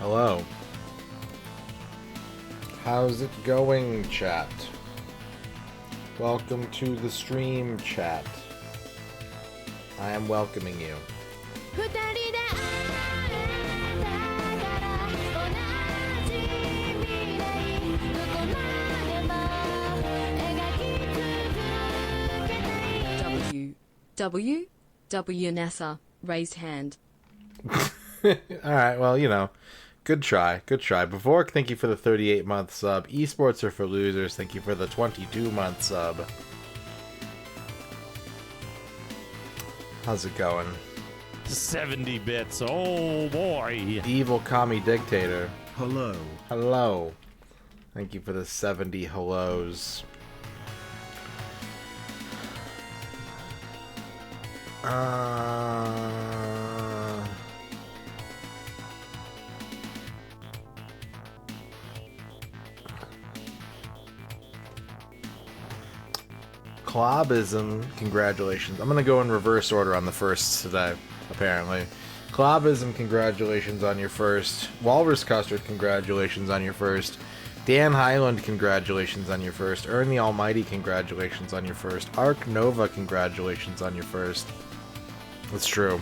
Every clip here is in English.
Hello. How's it going, chat? Welcome to the stream, chat. I am welcoming you. W NASA raised hand. Alright, well, you know, good try. Before, thank you for the 38-month sub. Esports are for losers. Thank you for the 22-month sub. How's it going? 70 bits. Oh boy. Evil commie dictator. Hello. Hello. Thank you for the 70 hellos. Clobism, congratulations. I'm gonna go in reverse order on the firsts today, apparently. Clobism, congratulations on your first. Walrus Custard, congratulations on your first. Dan Highland, congratulations on your first. Earn the Almighty, congratulations on your first. Arc Nova, congratulations on your first. That's true.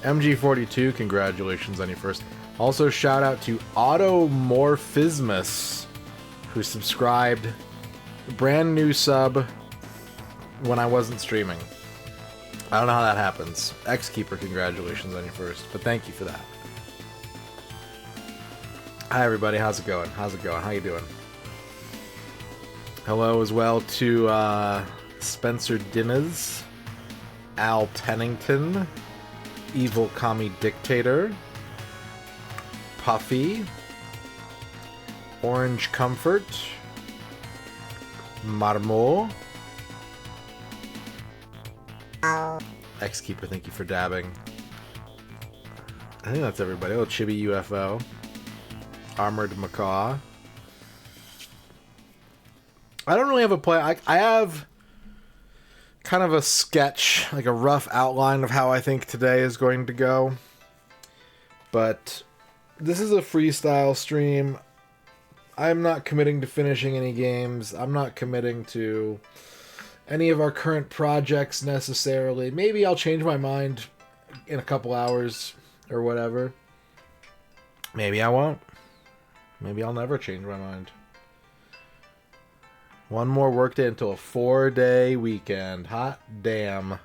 MG42, congratulations on your first. Also, shout out to Automorphismus, who subscribed. Brand new sub when I wasn't streaming. I don't know how that happens. Xkeeper, congratulations on your first, but thank you for that. Hi everybody, how's it going? How you doing? Hello as well to Spencer Dinners, Al Pennington, Evil Commie Dictator, Puffy, Orange Comfort, Marmo, Xkeeper, thank you for dabbing. I think that's everybody. Oh, Chibi UFO, Armored Macaw. I don't really have a plan. I have kind of a sketch, like a rough outline of how I think today is going to go. But this is a freestyle stream. I'm not committing to finishing any games. I'm not committing to any of our current projects necessarily. Maybe I'll change my mind in a couple hours or whatever. Maybe I won't. Maybe I'll never change my mind. One more workday until a 4-day weekend. Hot damn.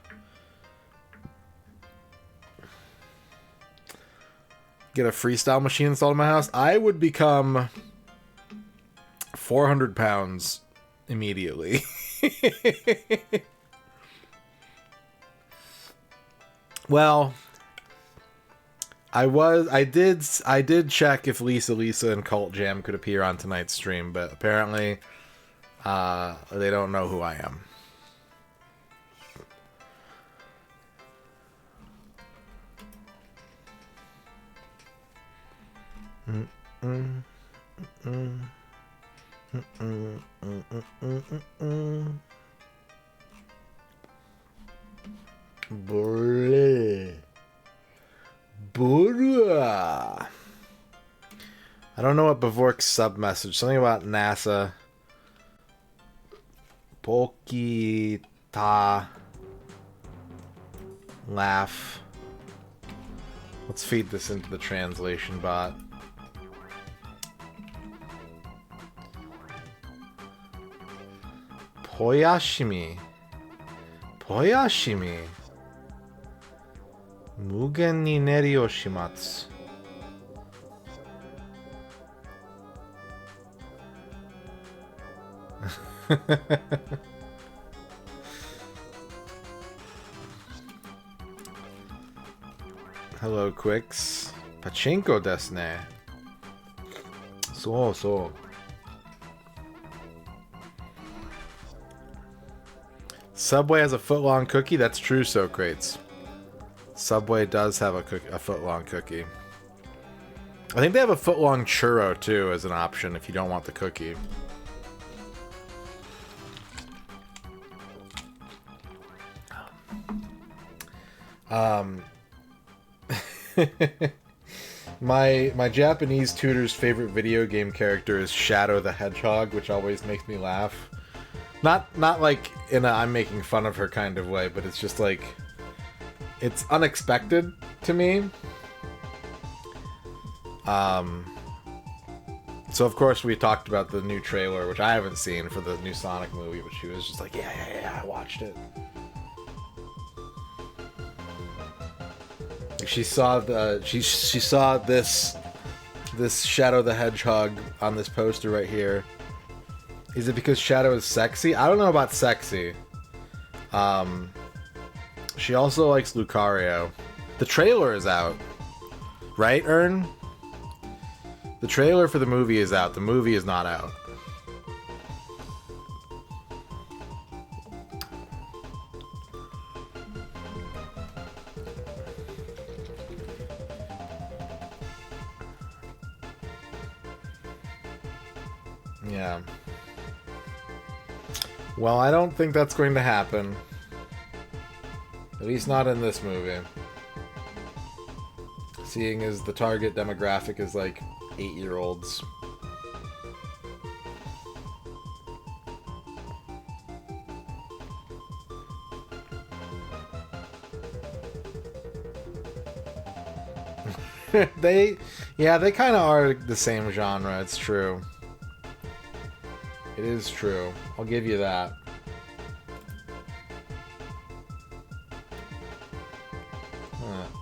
Get a freestyle machine installed in my house. I would become 400 pounds immediately. Well, I did check if Lisa and Cult Jam could appear on tonight's stream, but apparently they don't know who I am. I don't know what Bavork's sub message. Something about NASA. Pokita. Laugh. Let's feed this into the translation bot. Poyashimi. Mugen ni neri o shimatsu. Hello, Quicks. Pachinko desu ne. So. Subway has a foot-long cookie? That's true, Socrates. Subway does have a foot-long cookie. I think they have a foot-long churro, too, as an option if you don't want the cookie. My Japanese tutor's favorite video game character is Shadow the Hedgehog, which always makes me laugh. Not like in a I'm making fun of her kind of way, but it's just like it's unexpected to me. So of course we talked about the new trailer, which I haven't seen, for the new Sonic movie, but she was just like, yeah, I watched it. She saw she saw this Shadow the Hedgehog on this poster right here. Is it because Shadow is sexy? I don't know about sexy. She also likes Lucario. The trailer is out. Right, Ern? The trailer for the movie is out. The movie is not out. Yeah. Well, I don't think that's going to happen. At least not in this movie. Seeing as the target demographic is like 8-year-olds. they kind of are the same genre, it's true. It is true. I'll give you that.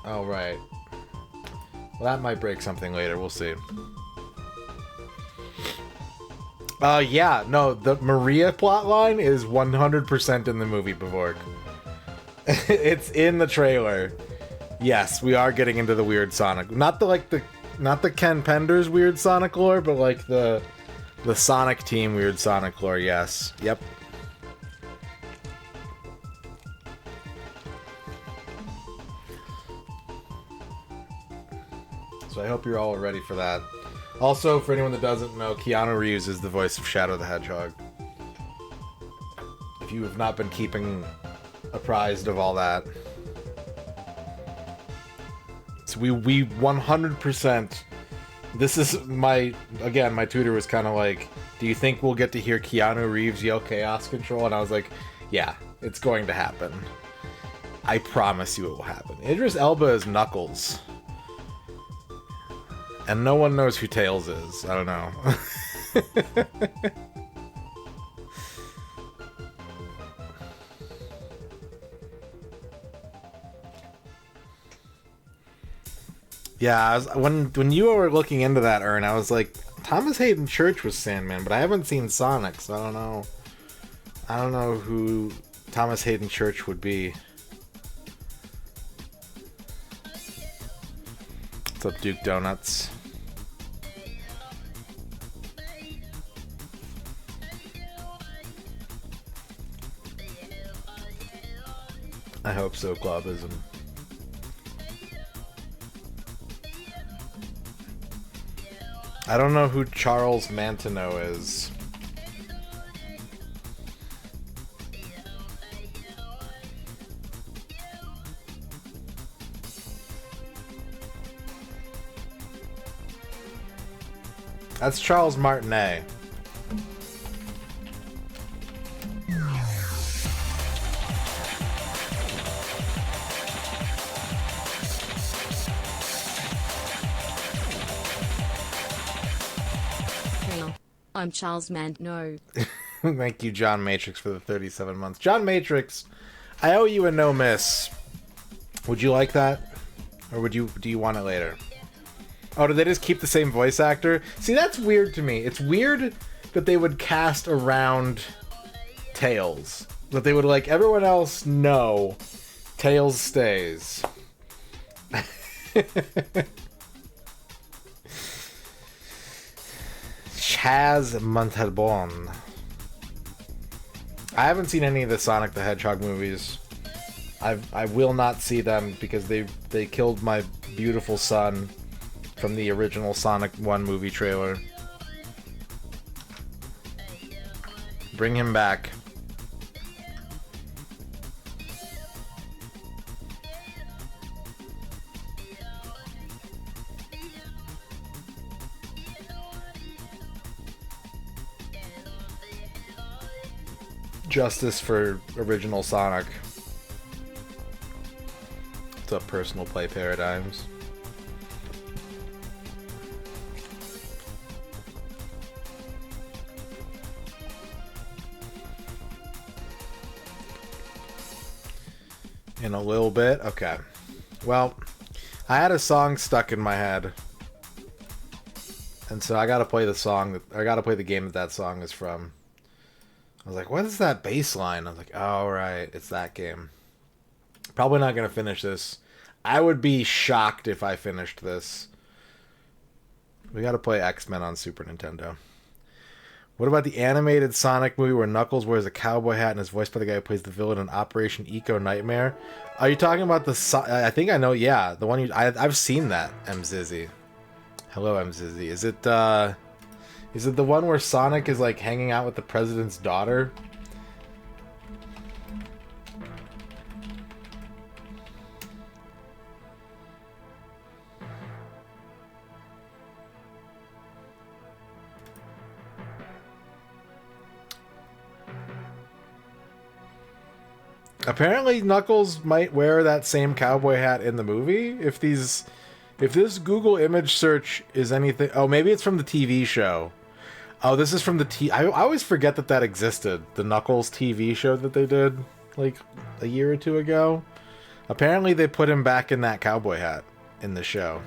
Oh, right. Well, that might break something later. We'll see. Yeah. No, the Maria plotline is 100% in the movie, Bavork. It's in the trailer. Yes, we are getting into the weird Sonic. Not the Ken Penders weird Sonic lore, but like the Sonic Team weird Sonic lore, yes. Yep. So I hope you're all ready for that. Also, for anyone that doesn't know, Keanu Reeves is the voice of Shadow the Hedgehog. If you have not been keeping apprised of all that. So we 100%... This is my tutor was kind of like, do you think we'll get to hear Keanu Reeves yell Chaos Control? And I was like, yeah, it's going to happen. I promise you it will happen. Idris Elba is Knuckles. And no one knows who Tails is. I don't know. Yeah, when you were looking into that, Ern, I was like, Thomas Hayden Church was Sandman, but I haven't seen Sonic, so I don't know. I don't know who Thomas Hayden Church would be. What's up, Duke Donuts? I hope so, Globism. I don't know who Charles Mantono is. That's Charles Martinet. I'm Charles Mando. Thank you, John Matrix, for the 37 months. John Matrix, I owe you a no miss. Would you like that? Or do you want it later? Oh, did they just keep the same voice actor? See, that's weird to me. It's weird that they would cast around Tails. That they would like everyone else, no. Tails stays. Chaz Montalbon. I haven't seen any of the Sonic the Hedgehog movies. I will not see them because they killed my beautiful son from the original Sonic 1 movie trailer. Bring him back. justice for original Sonic. What's up, Personal Play Paradigms? In a little bit? Okay. Well, I had a song stuck in my head. And so I gotta play the song, I gotta play the game that song is from. I was like, what is that bass line? I was like, oh, right, it's that game. Probably not gonna finish this. I would be shocked if I finished this. We gotta play X-Men on Super Nintendo. What about the animated Sonic movie where Knuckles wears a cowboy hat and is voiced by the guy who plays the villain in Operation Eco Nightmare? Are you talking about the... I think I know, yeah. The one I've seen that, M. Zizzy. Hello, M. Zizzy. Is it the one where Sonic is, like, hanging out with the president's daughter? Apparently, Knuckles might wear that same cowboy hat in the movie. If this Google image search is anything... Oh, maybe it's from the TV show. Oh, this is from the I always forget that existed. The Knuckles TV show that they did, like, a year or two ago. Apparently, they put him back in that cowboy hat in the show.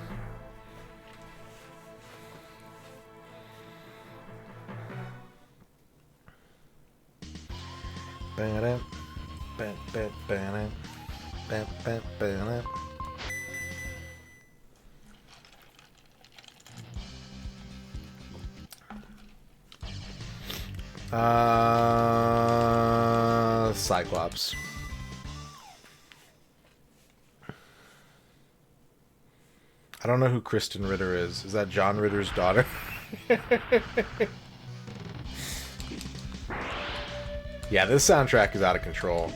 Ba-da. Cyclops. I don't know who Kristen Ritter is. Is that John Ritter's daughter? Yeah, this soundtrack is out of control.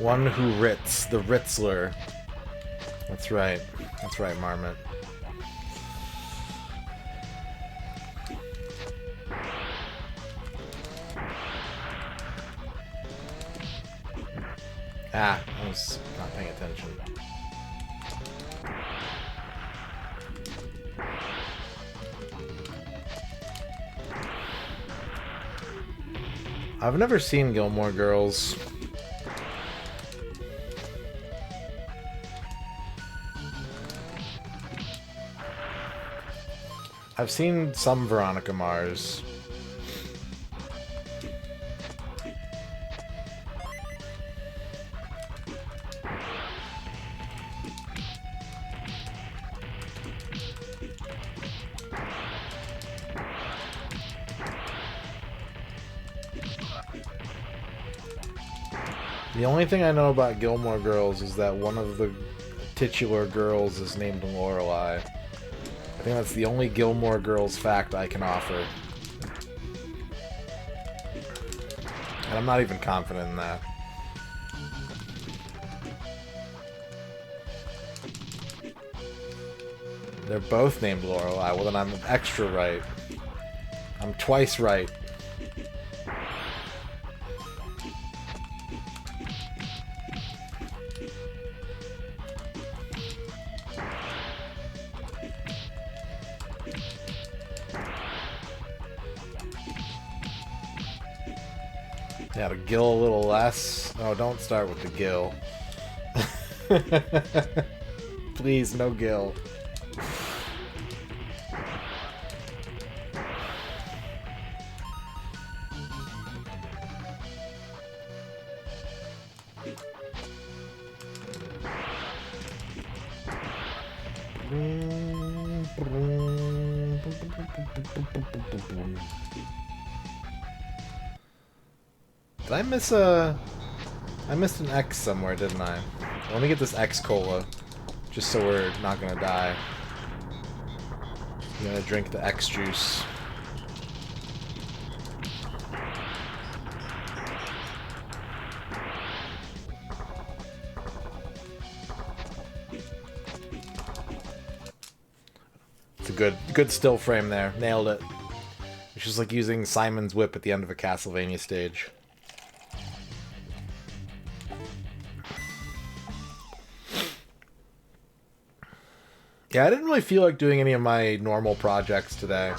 One who writs, the Ritzler. That's right. That's right, Marmot. Ah, I was not paying attention. I've never seen Gilmore Girls. I've seen some Veronica Mars. The only thing I know about Gilmore Girls is that one of the titular girls is named Lorelai. I think that's the only Gilmore Girls fact I can offer. And I'm not even confident in that. They're both named Lorelai. Well, then I'm extra right. I'm twice right. Yeah, to gill a little less. Oh, don't start with the gill. Please, no gill. Did I miss a... I missed an X somewhere, didn't I? Let me get this X Cola, just so we're not gonna die. I'm gonna drink the X juice. It's a good still frame there. Nailed it. It's just like using Simon's whip at the end of a Castlevania stage. Yeah, I didn't really feel like doing any of my normal projects today.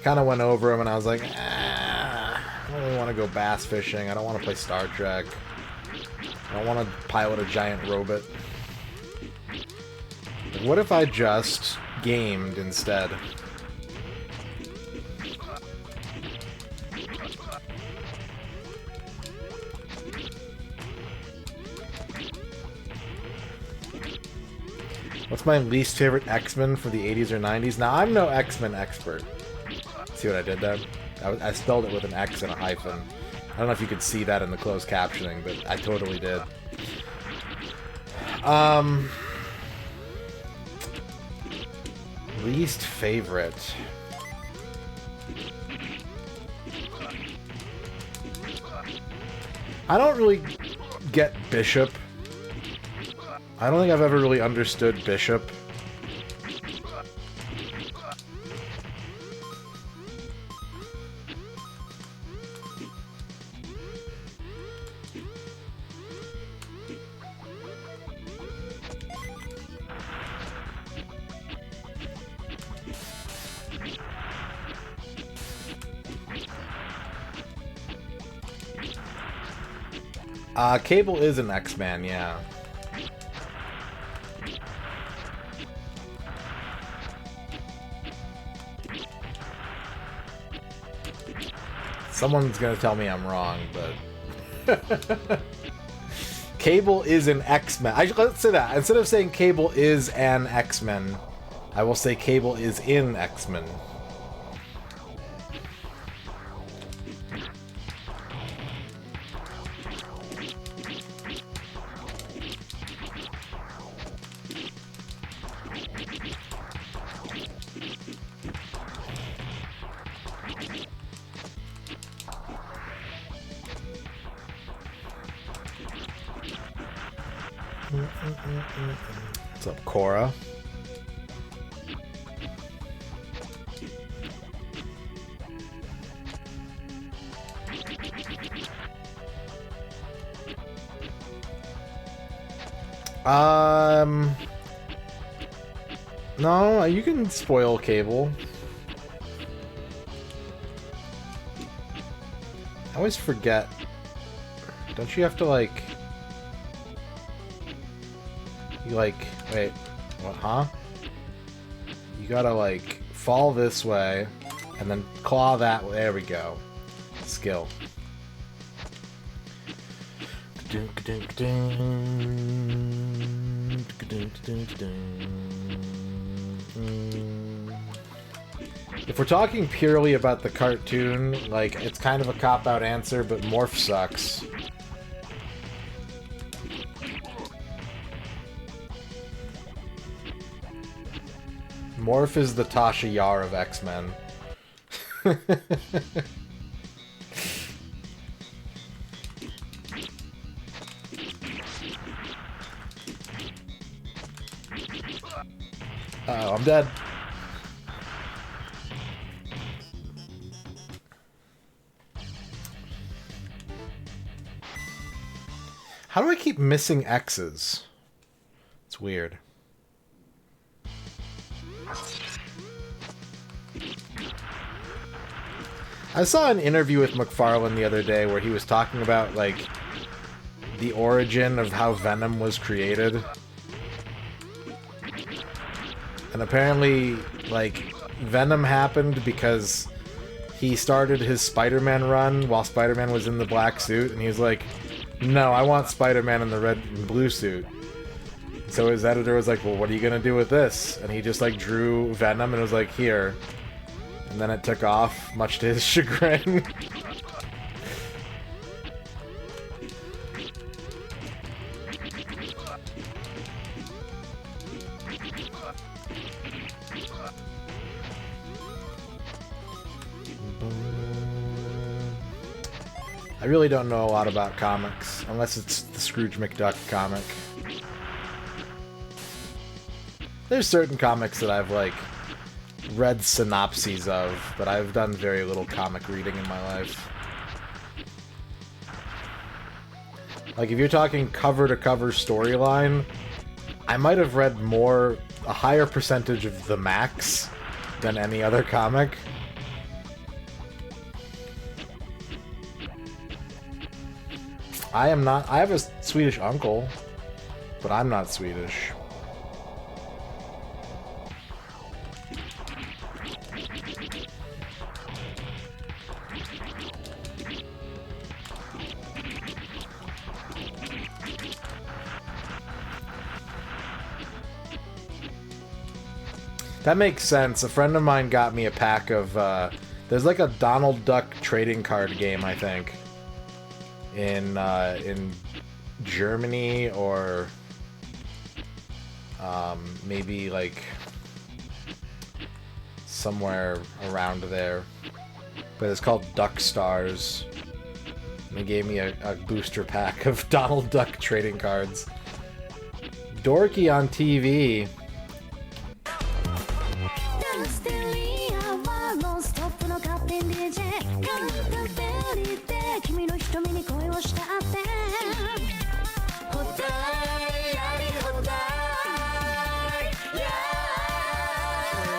Kind of went over them and I was like, I don't really want to go bass fishing. I don't want to play Star Trek. I don't want to pilot a giant robot. Like, what if I just gamed instead? What's my least favorite X-Men for the 80s or 90s? Now, I'm no X-Men expert. See what I did there? I spelled it with an X and a hyphen. I don't know if you could see that in the closed captioning, but I totally did. Least favorite. I don't really get Bishop. I don't think I've ever really understood Bishop. Cable is an X-Man, yeah. Someone's gonna tell me I'm wrong, but... Cable is an X-Men. Let's say that. Instead of saying Cable is an X-Men, I will say Cable is in X-Men. What's up, Cora? No, you can spoil Cable. I always forget. Don't you have to, like... You, like... Wait. What, huh? You gotta, like, fall this way, and then claw that way. There we go. Skill. If we're talking purely about the cartoon, like, it's kind of a cop-out answer, but Morph sucks. Morph is the Tasha Yar of X-Men. Uh-oh, I'm dead. How do I keep missing X's? It's weird. I saw an interview with McFarlane the other day where he was talking about, like, the origin of how Venom was created. And apparently, like, Venom happened because he started his Spider-Man run while Spider-Man was in the black suit, and he was like, no, I want Spider-Man in the red and blue suit. So his editor was like, well, what are you gonna do with this? And he just like drew Venom and was like, here. And then it took off, much to his chagrin. I really don't know a lot about comics, unless it's the Scrooge McDuck comic. There's certain comics that I've, like, read synopses of, but I've done very little comic reading in my life. Like, if you're talking cover-to-cover storyline, I might have read a higher percentage of The Max than any other comic. I have a Swedish uncle, but I'm not Swedish. That makes sense. A friend of mine got me a pack of, there's like a Donald Duck trading card game, I think. In Germany or maybe like somewhere around there, but it's called Duck Stars. And they gave me a booster pack of Donald Duck trading cards. Dorky on TV.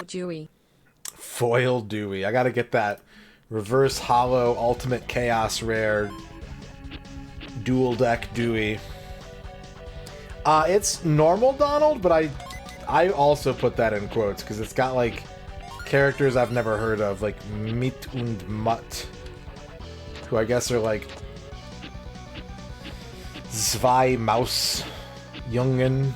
Dewey. Foil Dewey. I gotta get that reverse hollow ultimate chaos rare dual deck Dewey. It's normal Donald, but I also put that in quotes because it's got like characters I've never heard of, like Mit und Mutt, who I guess are like Zwei Maus Jungen.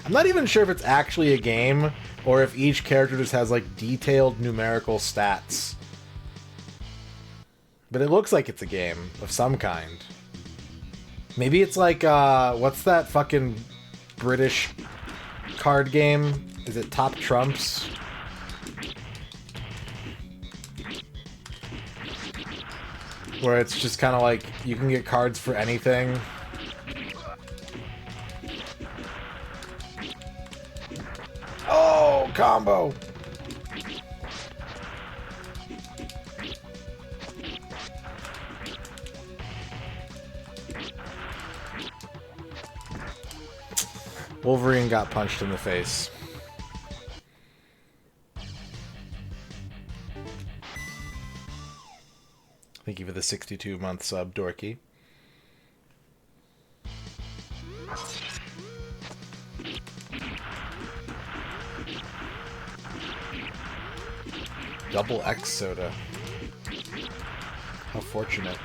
I'm not even sure if it's actually a game or if each character just has like detailed numerical stats. But it looks like it's a game of some kind. Maybe it's like, what's that fucking British card game? Is it Top Trumps? Where it's just kind of like, you can get cards for anything. Oh, combo! Wolverine got punched in the face. Thank you for the 62-month sub, Dorky. Double X soda. How fortunate.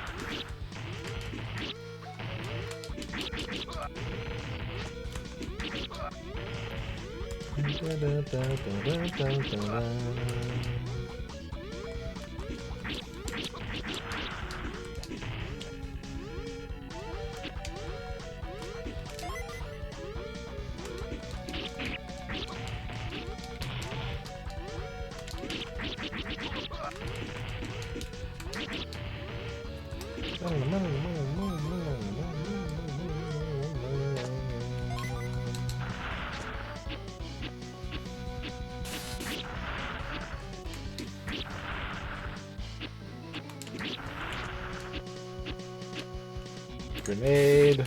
Grenade.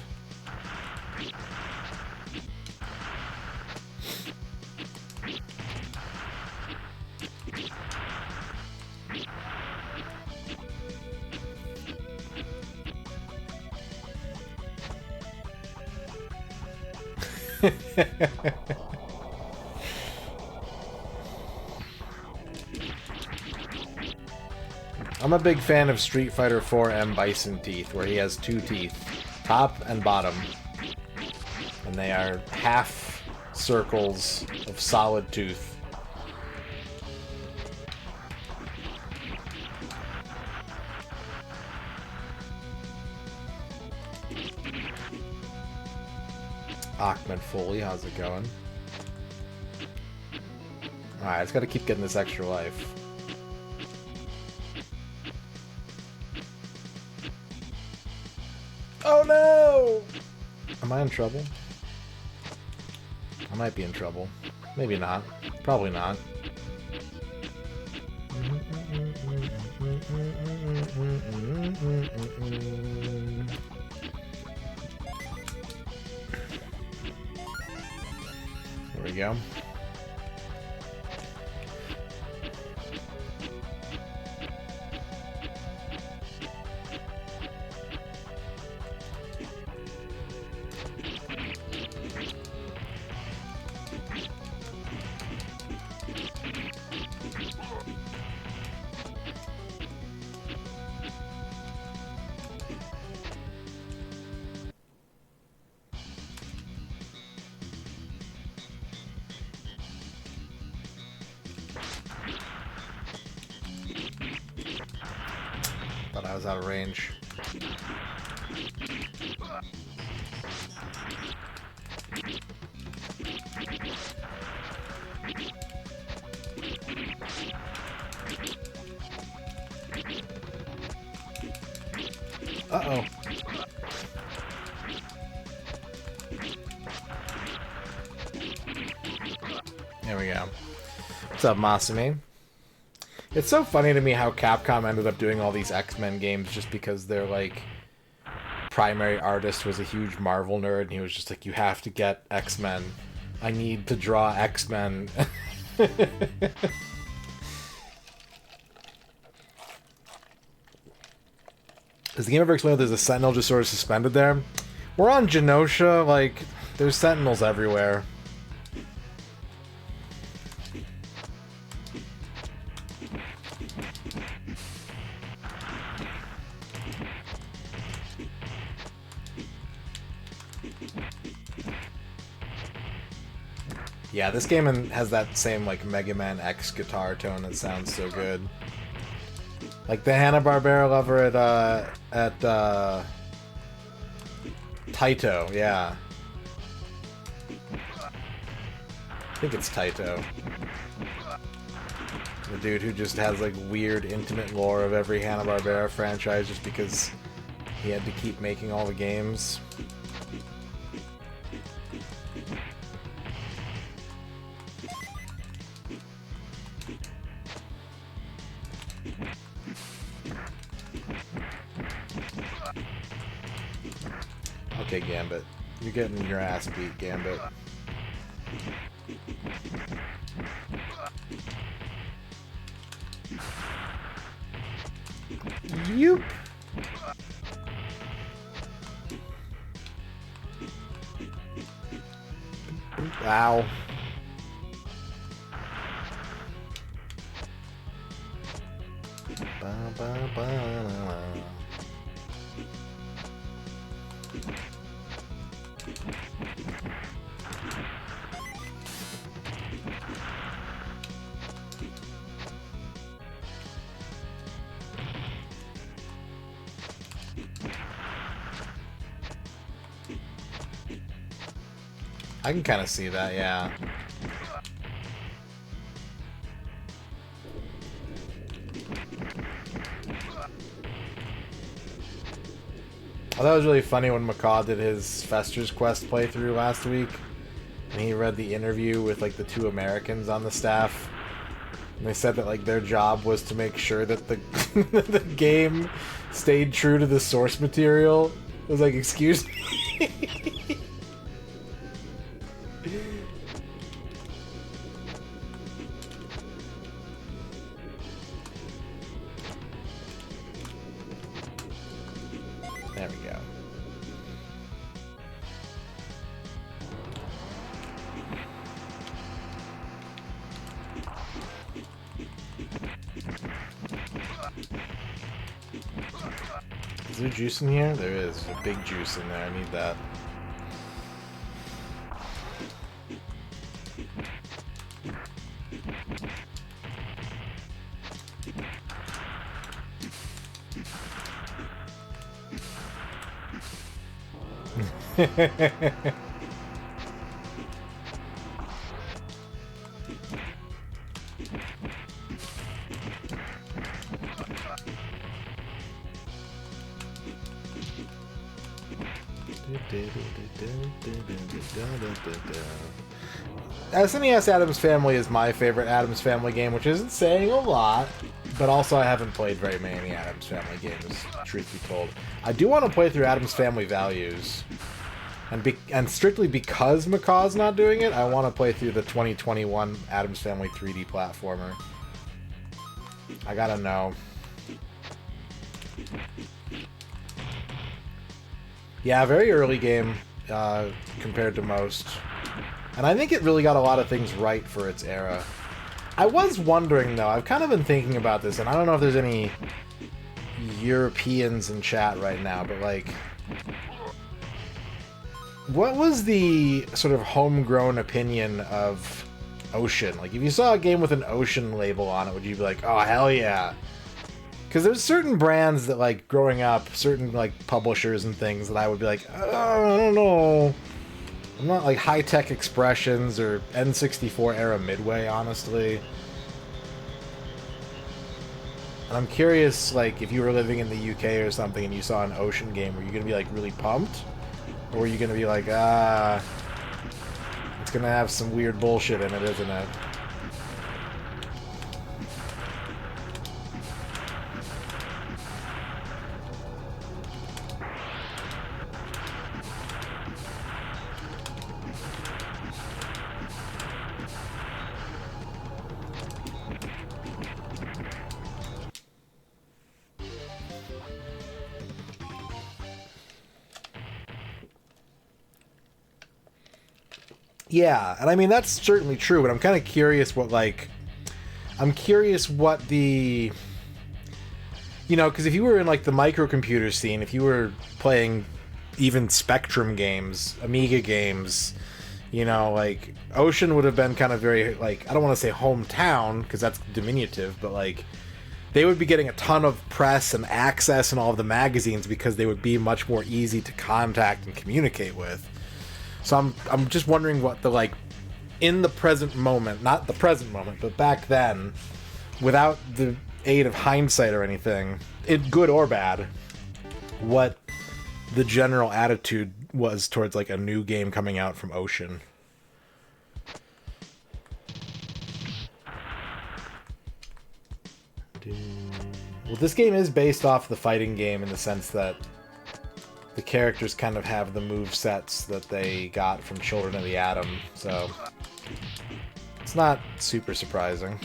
I'm a big fan of Street Fighter 4 M Bison Teeth, where he has 2 teeth, top and bottom. And they are half circles of solid tooth. Ahmed Foley, how's it going? Alright, it's gotta keep getting this extra life. Oh no! Am I in trouble? I might be in trouble. Maybe not. Probably not. There we go. Thought I was out of range. Uh-oh. There we go. What's up, Masumi? It's so funny to me how Capcom ended up doing all these X-Men games just because their, like, primary artist was a huge Marvel nerd, and he was just like, you have to get X-Men. I need to draw X-Men. Does the game ever explain that there's a Sentinel just sort of suspended there? We're on Genosha, like, there's Sentinels everywhere. Yeah, this game has that same, like, Mega Man X guitar tone that sounds so good. Like the Hanna-Barbera lover at Taito, yeah. I think it's Taito. The dude who just has, like, weird, intimate lore of every Hanna-Barbera franchise just because he had to keep making all the games. Okay, Gambit. You're getting your ass beat, Gambit. Yoop! Ow. Ba, ba, ba. I can kind of see that, yeah. I thought it was really funny when Macaw did his Fester's Quest playthrough last week, and he read the interview with, like, the 2 Americans on the staff, and they said that, like, their job was to make sure that the the game stayed true to the source material. I was like, excuse me? There we go. Is there juice in here? There is. There's a big juice in there. I need that. SNES Addams Family is my favorite Addams Family game, which isn't saying a lot, but also I haven't played very many Addams Family games, truth be told. I do want to play through Addams Family Values, and strictly because Macaw's not doing it, I want to play through the 2021 Addams Family 3D platformer. I gotta know. Yeah, very early game compared to most. And I think it really got a lot of things right for its era. I was wondering, though, I've kind of been thinking about this, and I don't know if there's any Europeans in chat right now, but, like, what was the sort of homegrown opinion of Ocean? Like, if you saw a game with an Ocean label on it, would you be like, oh, hell yeah? Because there's certain brands that, like, growing up, certain, like, publishers and things that I would be like, oh, I don't know. I'm not, like, High-Tech Expressions or N64-era Midway, honestly. And I'm curious, like, if you were living in the UK or something and you saw an Ocean game, were you going to be, like, really pumped? Or were you going to be like, it's going to have some weird bullshit in it, isn't it? Yeah, and I mean, that's certainly true, but I'm kind of curious what, like... I'm curious what the... You know, because if you were in, like, the microcomputer scene, if you were playing even Spectrum games, Amiga games, you know, like, Ocean would have been kind of very, like, I don't want to say hometown, because that's diminutive, but, like, they would be getting a ton of press and access in all of the magazines because they would be much more easy to contact and communicate with. So I'm just wondering what the, like, in the present moment, not the present moment, but back then, without the aid of hindsight or anything, good or bad, what the general attitude was towards, like, a new game coming out from Ocean. Well, this game is based off the fighting game in the sense that the characters kind of have the move sets that they got from Children of the Atom, so it's not super surprising.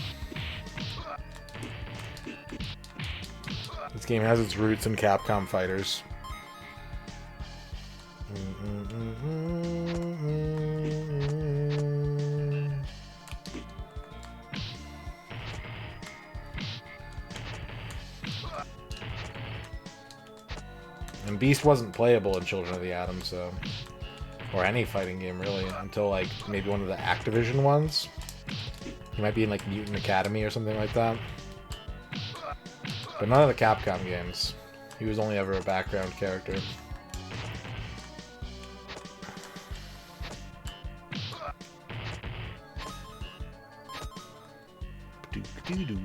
This game has its roots in Capcom Fighters. And Beast wasn't playable in Children of the Atom, so... Or any fighting game, really, until, like, maybe one of the Activision ones. He might be in, like, Mutant Academy or something like that. But none of the Capcom games. He was only ever a background character. Doo-doo-doo.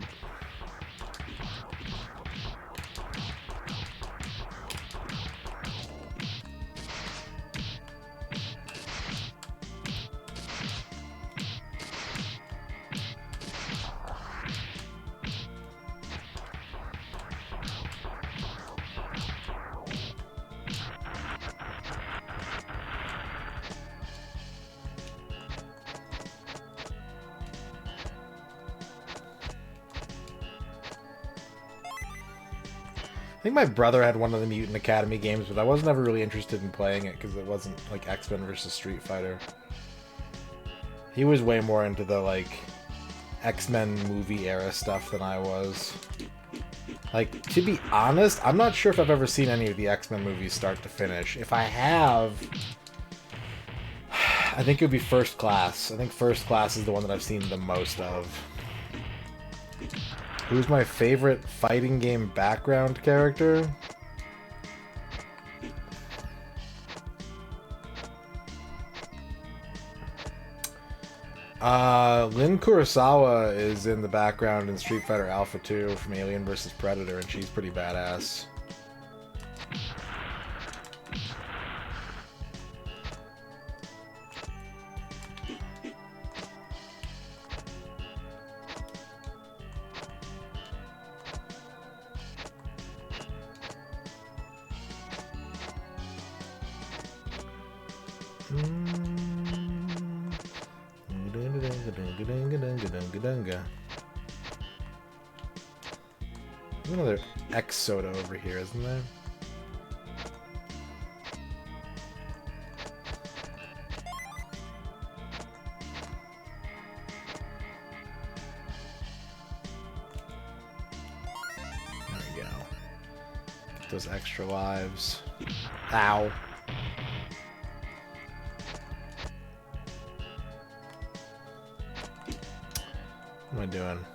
I think my brother had one of the Mutant Academy games, but I was never really interested in playing it because it wasn't like X-Men versus Street Fighter. He was way more into the, like, X-Men movie era stuff than I was. Like, to be honest, I'm not sure if I've ever seen any of the X-Men movies start to finish. If I have, I think it would be First Class. I think First Class is the one that I've seen the most of. Who's my favorite fighting game background character? Lin Kurosawa is in the background in Street Fighter Alpha 2 from Alien vs. Predator, and she's pretty badass. There's another X soda over here, isn't there? There we go. Get those extra lives. Ow. What am I doing?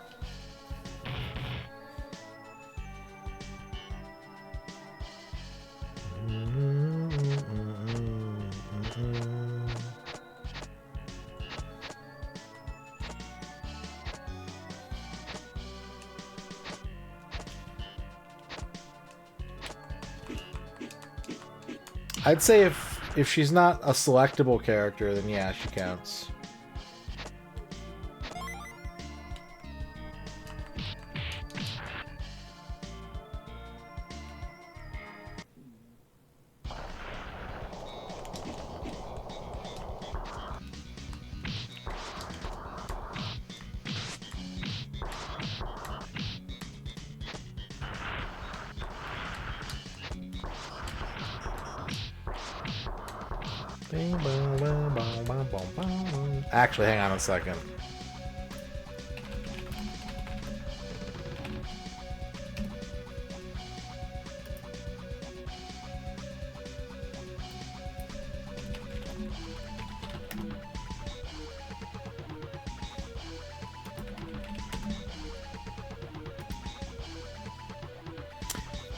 I'd say if she's not a selectable character, then yeah, she counts. Actually, hang on a second.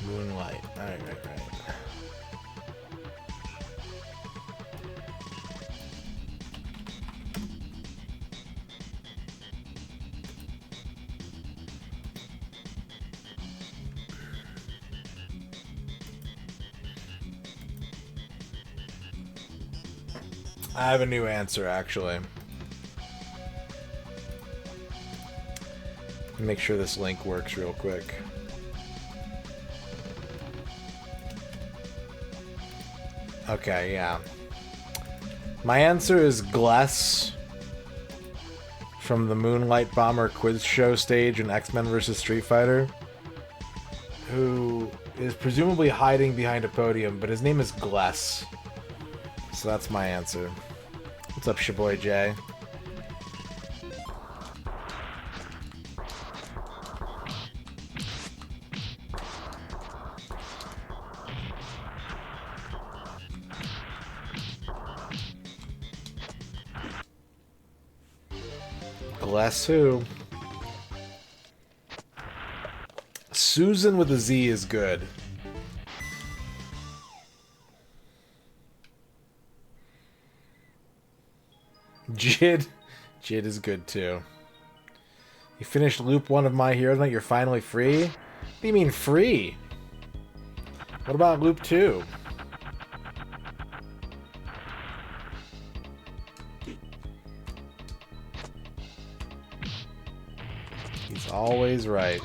Moonlight. Right. I have a new answer, actually. Make sure this link works real quick. Okay, yeah. My answer is Gless from the Moonlight Bomber quiz show stage in X-Men vs. Street Fighter, who is presumably hiding behind a podium, but his name is Gless. So that's my answer. What's up, shaboy Jay? Gless who? Susan with a Z is good. Jid is good too. You finished loop 1 of My Hero Tonight, you're finally free? What do you mean free? What about loop 2? He's always right.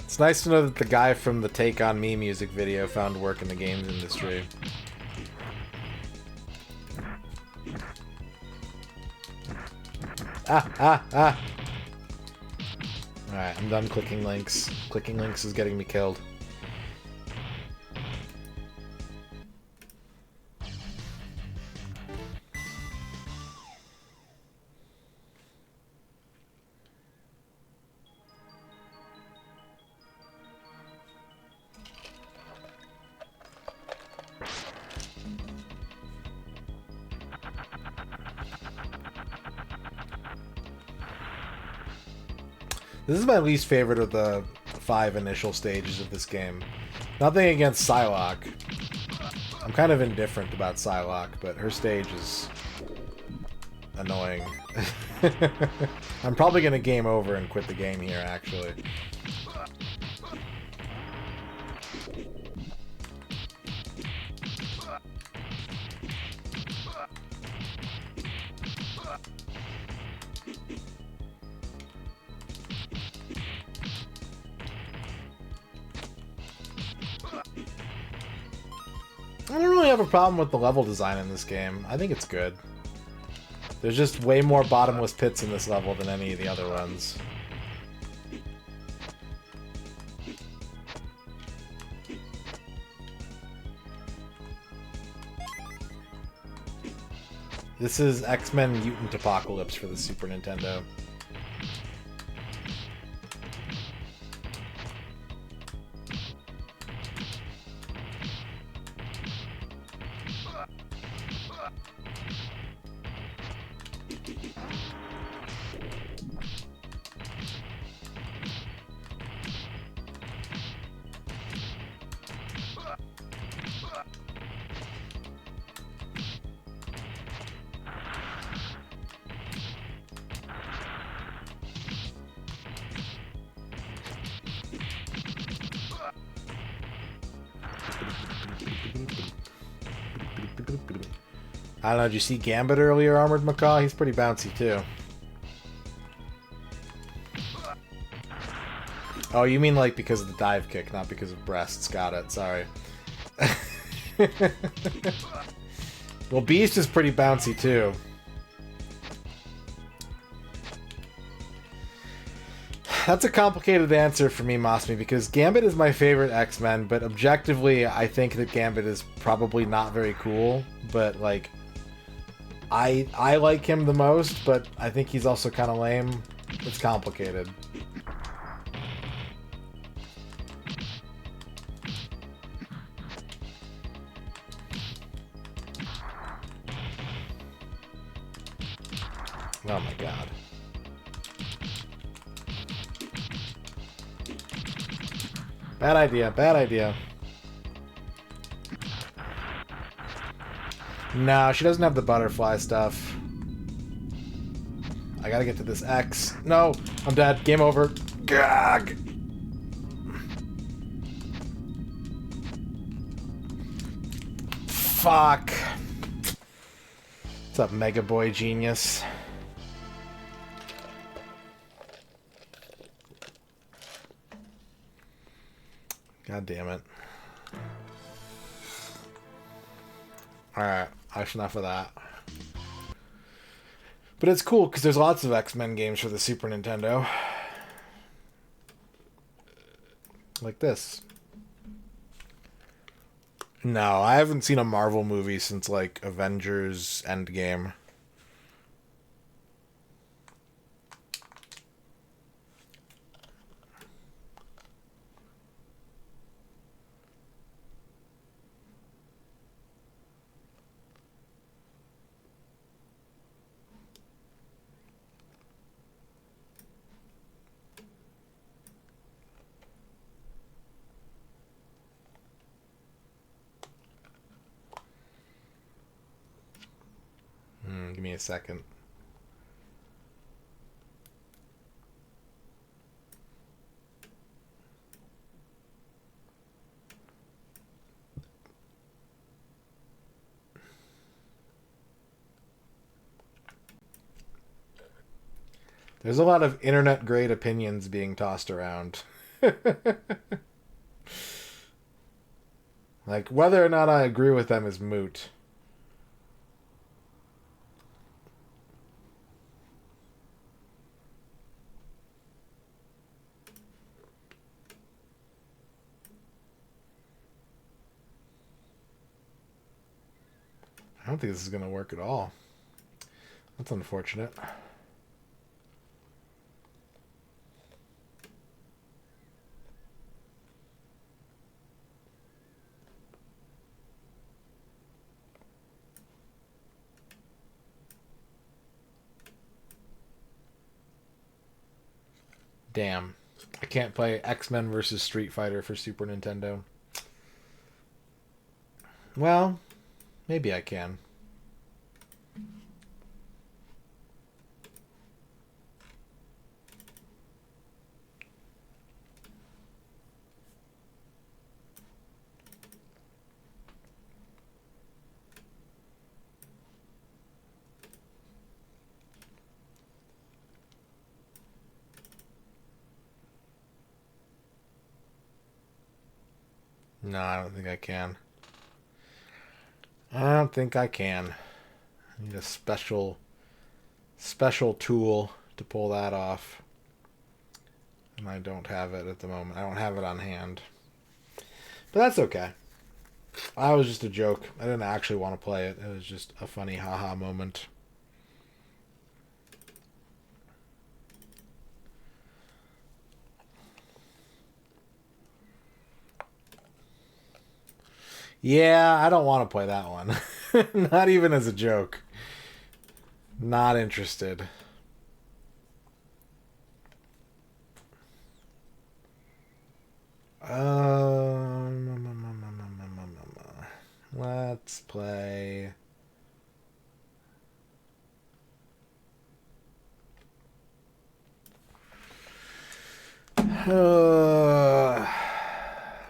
It's nice to know that the guy from the Take On Me music video found work in the games industry. Ah! Alright, I'm done clicking links. Clicking links is getting me killed. This is my least favorite of the 5 initial stages of this game. Nothing against Psylocke. I'm kind of indifferent about Psylocke, but her stage is annoying. I'm probably going to game over and quit the game here, actually. I don't really have a problem with the level design in this game. I think it's good. There's just way more bottomless pits in this level than any of the other ones. This is X-Men Mutant Apocalypse for the Super Nintendo. I don't know, did you see Gambit earlier, Armored Macaw? He's pretty bouncy, too. Oh, you mean like because of the dive kick, not because of breasts. Got it, sorry. Well, Beast is pretty bouncy, too. That's a complicated answer for me, Mosme, because Gambit is my favorite X-Men, but objectively, I think that Gambit is probably not very cool, but, like, I like him the most, but I think he's also kind of lame. It's complicated. Oh my god. Bad idea, bad idea. No, she doesn't have the butterfly stuff. I gotta get to this X. No, I'm dead. Game over. Gag! Fuck. What's up, Mega Boy Genius? God damn it. Alright, that's enough of that. But it's cool, because there's lots of X-Men games for the Super Nintendo. Like this. No, I haven't seen a Marvel movie since, like, Avengers Endgame. Give me a second. There's a lot of internet-grade opinions being tossed around. Like, whether or not I agree with them is moot. I don't think this is going to work at all. That's unfortunate. Damn. I can't play X-Men versus Street Fighter for Super Nintendo. Well, maybe I can. No, I don't think I can. I don't think I can. I need a special tool to pull that off. And I don't have it at the moment. I don't have it on hand. But that's okay. That was just a joke. I didn't actually want to play it. It was just a funny haha moment. Yeah, I don't want to play that one. Not even as a joke. Not interested. Let's play.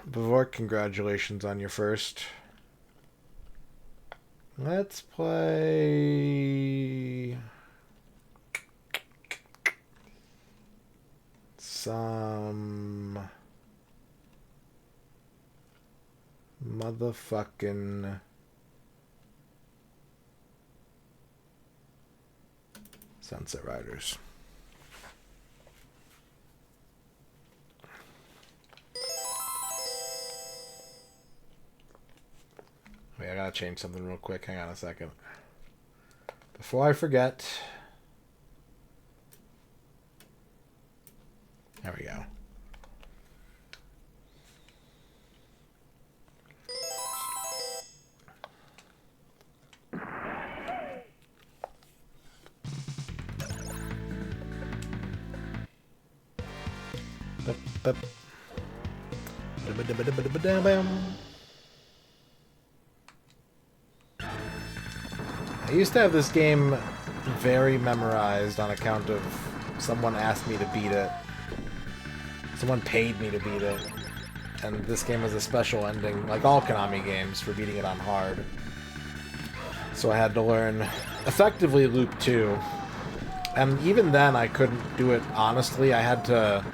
Before, congratulations on your first. Let's play some motherfucking Sunset Riders. Wait, I gotta change something real quick. Hang on a second. Before I forget. There we go. I used to have this game very memorized on account of someone asked me to beat it. Someone paid me to beat it. And this game has a special ending, like all Konami games, for beating it on hard. So I had to learn effectively Loop 2. And even then I couldn't do it honestly. I had to...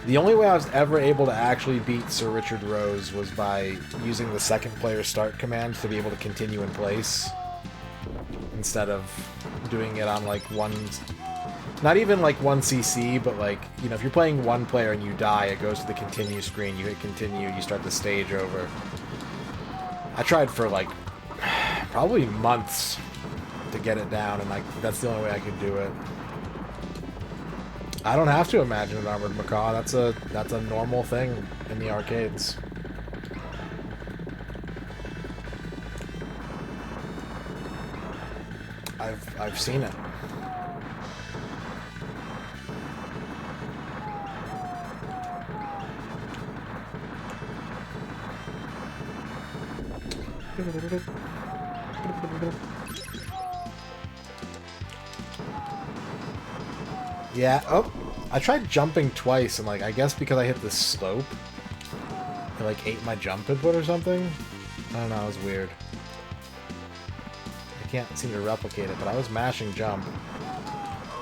The only way I was ever able to actually beat Sir Richard Rose was by using the second player start command to be able to continue in place. Instead of doing it on like one... Not even like 1cc, but like, you know, if you're playing one player and you die, it goes to the continue screen, you hit continue, you start the stage over. I tried for like, probably months to get it down, and like, that's the only way I could do it. I don't have to imagine an Armored Macaw, that's a normal thing in the arcades. I've seen it. Yeah, oh, I tried jumping twice, and like, I guess because I hit the slope, it like ate my jump input or something? I don't know, it was weird. I can't seem to replicate it, but I was mashing jump.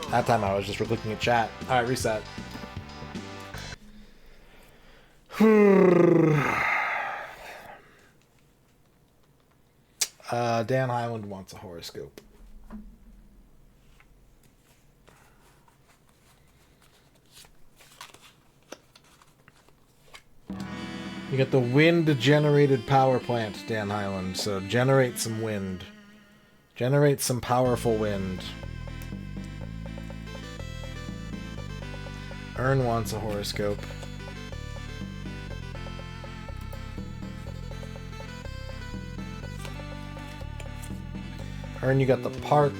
That time I was just looking at chat. Alright, reset. Dan Highland wants a horoscope. You got the wind-generated power plant, Dan Highland, so generate some wind. Generate some powerful wind. Ern wants a horoscope. Ern, you got the park.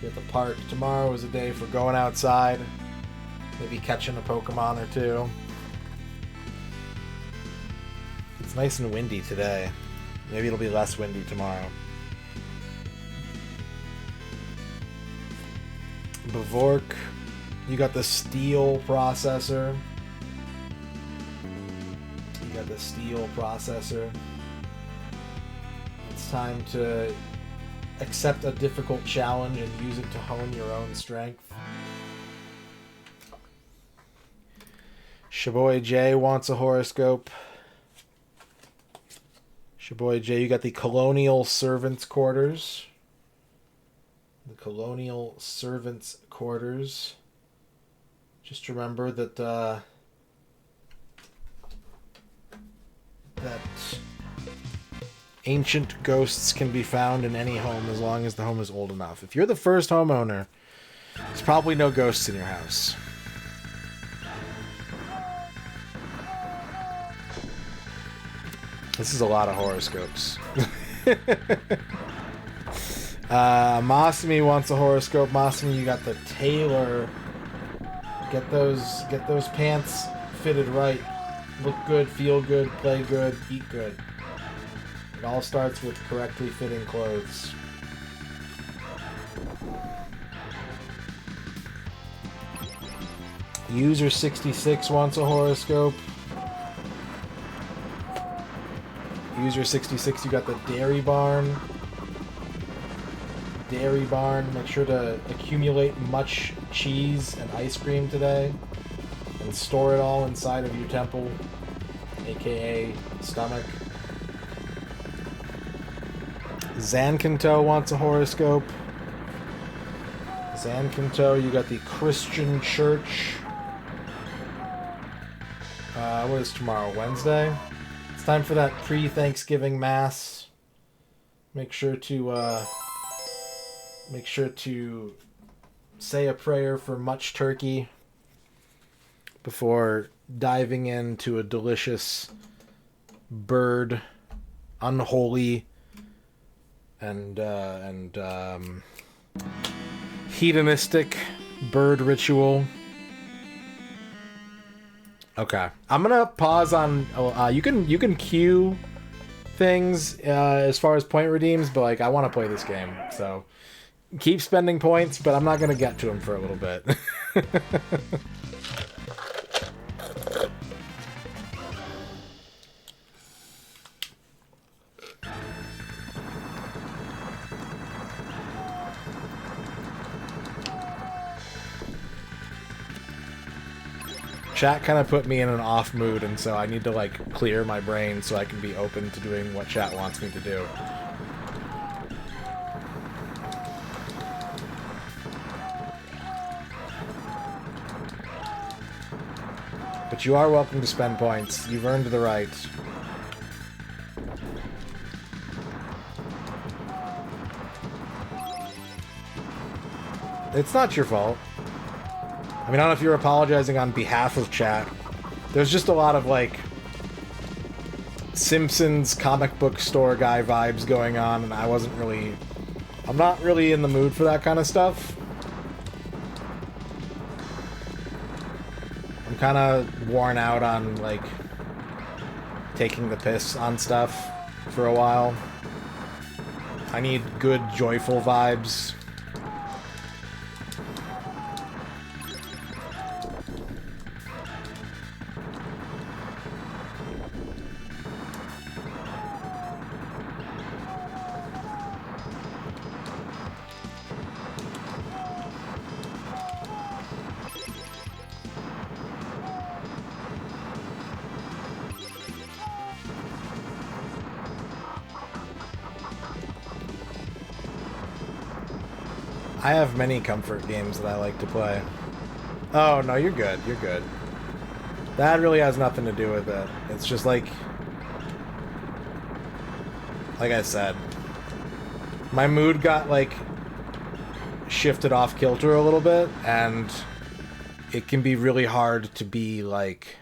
You got the park. Tomorrow is a day for going outside. Maybe catching a Pokemon or two. It's nice and windy today. Maybe it'll be less windy tomorrow. Bavork, you got the steel processor. You got the steel processor. It's time to accept a difficult challenge and use it to hone your own strength. Shaboy J wants a horoscope. Shaboy J, you got the Colonial Servants' Quarters. The Colonial Servants' Quarters. Just remember that that ancient ghosts can be found in any home as long as the home is old enough. If you're the first homeowner, there's probably no ghosts in your house. This is a lot of horoscopes. Masami wants a horoscope. Masami, you got the tailor. Get those pants fitted right. Look good, feel good, play good, eat good. It all starts with correctly fitting clothes. User 66 wants a horoscope. User 66, you got the Dairy Barn. Dairy Barn, make sure to accumulate much cheese and ice cream today. And store it all inside of your temple, aka stomach. Zankanto wants a horoscope. Zankanto, you got the Christian Church. What is tomorrow? Wednesday? It's time for that pre-Thanksgiving Mass. Make sure to say a prayer for much turkey before diving into a delicious bird, unholy and hedonistic bird ritual. Okay, I'm gonna pause on. You can queue things as far as point redeems, but like I want to play this game, so keep spending points. But I'm not gonna get to them for a little bit. Chat kind of put me in an off mood, and so I need to like clear my brain so I can be open to doing what chat wants me to do. But you are welcome to spend points. You've earned the right. It's not your fault. I mean, I don't know if you're apologizing on behalf of chat. There's just a lot of, like, Simpsons comic book store guy vibes going on, and I'm not really in the mood for that kind of stuff. I'm kind of worn out on, like, taking the piss on stuff for a while. I need good, joyful vibes. I have many comfort games that I like to play. Oh, no, you're good. You're good. That really has nothing to do with it. It's just like I said, my mood got, like, shifted off kilter a little bit, and it can be really hard to be, like,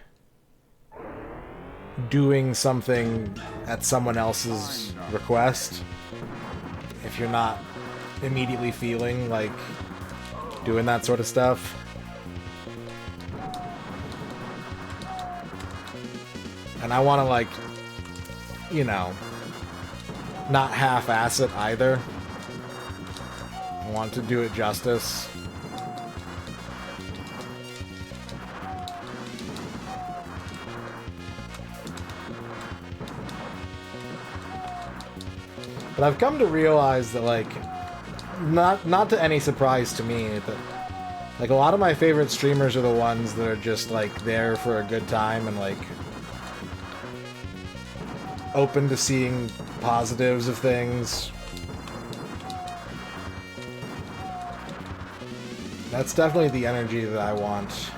doing something at someone else's request if you're not immediately feeling like doing that sort of stuff. And I want to, like, you know, not half-ass it either. I want to do it justice. But I've come to realize that, like, not to any surprise to me, but, like, a lot of my favorite streamers are the ones that are just, like, there for a good time and, like, open to seeing positives of things. That's definitely the energy that I want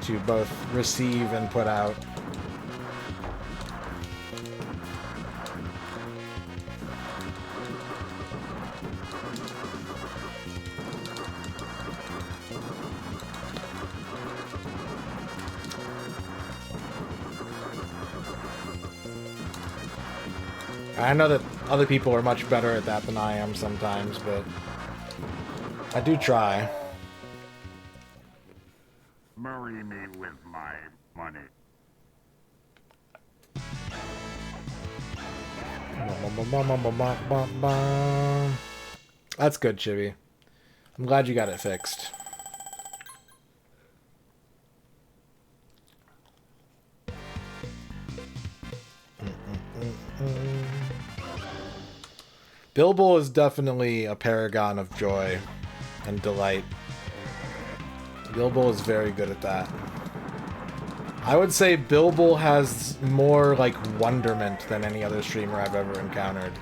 to both receive and put out. I know that other people are much better at that than I am sometimes, but I do try. Marry me with my money. That's good, Chibi. I'm glad you got it fixed. Bilbo is definitely a paragon of joy and delight. Bilbo is very good at that. I would say Bilbo has more, like, wonderment than any other streamer I've ever encountered.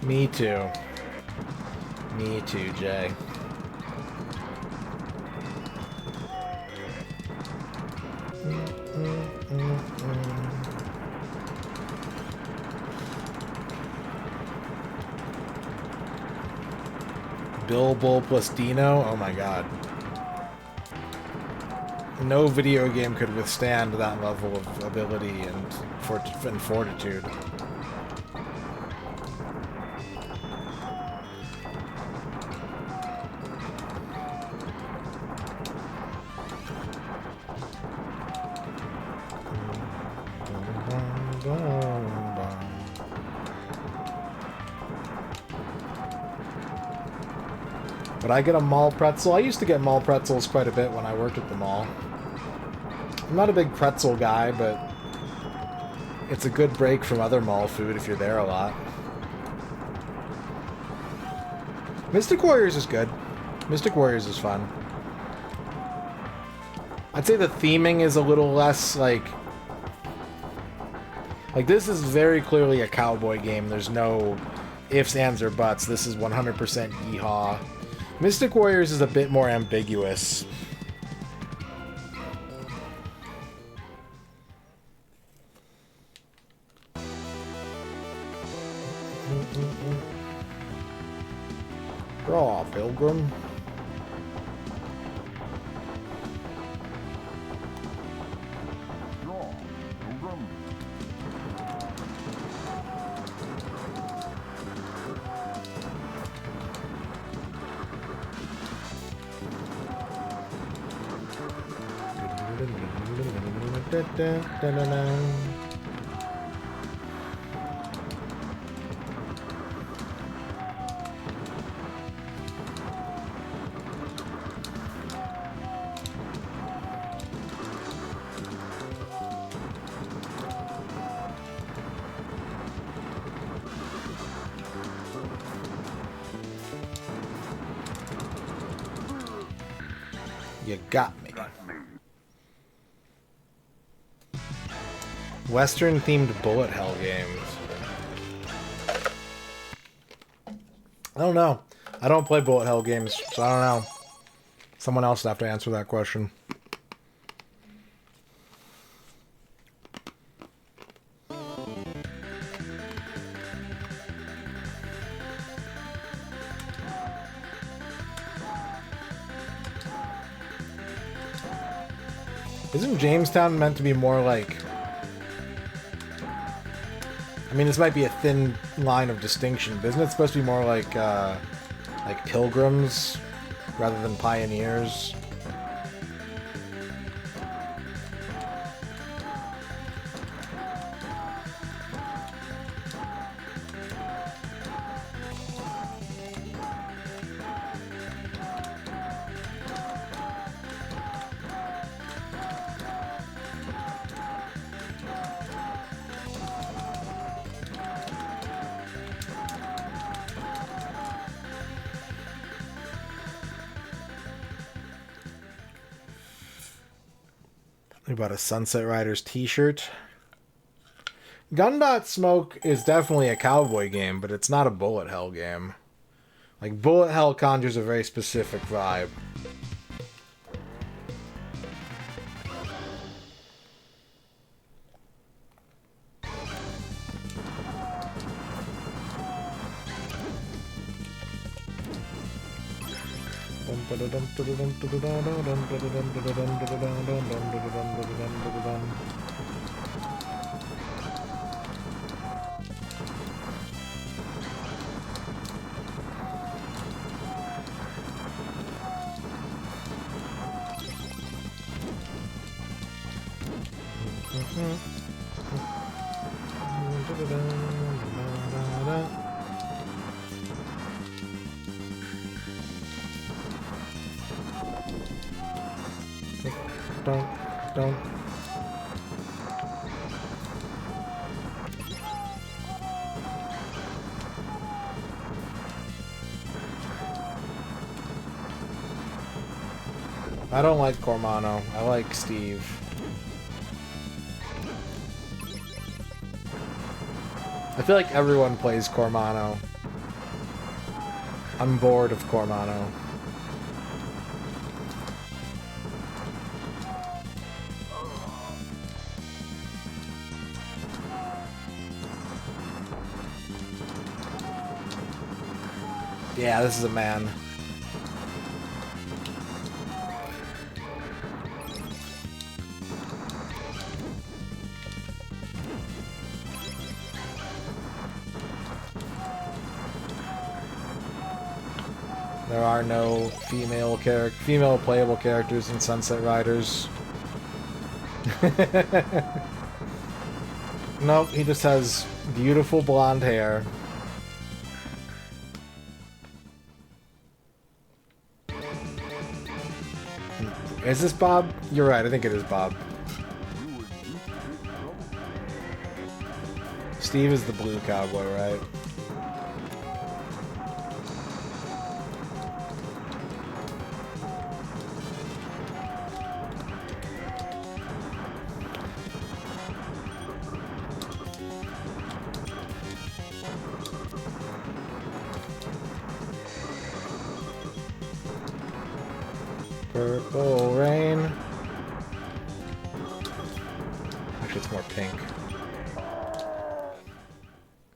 Me too. Me too, Jay. Bilbo plus Dino? Oh my god. No video game could withstand that level of ability and fortitude. But I get a mall pretzel. I used to get mall pretzels quite a bit when I worked at the mall. I'm not a big pretzel guy, but it's a good break from other mall food if you're there a lot. Mystic Warriors is good. Mystic Warriors is fun. I'd say the theming is a little less, like, this is very clearly a cowboy game. There's no ifs, ands, or buts. This is 100% yeehaw. Mystic Warriors is a bit more ambiguous. Draw, Pilgrim. Draw, Pilgrim. You got me. Got me. Western themed bullet hell games. I don't know. I don't play bullet hell games, so I don't know. Someone else would have to answer that question. Isn't Jamestown meant to be more like... I mean, this might be a thin line of distinction, but isn't it supposed to be more like pilgrims rather than pioneers? About a Sunset Riders t-shirt. Gun Smoke is definitely a cowboy game, but it's not a bullet hell game. Like, bullet hell conjures a very specific vibe. Don't. I don't like Cormano. I like Steve. I feel like everyone plays Cormano. I'm bored of Cormano. Yeah, this is a man. There are no female playable characters in Sunset Riders. Nope, he just has beautiful blonde hair. Is this Bob? You're right, I think it is Bob. Steve is the blue cowboy, right? Purple rain. Actually, it's more pink.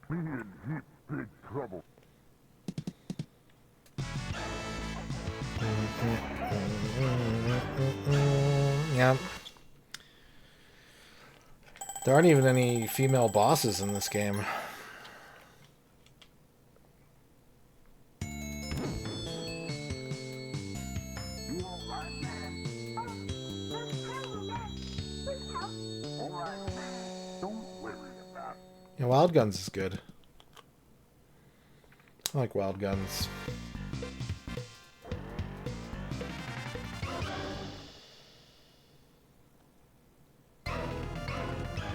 We in deep, big trouble. Yeah. There aren't even any female bosses in this game. You all right, man? All right, man. Don't worry about it. Yeah, Wild Guns is good. I like Wild Guns.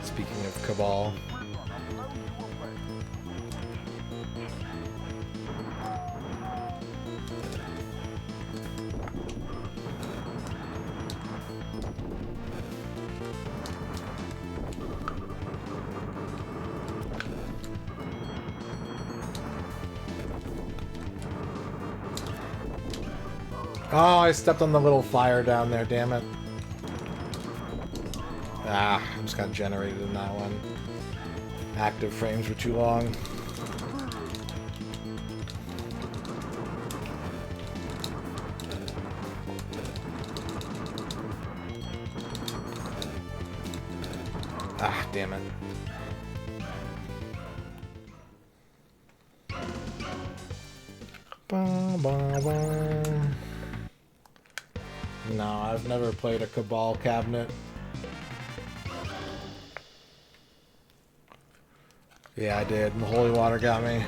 Speaking of Cabal. Oh, I stepped on the little fire down there, damn it. Ah, I just got generated in that one. Active frames were too long. Ah, damn it. Ba, ba, ba. No, I've never played a Cabal cabinet. Yeah, I did. The holy water got me.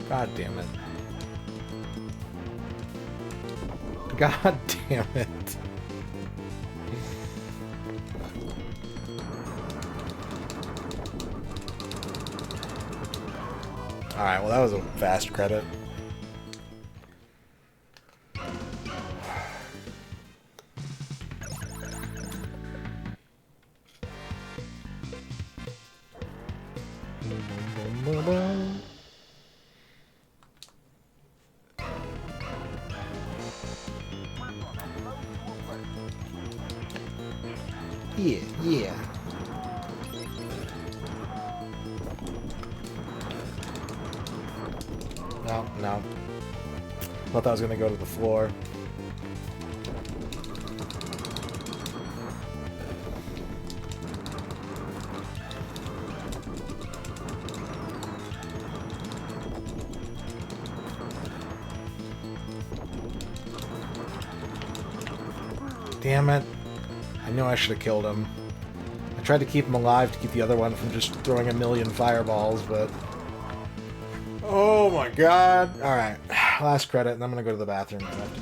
God damn it. God damn it. Alright, well that was a fast credit. Yeah, yeah. No, no. Thought that was gonna go to the floor. Damn it. I knew I should have killed him. I tried to keep him alive to keep the other one from just throwing a million fireballs, but... Oh my god. Alright. Last credit, and I'm gonna go to the bathroom because I have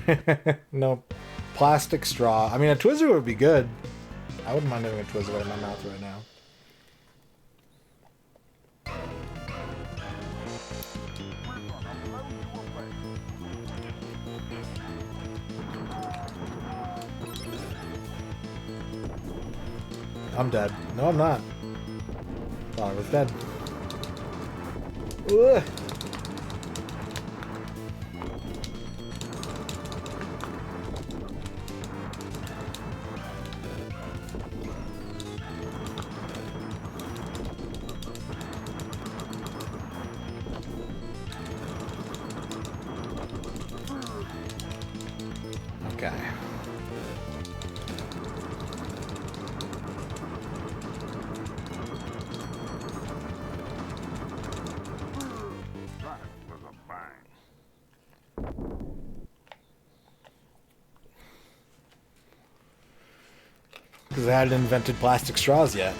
to pee. No. Plastic straw. I mean, a Twizzler would be good. I wouldn't mind having a Twizzler in my mouth right now. I'm dead. No, I'm not. Thought I was dead. Ugh. Okay. That was a bang. Because I hadn't invented plastic straws yet.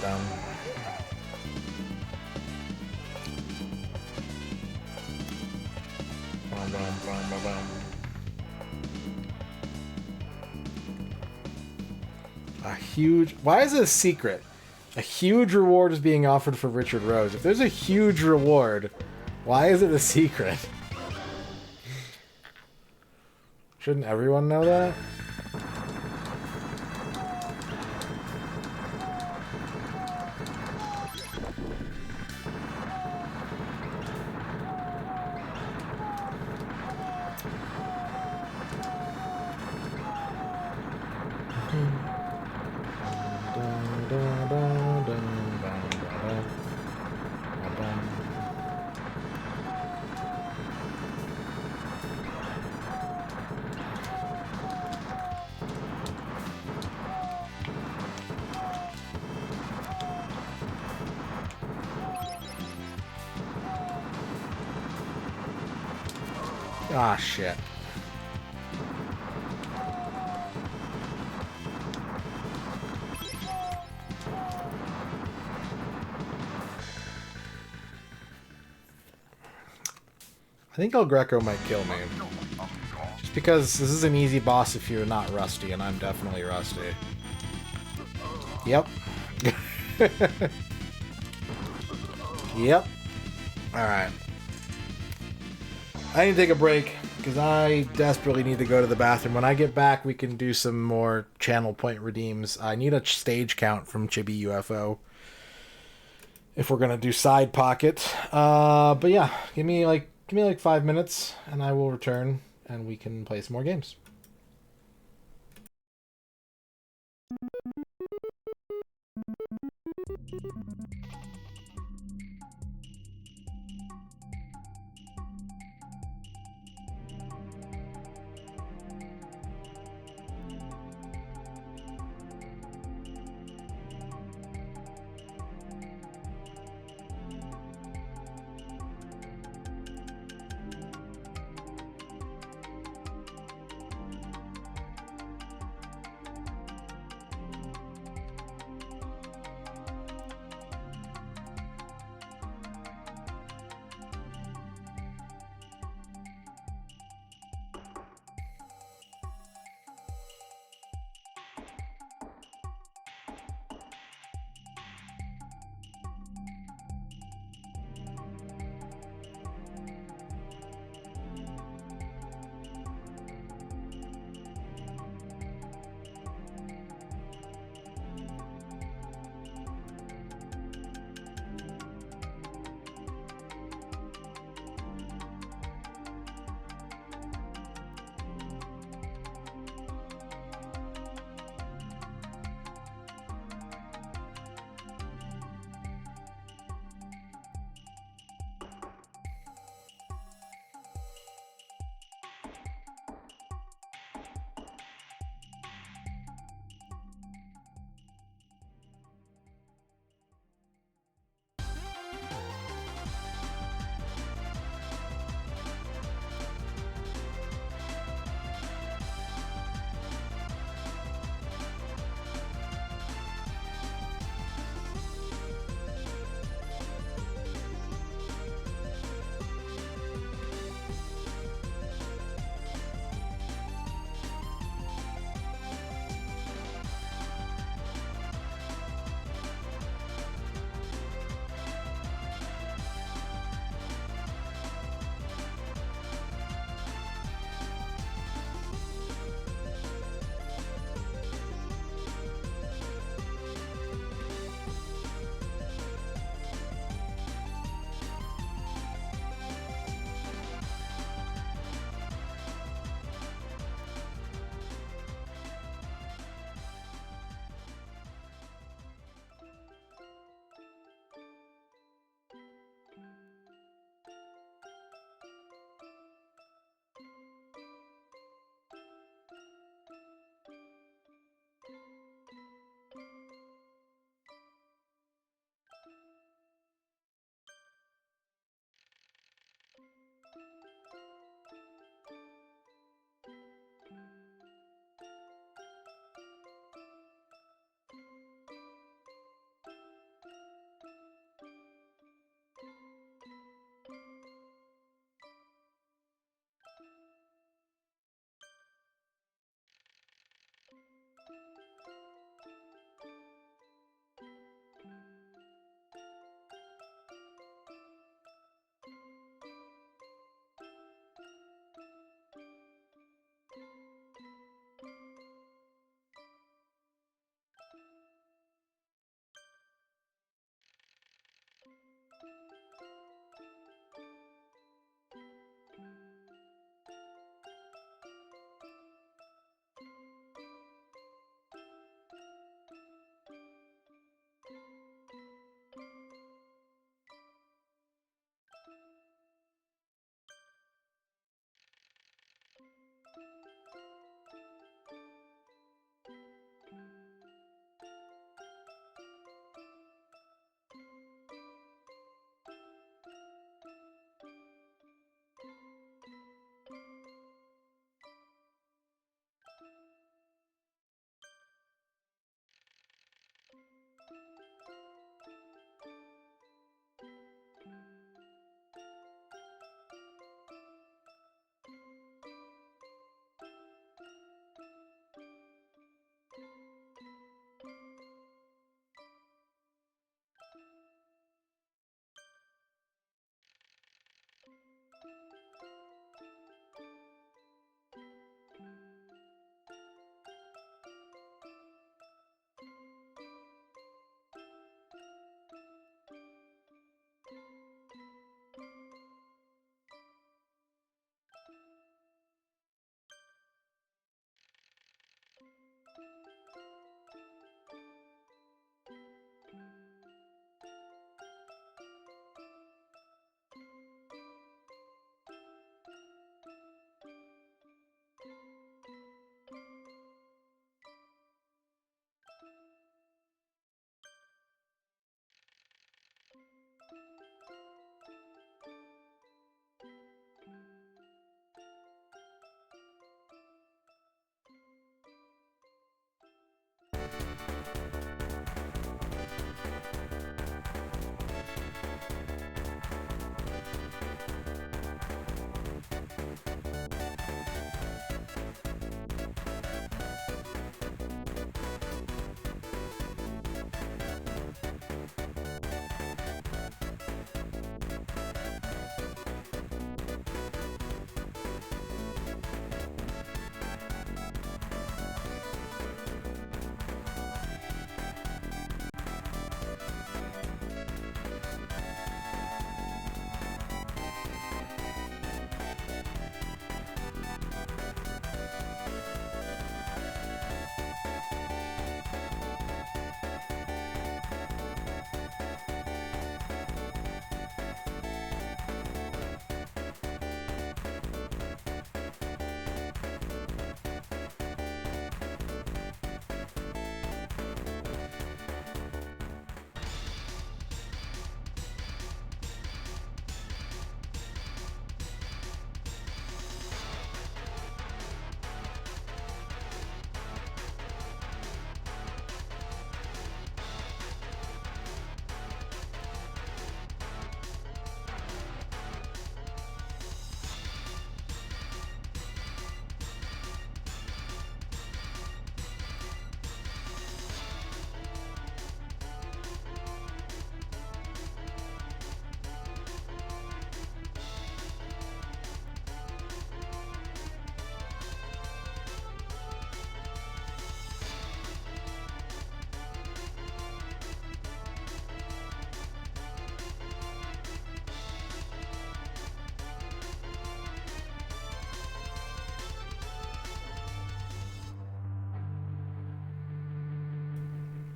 Down. A huge... Why is it a secret? A huge reward is being offered for Richard Rose. If there's a huge reward, why is it a secret? Shouldn't everyone know that? Ah, shit. think El Greco might kill me. Just because this is an easy boss if you're not rusty, and I'm definitely rusty. Yep. Yep. Alright. I need to take a break, because I desperately need to go to the bathroom. When I get back, we can do some more channel point redeems. I need a stage count from Chibi UFO if we're gonna do side pocket. But yeah, give me like 5 minutes, and I will return, and we can play some more games.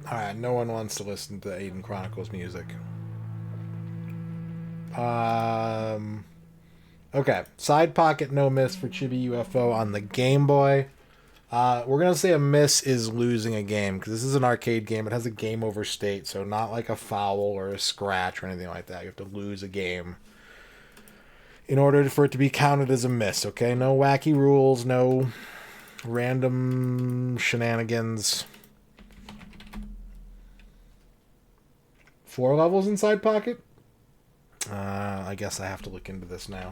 Alright, no one wants to listen to Aiden Chronicles music. Okay. Side pocket, no miss for Chibi UFO on the Game Boy. We're going to say a miss is losing a game, because this is an arcade game. It has a game over state, so not like a foul or a scratch or anything like that. You have to lose a game in order for it to be counted as a miss, okay? No wacky rules, no random shenanigans. 4 levels inside pocket? I guess I have to look into this now.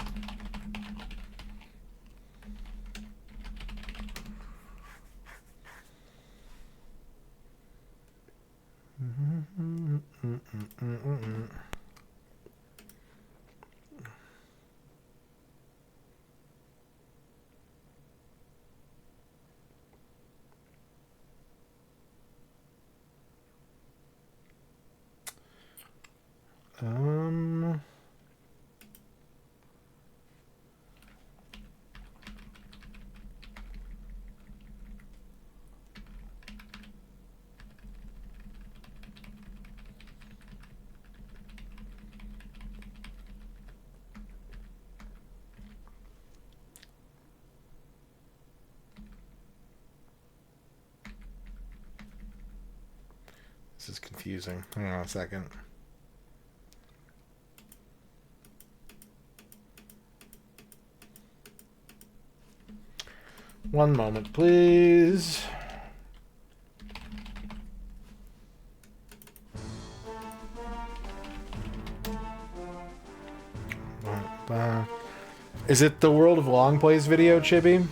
This is confusing. Hang on a second. One moment, please. Is it the World of Long Plays video, Chibi?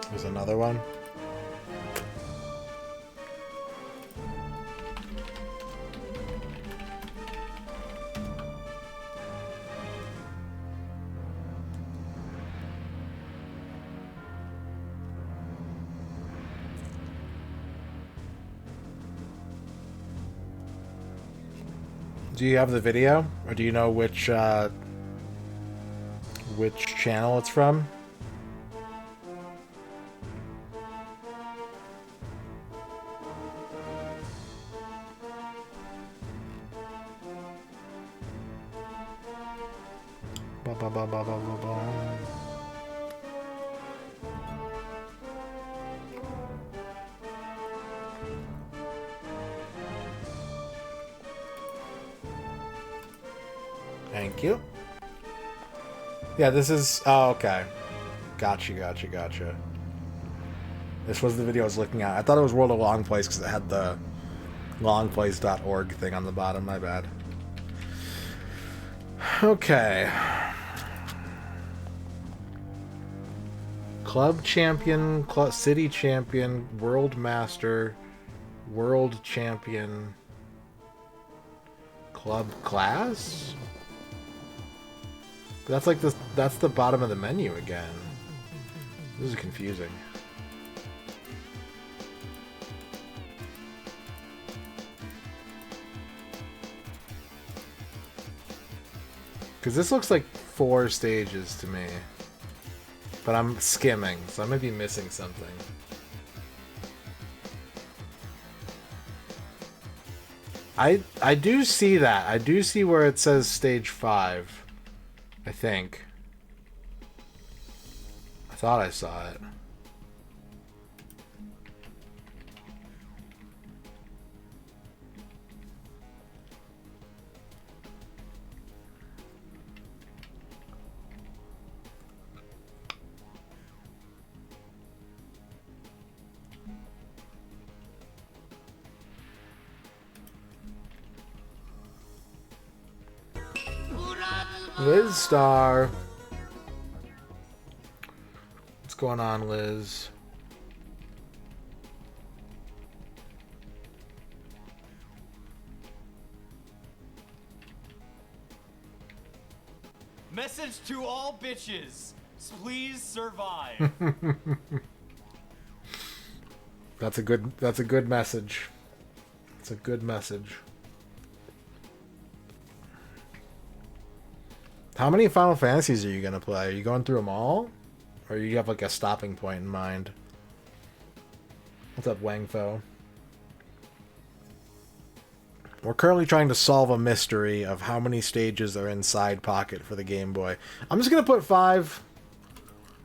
There's another one. Do you have the video, or do you know which channel it's from? Ba, ba, ba, ba, ba, ba, ba. Thank you. Yeah, this is... Oh, okay. Gotcha. This was the video I was looking at. I thought it was World of Long Plays because it had the longplays.org thing on the bottom. My bad. Okay. Club champion, city champion, world master, world champion, club class? That's like this. That's the bottom of the menu again. This is confusing. Because this looks like 4 stages to me. But I'm skimming, so I might be missing something. I do see that. I do see where it says stage 5. I think. I thought I saw it. Liz Star. What's going on, Liz? Message to all bitches. Please survive. That's a good message. It's a good message. How many Final Fantasies are you going to play? Are you going through them all? Or you have like a stopping point in mind? What's up, Wangfo? We're currently trying to solve a mystery of how many stages are in Side Pocket for the Game Boy. I'm just going to put 5.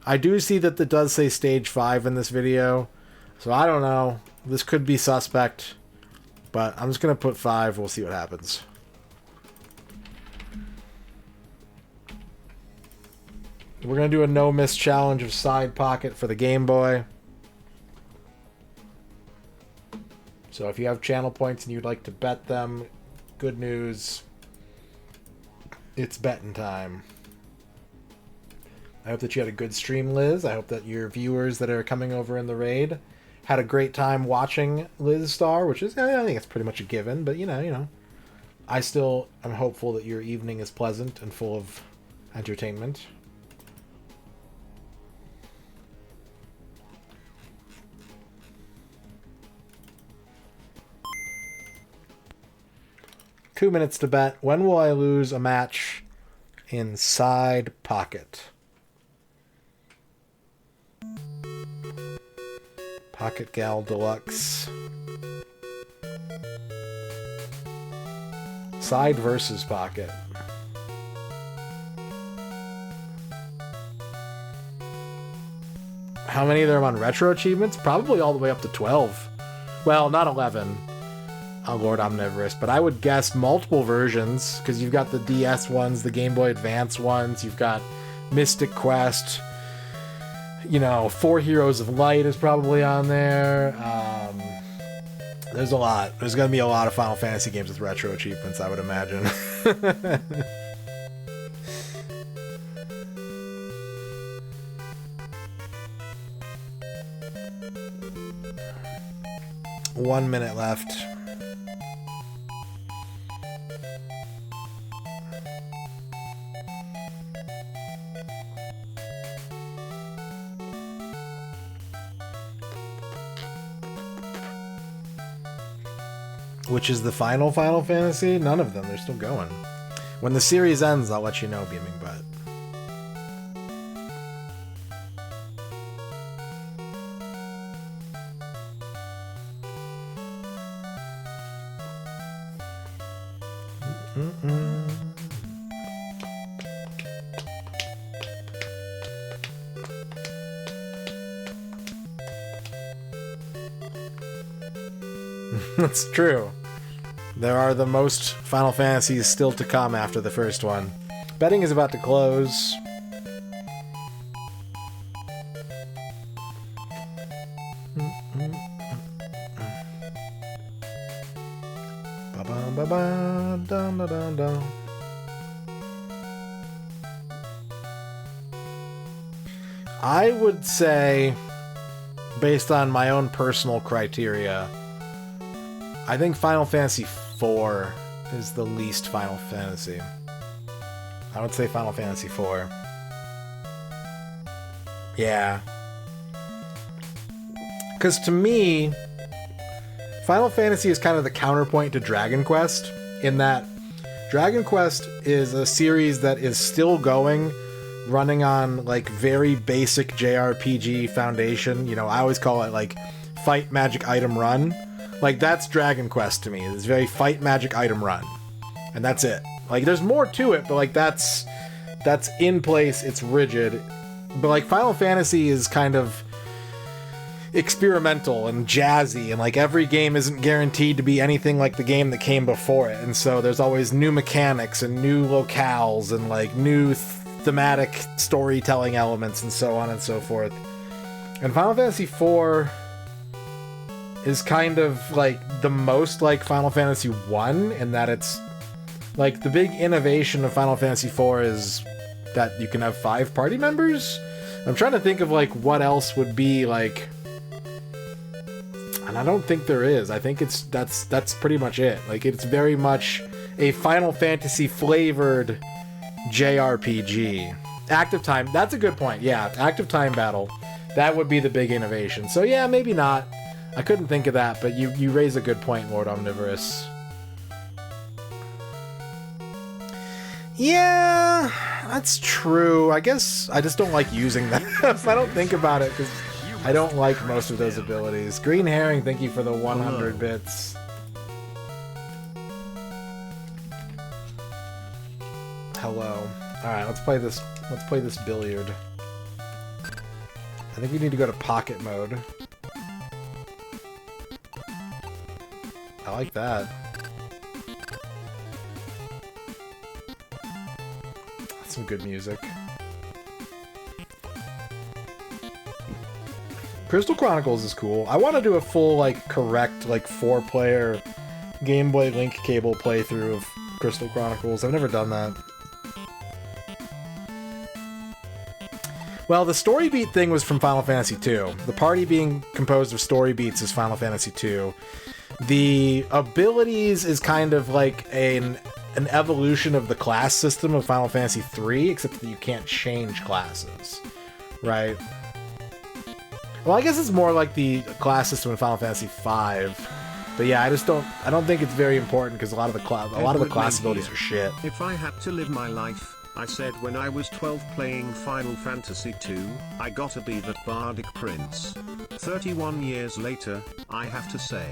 I do see that it does say stage 5 in this video. So I don't know. This could be suspect. But I'm just going to put 5. We'll see what happens. We're going to do a no-miss challenge of Side Pocket for the Game Boy. So if you have channel points and you'd like to bet them, good news. It's betting time. I hope that you had a good stream, Liz. I hope that your viewers that are coming over in the raid had a great time watching Liz Star, which is, I think it's pretty much a given, but you know. I still am hopeful that your evening is pleasant and full of entertainment. Two minutes to bet. When will I lose a match in Side Pocket? Pocket Gal Deluxe. Side versus Pocket. How many of them on retro achievements? Probably all the way up to 12. Well, not 11. Oh, Lord Omnivorous. But I would guess multiple versions, because you've got the DS ones, the Game Boy Advance ones, you've got Mystic Quest. You know, 4 Heroes of Light is probably on there. There's a lot. There's going to be a lot of Final Fantasy games with retro achievements, I would imagine. One minute left. Which is the final Final Fantasy? None of them. They're still going. When the series ends, I'll let you know, Beaming Butt. That's true. There are the most Final Fantasies still to come after the first one. Betting is about to close. Ba-bum-ba-ba-dum-da-dum-dum. I would say, based on my own personal criteria, I think Final Fantasy IV is the least Final Fantasy. I would say Final Fantasy IV. Yeah. Because to me, Final Fantasy is kind of the counterpoint to Dragon Quest, in that Dragon Quest is a series that is still going, running on like very basic JRPG foundation. You know, I always call it like fight, magic, item, run. Like, that's Dragon Quest to me. It's very fight, magic, item, run. And that's it. Like, there's more to it, but, like, that's in place. It's rigid. But, like, Final Fantasy is kind of experimental and jazzy. And, like, every game isn't guaranteed to be anything like the game that came before it. And so there's always new mechanics and new locales and, like, new thematic storytelling elements and so on and so forth. And Final Fantasy IV is kind of like the most like Final Fantasy 1 in that it's like the big innovation of Final Fantasy 4 is that you can have 5 party members. I'm trying to think of like what else would be like, and I don't think there is. I think that's pretty much it. Like, it's very much a Final Fantasy flavored JRPG. Active time, that's a good point. Yeah, active time battle. That would be the big innovation. So yeah, maybe not. I couldn't think of that, but you raise a good point, Lord Omnivorous. Yeah, that's true. I guess I just don't like using them. I don't think about it because I don't like most of those abilities. Green Herring, thank you for the 100 bits. Hello. Alright, let's play this. Let's play this billiard. I think we need to go to pocket mode. I like that. That's some good music. Crystal Chronicles is cool. I want to do a full, like, correct, like, 4-player Game Boy Link cable playthrough of Crystal Chronicles. I've never done that. Well, the story beat thing was from Final Fantasy II. The party being composed of story beats is Final Fantasy II. The abilities is kind of like an evolution of the class system of Final Fantasy III, except that you can't change classes, right? Well, I guess it's more like the class system in Final Fantasy V. But yeah, I don't think it's very important because a lot of the class abilities are shit. If I had to live my life, I said when I was 12 playing Final Fantasy II, I gotta be that bardic prince. 31 years later, I have to say,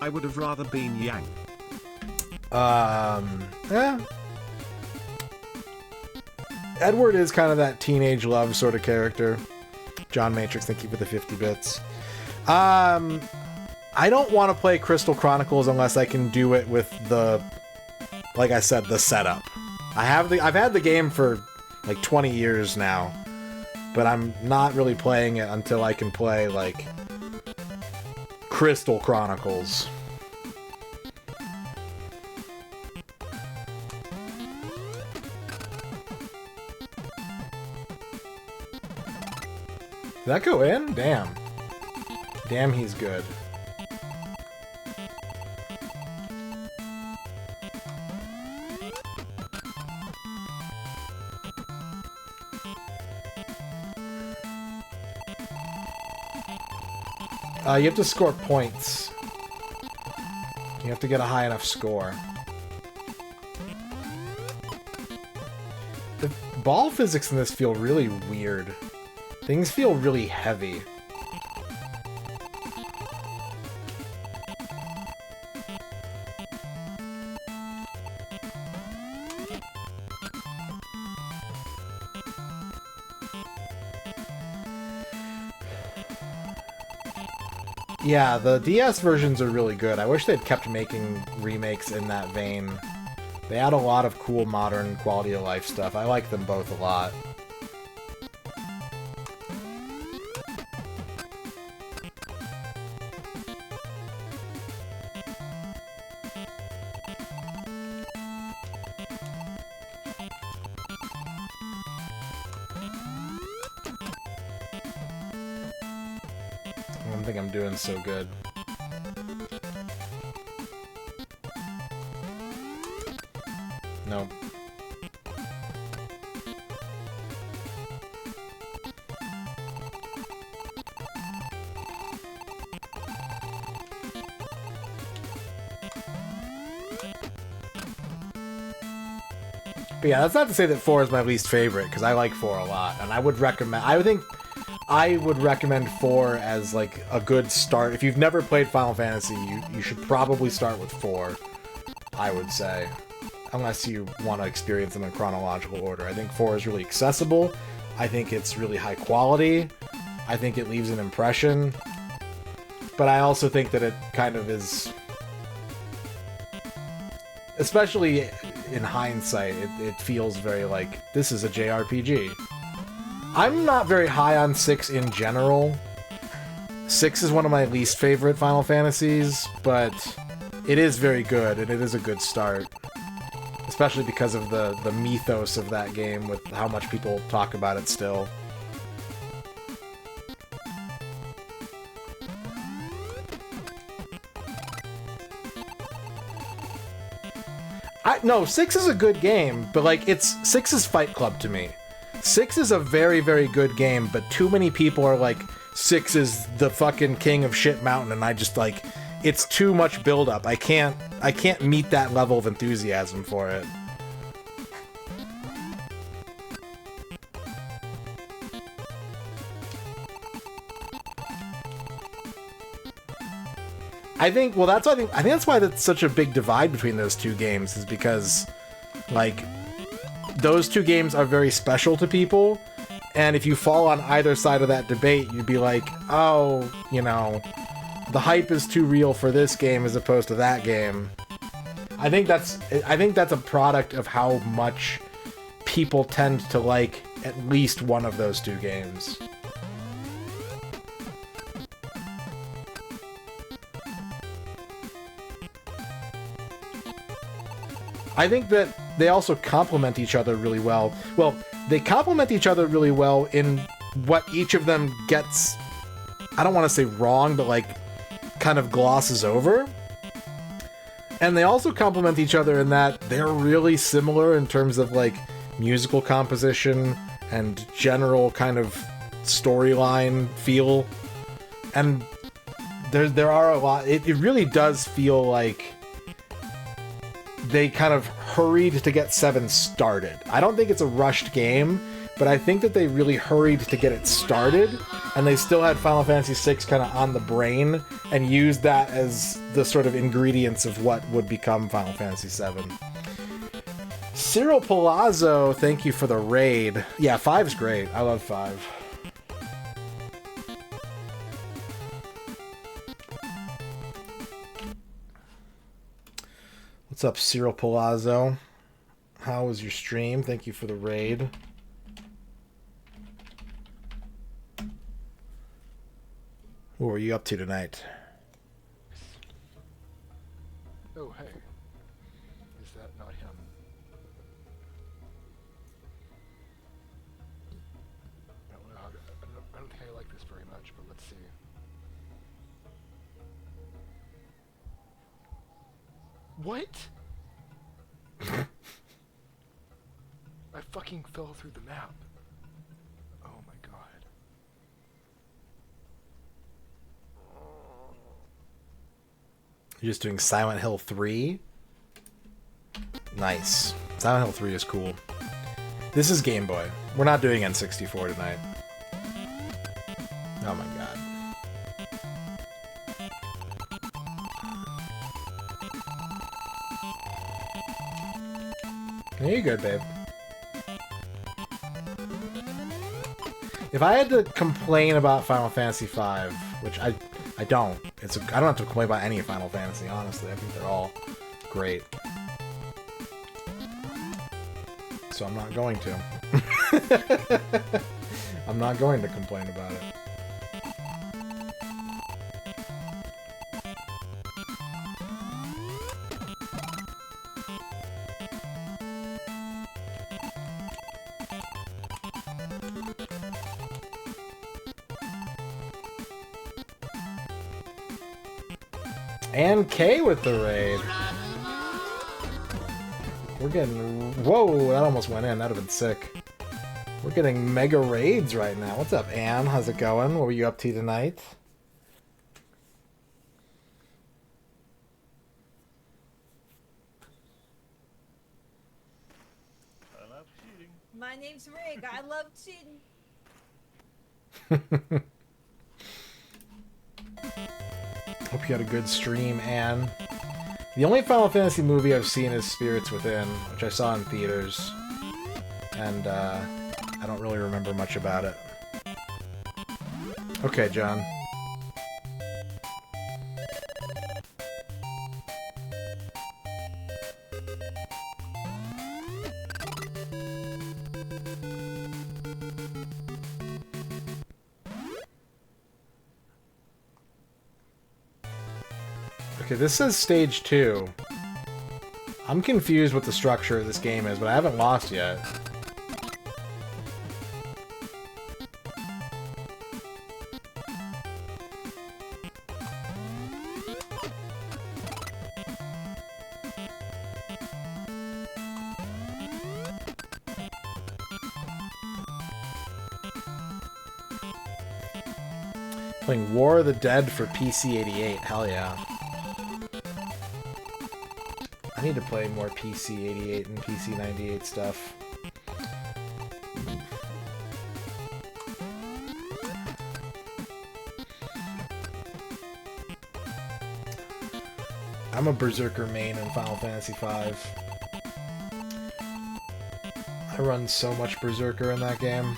I would have rather been Yang. Yeah. Edward is kind of that teenage love sort of character. John Matrix, thank you for the 50 bits. I don't want to play Crystal Chronicles unless I can do it with the, like I said, the setup. I've had the game for like 20 years now, but I'm not really playing it until I can play like Crystal Chronicles. Did that go in? Damn. Damn, he's good. You have to score points. You have to get a high enough score. The ball physics in this feel really weird. Things feel really heavy. Yeah, the DS versions are really good. I wish they'd kept making remakes in that vein. They add a lot of cool modern quality of life stuff. I like them both a lot. I don't think I'm doing so good. Nope. But yeah, that's not to say that 4 is my least favorite, because I like 4 a lot, and I would recommend... I would recommend 4 as, like, a good start. If you've never played Final Fantasy, you should probably start with 4, I would say. Unless you want to experience them in chronological order. I think 4 is really accessible. I think it's really high quality. I think it leaves an impression. But I also think that it kind of is... Especially in hindsight, it feels very like, this is a JRPG. I'm not very high on 6 in general. 6 is one of my least favorite Final Fantasies, but it is very good, and it is a good start. Especially because of the mythos of that game, with how much people talk about it still. No, 6 is a good game, but like, 6 is Fight Club to me. 6 is a very, very good game, but too many people are like, 6 is the fucking king of shit mountain, and I just like, it's too much build-up. I can't meet that level of enthusiasm for it. I think, well, I think that's why that's such a big divide between those two games, is because, like, those two games are very special to people, and if you fall on either side of that debate, you'd be like, oh, you know, the hype is too real for this game as opposed to that game. I think that's a product of how much people tend to like at least one of those two games. I think that they also complement each other really well. Well, they complement each other really well in what each of them gets, I don't want to say wrong, but like kind of glosses over. And they also complement each other in that they're really similar in terms of like musical composition and general kind of storyline feel. And there are a lot, it really does feel like they kind of hurried to get 7 started. I don't think it's a rushed game, but I think that they really hurried to get it started, and they still had Final Fantasy VI kind of on the brain, and used that as the sort of ingredients of what would become Final Fantasy VII. Cyril Palazzo, thank you for the raid. Yeah, 5's great. I love 5. What's up, Cyril Palazzo? How was your stream? Thank you for the raid. What were you up to tonight? Oh, hey. Is that not him? I don't know how to, I don't think I like this very much, but let's see. What? I fucking fell through the map. Oh my god. You're just doing Silent Hill 3? Nice. Silent Hill 3 is cool. This is Game Boy. We're not doing N64 tonight. Oh my god. There you go, babe. If I had to complain about Final Fantasy V, which I don't. I don't have to complain about any Final Fantasy, honestly. I think they're all great. So I'm not going to. I'm not going to complain about it. And K with the raid. We're getting... Whoa, that almost went in. That would have been sick. We're getting mega raids right now. What's up, Ann? How's it going? What were you up to tonight? I love cheating. My name's Rig. I love cheating. Hope you had a good stream, Anne. The only Final Fantasy movie I've seen is Spirits Within, which I saw in theaters. And, I don't really remember much about it. Okay, John. Okay, this says stage 2. I'm confused what the structure of this game is, but I haven't lost yet. Playing War of the Dead for PC 88. Hell yeah. I need to play more PC 88 and PC 98 stuff. I'm a Berserker main in Final Fantasy V. I run so much Berserker in that game.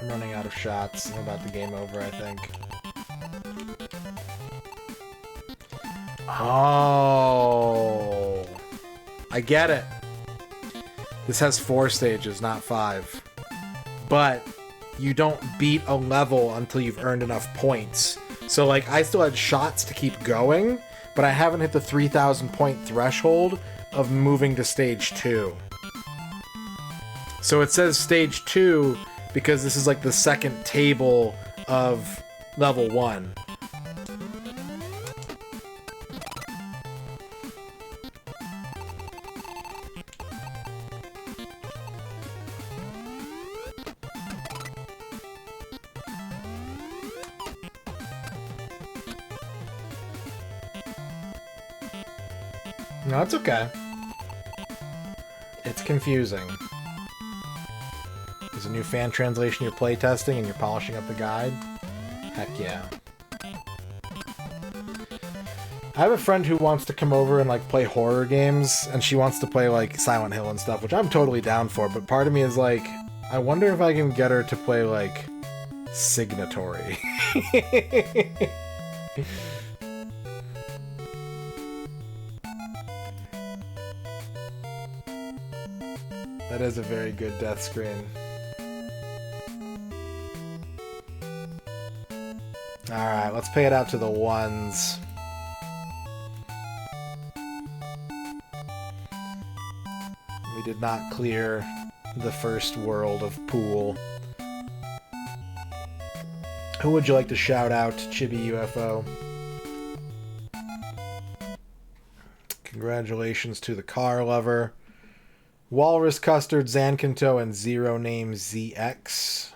I'm running out of shots. I'm about to game over, I think. Oh, I get it. This has 4 stages, not 5. But you don't beat a level until you've earned enough points. So, like, I still had shots to keep going, but I haven't hit the 3,000 point threshold of moving to stage 2. So it says stage 2 because this is like the second table of level 1. No, it's okay. It's confusing. There's a new fan translation you're playtesting and you're polishing up the guide? Heck yeah. I have a friend who wants to come over and like play horror games, and she wants to play like Silent Hill and stuff, which I'm totally down for, but part of me is like, I wonder if I can get her to play like Signatory. That is a very good death screen. Alright, let's pay it out to the ones. We did not clear the first world of Pool. Who would you like to shout out, Chibi UFO? Congratulations to the car lover. Walrus Custard, Zankanto, and Zero Name ZX.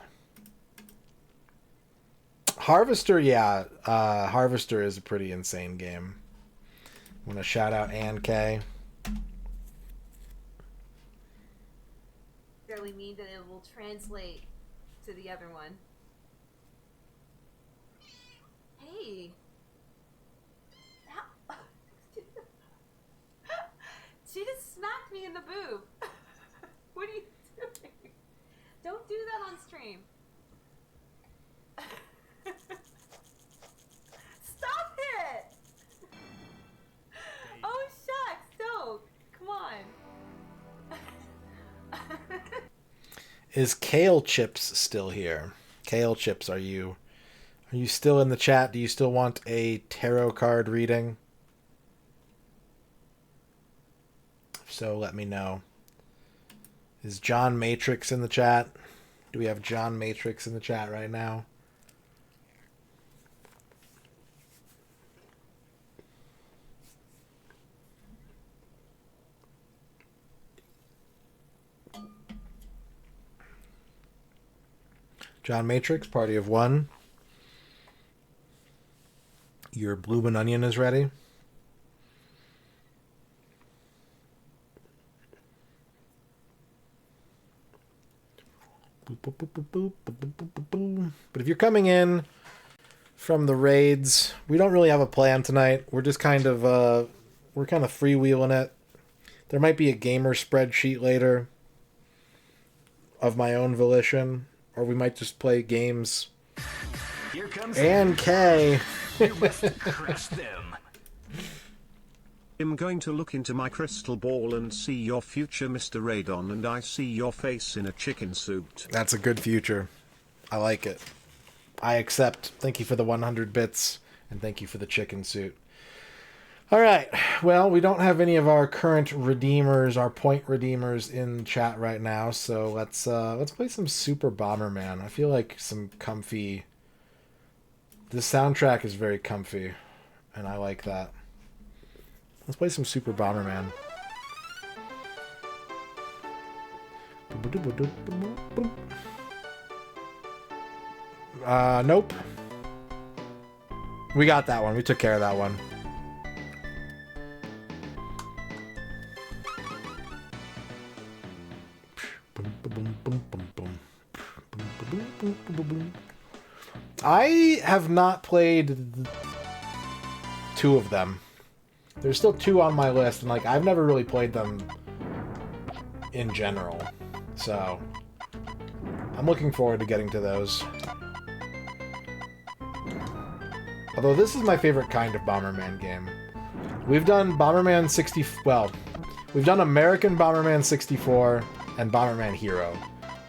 Harvester, yeah. Harvester is a pretty insane game. I want to shout out Ann K. Really mean that it will translate to the other one. Hey. Ow. She just smacked me in the boob. What are you doing? Don't do that on stream. Stop it! Oh shucks, don't. Come on. Is Kale Chips still here? Kale Chips, are you still in the chat? Do you still want a tarot card reading? If so, let me know. Is John Matrix in the chat? Do we have John Matrix in the chat right now? John Matrix, party of one. Your bloomin' onion is ready. But if you're coming in from the raids, we don't really have a plan tonight. We're just kind of freewheeling it. There might be a gamer spreadsheet later of my own volition, or we might just play games. Here comes And K. You must crush them. I'm going to look into my crystal ball and see your future, MisterRadon, and I see your face in a chicken suit. That's a good future. I like it. I accept. Thank you for the 100 bits, and thank you for the chicken suit. All right. Well, we don't have any of our current redeemers, our point redeemers, in chat right now, so let's play some Super Bomberman. I feel like some comfy This soundtrack is very comfy, and I like that. Let's play some Super Bomberman. Nope. We got that one. We took care of that one. I have not played 2 of them. There's still 2 on my list, and like I've never really played them in general. So I'm looking forward to getting to those. Although this is my favorite kind of Bomberman game. We've done Bomberman 60... Well, we've done American Bomberman 64 and Bomberman Hero.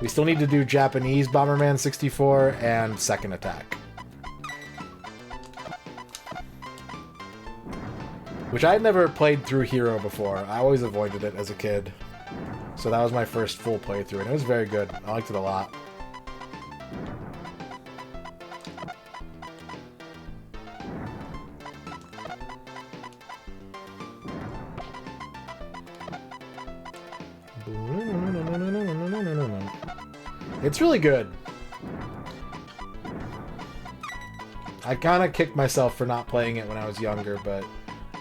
We still need to do Japanese Bomberman 64 and Second Attack. Which I had never played through Hero before. I always avoided it as a kid. So that was my first full playthrough, and it was very good. I liked it a lot. It's really good. I kind of kicked myself for not playing it when I was younger, but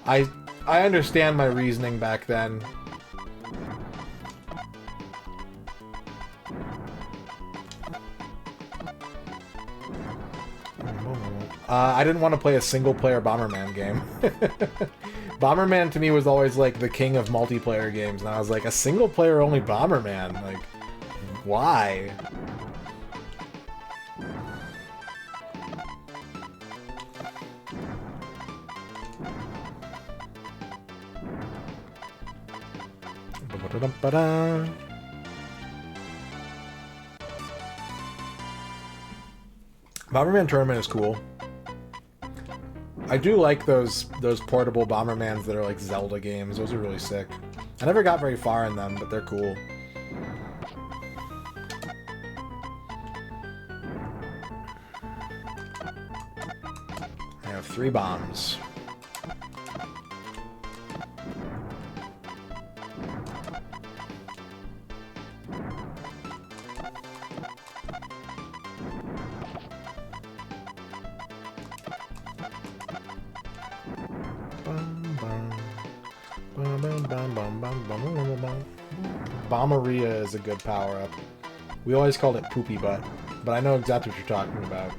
I understand my reasoning back then. I didn't want to play a single-player Bomberman game. Bomberman to me was always like the king of multiplayer games, and I was like, a single-player only Bomberman? Like, why? Bomberman Tournament is cool. I do like those portable Bombermans that are like Zelda games. Those are really sick. I never got very far in them, but they're cool. I have 3 bombs. Bomberia is a good power-up. We always called it Poopy Butt, but I know exactly what you're talking about.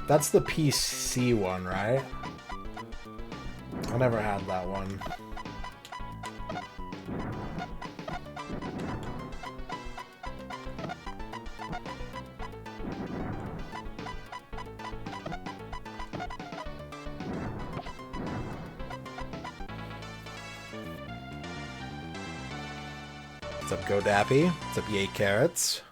That's the PC one, right? I never had that one. What's up, GoDappy? What's up, Yay Carrots?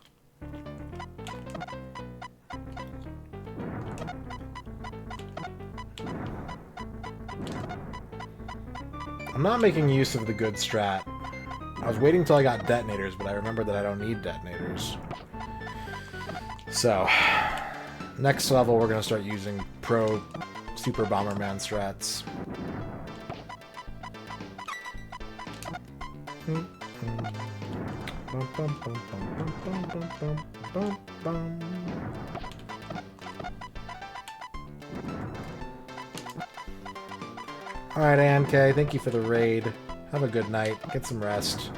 I'm not making use of the good strat. I was waiting till I got detonators, but I remembered that I don't need detonators. So, next level we're going to start using pro Super Bomberman strats. Alright, ANK, thank you for the raid. Have a good night. Get some rest.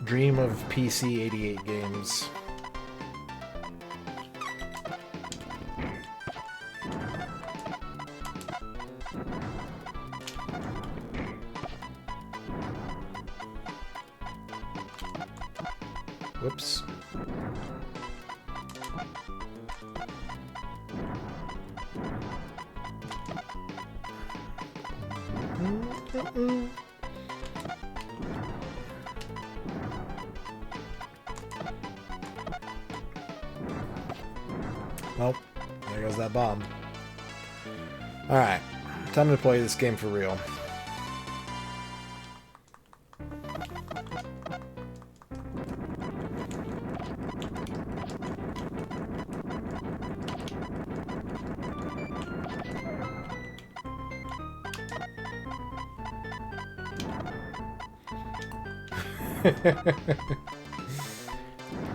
Dream of PC 88 games. Whoops. Well, There goes that bomb. Alright. Time to play this game for real.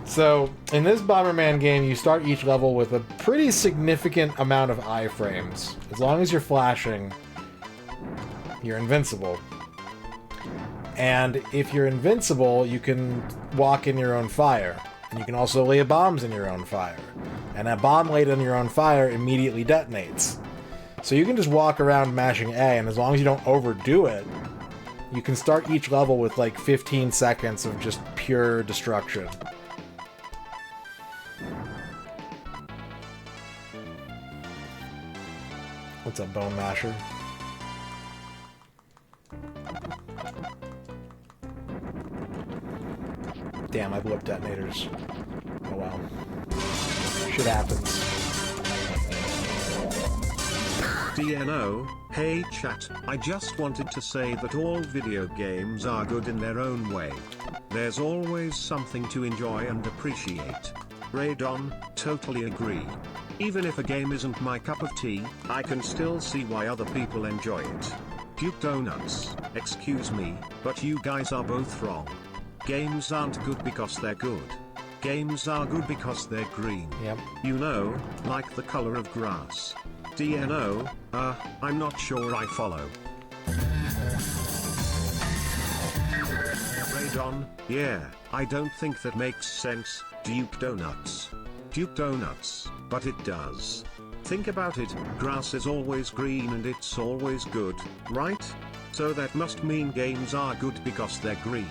So, in this Bomberman game, you start each level with a pretty significant amount of iframes. As long as you're flashing, you're invincible. And if you're invincible, you can walk in your own fire. And you can also lay bombs in your own fire. And a bomb laid in your own fire immediately detonates. So you can just walk around mashing A, and as long as you don't overdo it, you can start each level with like 15 seconds of just pure destruction. What's up, Bone Masher? Damn, I blew up detonators. Oh well. Shit happens. DNO, hey chat, I just wanted to say that all video games are good in their own way. There's always something to enjoy and appreciate. Radon, totally agree. Even if a game isn't my cup of tea, I can still see why other people enjoy it. Duke Donuts, excuse me, but you guys are both wrong. Games aren't good because they're good. Games are good because they're green. Yep. You know, like the color of grass. DNO, I'm not sure I follow. Radon, yeah, I don't think that makes sense, Duke Donuts. Duke Donuts, but it does. Think about it, grass is always green and it's always good, right? So that must mean games are good because they're green.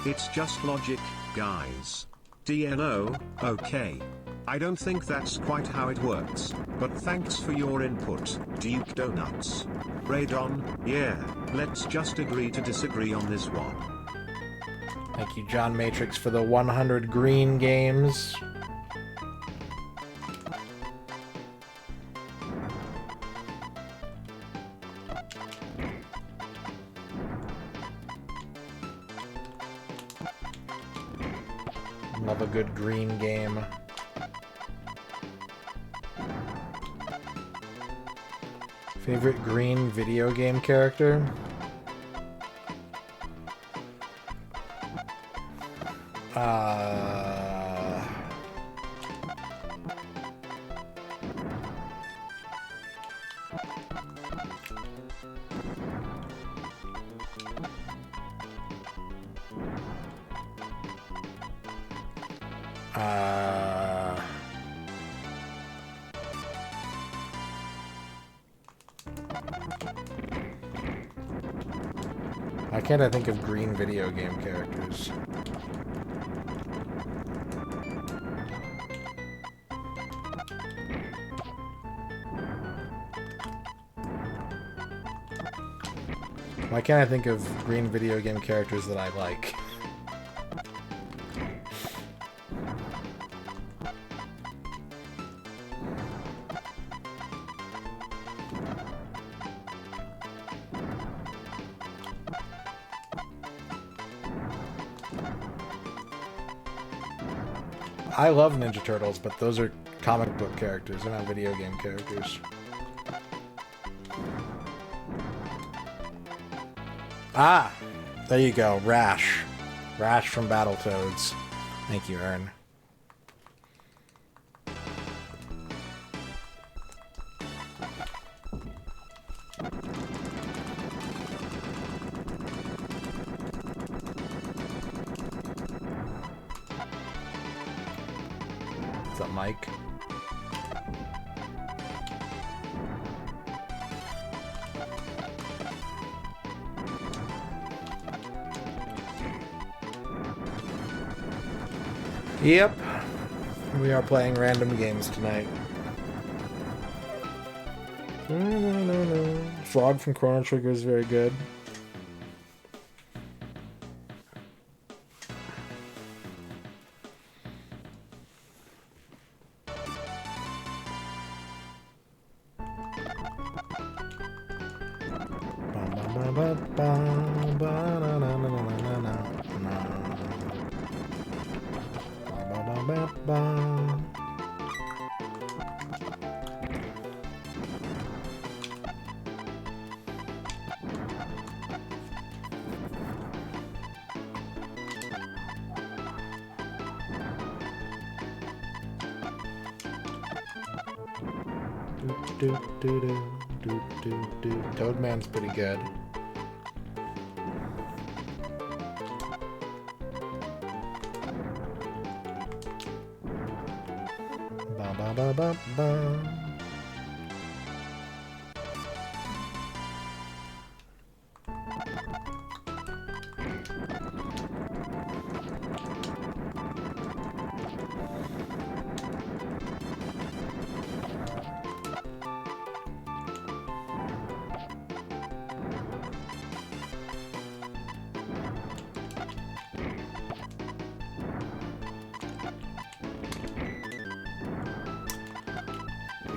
It's just logic, guys. DNO, okay. I don't think that's quite how it works, but thanks for your input, Duke Donuts. Radon, yeah, let's just agree to disagree on this one. Thank you, John Matrix, for the 100 green games. Love a good green game. Favorite green video game character? Why can't I think of green video game characters? Why can't I think of green video game characters that I like? I love Ninja Turtles, but those are comic book characters, they're not video game characters. Ah! There you go, Rash. Rash from Battletoads. Thank you, Ern. What's up, Mike? Yep, we are playing random games tonight. Frog from Chrono Trigger is very good. Toadman's pretty good. Ba ba ba ba ba.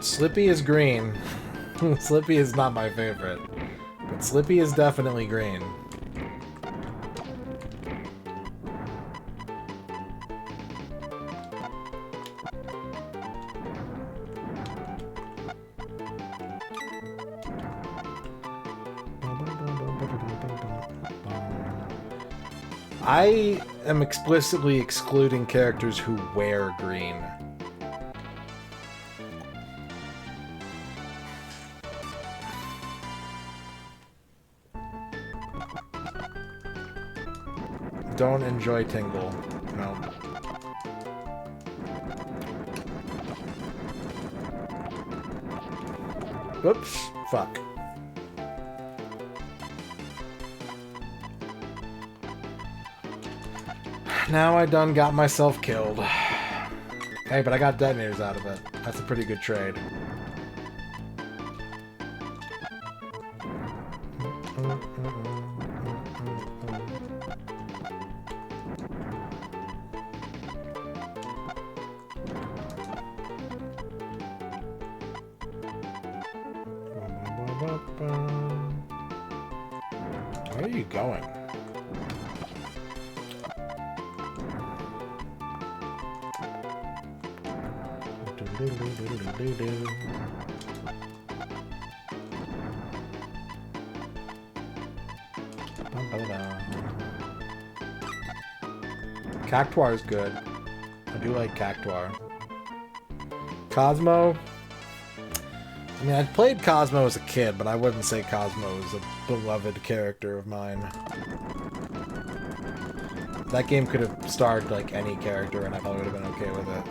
Slippy is green. Slippy is not my favorite, but Slippy is definitely green. I am explicitly excluding characters who wear green. Don't enjoy Tingle. No. Oops. Fuck. Now I done got myself killed. Hey, but I got detonators out of it. That's a pretty good trade. Where are you going? Cactuar is good. I do like Cactuar. Cosmo. I mean, I played Cosmo as a kid, but I wouldn't say Cosmo is a beloved character of mine. That game could have starred like any character, and I probably would have been okay with it.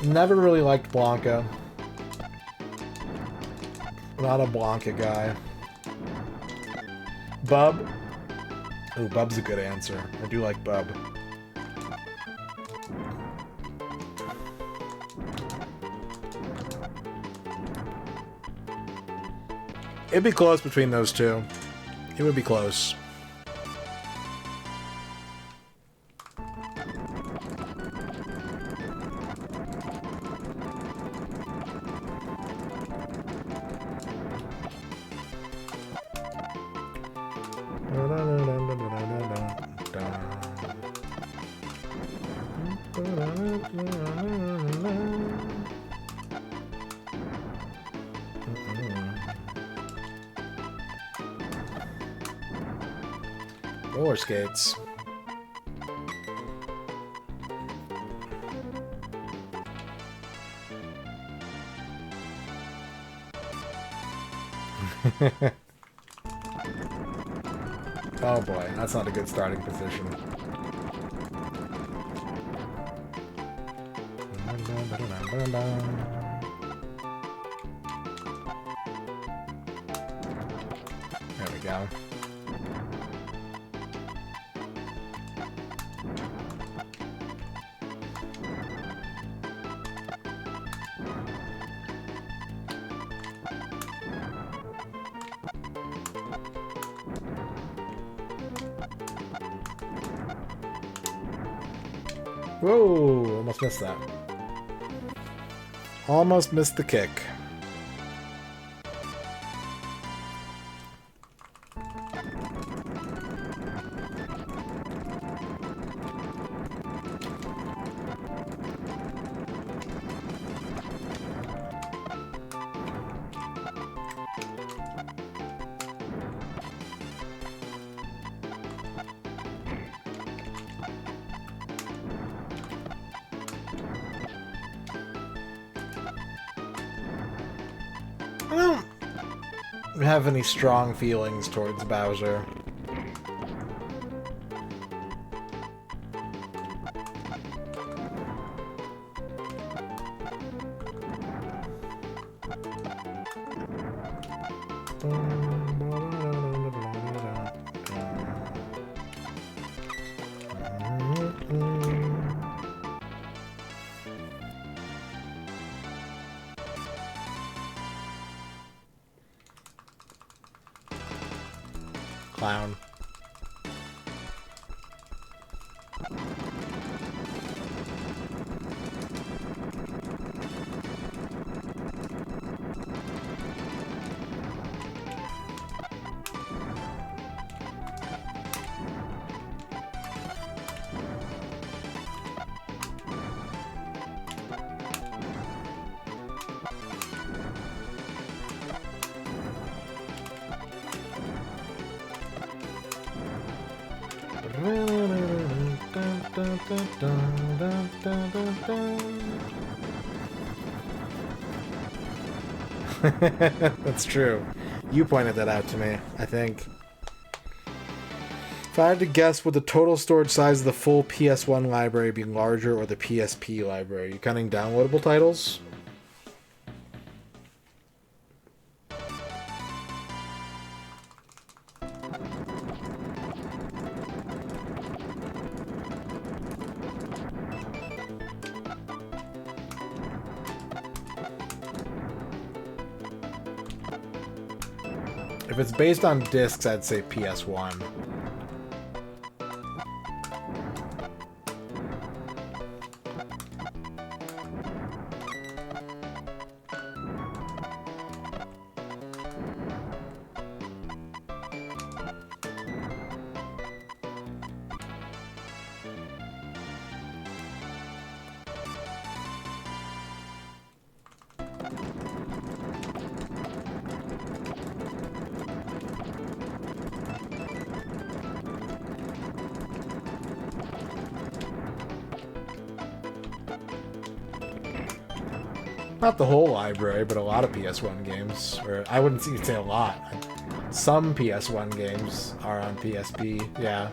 Never really liked Blanca. Not a Blanca guy. Bub. Ooh, Bub's a good answer. I do like Bub. It'd be close between those two. It would be close. Roller skates. Oh boy, that's not a good starting position. There we go. Whoa, almost missed that. Almost missed the kick. I don't have any strong feelings towards Bowser. Clown. That's true. You pointed that out to me, I think. If I had to guess, would the total storage size of the full PS1 library be larger or the PSP library? Are you counting downloadable titles? If it's based on discs, I'd say PS1. Not the whole library, but a lot of PS1 games. Or I wouldn't say a lot. Some PS1 games are on PSP, yeah.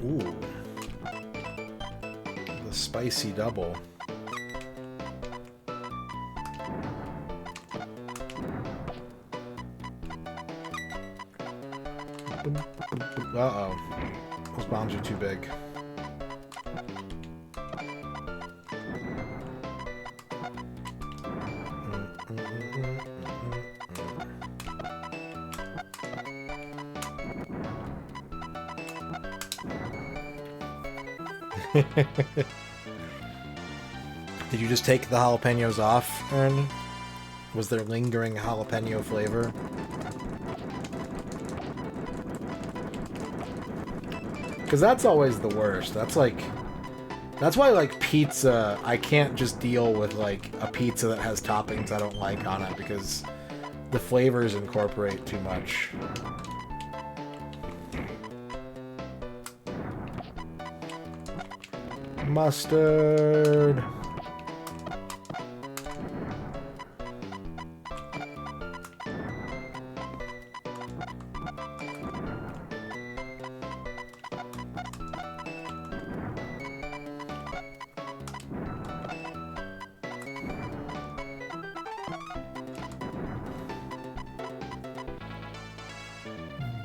Ooh. The spicy double. Uh-oh. Those bombs are too big. Did you just take the jalapenos off, Aaron? Was there lingering jalapeno flavor? Because that's always the worst. That's why, like, pizza, I can't just deal with, like, a pizza that has toppings I don't like on it, because the flavors incorporate too much. Mustard.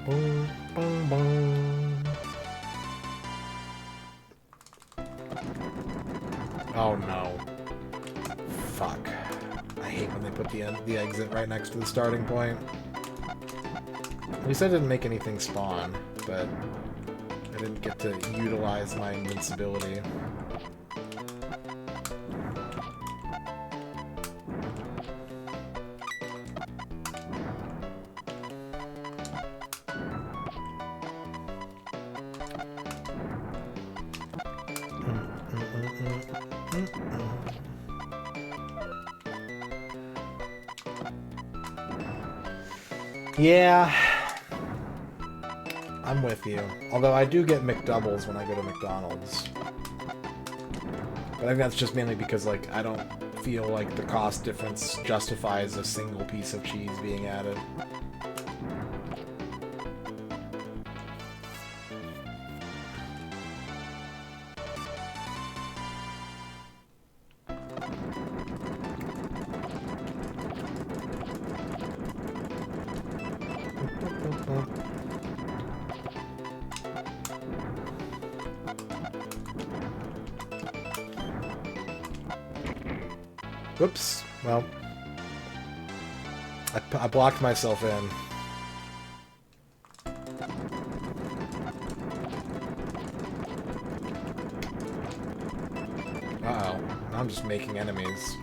Boom, boom, boom. Oh no. Fuck. I hate when they put the exit right next to the starting point. At least I didn't make anything spawn, but I didn't get to utilize my invincibility. Yeah, I'm with you. Although I do get McDoubles when I go to McDonald's. But I think that's just mainly because, like, I don't feel like the cost difference justifies a single piece of cheese being added. Whoops. Well, I blocked myself in. Uh-oh. Now I'm just making enemies.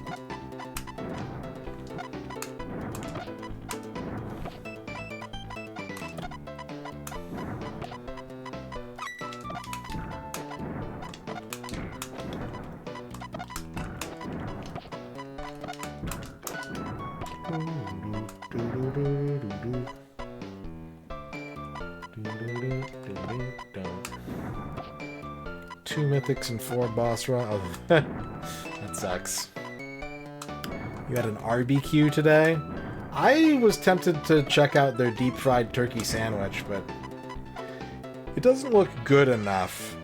Two mythics and 4 boss run. Oh, that sucks. You had an RBQ today? I was tempted to check out their deep fried turkey sandwich, but it doesn't look good enough.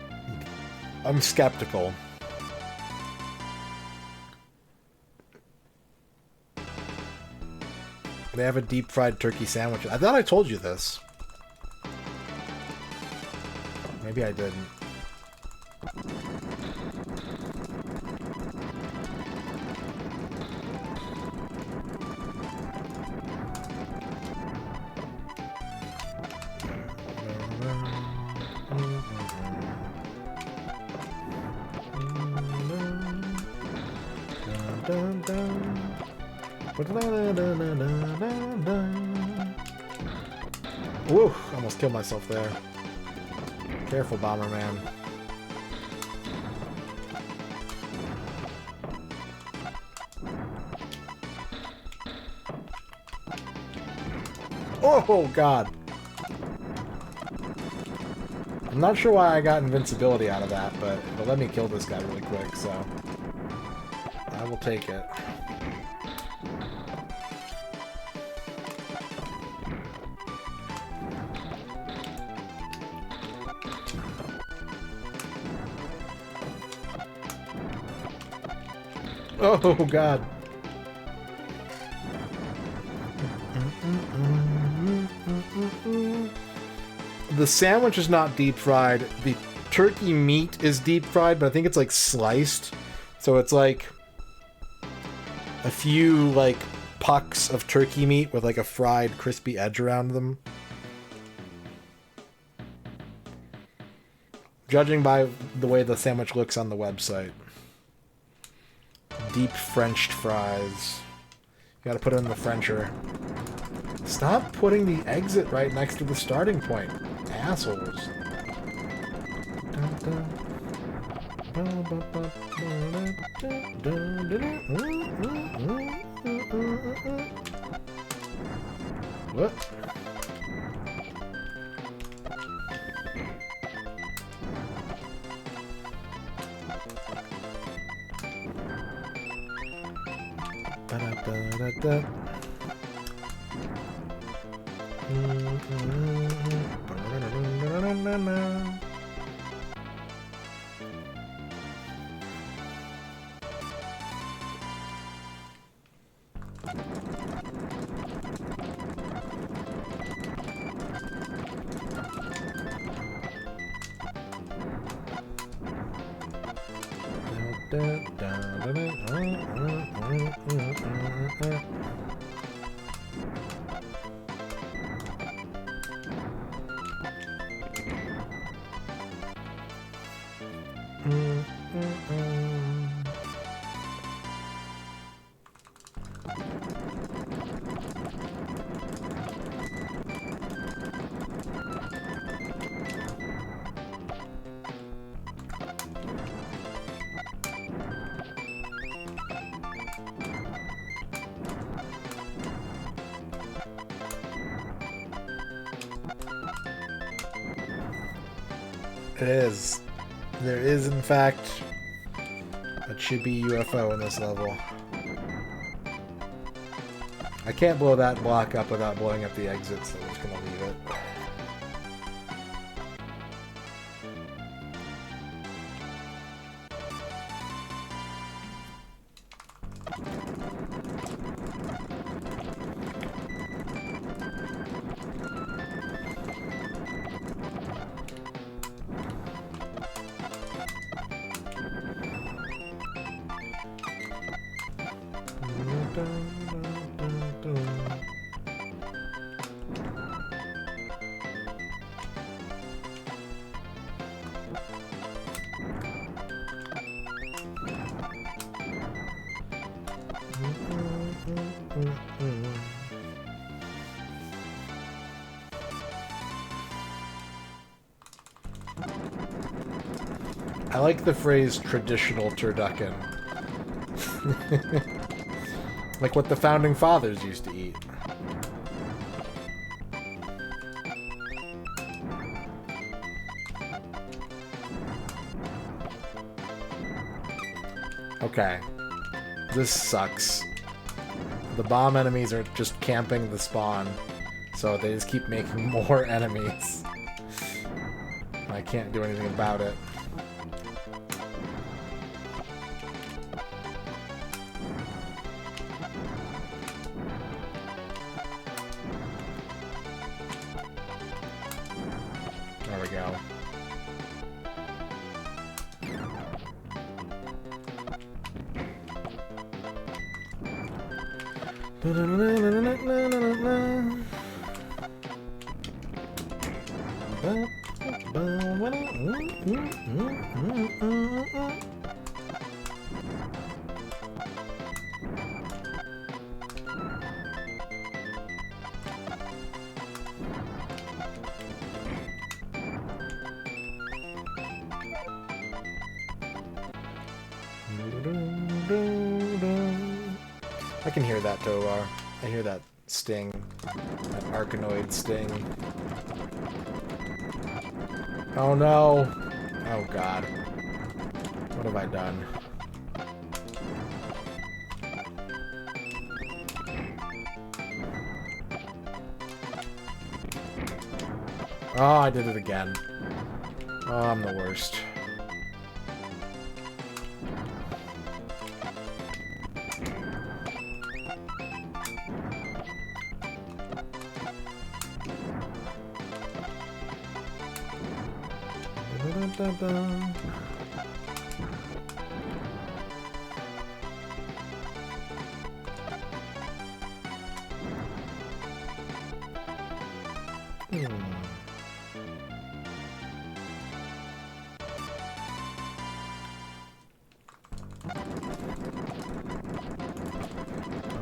I'm skeptical. They have a deep fried turkey sandwich. I thought I told you this. Maybe I didn't. Woo! Almost killed myself there. Careful, Bomberman. Oh, God. I'm not sure why I got invincibility out of that, but it'll let me kill this guy really quick, so I will take it. Oh, God. The sandwich is not deep fried. The turkey meat is deep fried, but I think it's like sliced. So it's like a few like pucks of turkey meat with like a fried crispy edge around them. Judging by the way the sandwich looks on the website. Deep Frenched fries. You gotta put it in the Frencher. Stop putting the exit right next to the starting point. Assholes. What? Da-da-da-da-da. It is. There is, in fact, a chibi UFO in this level. I can't blow that block up without blowing up the exit, so I'm just gonna leave it. I like the phrase traditional turducken. Like what the founding fathers used to eat. Okay. This sucks. The bomb enemies are just camping the spawn, so they just keep making more enemies. I can't do anything about it. There we go. I can hear that, Tovar. I hear that sting. That Arkanoid sting. Oh no! Oh god. What have I done? Oh, I did it again. Oh, I'm the worst.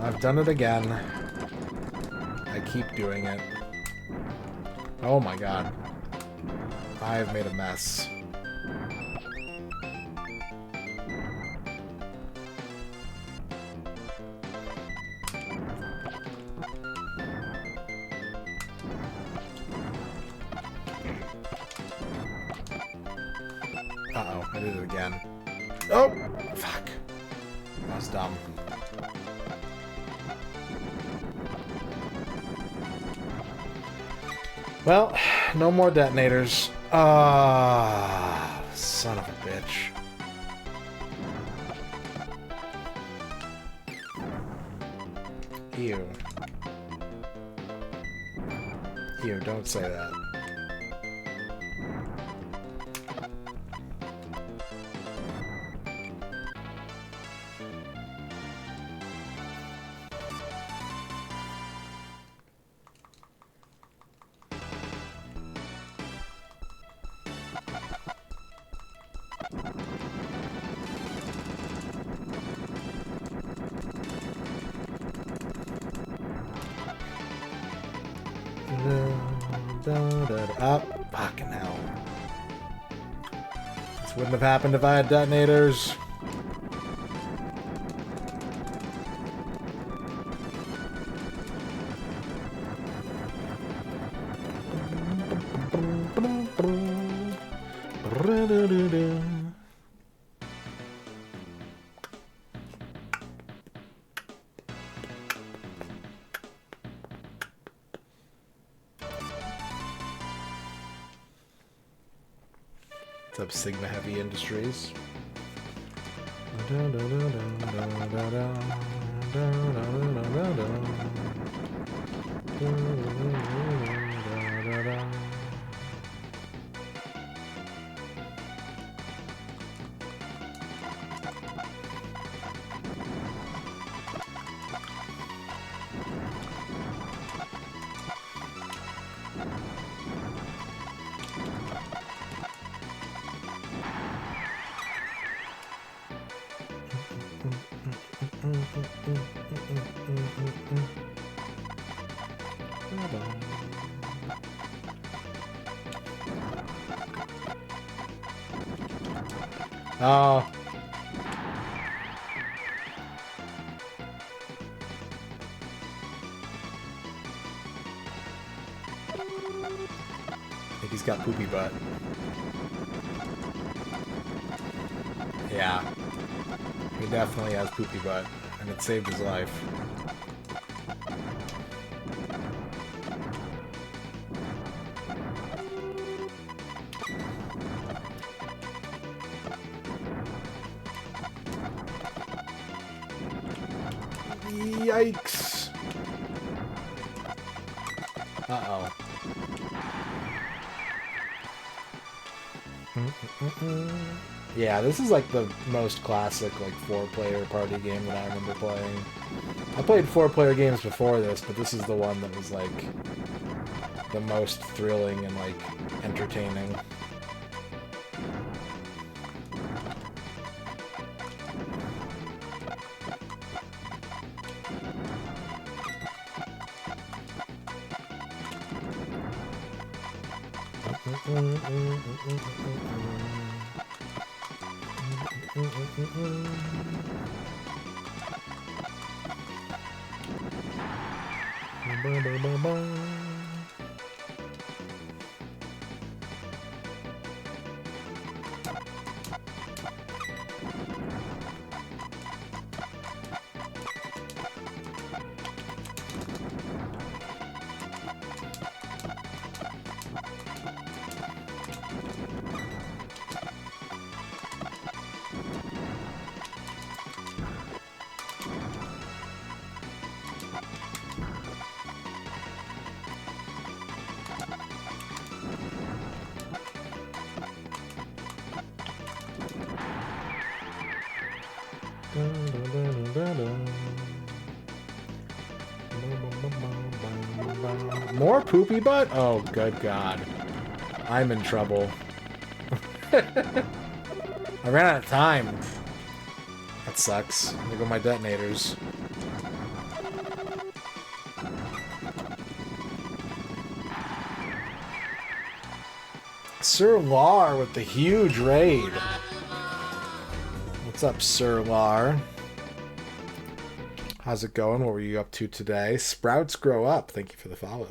I've done it again. I keep doing it. Oh my god. I've made a mess. Uh-oh, I did it again. Oh! Fuck. That was dumb. Well, no more detonators. Ah, son of a bitch. Ew. Ew, don't say that. Up. Fucking hell. This wouldn't have happened if I had detonators. What's up, Sigma Heavy Industries? Oh. I think he's got poopy butt. Yeah. He definitely has poopy butt, and it saved his life. Yikes. Uh-oh. Yeah, this is like the most classic like 4-player party game that I remember playing. I played 4-player games before this, but this is the one that was like the most thrilling and like entertaining. More poopy butt? Oh, good God. I'm in trouble. I ran out of time. That sucks. There go my detonators. Sir Lar with the huge raid. What's up, Sir Lar? How's it going? What were you up to today? Sprouts grow up. Thank you for the follow.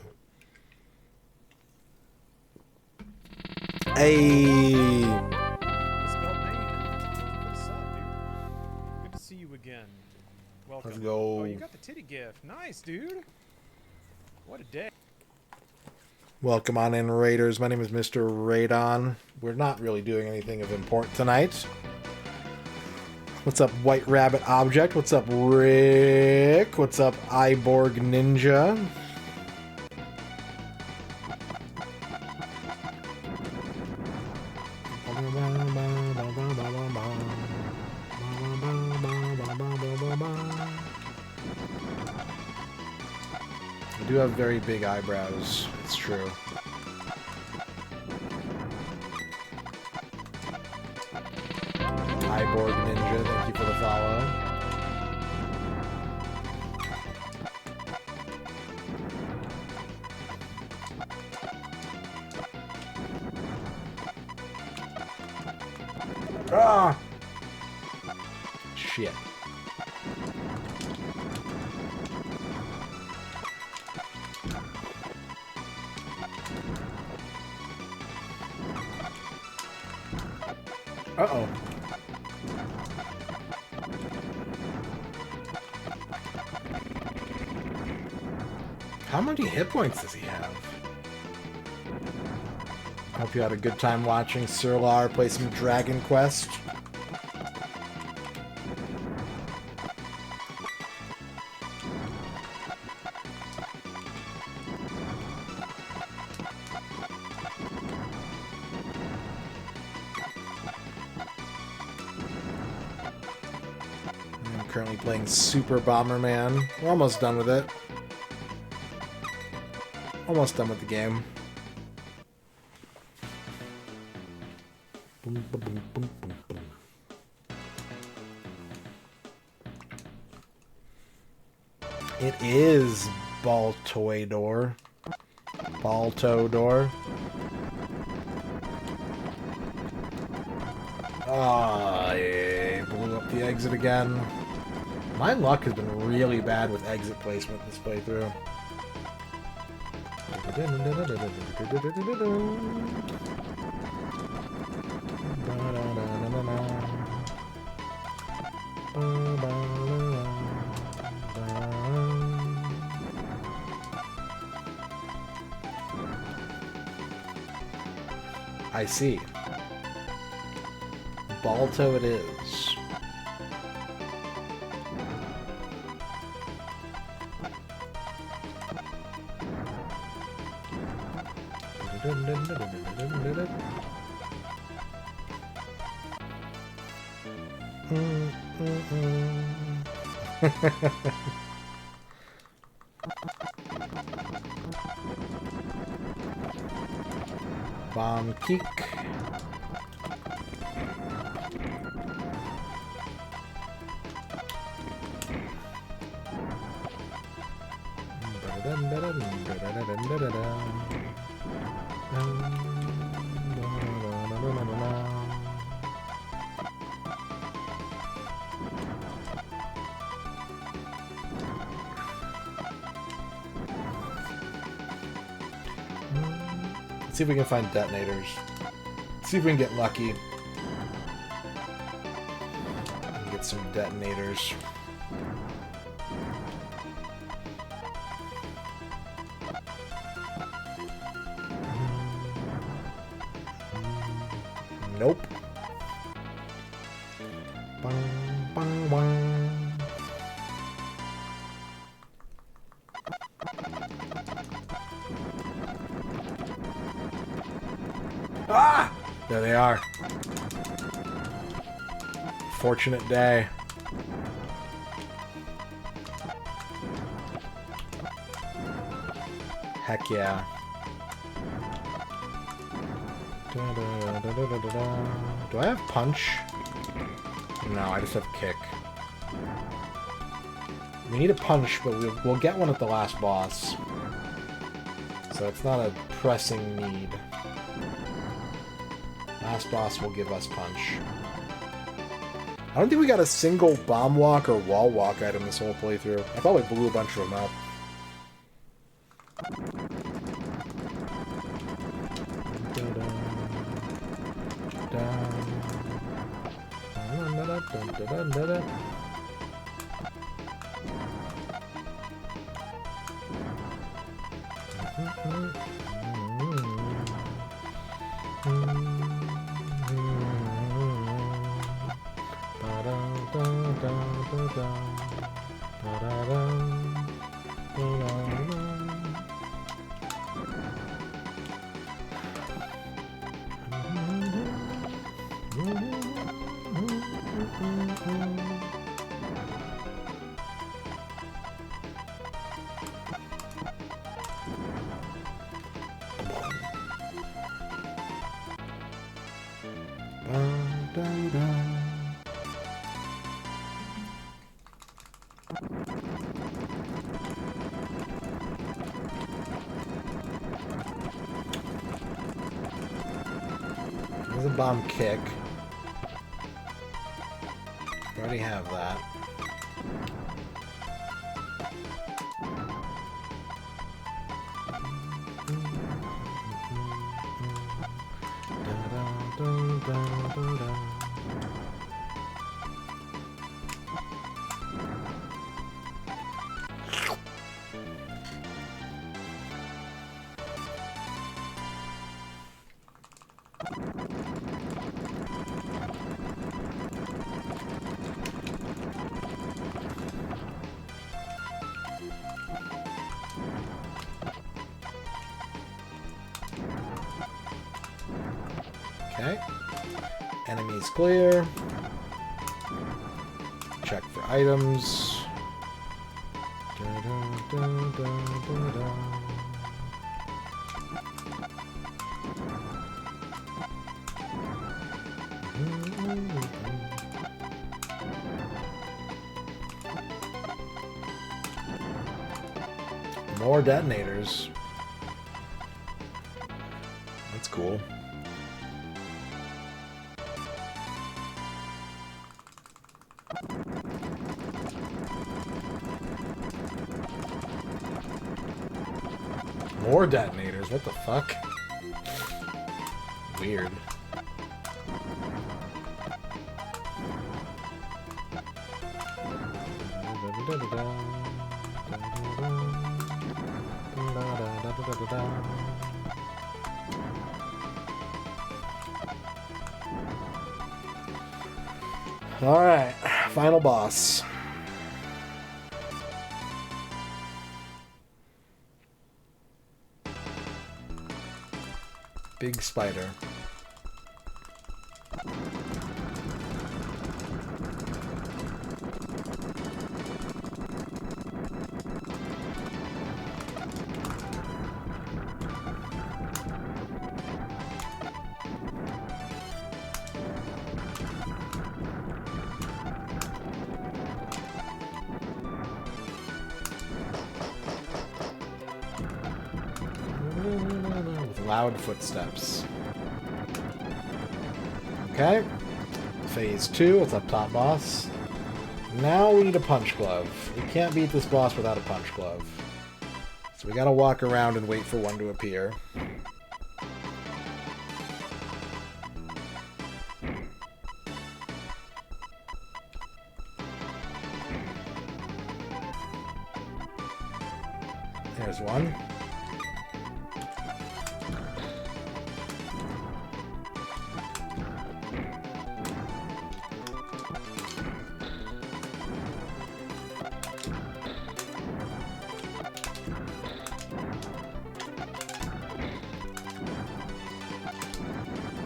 Hey. What's up, dude? Good to see you again. Welcome. Let's go. Oh, you got the titty gift. Nice, dude. What a day. Welcome on in, Raiders. My name is MisterRadon. We're not really doing anything of import tonight. What's up, White Rabbit Object? What's up, Rick? What's up, Iborg Ninja? I do have very big eyebrows. It's true. Iborg Ninja, thank you for the follow. Ah! Shit. Uh-oh. How many hit points does he have? Hope you had a good time watching Sir Lar play some Dragon Quest. I'm currently playing Super Bomberman. We're almost done with it. Almost done with the game. Boom, boom, boom, boom, boom, boom. It is Baltoador. Baltodor. Ah, yeah, blew up the exit again. My luck has been really bad with exit placement this playthrough. I see. Balto it is. Bomb kick. Let's see if we can find detonators. Let's see if we can get lucky. And get some detonators. Nope. Bang, bang, bang. Ah! There they are. Fortunate day. Heck yeah. Do I have punch? No, I just have kick. We need a punch, but we'll get one at the last boss. So it's not a pressing need. Last boss will give us punch. I don't think we got a single bomb walk or wall walk item this whole playthrough. I probably blew a bunch of them up. There's a bomb kick. already have that. Okay. Enemies clear. Check for items. More detonators. That's cool. More detonators, what the fuck? Weird. Alright, final boss. Big spider. With loud footsteps. Okay. Phase 2, it's up top boss. Now we need a punch glove. We can't beat this boss without a punch glove. So we gotta walk around and wait for one to appear. There's one.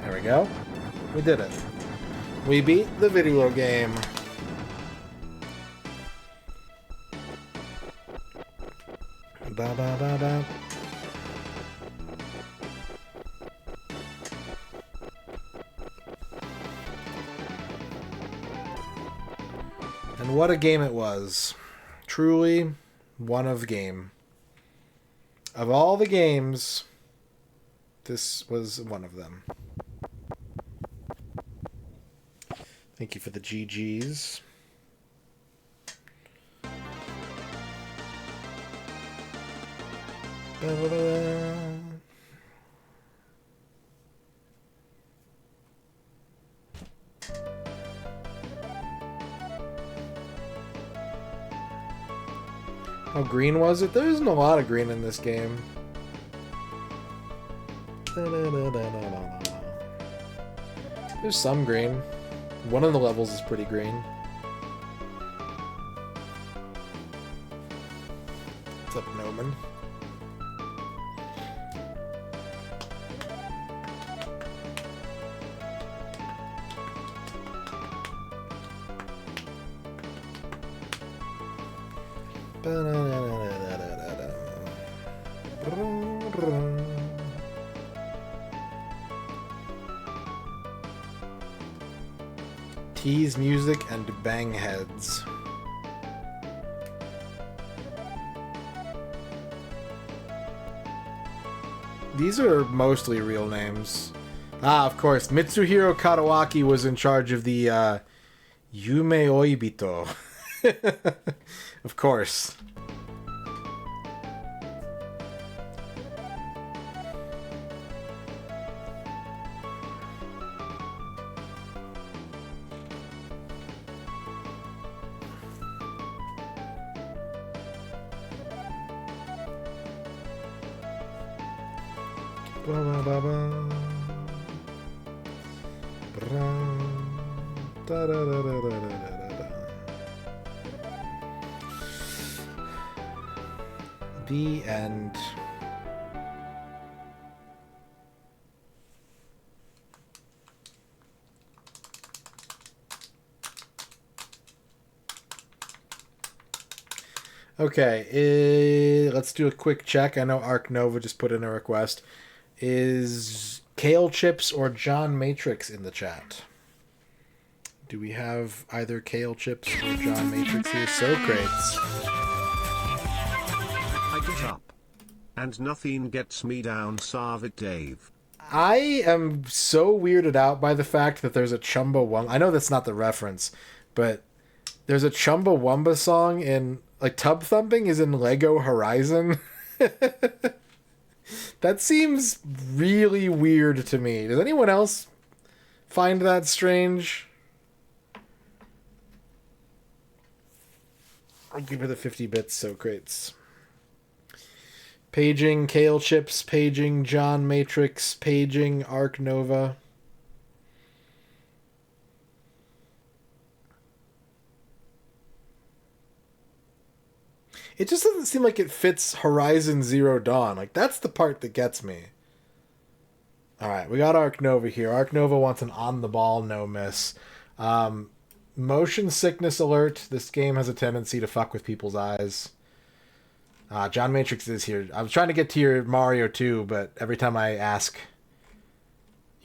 There we go. We did it. We beat the video game. Ba ba ba ba. And what a game it was. Truly one of game. Of all the games, this was one of them. Thank you for the GGs. How green was it? There isn't a lot of green in this game. There's some green. One of the levels is pretty green. What's up, Noman? Tease music and bang heads. These are mostly real names. Ah, of course. Mitsuhiro Kadawaki was in charge of the Yume Oibito. Of course. Ba, ba, ba, ba. Bra. Da, da, da, da, da, da, da. The end. Okay, let's do a quick check. I know Arc Nova just put in a request. Is Kale Chips or John Matrix in the chat? Do we have either Kale Chips or John Matrix here? Socrates. I get up. And nothing gets me down, Sarvik Dave. I am so weirded out by the fact that there's a Chumbawamba. I know that's not the reference, but there's a Chumbawamba song in, like, Tub Thumping is in Lego Horizon. That seems really weird to me. Does anyone else find that strange? I'll give her the 50 bits, Socrates. Paging Kale Chips, paging John Matrix, paging Arc Nova. It just doesn't seem like it fits Horizon Zero Dawn. Like, that's the part that gets me. Alright, we got Arc Nova here. Arc Nova wants an on-the-ball no-miss. Motion sickness alert. This game has a tendency to fuck with people's eyes. John Matrix is here. I was trying to get to your Mario 2, but every time I ask,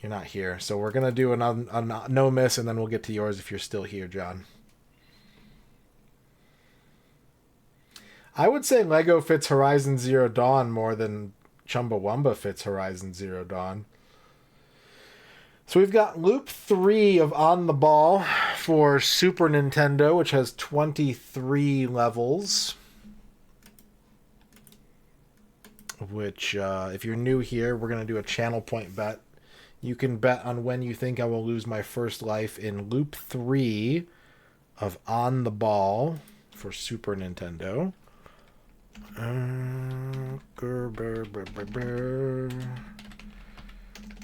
you're not here. So we're going to do a no-miss, and then we'll get to yours if you're still here, John. I would say Lego fits Horizon Zero Dawn more than Chumbawamba fits Horizon Zero Dawn. So we've got Loop 3 of On the Ball for Super Nintendo, which has 23 levels. Which, if you're new here, we're going to do a channel point bet. You can bet on when you think I will lose my first life in Loop 3 of On the Ball for Super Nintendo.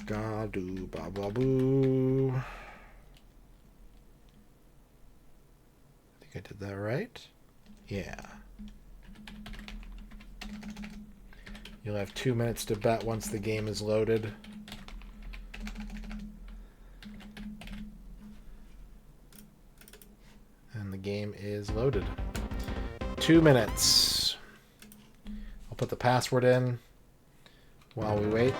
Gadu ba ba boo. I think I did that right. Yeah. You'll have 2 minutes to bet once the game is loaded. And the game is loaded. 2 minutes. I'll put the password in while we wait.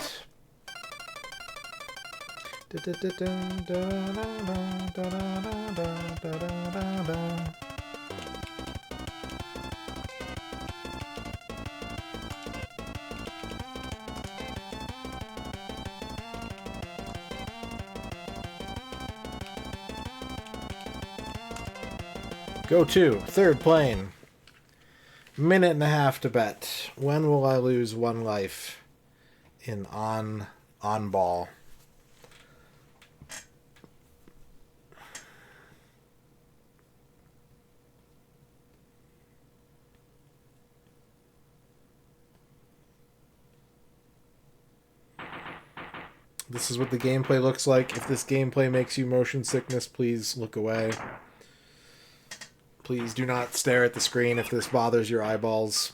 Go to third plane. Minute and a half to bet. When will I lose one life in on ball? This is what the gameplay looks like. If this gameplay makes you motion sickness, please look away. Please do not stare at the screen if this bothers your eyeballs.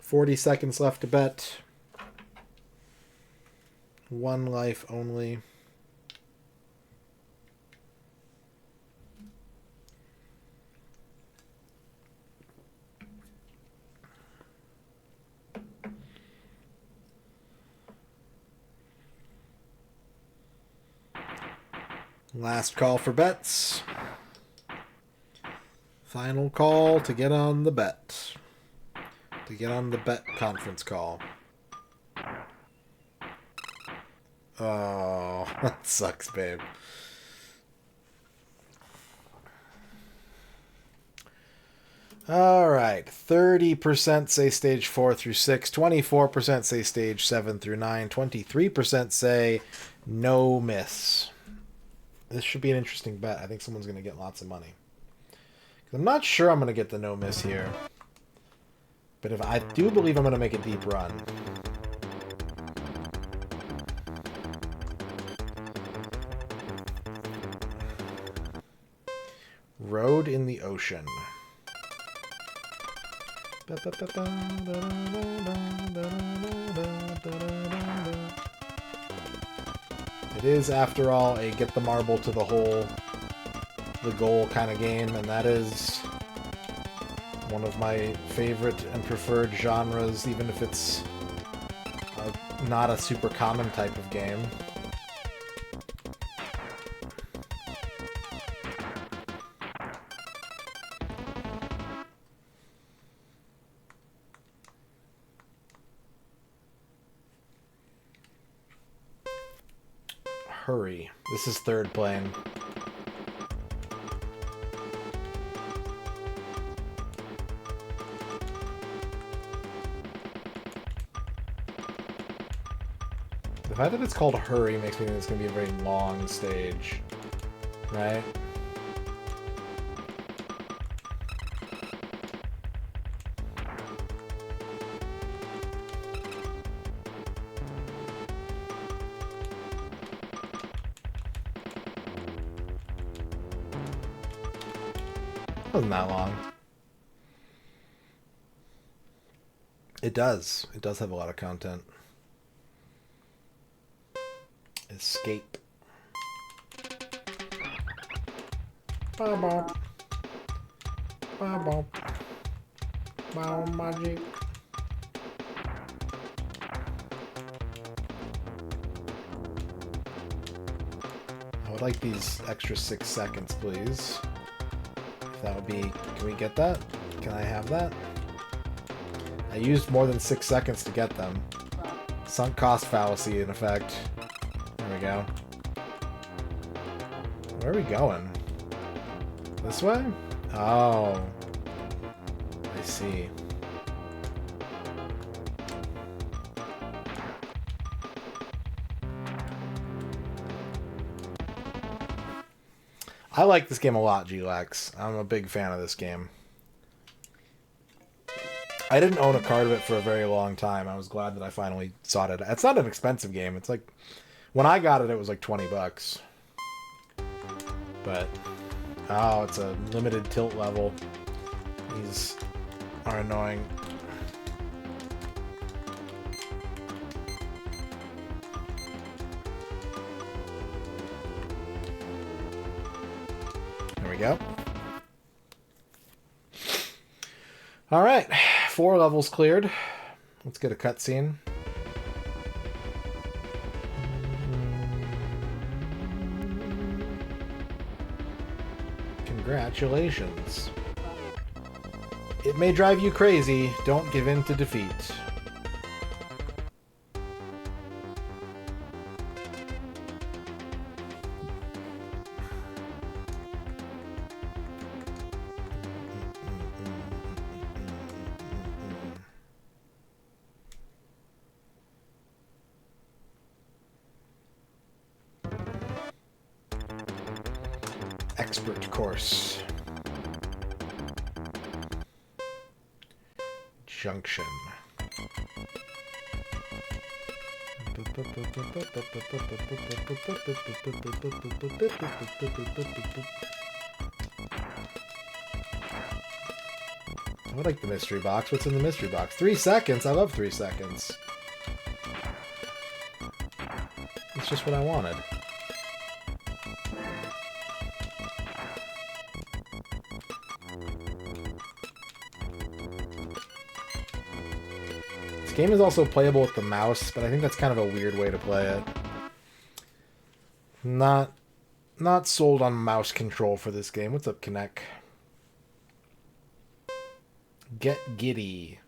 $40 left to bet. One life only. Last call for bets. Final call to get on the bet. To get on the bet conference call. Oh, that sucks, babe. Alright, 30% say stage 4 through 6, 24% say stage 7 through 9, 23% say no miss. This should be an interesting bet. I think someone's going to get lots of money. I'm not sure I'm going to get the no miss here. But if I do believe I'm going to make a deep run. Road in the ocean. It is, after all, a get the marble to the hole, the goal kind of game, and that is one of my favorite and preferred genres, even if it's not a super common type of game. Hurry. This is third plane. The fact that it's called Hurry makes me think it's going to be a very long stage, right? Wasn't that long. It does. It does have a lot of content. Escape. Ba-bop. Ba-bop. Bow magic. I would like these extra 6 seconds, please. If that would be... Can we get that? Can I have that? I used more than 6 seconds to get them. Sunk cost fallacy, in effect. There we go. Where are we going? This way? Oh. I see. I like this game a lot, G-Lex. I'm a big fan of this game. I didn't own a card of it for a very long time. I was glad that I finally sought it. It's not an expensive game. It's like... When I got it, it was like 20 bucks. But... Oh, it's a limited tilt level. These are annoying. There we go. Alright. 4 levels cleared. Let's get a cutscene. Congratulations. It may drive you crazy. Don't give in to defeat. Expert course. Junction. I would like the mystery box. What's in the mystery box? 3 seconds? I love 3 seconds. It's just what I wanted. This game is also playable with the mouse, but I think that's kind of a weird way to play it. Not Not sold on mouse control for this game. What's up, Kinect? Get giddy.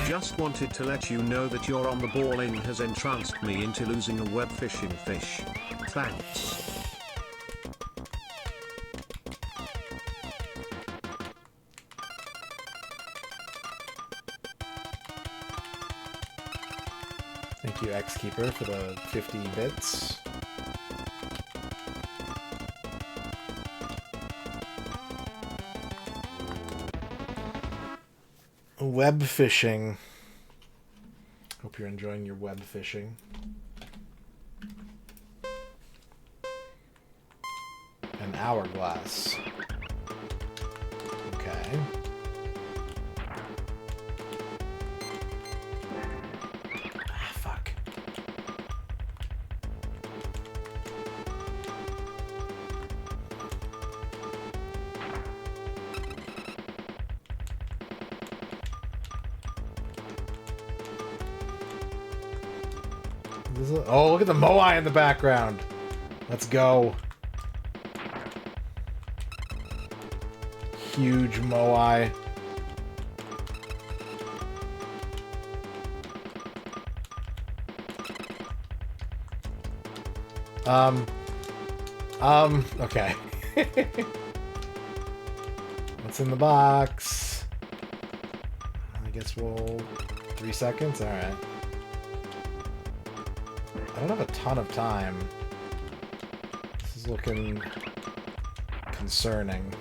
Just wanted to let you know that your on the balling has entranced me into losing a web fishing fish. Thanks. Thank you, X-Keeper, for the 50 bits. Web fishing. Hope you're enjoying your web fishing. An hourglass. Okay. Ah, fuck. Oh, look at the Moai in the background. Let's go. Huge Moai. Okay. What's in the box? I guess we'll... 3 seconds? Alright. I don't have a ton of time. This is looking concerning.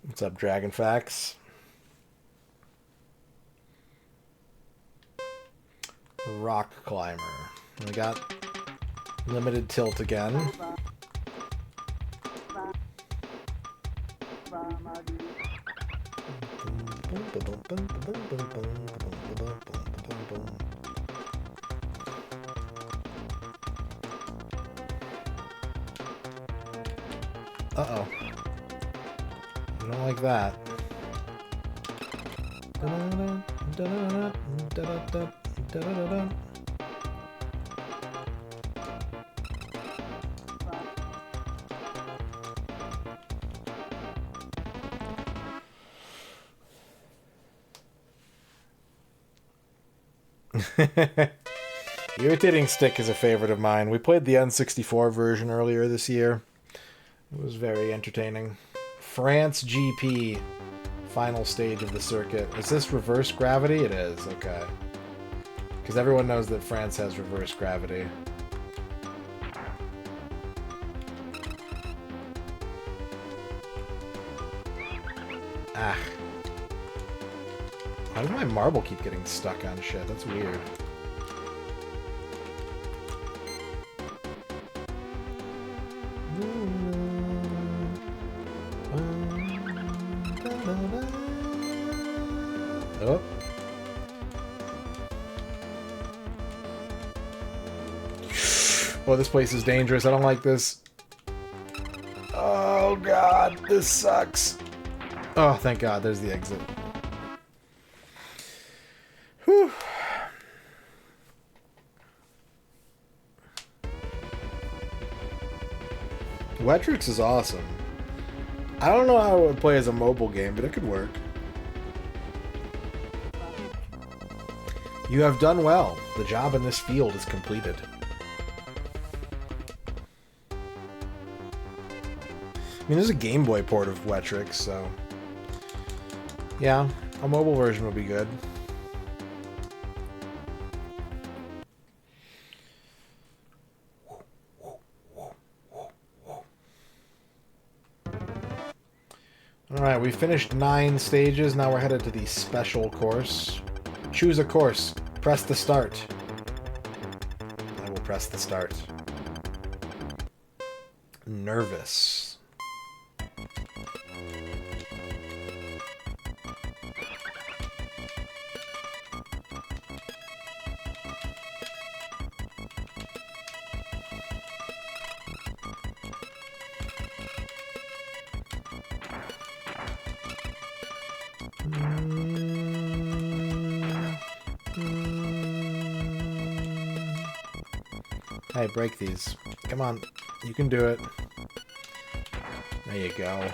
What's up, Dragon Facts? Rock climber. We got limited tilt again. Uh-oh. I don't like that. Irritating Stick is a favorite of mine. We played the N64 version earlier this year. It was very entertaining. France GP. Final stage of the circuit. Is this reverse gravity? It is, okay. Because everyone knows that France has reverse gravity. Ah. Why does my marble keep getting stuck on shit? That's weird. Oh. Oh, this place is dangerous. I don't like this. Oh, God. This sucks. Oh, thank God. There's the exit. Whew. Wetrix is awesome. I don't know how it would play as a mobile game, but it could work. You have done well. The job in this field is completed. I mean, there's a Game Boy port of Wetrix, so... yeah, a mobile version would be good. Alright, we finished 9 stages. Now we're headed to the special course. Choose a course. Press the start. I will press the start. Nervous. Hey, break these. Come on. You can do it. There you go.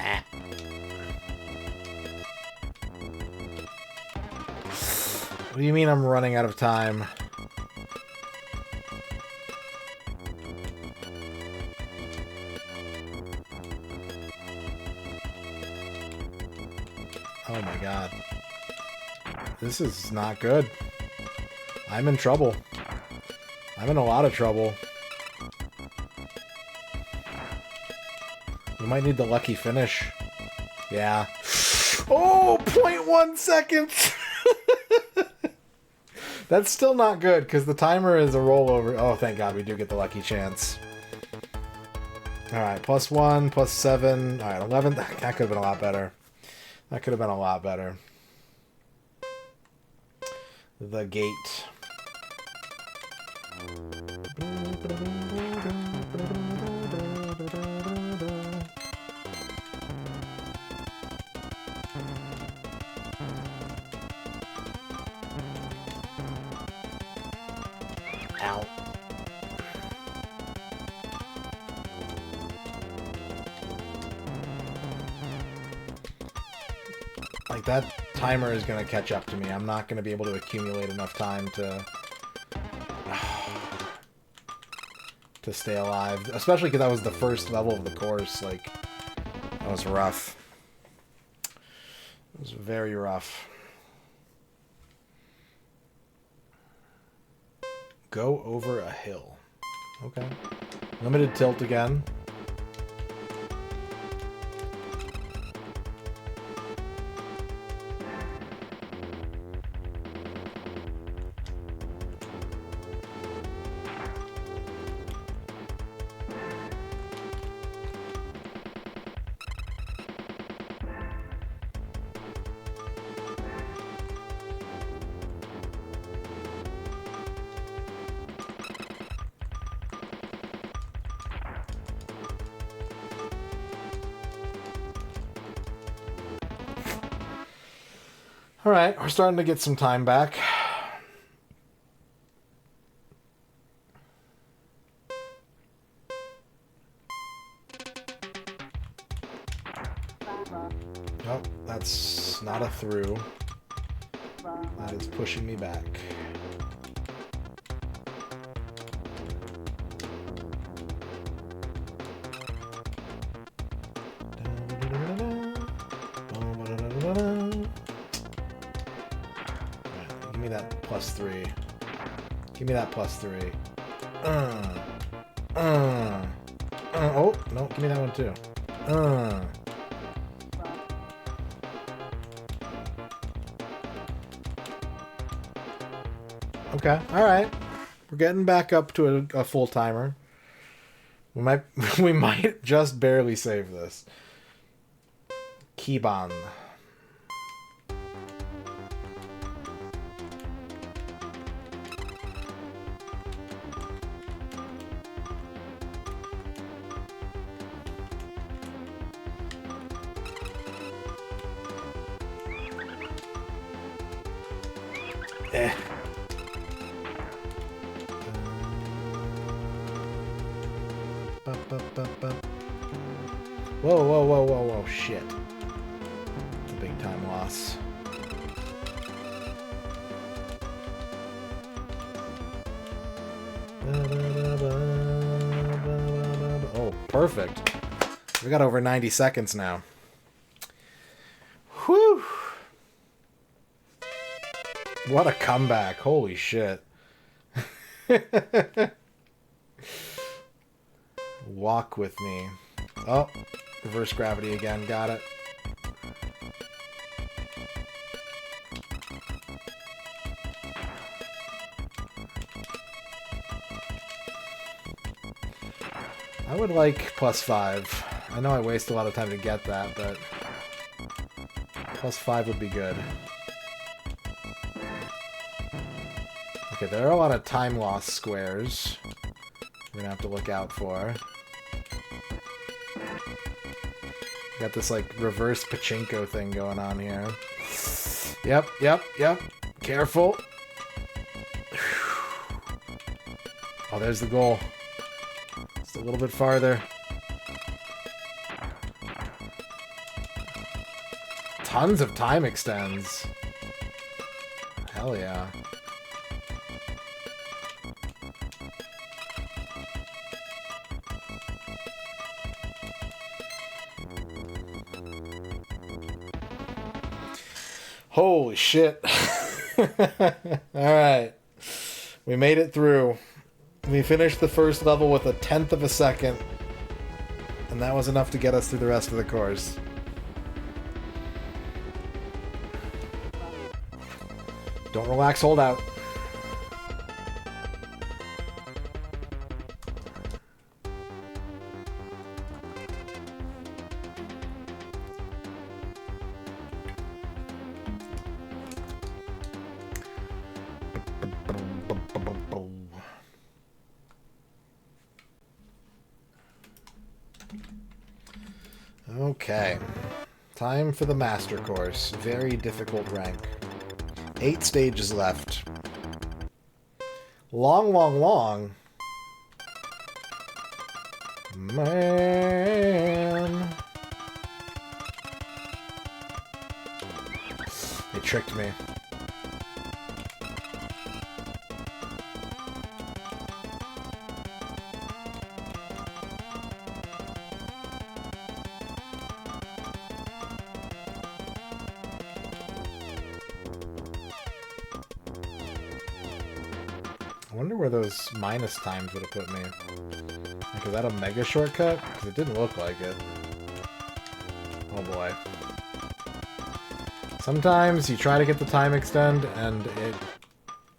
Ah. What do you mean I'm running out of time? Oh my god. This is not good. I'm in trouble. I'm in a lot of trouble. We might need the lucky finish. Yeah. Oh, 0.1 seconds! That's still not good, because the timer is a rollover. Oh, thank god, we do get the lucky chance. Alright, +1, +7. Alright, 11. That could have been a lot better. That could have been a lot better. The gate. Ow. Like, that timer is going to catch up to me. I'm not going to be able to accumulate enough time to stay alive. Especially because that was the first level of the course. Like, that was rough. It was very rough. Go over a hill. Okay. Limited tilt again. Alright, we're starting to get some time back. Oh, that's not a through. That is pushing me back. Give me that +3. Give me that +3. Oh, no, give me that one too. Okay, alright. We're getting back up to a full timer. We might just barely save this. Kiban. Whoa, whoa, whoa, whoa, whoa, shit. It's a big time loss. Oh, perfect. We got over 90 seconds now. Whew. What a comeback. Holy shit. Walk with me. Oh, reverse gravity again. Got it. I would like +5. I know I waste a lot of time to get that, but +5 would be good. Okay, there are a lot of time loss squares we're gonna have to look out for. Got this like reverse pachinko thing going on here. Yep, yep, yep. Careful. Oh, there's the goal. Just a little bit farther. Tons of time extends. Hell yeah. Holy shit. Alright. We made it through. We finished the first level with 1/10 of a second. And that was enough to get us through the rest of the course. Don't relax, hold out. Okay. Time for the Master Course. Very difficult rank. 8 stages left. Long, long, long. Man. They tricked me. I wonder where those minus times would have put me. Like, is that a mega shortcut? Because it didn't look like it. Oh boy. Sometimes you try to get the time extend and it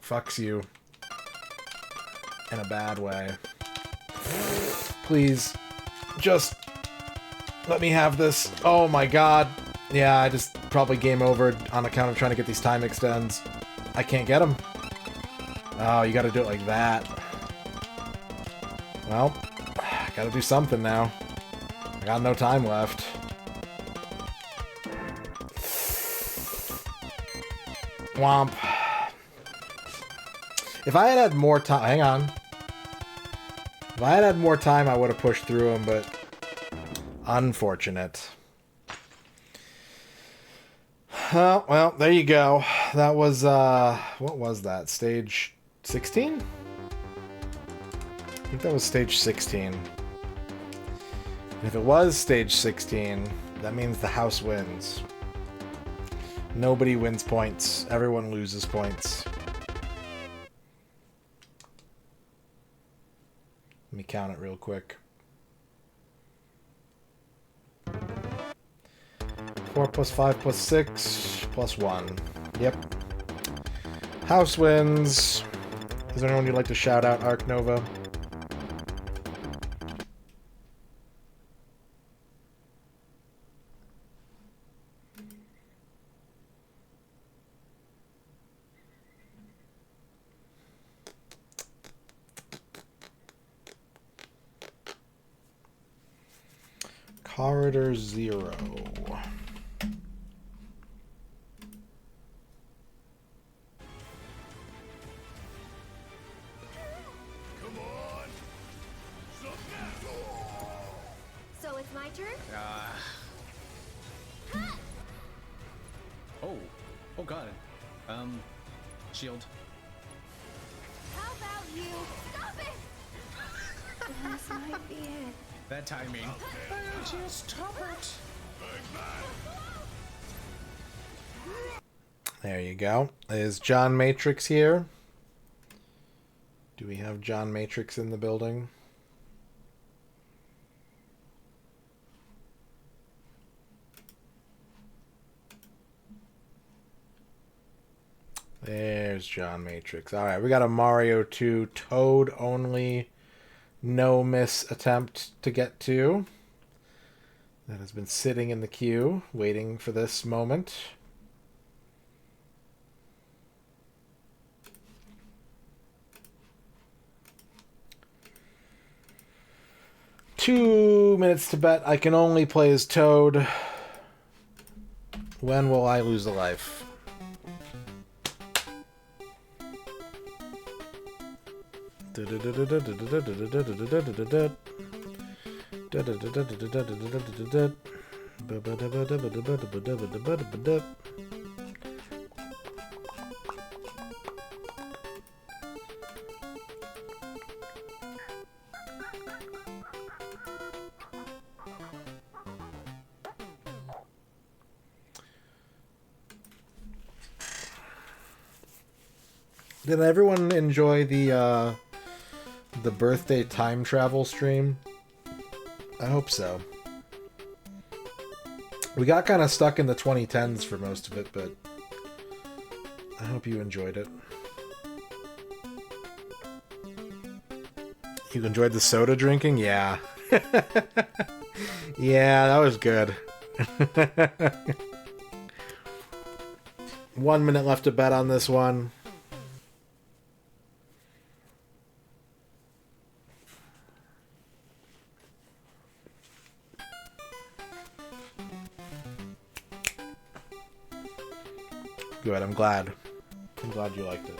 fucks you in a bad way. Please, just let me have this. Oh my god. Yeah, I just probably game over on account of trying to get these time extends. I can't get them. Oh, you gotta do it like that. Well, I gotta do something now. I got no time left. Womp. If I had had more time... Hang on. If I had had more time, I would have pushed through them, but... Unfortunate. Well, there you go. That was, what was that? Stage 16? I think that was stage 16. And if it was stage 16, that means the house wins. Nobody wins points. Everyone loses points. Let me count it real quick. 4 plus 5 plus 6 plus 1. Yep. House wins. Is there anyone you'd like to shout out, Arc Nova? Corridor 0. So it's my turn? Oh god. Shield. How about you? Stop it! This might be it. That timing. Just stop it. There you go. Is John Matrix here? Do we have John Matrix in the building? There's John Matrix. Alright, we got a Mario 2 Toad only no miss attempt to get to. That has been sitting in the queue, waiting for this moment. 2 minutes to bet. I can only play as Toad. When will I lose a life? Did everyone enjoy the birthday time travel stream? I hope so. We got kind of stuck in the 2010s for most of it, but I hope you enjoyed it. You enjoyed the soda drinking? Yeah. Yeah, that was good. 1 minute left to bet on this one. Good, I'm glad. I'm glad you liked it.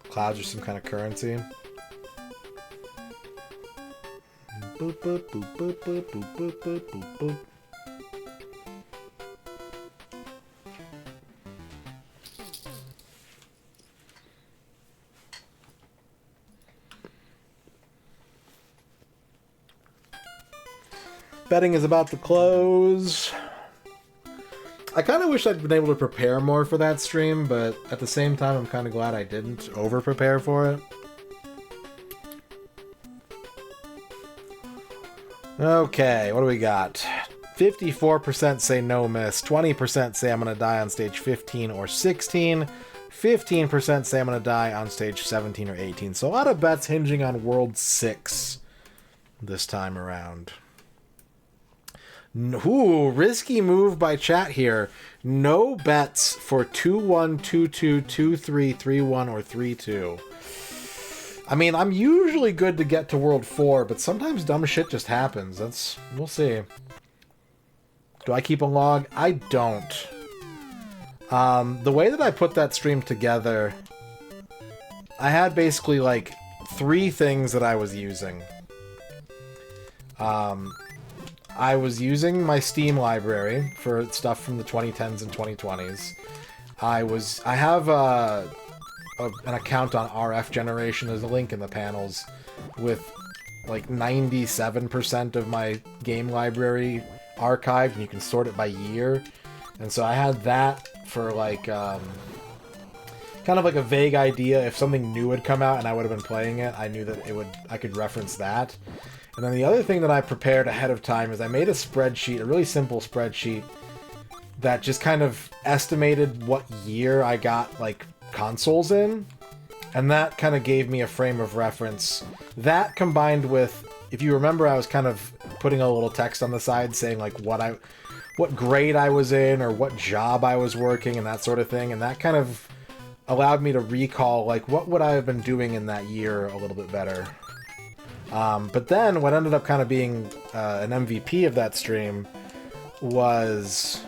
Clouds are some kind of currency. Boop, boop, boop, boop, boop, boop, boop, boop, boop, boop. Betting is about to close. I kind of wish I'd been able to prepare more for that stream, but at the same time, I'm kind of glad I didn't over-prepare for it. Okay, what do we got? 54% say no miss, 20% say I'm going to die on stage 15 or 16, 15% say I'm going to die on stage 17 or 18. So a lot of bets hinging on World 6 this time around. Ooh, risky move by chat here. No bets for 2-1, 2-2, 2-3, 3-1, or 3-2. I mean, I'm usually good to get to World 4, but sometimes dumb shit just happens. We'll see. Do I keep a log? I don't. The way that I put that stream together, I had basically like 3 things that I was using. I was using my Steam library for stuff from the 2010s and 2020s. I have an account on RF Generation. There's a link in the panels with like 97% of my game library archived, and you can sort it by year. And so I had that for like kind of like a vague idea. If something new had come out and I would have been playing it, I knew that I could reference that. And then the other thing that I prepared ahead of time is I made a spreadsheet, a really simple spreadsheet, that just kind of estimated what year I got, like, consoles in. And that kind of gave me a frame of reference. That combined with, if you remember, I was kind of putting a little text on the side saying, like, what grade I was in or what job I was working and that sort of thing. And that kind of allowed me to recall, like, what would I have been doing in that year a little bit better. But then what ended up kind of being an MVP of that stream was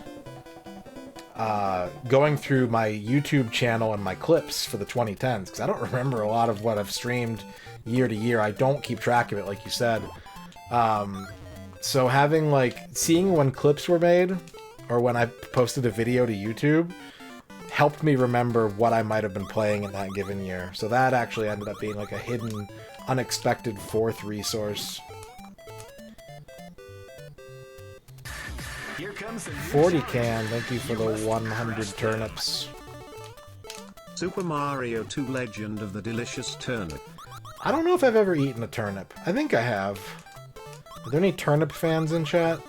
going through my YouTube channel and my clips for the 2010s, because I don't remember a lot of what I've streamed year to year. I don't keep track of it, like you said. So having, like, seeing when clips were made, or when I posted a video to YouTube, helped me remember what I might have been playing in that given year. So that actually ended up being like a hidden, unexpected 4th resource. 40 can, thank you for the 100 turnips. Super Mario 2 Legend of the Delicious Turnip. I don't know if I've ever eaten a turnip. I think I have. Are there any turnip fans in chat?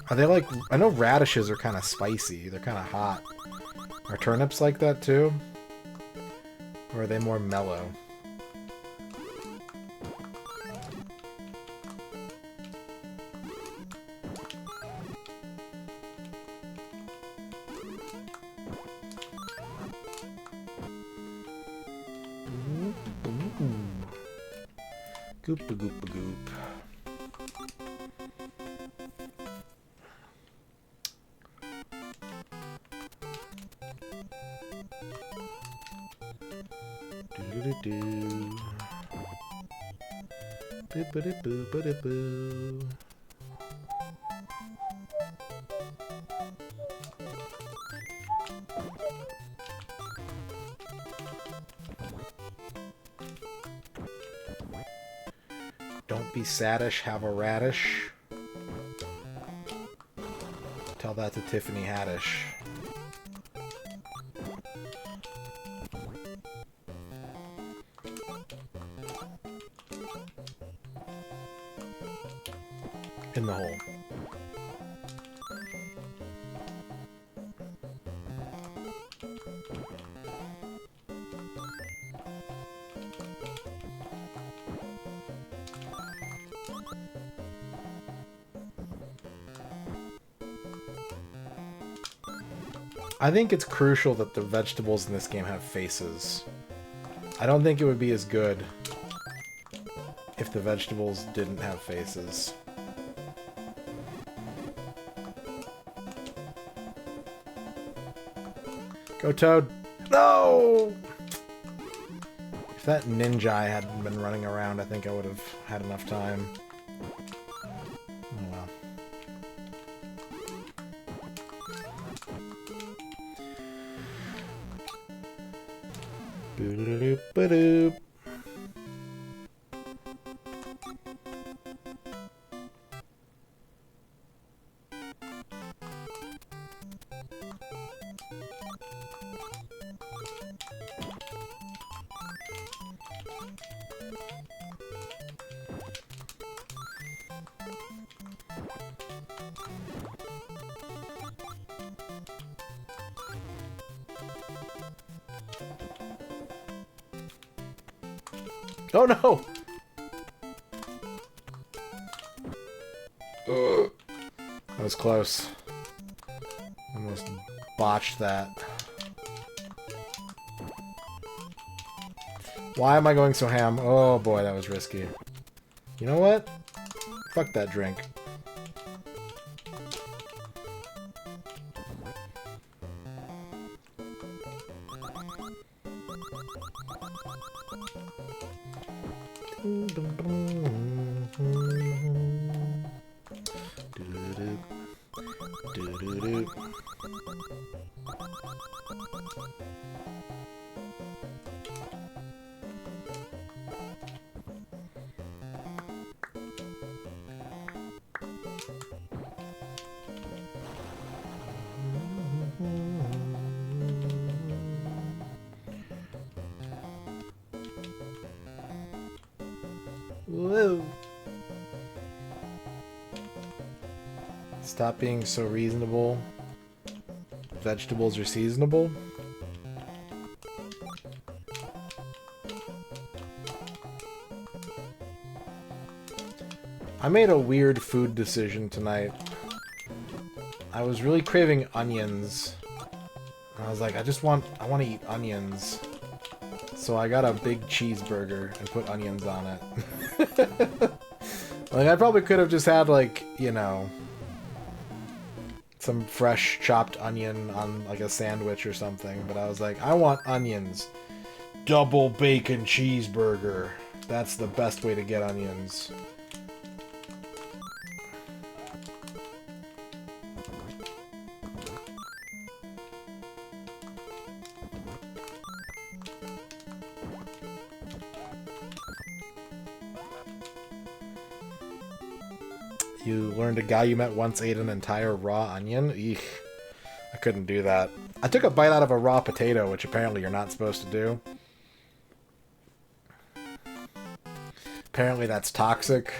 Are they like... I know radishes are kind of spicy. They're kind of hot. Are turnips like that too? Or are they more mellow? Goop a goop a goop. Do-do-do-do. Boo-ba-da-boo-ba-da-boo. Don't be saddish, have a radish. Tell that to Tiffany Haddish. In the hole. I think it's crucial that the vegetables in this game have faces. I don't think it would be as good if the vegetables didn't have faces. Go Toad! No! If that ninja hadn't been running around, I think I would have had enough time. Oh well. Boo-doop-ba-doop. Oh no! Ugh. That was close. Almost botched that. Why am I going so ham? Oh boy, that was risky. You know what? Fuck that drink. Whoa. Stop being so reasonable. Vegetables are seasonable. I made a weird food decision tonight. I was really craving onions. I was like, I want to eat onions. So I got a big cheeseburger and put onions on it. Like, I probably could have just had, like, you know, some fresh chopped onion on, like, a sandwich or something. But I was like, I want onions. Double bacon cheeseburger. That's the best way to get onions. You learned a guy you met once ate an entire raw onion? Eek. I couldn't do that. I took a bite out of a raw potato, which apparently you're not supposed to do. Apparently that's toxic.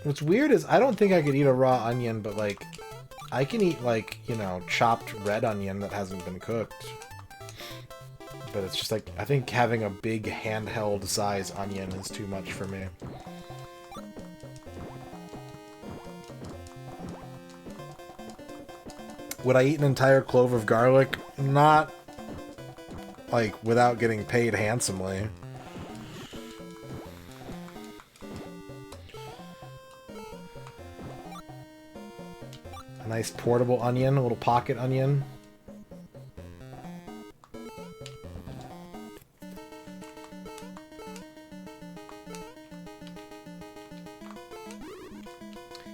What's weird is I don't think I could eat a raw onion, but like I can eat like, you know, chopped red onion that hasn't been cooked. But it's just like, I think having a big handheld size onion is too much for me. Would I eat an entire clove of garlic? Not, like, without getting paid handsomely. A nice portable onion, a little pocket onion.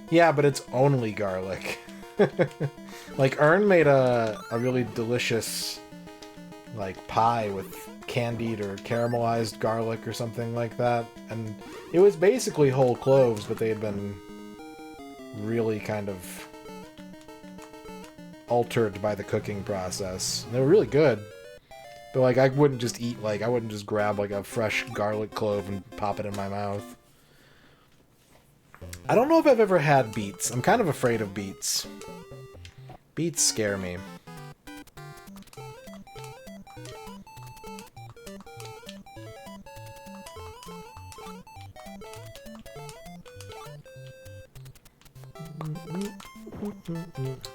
Yeah, but it's only garlic. Like, Ern made a really delicious, like, pie with candied or caramelized garlic or something like that. And it was basically whole cloves, but they had been really kind of altered by the cooking process. And they were really good. But, like, I wouldn't just eat, like, I wouldn't just grab, like, a fresh garlic clove and pop it in my mouth. I don't know if I've ever had beets. I'm kind of afraid of beets. Beets scare me.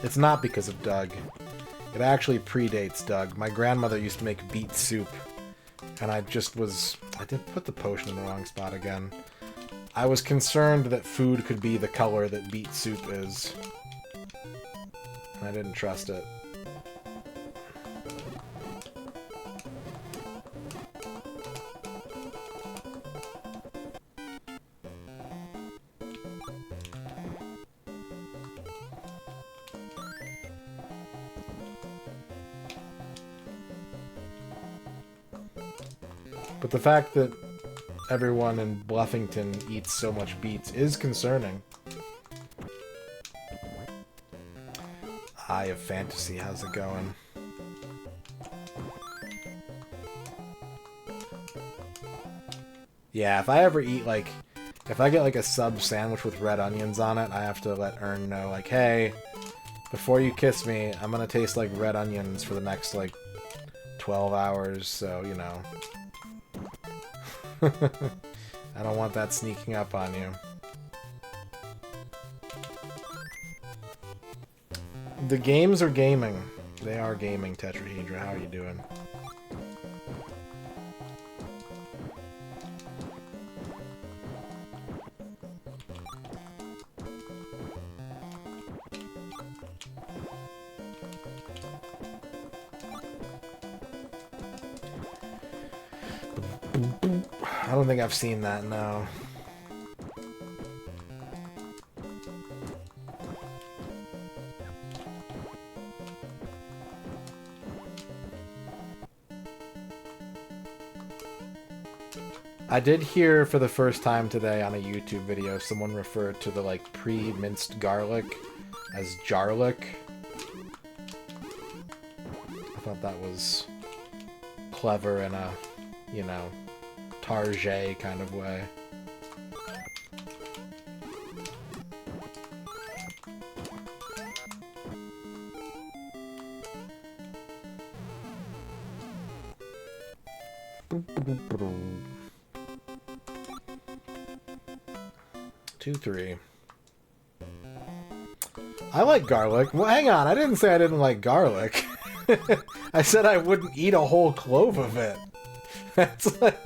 It's not because of Doug. It actually predates Doug. My grandmother used to make beet soup, and I did put the potion in the wrong spot again. I was concerned that food could be the color that beet soup is. And I didn't trust it. But the fact that everyone in Bluffington eats so much beets is concerning. Eye of Fantasy, how's it going? Yeah, if I ever eat, like, if I get, like, a sub sandwich with red onions on it, I have to let Ern know, like, hey, before you kiss me, I'm gonna taste like red onions for the next, like, 12 hours, so, you know. I don't want that sneaking up on you. The games are gaming. They are gaming, Tetrahedra. How are you doing? I don't think I've seen that, no. I did hear for the first time today on a YouTube video someone referred to the, like, pre-minced garlic as jarlic. I thought that was clever in a, you know, Target kind of way. Two, three. I like garlic. Well, hang on. I didn't say I didn't like garlic. I said I wouldn't eat a whole clove of it. That's like...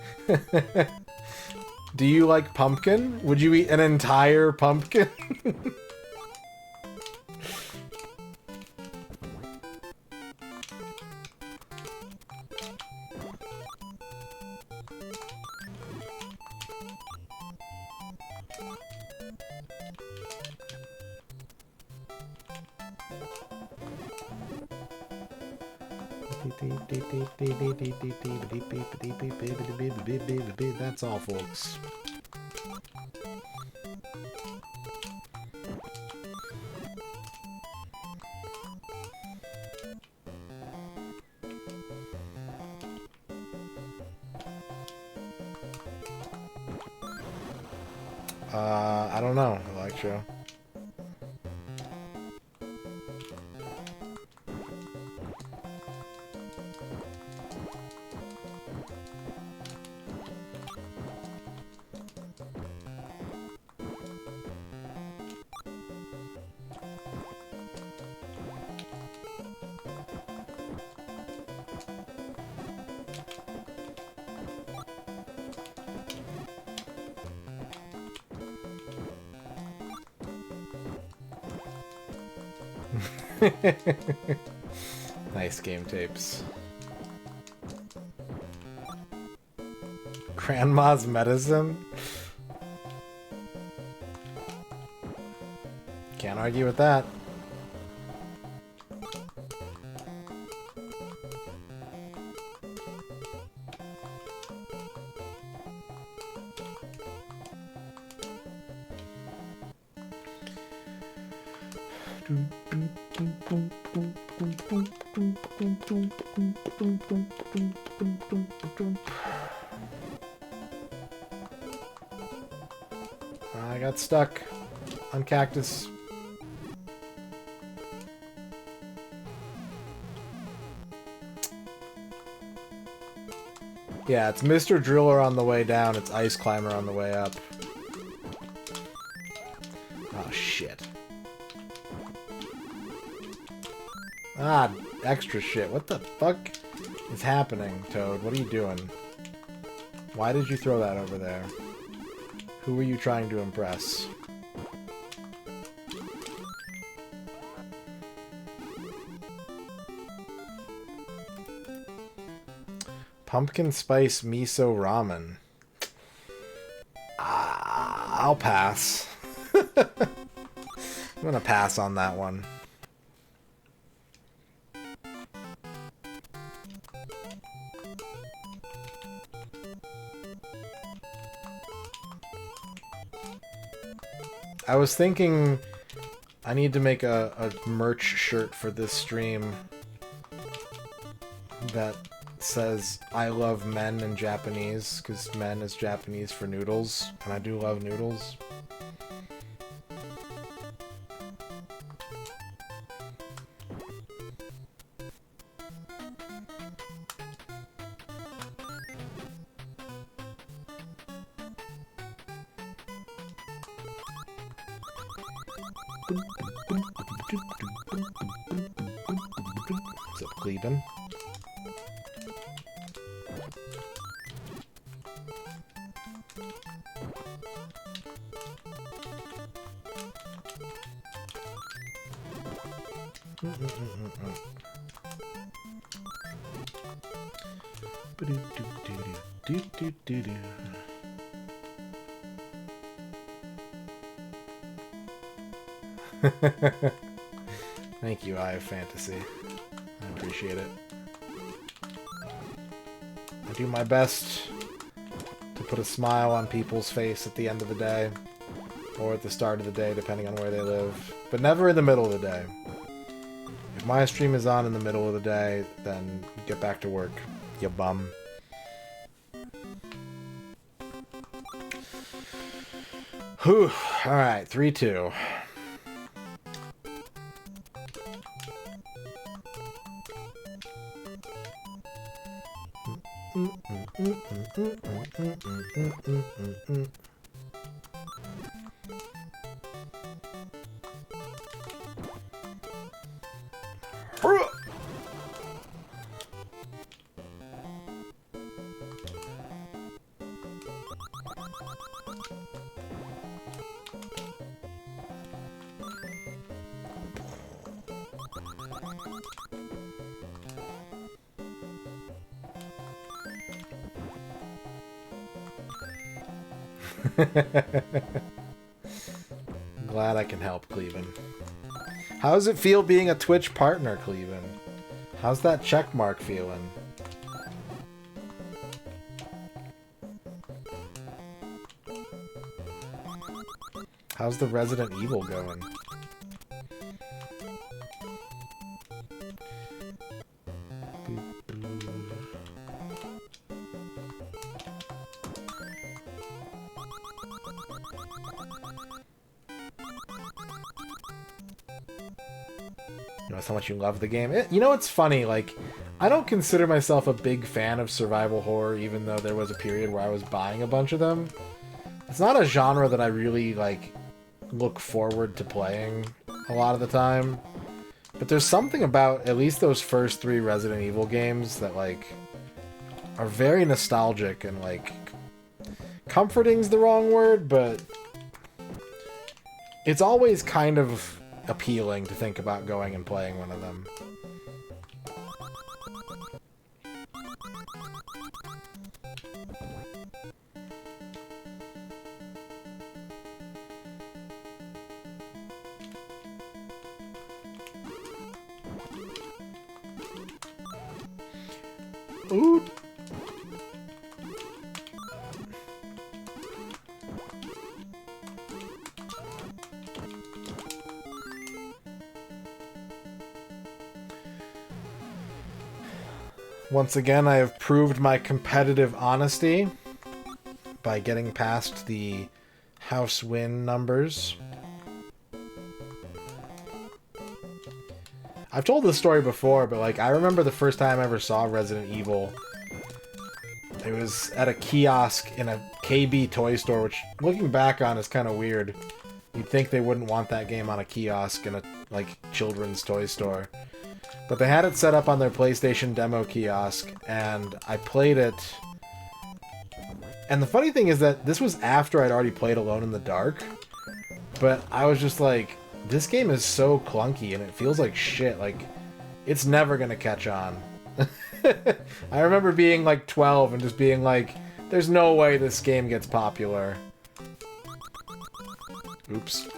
Do you like pumpkin? Would you eat an entire pumpkin? That's all, folks. I don't know, Electro. Nice game tapes. Grandma's medicine? Can't argue with that. I got stuck on cactus. Yeah, it's Mr. Driller on the way down, it's Ice Climber on the way up. Oh, shit. Ah, extra shit. What the fuck is happening, Toad? What are you doing? Why did you throw that over there? Who were you trying to impress? Pumpkin spice miso ramen. I'll pass. I'm gonna pass on that one. I was thinking I need to make a merch shirt for this stream that says I love men in Japanese, because men is Japanese for noodles, and I do love noodles. What's up, Cleveland? Thank you, Eye of Fantasy. I appreciate it. I do my best to put a smile on people's face at the end of the day, or at the start of the day, depending on where they live, but never in the middle of the day. If my stream is on in the middle of the day, then get back to work, you bum. Whew. Alright, 3-2. Glad I can help, Cleveland. How does it feel being a Twitch partner, Cleveland? How's that check mark feeling? How's the Resident Evil going? That's how much you love the game. You know, it's funny, like, I don't consider myself a big fan of survival horror, even though there was a period where I was buying a bunch of them. It's not a genre that I really, like, look forward to playing a lot of the time. But there's something about at least those first 3 Resident Evil games that, like, are very nostalgic and, like, comforting's the wrong word, but it's always kind of appealing to think about going and playing one of them. Ooh. Once again, I have proved my competitive honesty by getting past the house win numbers. I've told this story before, but like I remember the first time I ever saw Resident Evil. It was at a kiosk in a KB toy store, which looking back on is kind of weird. You'd think they wouldn't want that game on a kiosk in a like children's toy store. But they had it set up on their PlayStation demo kiosk, and I played it. And the funny thing is that this was after I'd already played Alone in the Dark. But I was just like, this game is so clunky and it feels like shit. Like, it's never gonna catch on. I remember being like 12 and just being like, there's no way this game gets popular. Oops.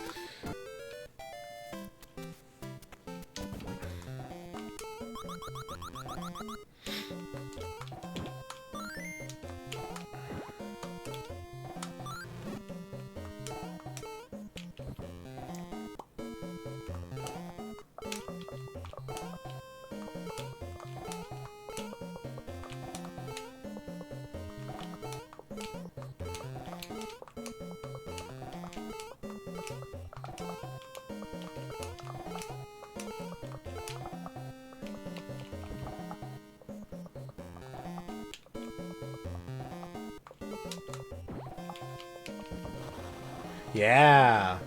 Yeah,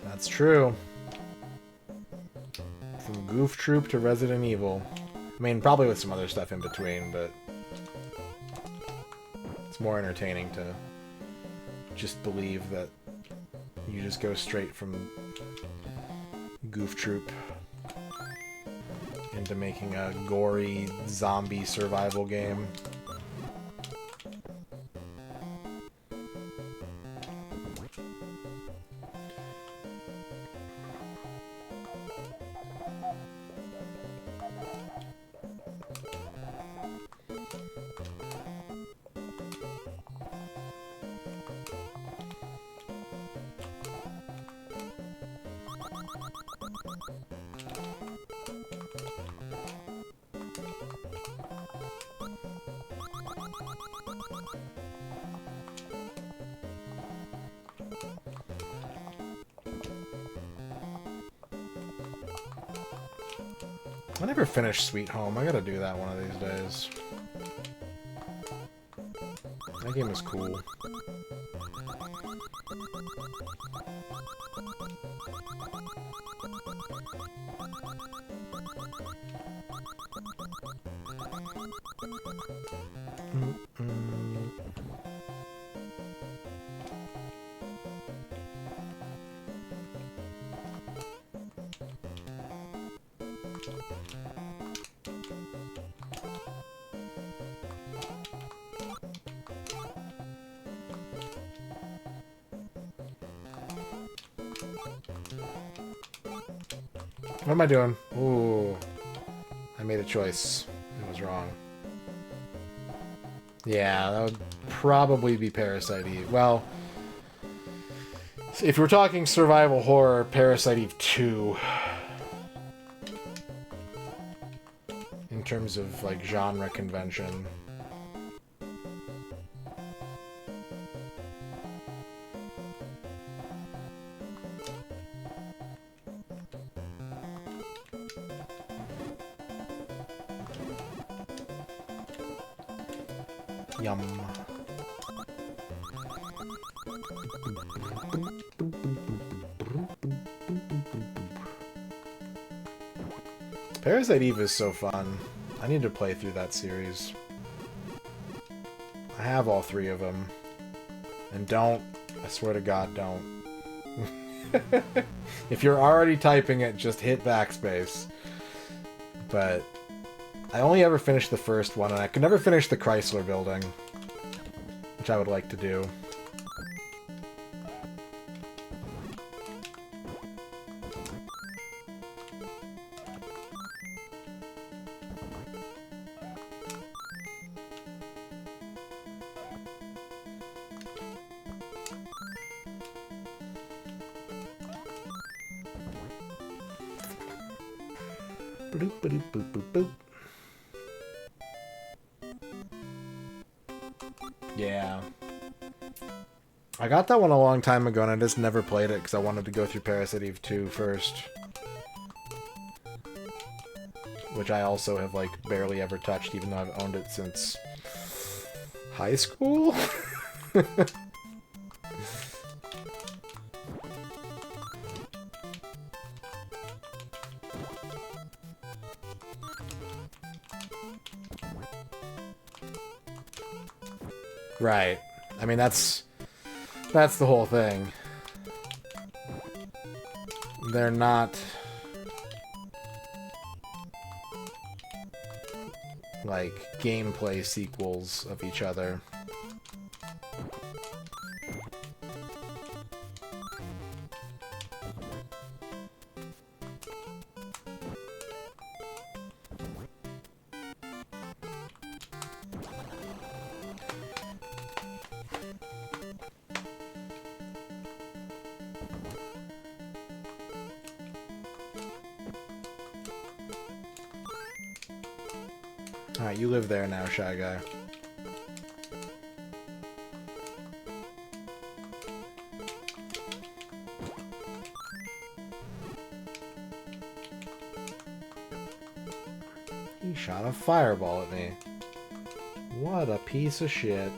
that's true. From Goof Troop to Resident Evil. I mean, probably with some other stuff in between, but it's more entertaining to just believe that you just go straight from Goof Troop into making a gory zombie survival game. I never finished Sweet Home. I gotta do that one of these days. That game is cool. What am I doing? Ooh. I made a choice. It was wrong. Yeah, that would probably be Parasite Eve. Well, if we're talking survival horror, Parasite Eve 2. In terms of, like, genre convention. Yum. Parasite Eve is so fun. I need to play through that series. I have all 3 of them. And don't, I swear to God, don't. If you're already typing it, just hit backspace. But I only ever finished the first one, and I could never finish the Chrysler building, which I would like to do. Boop, boop, boop, boop, boop. Yeah. I got that one a long time ago and I just never played it because I wanted to go through Parasite Eve 2 first. Which I also have, like, barely ever touched, even though I've owned it since high school? Right. I mean, that's the whole thing. They're not like gameplay sequels of each other. Alright, you live there now, Shy Guy. He shot a fireball at me. What a piece of shit.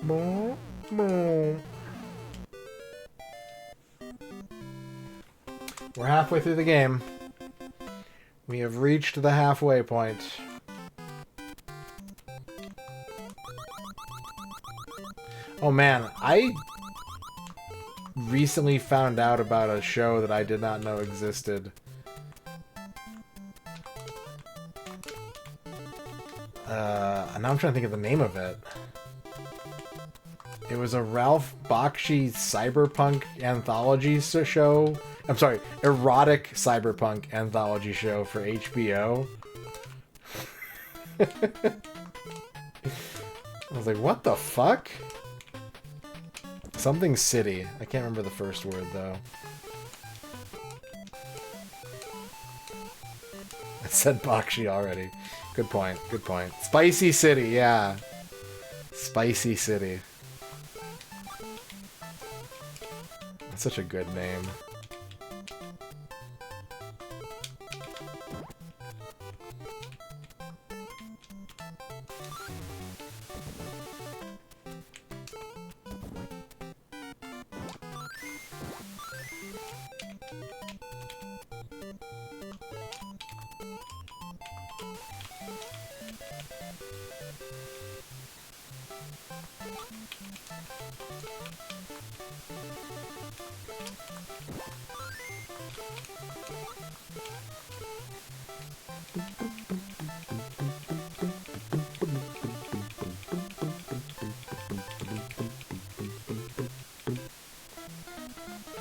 Boom, boom. We're halfway through the game. We have reached the halfway point. Oh man, I recently found out about a show that I did not know existed. And now I'm trying to think of the name of it. It was a Ralph Bakshi cyberpunk anthology show. I'm sorry, erotic cyberpunk anthology show for HBO. I was like, what the fuck? Something City. I can't remember the first word, though. I said Bakshi already. Good point, good point. Spicy City, yeah. Spicy City. That's such a good name.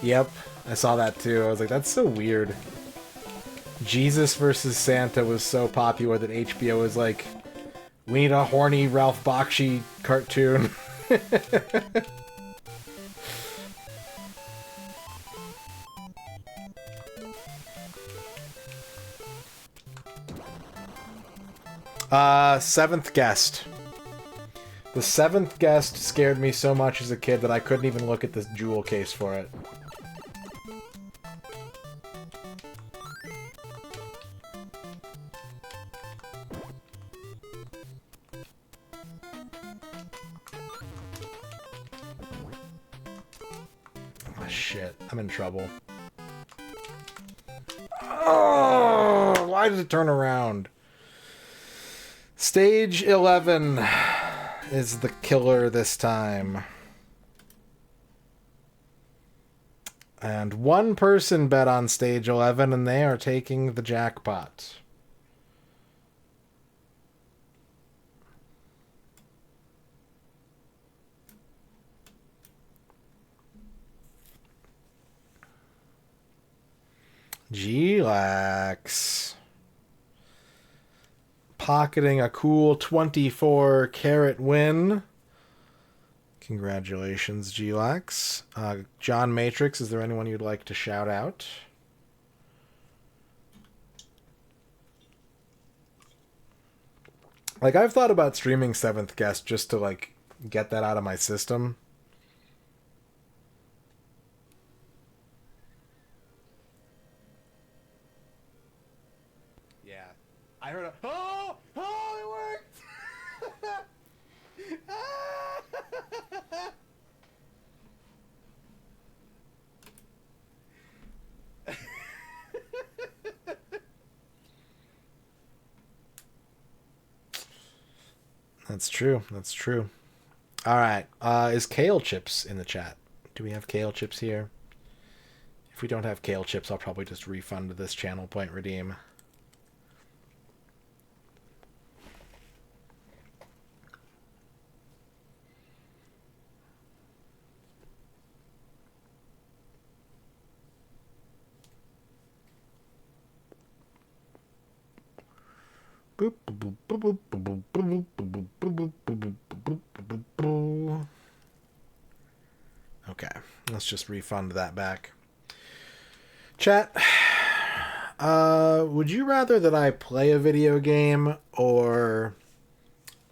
Yep, I saw that too. I was like, that's so weird. Jesus versus Santa was so popular that HBO was like, we need a horny Ralph Bakshi cartoon. Seventh Guest. The Seventh Guest scared me so much as a kid that I couldn't even look at the jewel case for it. shit. I'm in trouble. Oh, why did it turn around? Stage 11 is the killer this time. And one person bet on stage 11, and they are taking the jackpot. G-Lax. Pocketing a cool 24-carat win. Congratulations, G-Lax. John Matrix, is there anyone you'd like to shout out? Like, I've thought about streaming 7th Guest just to, like, get that out of my system. Yeah. I heard a... Oh! Oh, it worked! That's true. That's true. All right. Is Kale Chips in the chat? Do we have Kale Chips here? If we don't have Kale Chips, I'll probably just refund this channel point redeem. Okay, let's just refund that back. Chat, would you rather that I play a video game or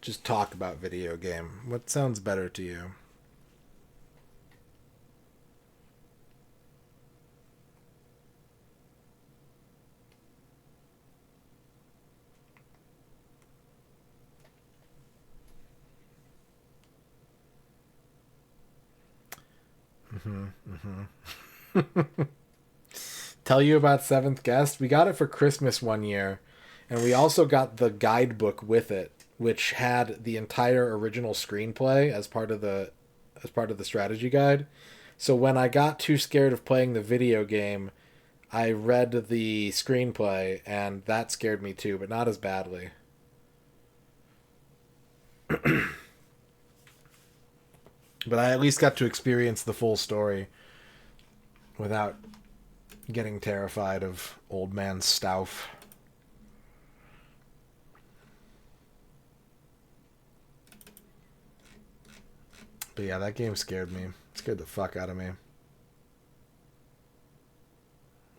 just talk about video game? What sounds better to you? Tell you about 7th Guest. We got it for Christmas one year, and we also got the guidebook with it, which had the entire original screenplay as part of the strategy guide. So when I got too scared of playing the video game, I read the screenplay, and that scared me too, but not as badly. But I at least got to experience the full story without getting terrified of old man Stauff. But yeah, that game scared me. It scared the fuck out of me.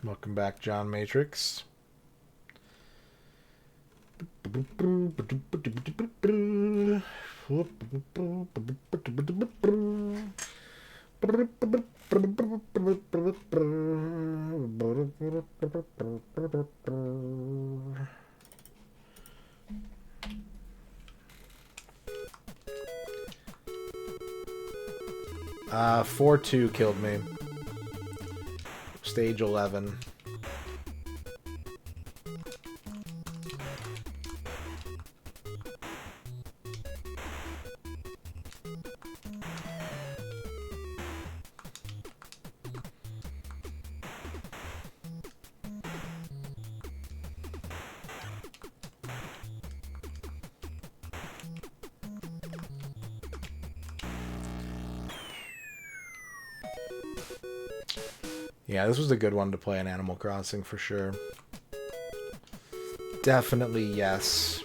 Welcome back, John Matrix. Uh, 4-2 killed me. Stage 11. Yeah, this was a good one to play in Animal Crossing for sure. Definitely yes.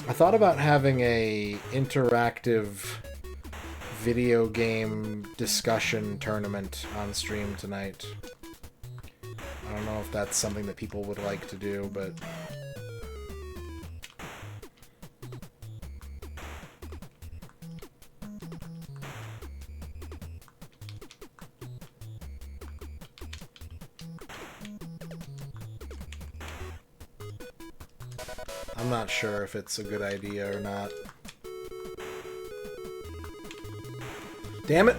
I thought about having a interactive video game discussion tournament on stream tonight. I don't know if that's something that people would like to do, but I'm not sure if it's a good idea or not. Damn it!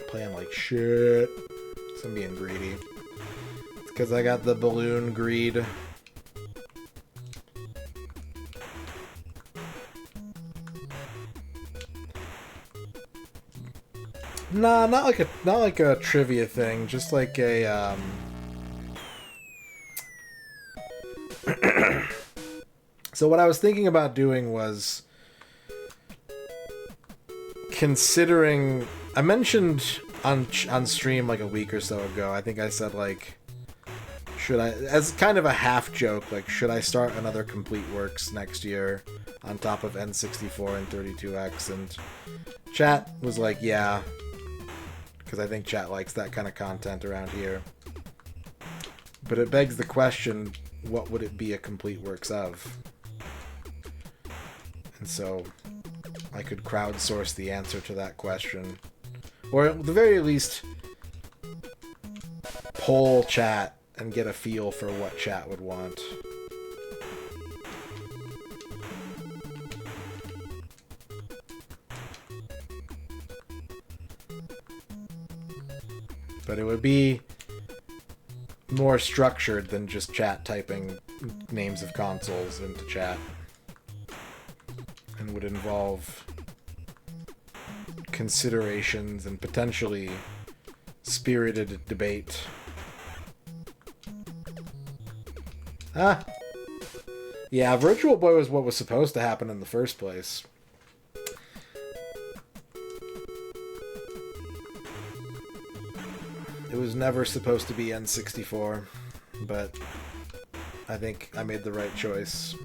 Playing like shit. So I'm being greedy. It's because I got the balloon greed. Nah, not like a trivia thing, just like a So what I was thinking about doing was considering, I mentioned on stream like a week or so ago, I think I said like, should I, as kind of a half joke, like should I start another Complete Works next year on top of N64 and 32X, and chat was like, yeah, because I think chat likes that kind of content around here. But it begs the question, what would it be a Complete Works of? And so I could crowdsource the answer to that question. Or at the very least, poll chat and get a feel for what chat would want. But it would be more structured than just chat typing names of consoles into chat. And would involve considerations and potentially spirited debate. Ah! Yeah, Virtual Boy was what was supposed to happen in the first place. It was never supposed to be N64, but I think I made the right choice.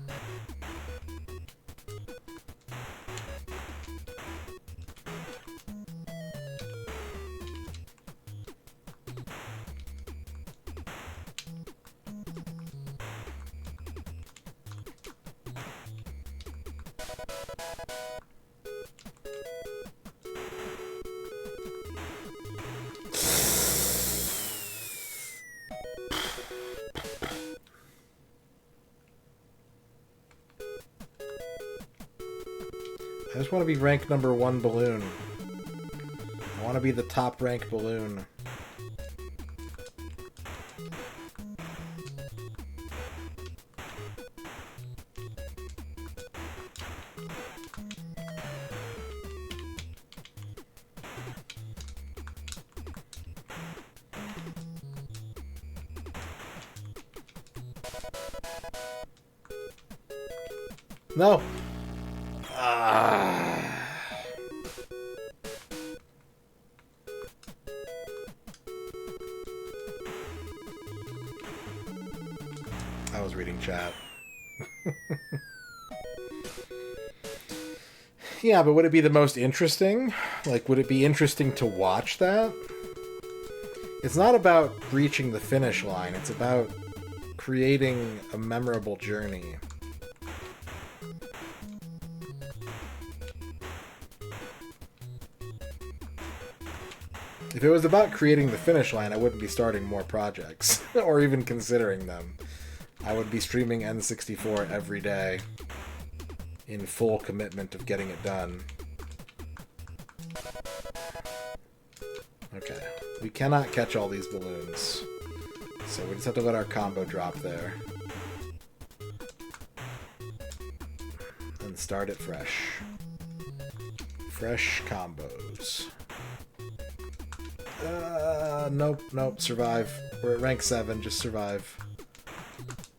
I just want to be rank number 1 balloon. I want to be the top rank balloon. No! I was reading chat. Yeah, but would it be the most interesting? Like, would it be interesting to watch that? It's not about reaching the finish line, it's about creating a memorable journey. If it was about creating the finish line, I wouldn't be starting more projects, or even considering them. I would be streaming N64 every day, in full commitment of getting it done. Okay, we cannot catch all these balloons, so we just have to let our combo drop there. And start it fresh. Fresh combos. Nope, survive. We're at rank 7, just survive.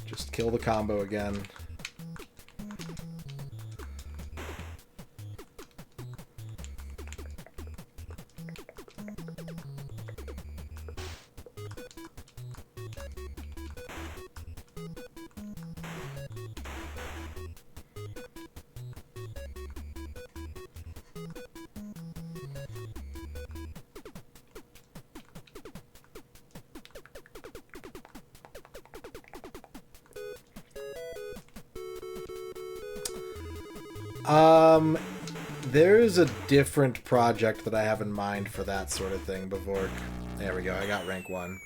Just kill the combo again. There's a different project that I have in mind for that sort of thing, Bavork. There we go, I got rank 1.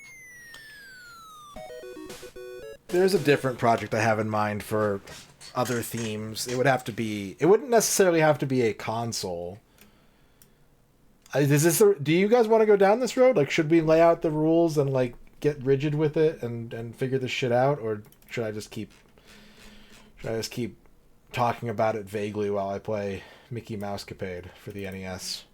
There's a different project I have in mind for other themes. It would have to be... It wouldn't necessarily have to be a console. Do you guys want to go down this road? Like, should we lay out the rules and, like, get rigid with it and figure this shit out? Or should I just keep talking about it vaguely while I play Mickey Mousecapade for the NES?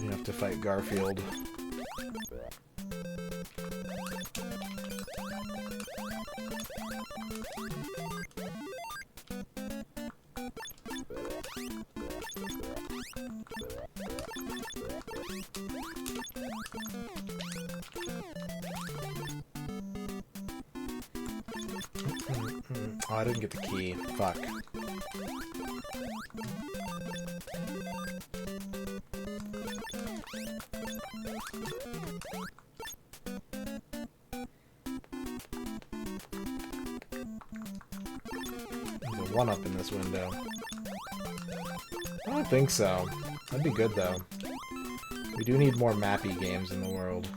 You have to fight Garfield. Oh, I didn't get the key. Fuck. There's a 1-up in this window. I don't think so. That'd be good, though. We do need more mappy games in the world.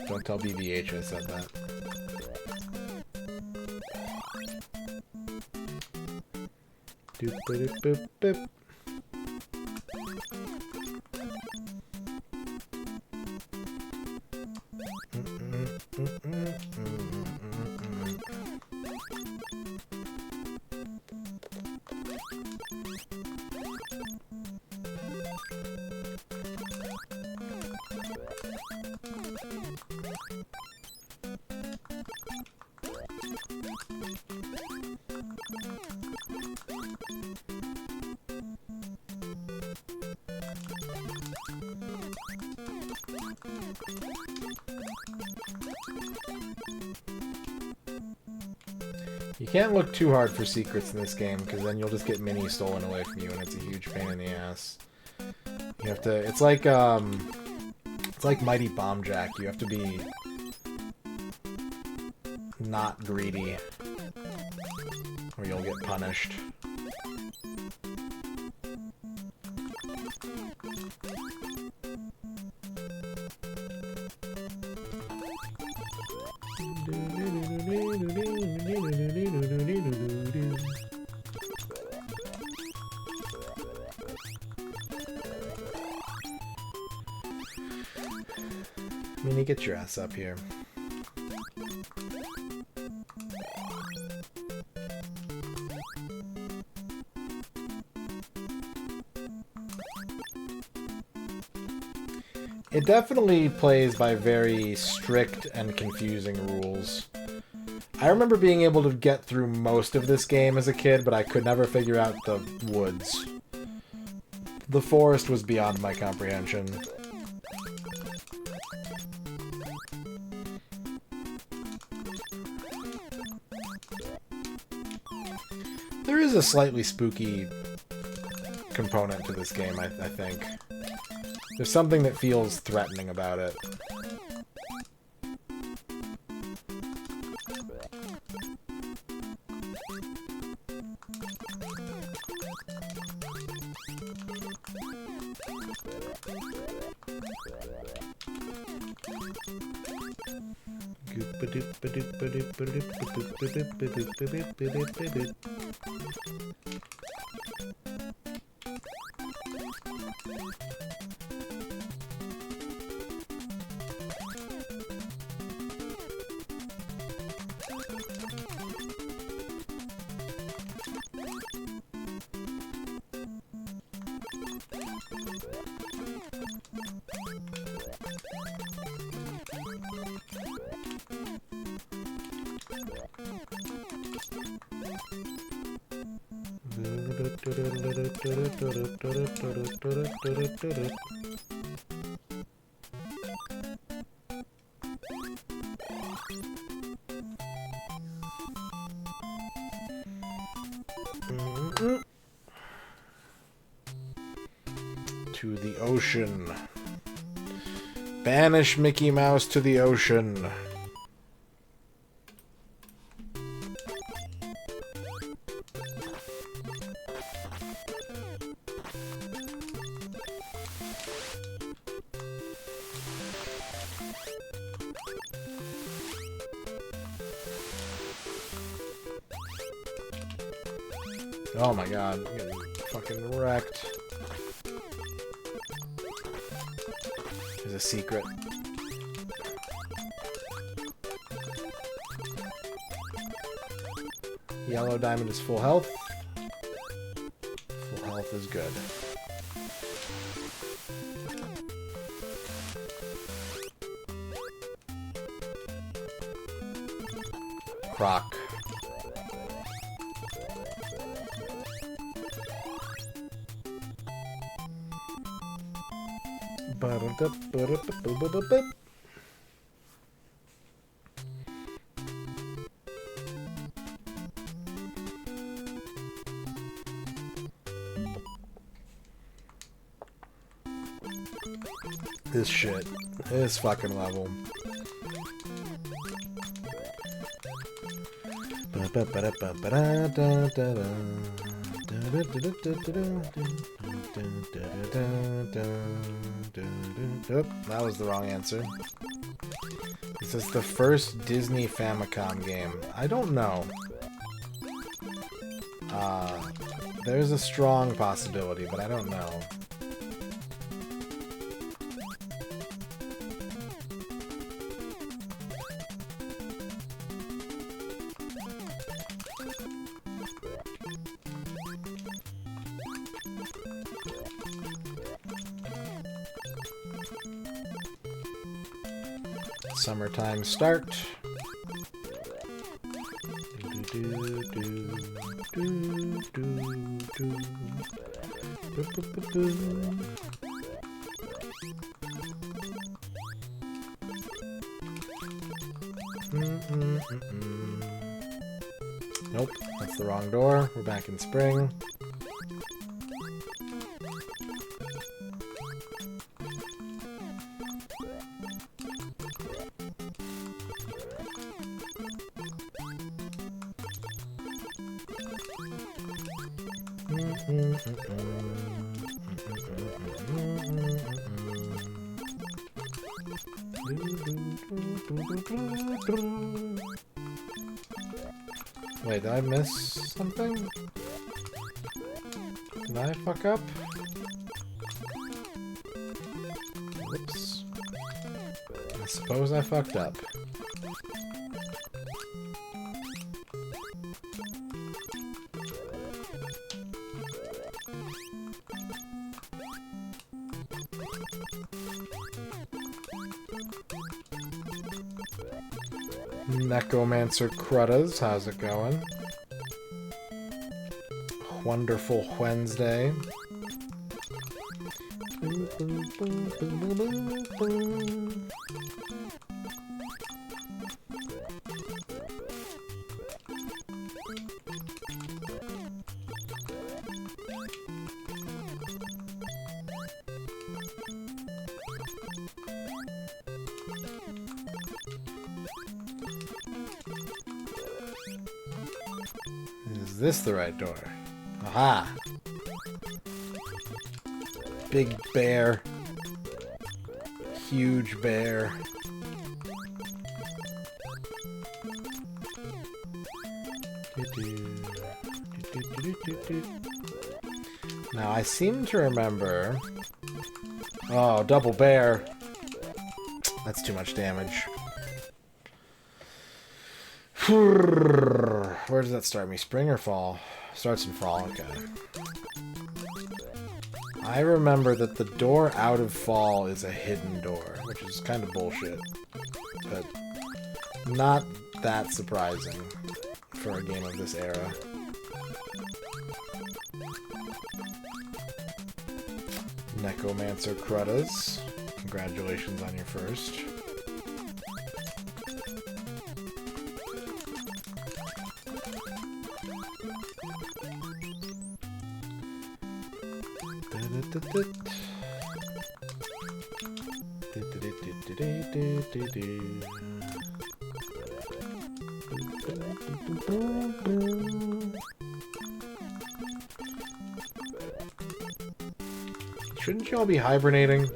Don't tell BBH I said that. Doop boop boop boop. You can't look too hard for secrets in this game, because then you'll just get minis stolen away from you, and it's a huge pain in the ass. You have to... It's like Mighty Bomb Jack. You have to be... not greedy, or you'll get punished. Mini, get your ass up here. It definitely plays by very strict and confusing rules. I remember being able to get through most of this game as a kid, but I could never figure out the woods. The forest was beyond my comprehension. There is a slightly spooky component to this game, I think. There's something that feels threatening about it. To the ocean. Banish Mickey Mouse to the ocean. Oh my god, I'm getting fucking wrecked. There's a secret. Yellow diamond is full health. Full health is good. Croc. This shit. This fucking level. That was the wrong answer. This is the first Disney Famicom game. I don't know. There's a strong possibility, but I don't know. Summertime start. Nope, that's the wrong door. We're back in spring. Wait, did I miss something? Did I fuck up? Whoops. I suppose I fucked up. Necromancer Cruddas, how's it going? Wonderful Wednesday. Is this the right door? Aha! Big bear. Huge bear. Now I seem to remember. Oh, double bear. That's too much damage. Where does that start me? Spring or fall? Starts in fall, okay. I remember that the door out of fall is a hidden door, which is kind of bullshit. But not that surprising for a game of this era. Necromancer Cruddas. Congratulations on your first. Shouldn't you all be hibernating?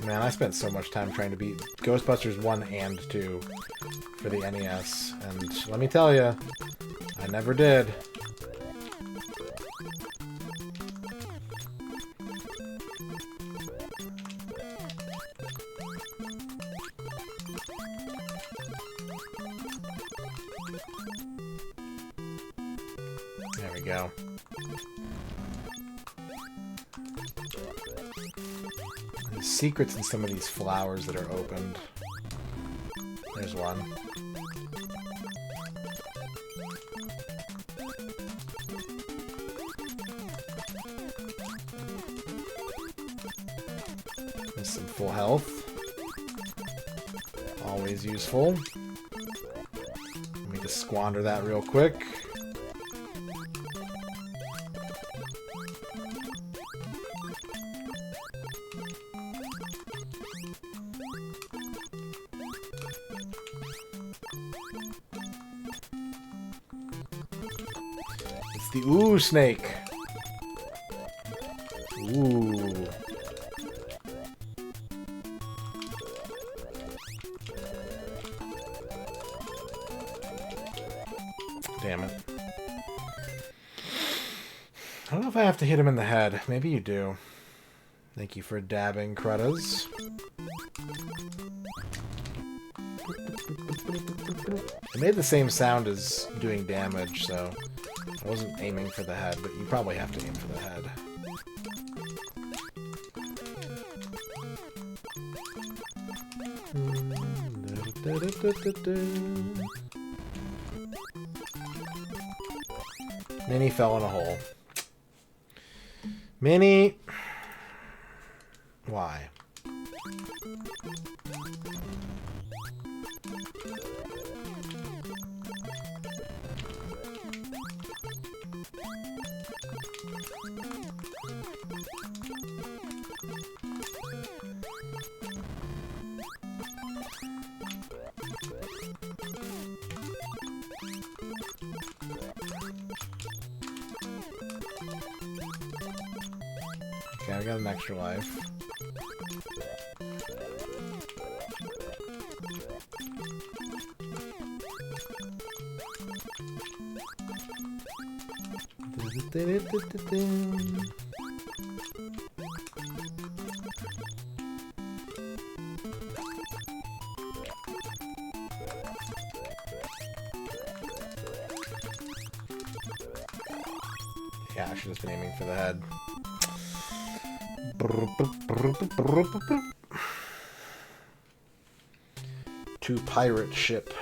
Man, I spent so much time trying to beat Ghostbusters 1 and 2 for the NES, and let me tell you, I never did. There we go. There's secrets in some of these flowers that are opened. There's one. There's some full health. Always useful. Let me just squander that real quick. It's the ooh snake. Ooh. Damn it. I don't know if I have to hit him in the head. Maybe you do. Thank you for dabbing, Cruddas. It made the same sound as doing damage, so I wasn't aiming for the head, but you probably have to aim for the head. Minnie fell in a hole. Minnie! Why? Okay, I got an extra life. Yeah, I should have been aiming for the head. To pirate ship.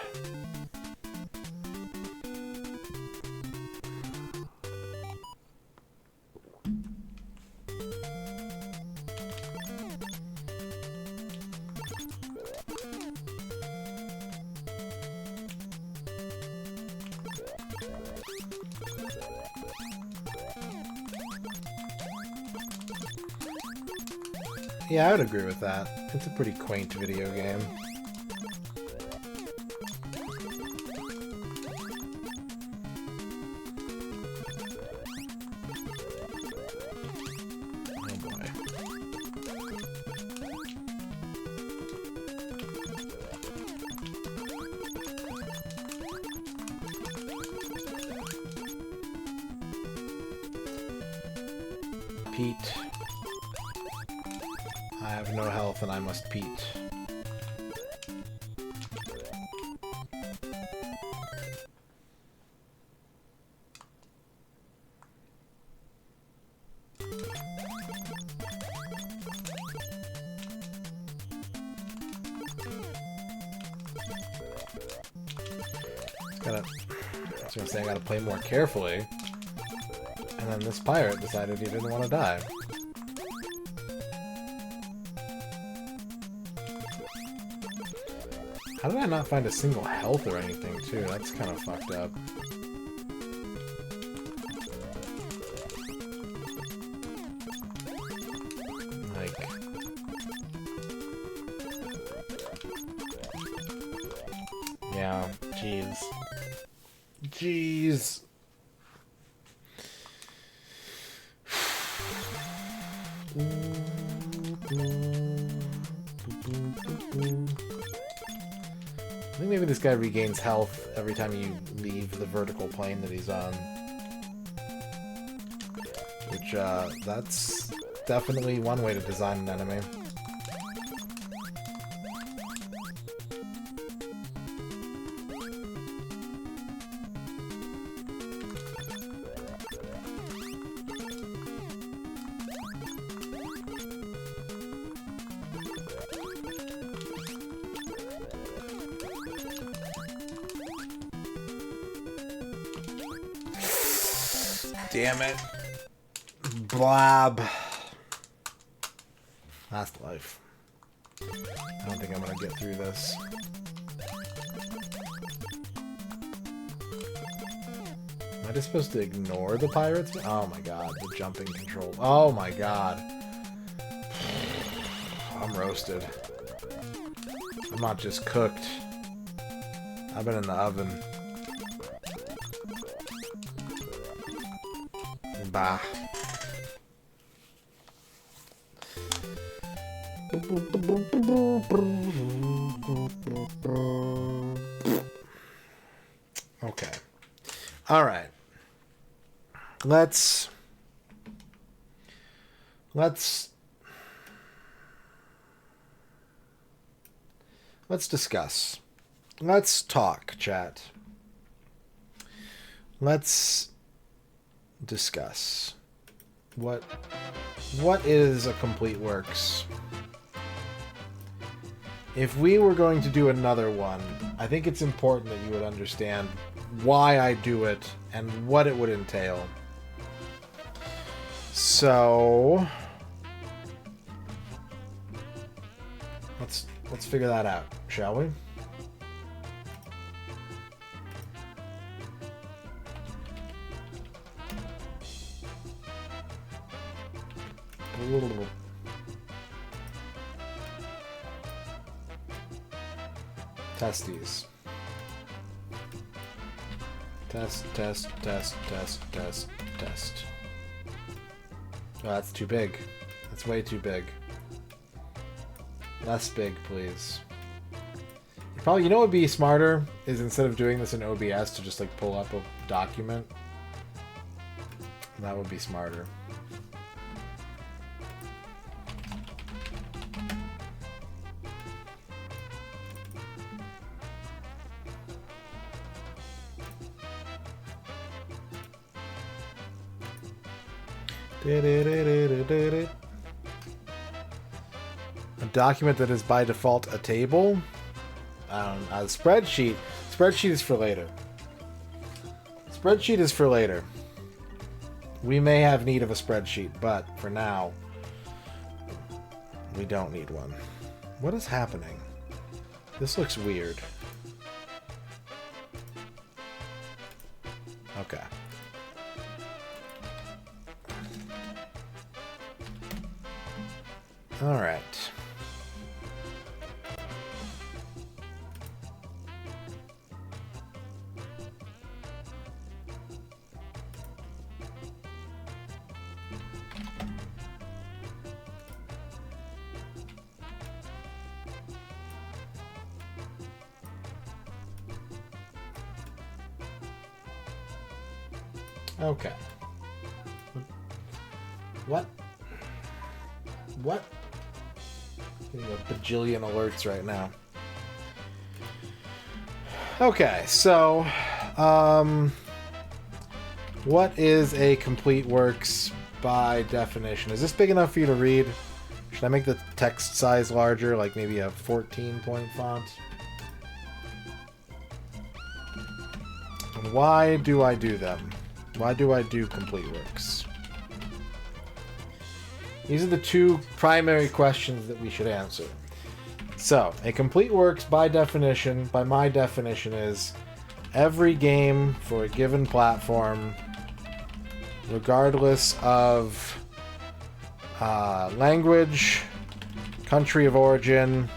Yeah, I would agree with that. It's a pretty quaint video game. Pete. I have no health and I must Pete. I was gonna say I gotta play more carefully. And then this pirate decided he didn't want to die. How did I not find a single health or anything, too? That's kind of fucked up. Like... yeah, jeez. Jeez. I think maybe this guy regains health every time you leave the vertical plane that he's on. Which, that's definitely one way to design an enemy. Damn it. Blab. That's life. I don't think I'm gonna get through this. Am I just supposed to ignore the pirates? Oh my god, the jumping control. Oh my god. I'm roasted. I'm not just cooked. I've been in the oven. Bah. Okay. All right. Let's discuss. Let's talk, chat. Let's discuss. What is a complete works? If we were going to do another one, I think it's important that you would understand why I do it and what it would entail. So let's figure that out, shall we? Testes. Test. Oh, that's too big. That's way too big. Less big, please. You know what would be smarter is instead of doing this in OBS to just like pull up a document. That would be smarter. A document that is by default a table? A spreadsheet. Spreadsheet is for later. Spreadsheet is for later. We may have need of a spreadsheet, but for now, we don't need one. What is happening? This looks weird. Okay. All right. Okay. What What? Getting a bajillion alerts right now. Okay, so, what is a complete works by definition? Is this big enough for you to read? Should I make the text size larger, like maybe a 14-point font? And why do I do them? Why do I do complete works? These are the two primary questions that we should answer. So, a complete works by definition, by my definition, is every game for a given platform, regardless of language, country of origin,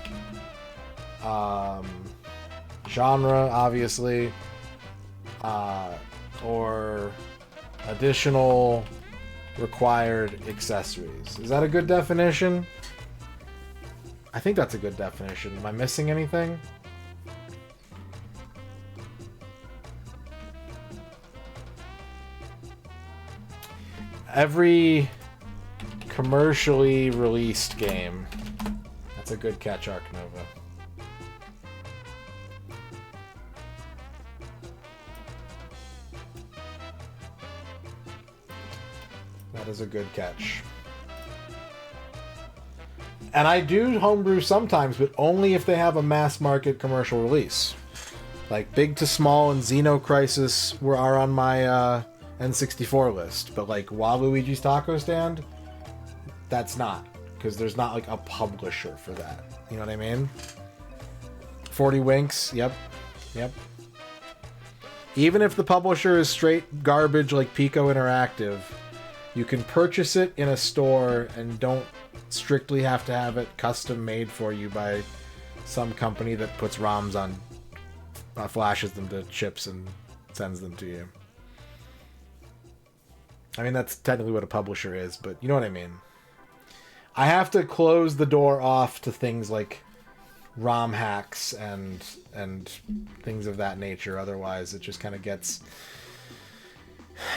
genre, obviously, or additional required accessories. Is that a good definition? I think that's a good definition. Am I missing anything? Every commercially released game. That's a good catch, Arc Nova. That is a good catch. And I do homebrew sometimes, but only if they have a mass market commercial release. Like Big to Small and Xenocrisis are on my N64 list, but like Waluigi's Taco Stand, that's not, because there's not like a publisher for that. You know what I mean? 40 Winks, yep. Even if the publisher is straight garbage like Pico Interactive, you can purchase it in a store and don't strictly have to have it custom made for you by some company that puts ROMs on, flashes them to chips and sends them to you. I mean, that's technically what a publisher is, but you know what I mean. I have to close the door off to things like ROM hacks and things of that nature. Otherwise, it just kind of gets...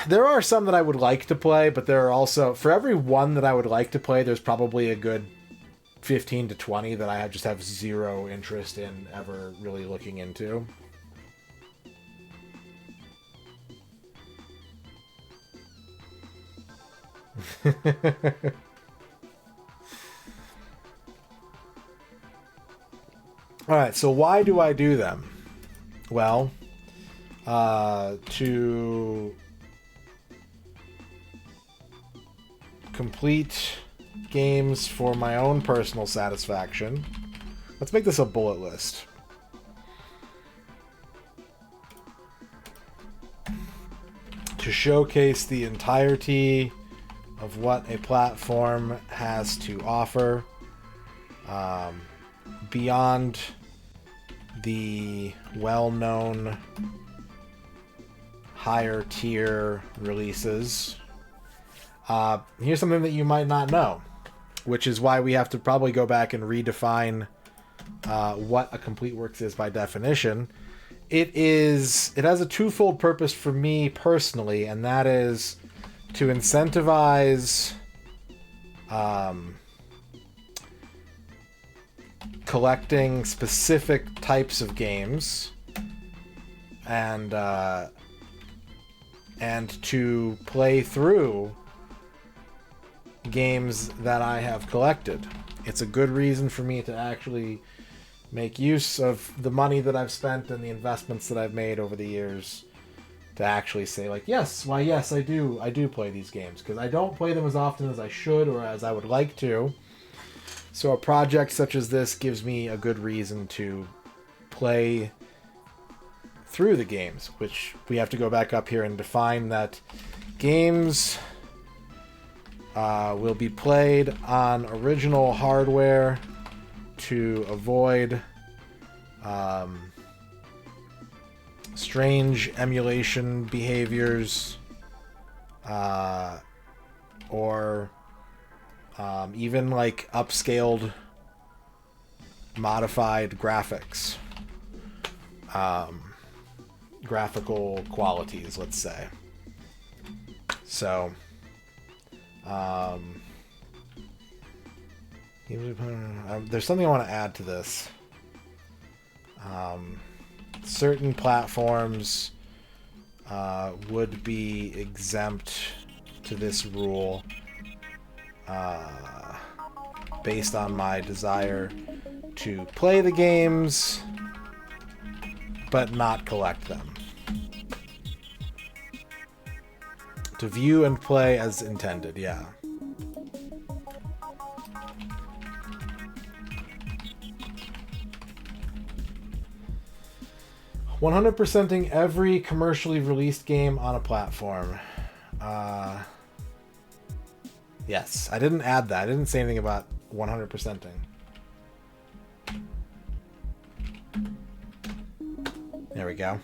There are some that I would like to play, but there are also... For every one that I would like to play, there's probably a good 15 to 20 that I just have zero interest in ever really looking into. Alright, so why do I do them? Well, to complete games for my own personal satisfaction. Let's make this a bullet list. To showcase the entirety of what a platform has to offer, beyond the well-known higher tier releases. Here's something that you might not know, which is why we have to probably go back and redefine what a complete works is by definition. It has a twofold purpose for me personally, and that is to incentivize collecting specific types of games and to play through games that I have collected. It's a good reason for me to actually make use of the money that I've spent and the investments that I've made over the years to actually say, like, yes, why yes, I do play these games, because I don't play them as often as I should or as I would like to. So a project such as this gives me a good reason to play through the games, which we have to go back up here and define that games will be played on original hardware to avoid strange emulation behaviors or even like upscaled modified graphics, graphical qualities, let's say. So There's something I want to add to this. Certain platforms would be exempt to this rule based on my desire to play the games but not collect them. To view and play as intended, yeah. "100%ing every commercially released game on a platform." Yes, I didn't add that. I didn't say anything about 100%ing. There we go.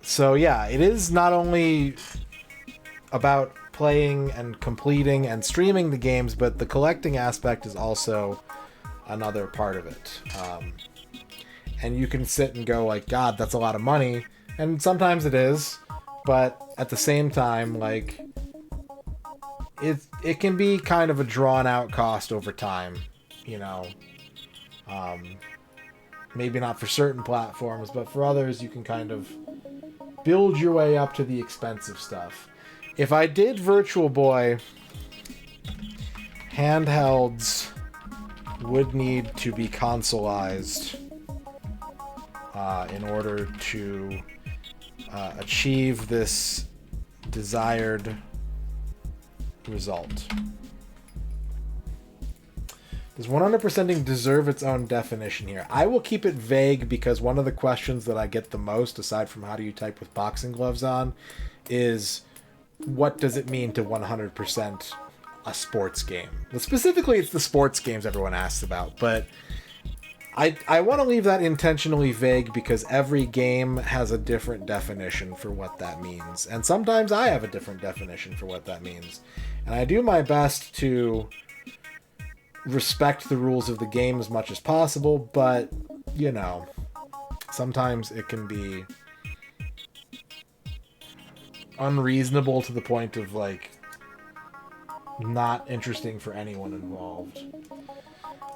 So yeah, it is not only about playing and completing and streaming the games, but the collecting aspect is also another part of it. And you can sit and go like, God, that's a lot of money. And sometimes it is, but at the same time, like, it can be kind of a drawn out cost over time, you know. Maybe not for certain platforms, but for others you can kind of build your way up to the expensive stuff. If I did Virtual Boy, handhelds would need to be consoleized in order to achieve this desired result. Does 100%ing deserve its own definition here? I will keep it vague because one of the questions that I get the most, aside from how do you type with boxing gloves on, is what does it mean to 100% a sports game? Well, specifically, it's the sports games everyone asks about, but I want to leave that intentionally vague because every game has a different definition for what that means. And sometimes I have a different definition for what that means. And I do my best to respect the rules of the game as much as possible, but, you know, sometimes it can be unreasonable to the point of, like, not interesting for anyone involved.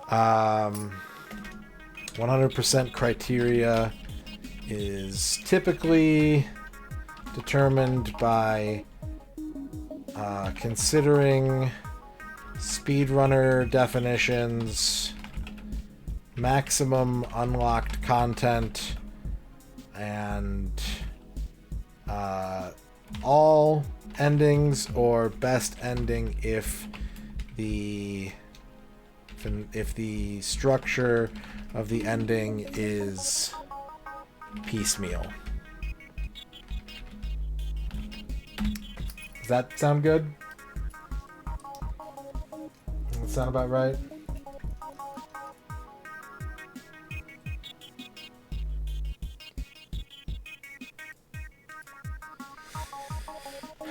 100% criteria is typically determined by considering speedrunner definitions, maximum unlocked content, and all endings or best ending if the structure of the ending is piecemeal. Does that sound good? Does that sound about right?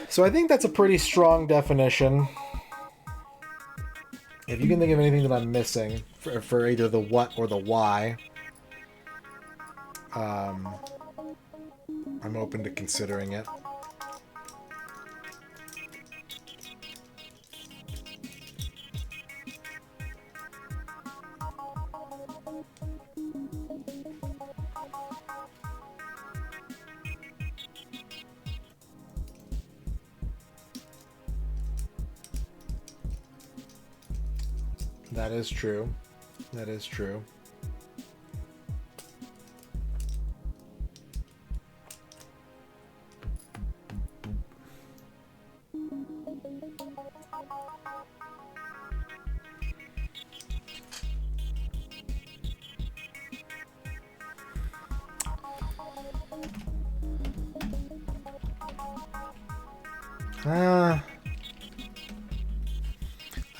So I think that's a pretty strong definition. If you can think of anything that I'm missing for either the what or the why, I'm open to considering it. That is true. That is true.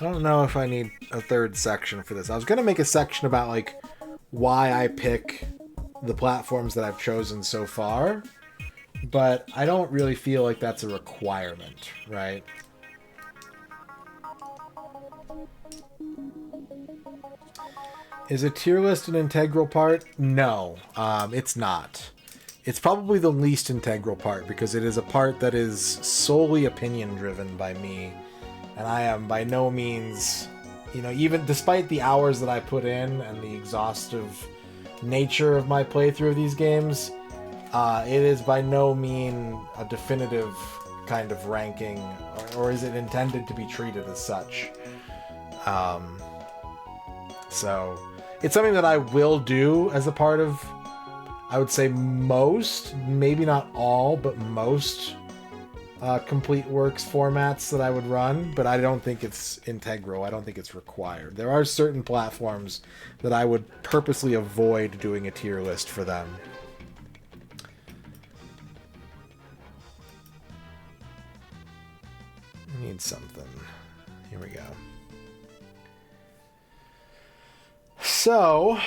I don't know if I need a third section for this. I was going to make a section about, like, why I pick the platforms that I've chosen so far, but I don't really feel like that's a requirement, right? Is a tier list an integral part? No, it's not. It's probably the least integral part because it is a part that is solely opinion driven by me And I am by no means, you know, even despite the hours that I put in and the exhaustive nature of my playthrough of these games, it is by no mean a definitive kind of ranking, or is it intended to be treated as such. So it's something that I will do as a part of, I would say, most, maybe not all, but most complete works formats that I would run, but I don't think it's integral. I don't think it's required. There are certain platforms that I would purposely avoid doing a tier list for them. I need something. Here we go. So,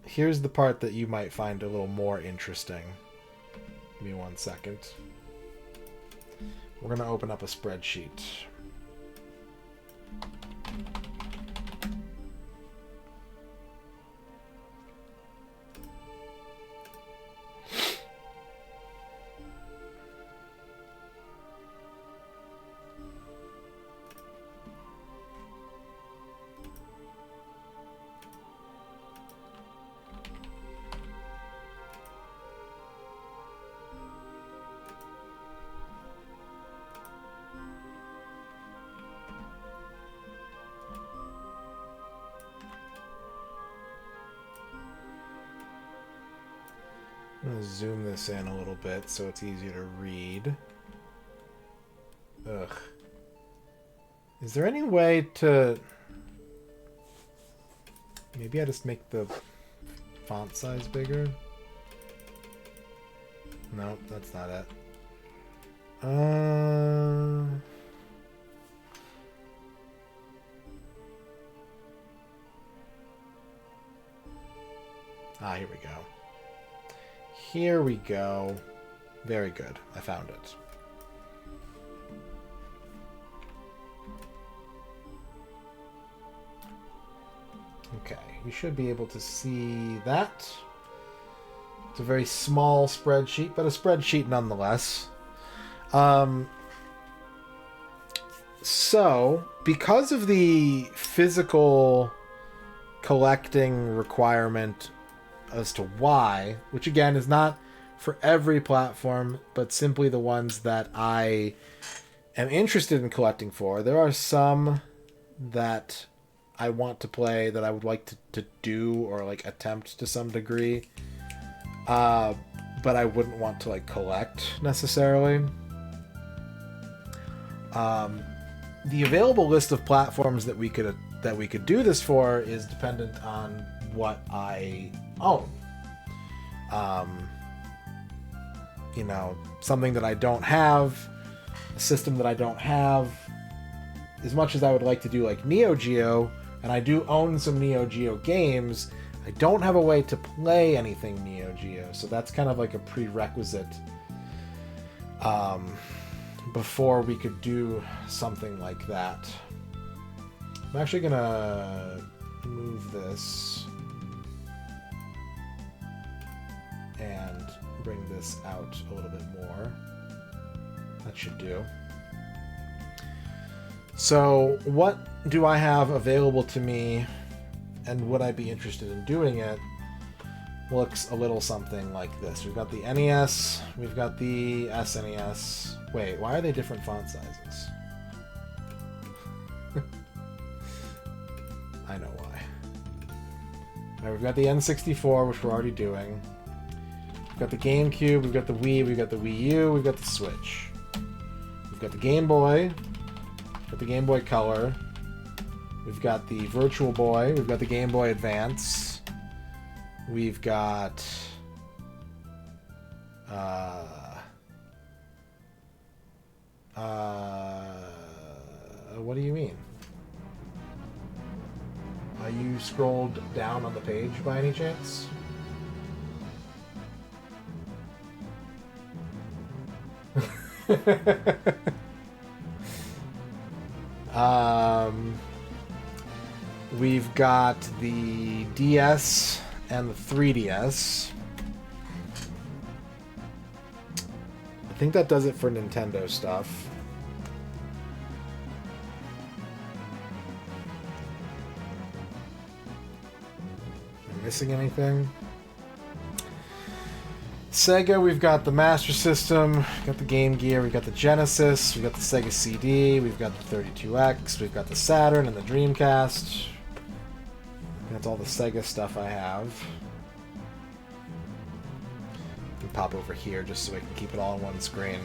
here's the part that you might find a little more interesting. Give me 1 second. We're going to open up a spreadsheet. I'm going to zoom this in a little bit so it's easier to read. Ugh. Is there any way to... Maybe I just make the font size bigger? No, that's not it. Here we go. Here we go. Very good. I found it. Okay, you should be able to see that. It's a very small spreadsheet, but a spreadsheet nonetheless. So, because of the physical collecting requirement as to why, which again is not for every platform, but simply the ones that I am interested in collecting for. There are some that I want to play that I would like to do or like attempt to some degree, but I wouldn't want to like collect necessarily. The available list of platforms that we could do this for is dependent on what I own. You know, something that I don't have, a system that I don't have. As much as I would like to do like Neo Geo, and I do own some Neo Geo games, I don't have a way to play anything Neo Geo, so that's kind of like a prerequisite before we could do something like that. I'm actually gonna move this and bring this out a little bit more. That should do. So what do I have available to me, and would I be interested in doing it? Looks a little something like this. We've got the NES, we've got the SNES. Wait, why are they different font sizes? I know why. Alright, we've got the N64, which we're already doing. We've got the GameCube, we've got the Wii, we've got the Wii U, we've got the Switch. We've got the Game Boy, we've got the Game Boy Color, we've got the Virtual Boy, we've got the Game Boy Advance, we've got... what do you mean? Are you scrolled down on the page by any chance? We've got the DS and the 3DS. I think that does it for Nintendo stuff. missing anything. Sega, we've got the Master System, we've got the Game Gear, we've got the Genesis, we've got the Sega CD, we've got the 32X, we've got the Saturn and the Dreamcast. That's all the Sega stuff I have. Can pop over here just so I can keep it all on one screen.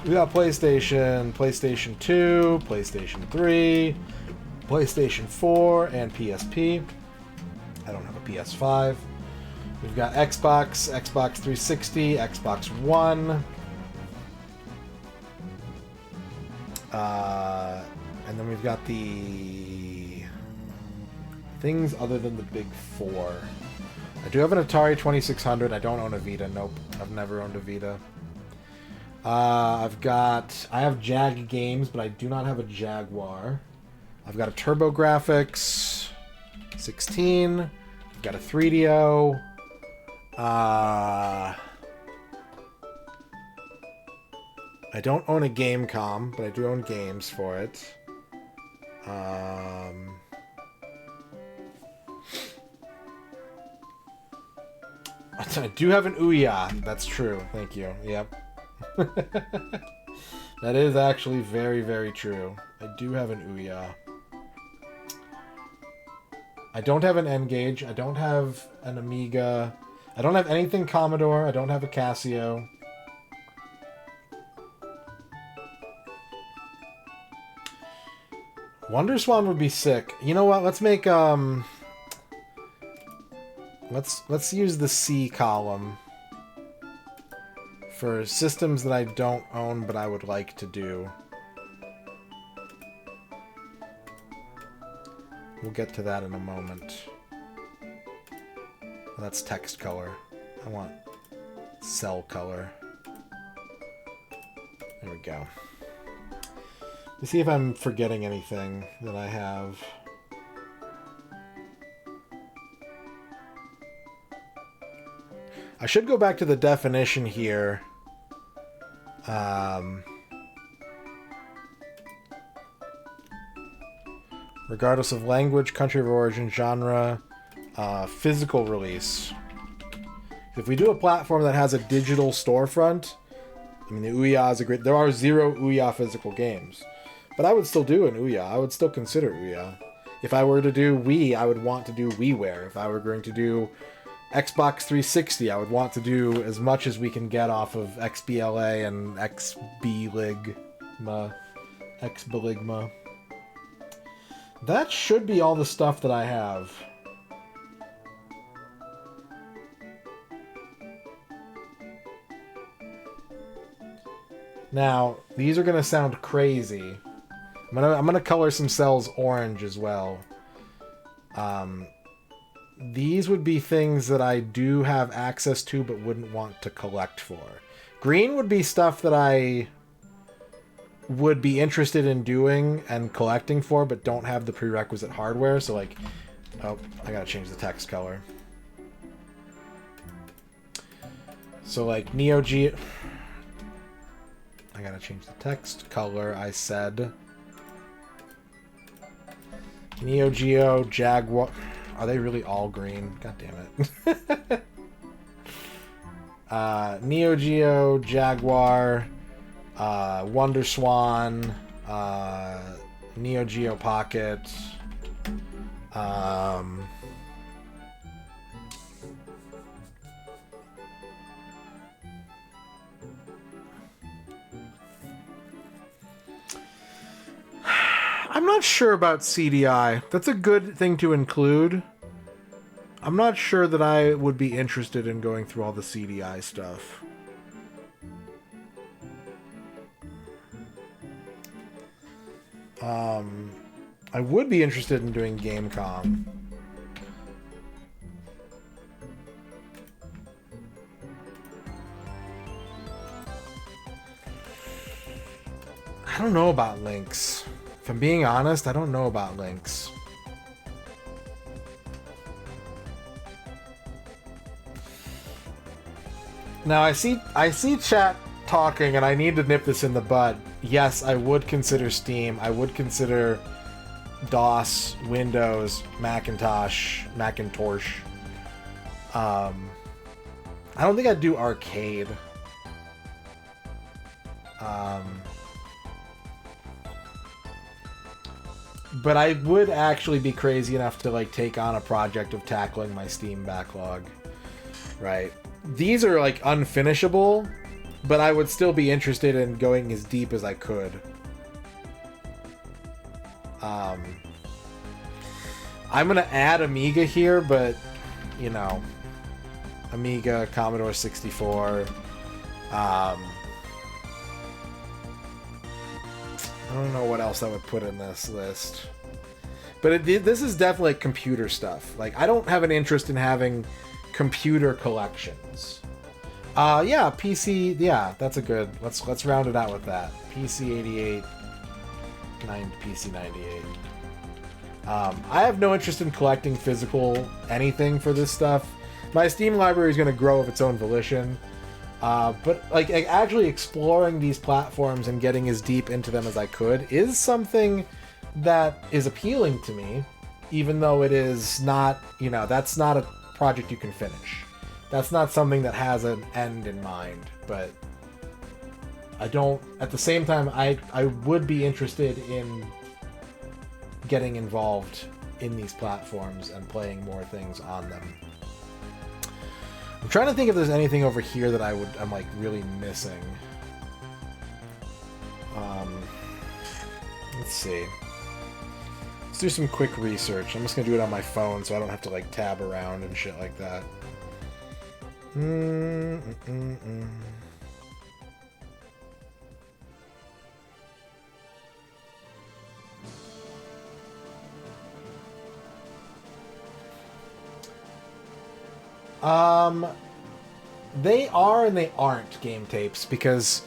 We got PlayStation, PlayStation 2, PlayStation 3, PlayStation 4, and PSP. I don't have a PS5. We've got Xbox, Xbox 360, Xbox One. And then we've got the things other than the big four. I do have an Atari 2600. I don't own a Vita. Nope. I've never owned a Vita. I have Jag games, but I do not have a Jaguar. I've got a TurboGrafx 16. I've got a 3DO. I don't own a Gamecom, but I do own games for it. I do have an Ouya. That's true. Thank you. Yep. That is actually very, very true. I do have an Ouya. I don't have an N-Gage. I don't have an Amiga. I don't have anything Commodore. I don't have a Casio. WonderSwan would be sick. You know what? Let's make let's use the C column for systems that I don't own but I would like to do. We'll get to that in a moment. That's text color. I want cell color. There we go. Let's see if I'm forgetting anything that I have. I should go back to the definition here. Regardless of language, country of origin, genre, physical release. If we do a platform that has a digital storefront, I mean, the Ouya is a great... There are 0 Ouya physical games. But I would still do an Ouya. I would still consider Ouya. If I were to do Wii, I would want to do WiiWare. If I were going to do Xbox 360, I would want to do as much as we can get off of XBLA and XBeligma. That should be all the stuff that I have. Now, these are going to sound crazy. I'm gonna color some cells orange as well. These would be things that I do have access to but wouldn't want to collect for. Green would be stuff that I would be interested in doing and collecting for but don't have the prerequisite hardware. So like, oh, I gotta change the text color. So like Neo Geo... I gotta change the text color, I said. Neo Geo, Jaguar... Are they really all green? God damn it. Neo Geo, Jaguar, WonderSwan, Neo Geo Pocket, I'm not sure about CDI. That's a good thing to include. I'm not sure that I would be interested in going through all the CDI stuff. I would be interested in doing Gamecom. I don't know about Lynx. If I'm being honest, I don't know about Lynx. Now I see chat talking and I need to nip this in the bud. Yes, I would consider Steam. I would consider DOS, Windows, Macintosh. I don't think I'd do arcade. But I would actually be crazy enough to like take on a project of tackling my Steam backlog. Right. These are like unfinishable, but I would still be interested in going as deep as I could. I'm gonna add Amiga here, but you know, Amiga, Commodore 64. I don't know what else I would put in this list, but this is definitely computer stuff. Like, I don't have an interest in having computer collections. Yeah, PC. Yeah, that's a good. Let's round it out with that. PC 88, PC 98. I have no interest in collecting physical anything for this stuff. My Steam library is going to grow of its own volition. But like actually exploring these platforms and getting as deep into them as I could is something that is appealing to me, even though it is not, you know, that's not a project you can finish. That's not something that has an end in mind, but I don't, at the same time, I would be interested in getting involved in these platforms and playing more things on them. I'm trying to think if there's anything over here that I'm like really missing. Let's see. Let's do some quick research. I'm just gonna do it on my phone so I don't have to like tab around and shit like that. They are and they aren't game tapes, because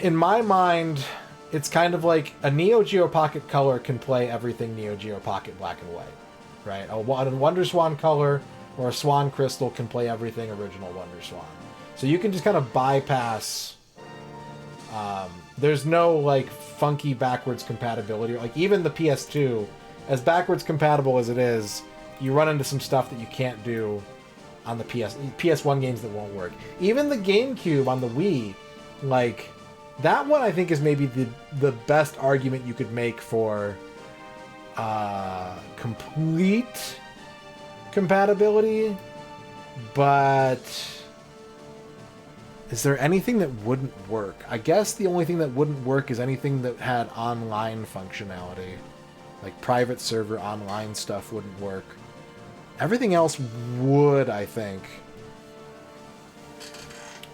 in my mind, it's kind of like a Neo Geo Pocket Color can play everything Neo Geo Pocket Black and White, right? A Wonder Swan Color or a Swan Crystal can play everything original Wonder Swan. So you can just kind of bypass. There's no like funky backwards compatibility. Like even the PS2, as backwards compatible as it is, you run into some stuff that you can't do on the PS1 games that won't work. Even the GameCube on the Wii, like that one, I think is maybe the best argument you could make for complete compatibility. But is there anything that wouldn't work? I guess the only thing that wouldn't work is anything that had online functionality. Like private server online stuff wouldn't work. Everything else would, I think.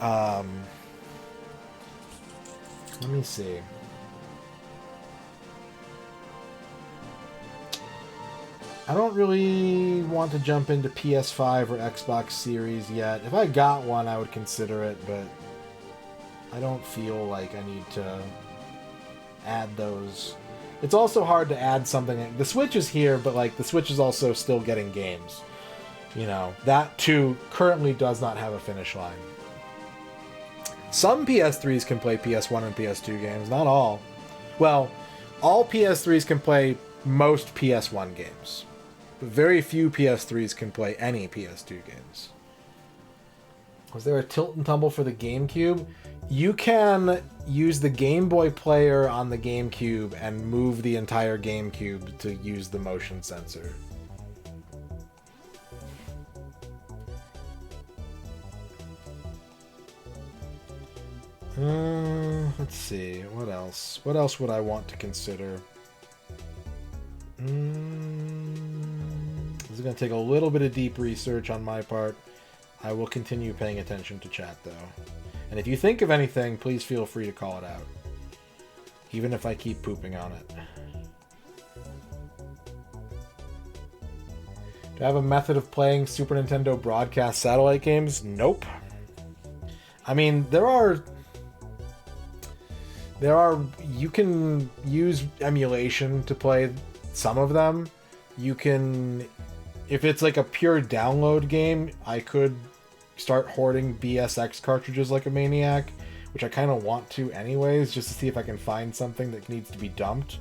Let me see. I don't really want to jump into PS5 or Xbox Series yet. If I got one, I would consider it, but I don't feel like I need to add those. It's also hard to add something. The Switch is here, but like the Switch is also still getting games. You know, that too currently does not have a finish line. Some PS3s can play PS1 and PS2 games, not all. Well, all PS3s can play most PS1 games. But very few PS3s can play any PS2 games. Was there a tilt and tumble for the GameCube? You can use the Game Boy player on the GameCube and move the entire GameCube to use the motion sensor. Let's see. What else? What else would I want to consider? This is going to take a little bit of deep research on my part. I will continue paying attention to chat, though. And if you think of anything, please feel free to call it out. Even if I keep pooping on it. Do I have a method of playing Super Nintendo broadcast satellite games? Nope. I mean, there are... You can use emulation to play some of them. You can... If it's like a pure download game, I could start hoarding BSX cartridges like a maniac, which I kind of want to anyways, just to see if I can find something that needs to be dumped.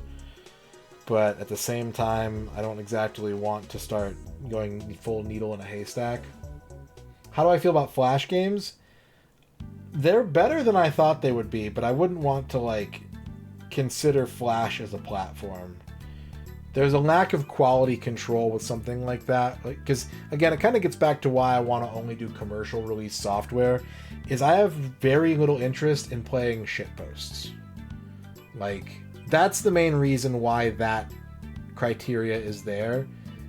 but at the same time, I don't exactly want to start going full needle in a haystack. How do I feel about Flash games? They're better than I thought they would be, but I wouldn't want to, like, consider Flash as a platform. There's a lack of quality control with something like that. Because, again, it kind of gets back to why I want to only do commercial release software, is I have very little interest in playing shitposts. Like, that's the main reason why that criteria is there,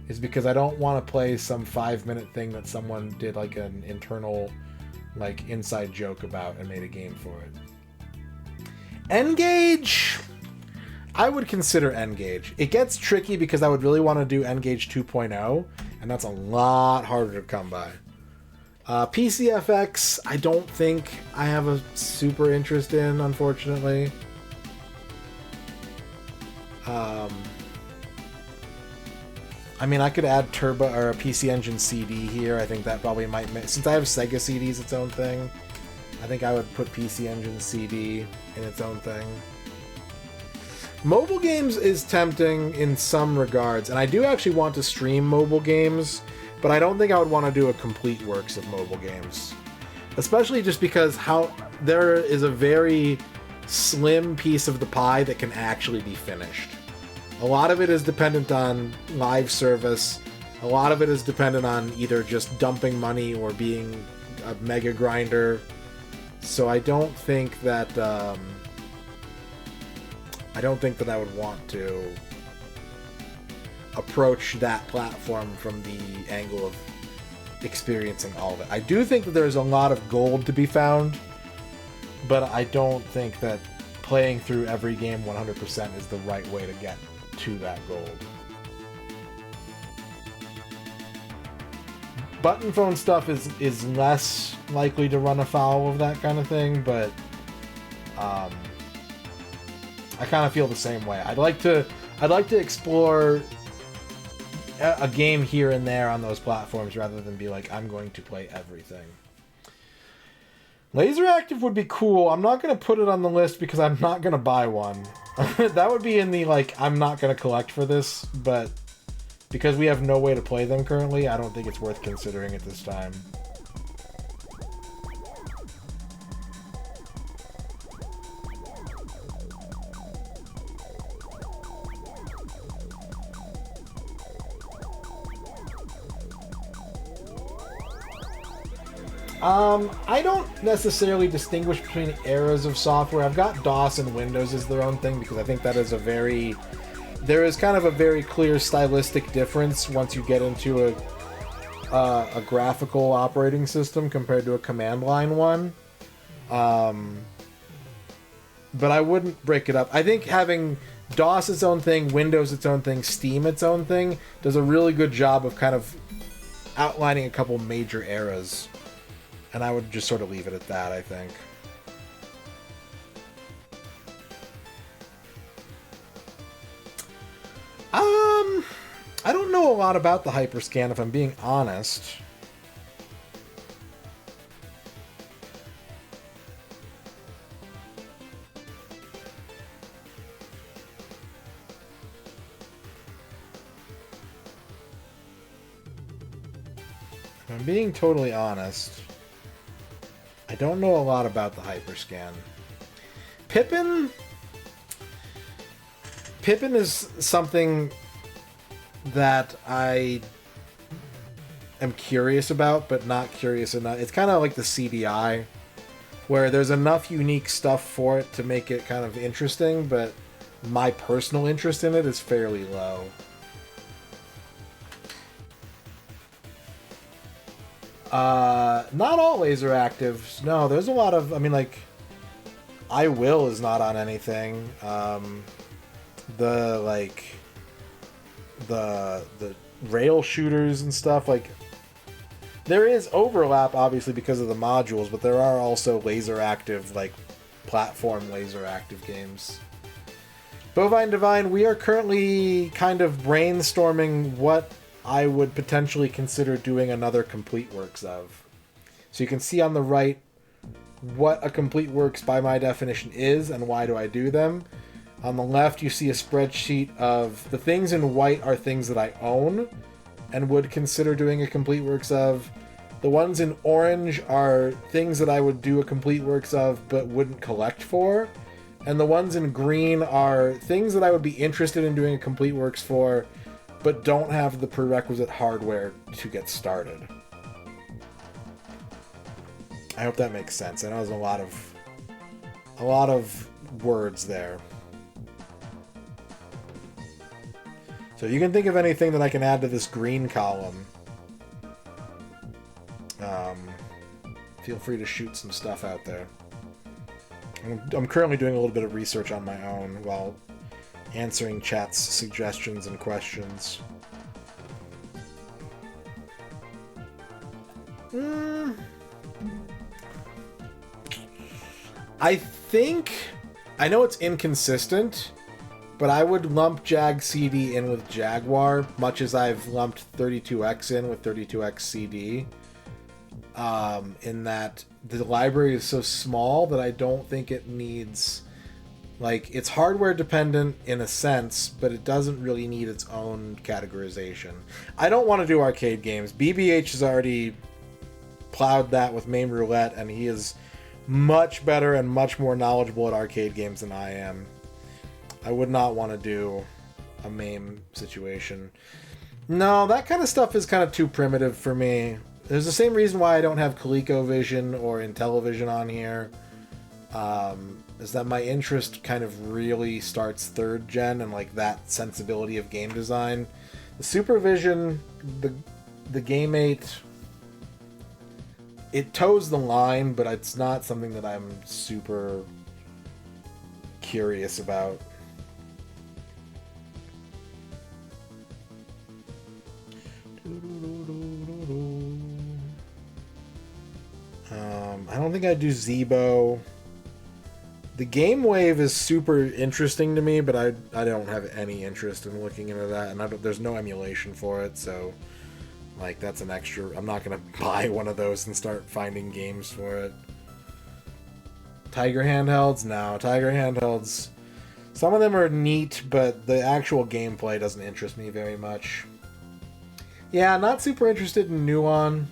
is because I don't want to play some 5-minute thing that someone did, like, an internal, like, inside joke about and made a game for it. N-Gage! I would consider N-Gage. It gets tricky because I would really want to do N-Gage 2.0, and that's a lot harder to come by. PCFX, I don't think I have a super interest in, unfortunately. I mean, I could add Turbo or a PC Engine CD here. I think that probably might make, since I have Sega CDs its own thing, I think I would put PC Engine CD in its own thing. Mobile games is tempting in some regards, and I do actually want to stream mobile games, but I don't think I would want to do a complete works of mobile games. Especially just because there is a very slim piece of the pie that can actually be finished. A lot of it is dependent on live service. A lot of it is dependent on either just dumping money or being a mega grinder. So I don't think that I would want to approach that platform from the angle of experiencing all of it. I do think that there's a lot of gold to be found, but I don't think that playing through every game 100% is the right way to get to that gold. Button phone stuff is less likely to run afoul of that kind of thing, but I kind of feel the same way. I'd like to explore a game here and there on those platforms rather than be like, I'm going to play everything. Laser Active would be cool. I'm not going to put it on the list because I'm not going to buy one. That would be in the, like, I'm not going to collect for this, but because we have no way to play them currently, I don't think it's worth considering at this time. I don't necessarily distinguish between eras of software. I've got DOS and Windows as their own thing because I think that is there is kind of a very clear stylistic difference once you get into a graphical operating system compared to a command line one. But I wouldn't break it up. I think having DOS its own thing, Windows its own thing, Steam its own thing, does a really good job of kind of outlining a couple major eras. And I would just sort of leave it at that, I think. I don't know a lot about the Hyperscan, if I'm being honest. If I'm being totally honest, I don't know a lot about the Hyperscan. Pippin is something that I am curious about, but not curious enough. It's kind of like the CDI, where there's enough unique stuff for it to make it kind of interesting, but my personal interest in it is fairly low. Not all laser actives. No, there's a lot of, I mean, like, I Will is not on anything. The rail shooters and stuff, like, there is overlap, obviously, because of the modules, but there are also laser active, like, platform laser active games. Bovine Divine, we are currently kind of brainstorming what I would potentially consider doing another complete works of. So you can see on the right what a complete works by my definition is and why do I do them. On the left, you see a spreadsheet of the things in white are things that I own and would consider doing a complete works of. The ones in orange are things that I would do a complete works of but wouldn't collect for. And the ones in green are things that I would be interested in doing a complete works for but don't have the prerequisite hardware to get started. I hope that makes sense. I know there's a lot of words there. So you can think of anything that I can add to this green column. Feel free to shoot some stuff out there. I'm currently doing a little bit of research on my own while answering chat's suggestions and questions. I know it's inconsistent, but I would lump Jag CD in with Jaguar, much as I've lumped 32X in with 32X CD. In that the library is so small that I don't think it needs... Like, it's hardware dependent in a sense, but it doesn't really need its own categorization. I don't want to do arcade games. BBH has already plowed that with MAME Roulette, and he is much better and much more knowledgeable at arcade games than I am. I would not want to do a MAME situation. No, that kind of stuff is kind of too primitive for me. There's the same reason why I don't have ColecoVision or Intellivision on here. Is that my interest kind of really starts third gen and like that sensibility of game design. The Supervision, the Game 8, it toes the line, but it's not something that I'm super curious about. I don't think I'd do Zeebo. The Game Wave is super interesting to me, but I don't have any interest in looking into that, and there's no emulation for it, so like that's an extra. I'm not gonna buy one of those and start finding games for it. Tiger handhelds? No, Tiger handhelds. Some of them are neat, but the actual gameplay doesn't interest me very much. Yeah, not super interested in Nuon.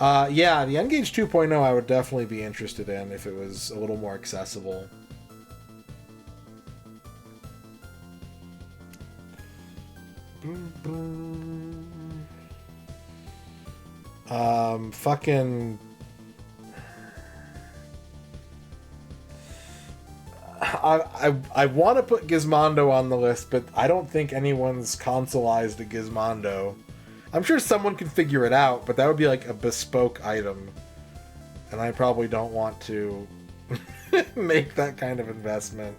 Yeah, the N-Gage 2.0 I would definitely be interested in if it was a little more accessible. Fucking... I want to put Gizmondo on the list, but I don't think anyone's consoleized a Gizmondo. I'm sure someone could figure it out, but that would be like a bespoke item. And I probably don't want to make that kind of investment.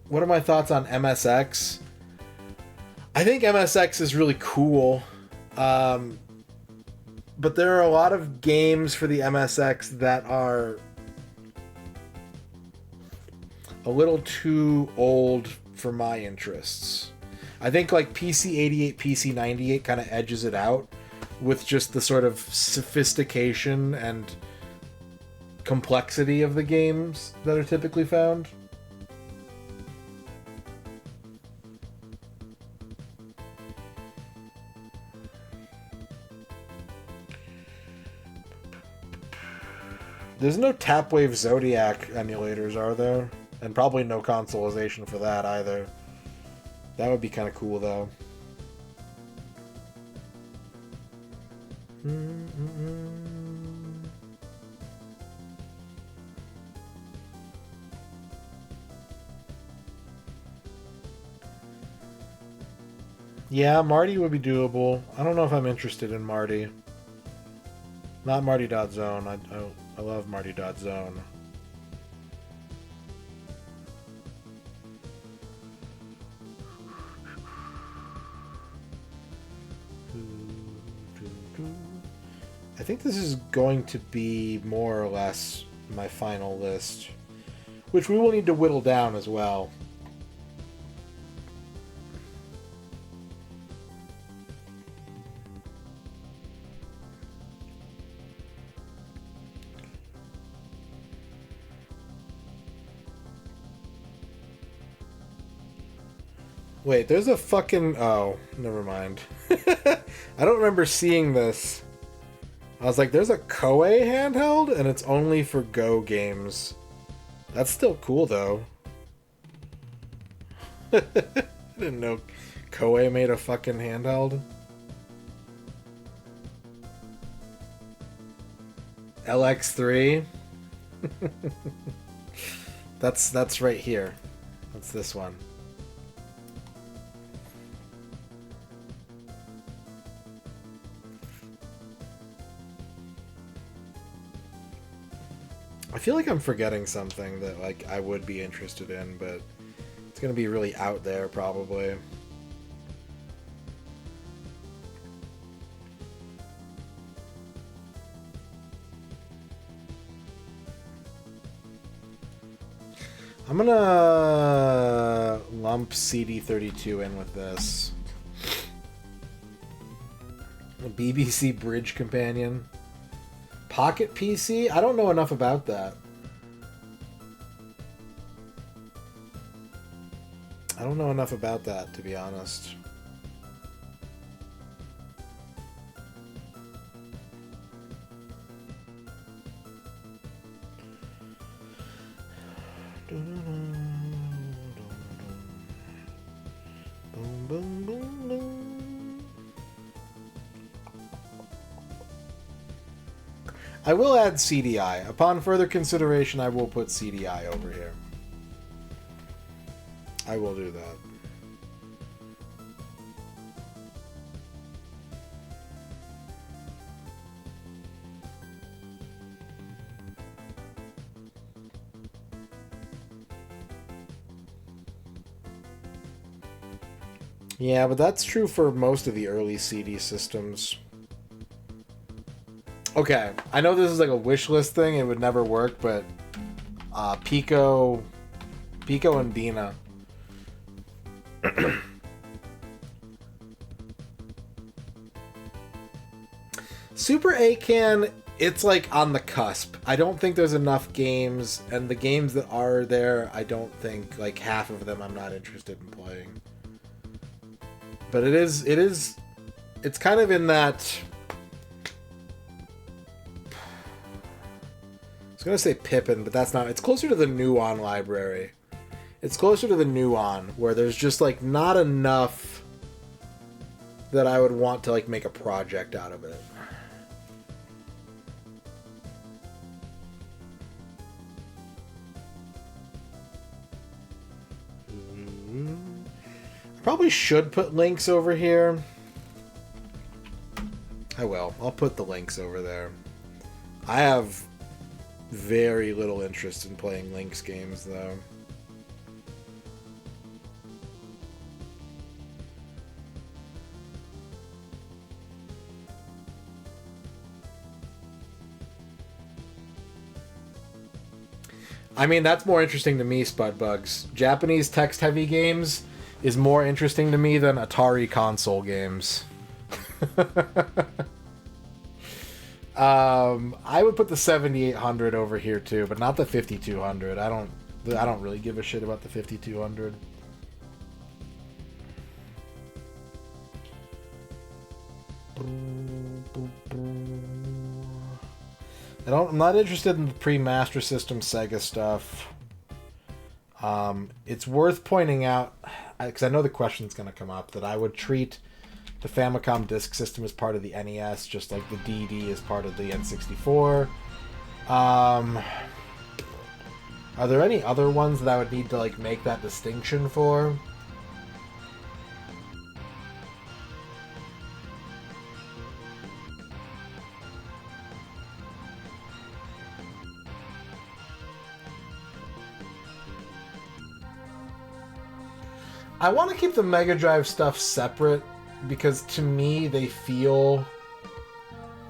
What are my thoughts on MSX? I think MSX is really cool. But there are a lot of games for the MSX that are a little too old for my interests. I think like PC-88, PC-98 kind of edges it out with just the sort of sophistication and complexity of the games that are typically found. There's no Tapwave Zodiac emulators, are there? And probably no consoleization for that either. That would be kind of cool, though. Yeah, Marty would be doable. I don't know if I'm interested in Marty. Not Marty.Zone. I love Marty.Zone. I think this is going to be more or less my final list, which we will need to whittle down as well. Wait, there's a fucking... Oh, never mind. I don't remember seeing this. I was like, there's a Koei handheld, and it's only for Go games. That's still cool, though. I didn't know Koei made a fucking handheld. LX3? That's right here. That's this one. I feel like I'm forgetting something that like I would be interested in, but it's gonna be really out there probably. I'm gonna lump CD32 in with this. A BBC Bridge Companion. Pocket PC? I don't know enough about that. I don't know enough about that, to be honest. I will add CDI. Upon further consideration, I will put CDI over here. I will do that. Yeah, but that's true for most of the early CD systems. Okay, I know this is like a wish list thing, it would never work, but Pico and Dina. Super 8-can, it's like on the cusp. I don't think there's enough games, and the games that are there, I don't think, like half of them I'm not interested in playing. But it's kind of in that... I was gonna say Pippin, but that's not. It's closer to the Nuon library. It's closer to the Nuon, where there's just like not enough that I would want to like make a project out of it. I probably should put links over here. I will. I'll put the links over there. I have very little interest in playing Lynx games, though. I mean, that's more interesting to me, Spudbugs. Japanese text-heavy games is more interesting to me than Atari console games. I would put the 7800 over here too, but not the 5200. I don't really give a shit about the 5200. I'm not interested in the pre-Master System Sega stuff. It's worth pointing out, because I know the question's going to come up, that I would treat the Famicom Disk System is part of the NES, just like the DD is part of the N64. Are there any other ones that I would need to like make that distinction for? I want to keep the Mega Drive stuff separate, because to me they feel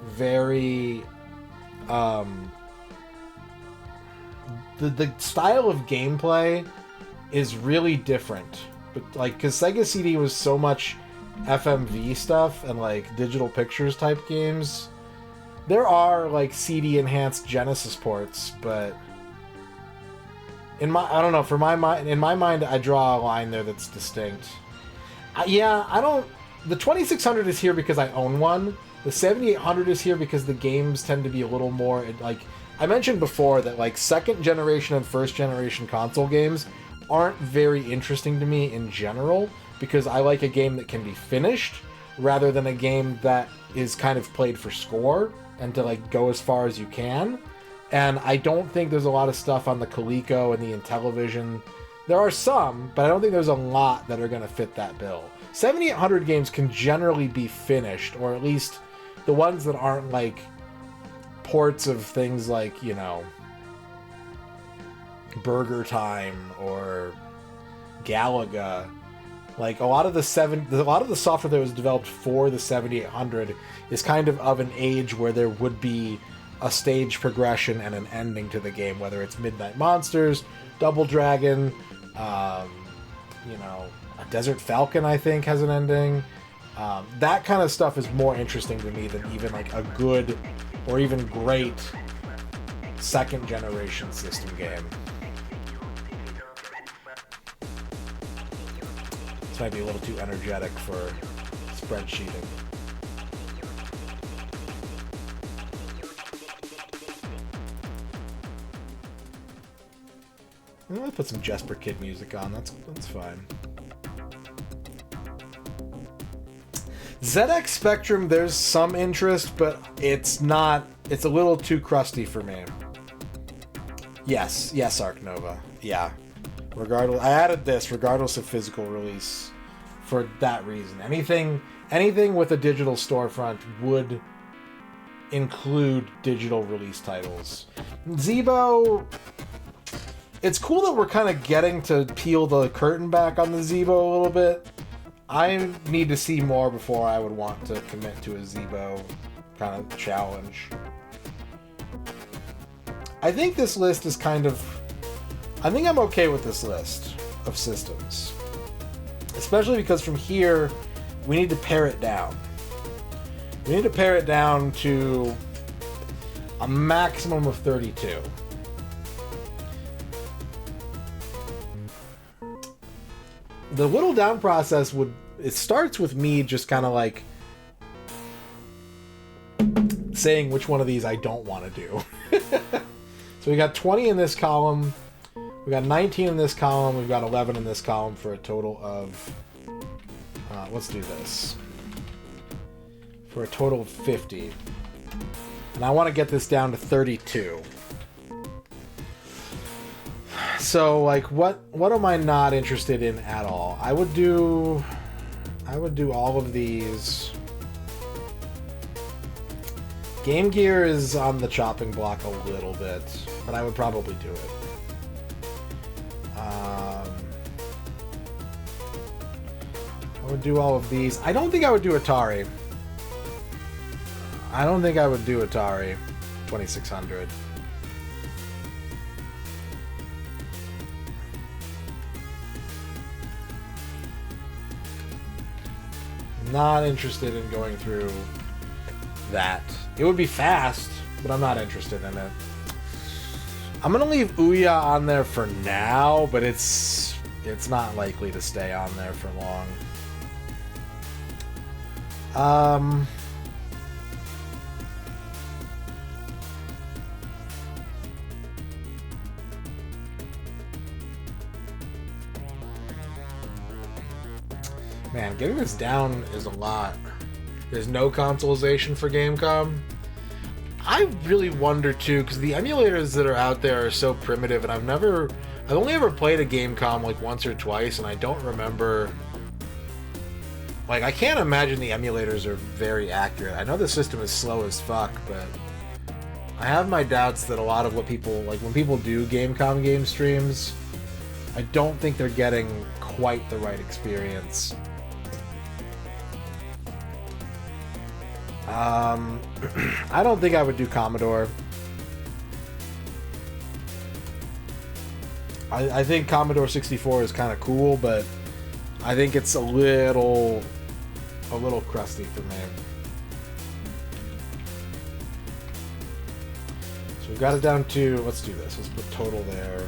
very the style of gameplay is really different, but like because Sega CD was so much FMV stuff and like digital pictures type games. There are like CD enhanced Genesis ports, but in my mind I draw a line there that's distinct. Yeah, I don't... The 2600 is here because I own one. The 7800 is here because the games tend to be a little more... Like, I mentioned before that, like, second generation and first generation console games aren't very interesting to me in general, because I like a game that can be finished rather than a game that is kind of played for score and to, like, go as far as you can. And I don't think there's a lot of stuff on the Coleco and the Intellivision. There are some, but I don't think there's a lot that are going to fit that bill. 7800 games can generally be finished, or at least the ones that aren't, like, ports of things like, you know, Burger Time or Galaga. Like, a lot of the software that was developed for the 7800 is kind of an age where there would be a stage progression and an ending to the game, whether it's Midnight Monsters, Double Dragon, you know, a Desert Falcon, I think, has an ending. That kind of stuff is more interesting to me than even, like, a good or even great second generation system game. This might be a little too energetic for spreadsheeting. I'm gonna put some Jesper Kid music on. That's fine. ZX Spectrum, there's some interest, but it's not. It's a little too crusty for me. Yes, Arc Nova. Yeah. Regardless, I added this regardless of physical release for that reason. Anything with a digital storefront would include digital release titles. Zeebo, it's cool that we're kind of getting to peel the curtain back on the Zeebo a little bit. I need to see more before I would want to commit to a Zeebo kind of challenge. I think this list is kind of... I think I'm okay with this list of systems. Especially because from here, we need to pare it down. We need to pare it down to a maximum of 32. The whittle down process it starts with me just kind of like saying which one of these I don't want to do. So we got 20 in this column, we got 19 in this column, we've got 11 in this column for a total of, let's do this, for a total of 50. And I want to get this down to 32. So, like, what am I not interested in at all? I would do all of these. Game Gear is on the chopping block a little bit, but I would probably do it. I would do all of these. I don't think I would do Atari. I don't think I would do Atari 2600. Not interested in going through that. It would be fast, but I'm not interested in it. I'm gonna leave Ouya on there for now, but it's not likely to stay on there for long. Man, getting this down is a lot. There's no consoleization for Gamecom. I really wonder too, because the emulators that are out there are so primitive, and I've only ever played a Gamecom like once or twice, and I don't remember. Like, I can't imagine the emulators are very accurate. I know the system is slow as fuck, but I have my doubts that a lot of what people, like when people do Gamecom game streams, I don't think they're getting quite the right experience. I don't think I would do Commodore. I think Commodore 64 is kind of cool, but I think it's a little crusty for me. So we've got it down to, let's do this. Let's put total there.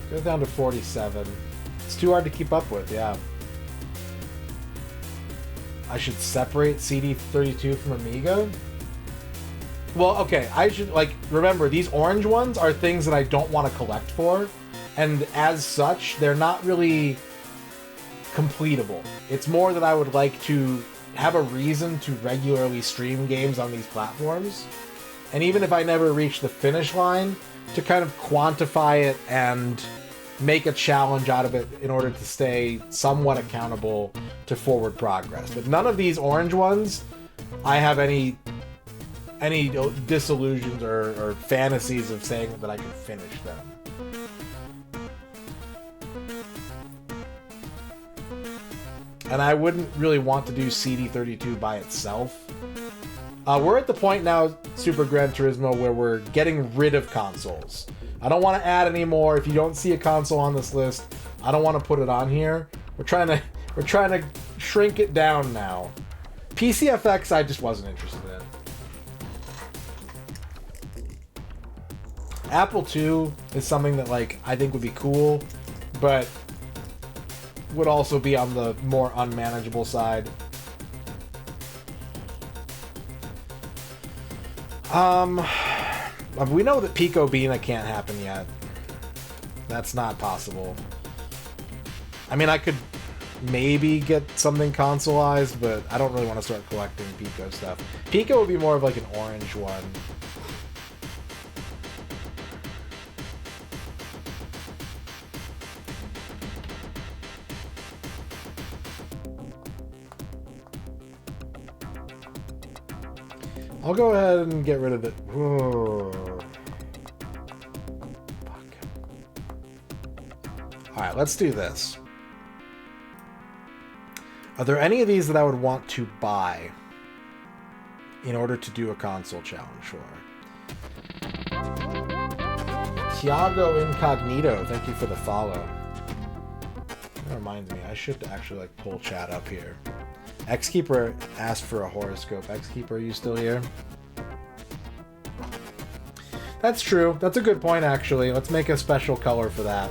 Get it down to 47. It's too hard to keep up with, yeah. I should separate CD32 from Amiga. Well, okay, I should, like, remember, these orange ones are things that I don't want to collect for, and as such, they're not really completable. It's more that I would like to have a reason to regularly stream games on these platforms, and even if I never reach the finish line, to kind of quantify it and make a challenge out of it in order to stay somewhat accountable to forward progress. But none of these orange ones, I have any disillusions or fantasies of saying that I can finish them. And I wouldn't really want to do CD32 by itself. We're at the point now, Super Gran Turismo, where we're getting rid of consoles. I don't want to add any more. If you don't see a console on this list, I don't want to put it on here. We're trying to shrink it down now. PCFX, I just wasn't interested in. Apple II is something that, like, I think would be cool, but would also be on the more unmanageable side. We know that Pico Bina can't happen yet. That's not possible. I mean, I could maybe get something consoleized, but I don't really want to start collecting Pico stuff. Pico would be more of like an orange one. I'll go ahead and get rid of it. Whoa. Fuck. Alright, let's do this. Are there any of these that I would want to buy in order to do a console challenge for? Tiago Incognito, thank you for the follow. That reminds me, I should actually like pull chat up here. Xkeeper asked for a horoscope. Xkeeper, are you still here? That's true. That's a good point, actually. Let's make a special color for that.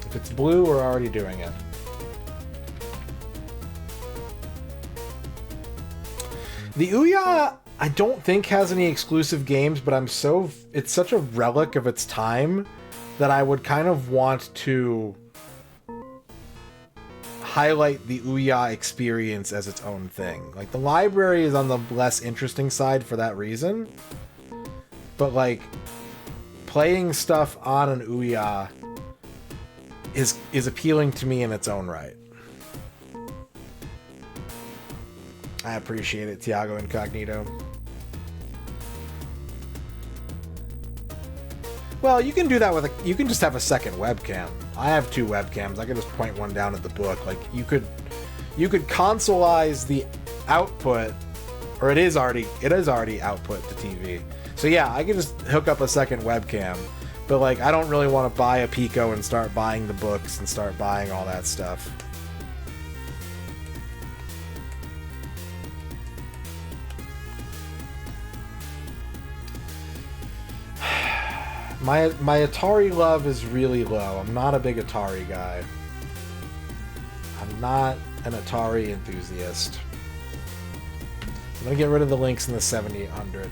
If it's blue, we're already doing it. The Ouya, I don't think has any exclusive games, but it's such a relic of its time that I would kind of want to highlight the Ouya experience as its own thing. Like, the library is on the less interesting side for that reason, but like playing stuff on an Ouya is appealing to me in its own right. I appreciate it, Tiago Incognito. Well, you can do that with you can just have a second webcam. I have two webcams. I can just point one down at the book. Like, you could consoleize the output, or it is already output to TV. So yeah, I can just hook up a second webcam. But like, I don't really want to buy a Pico and start buying the books and start buying all that stuff. My Atari love is really low. I'm not a big Atari guy. I'm not an Atari enthusiast. I'm gonna get rid of the links in the 7800.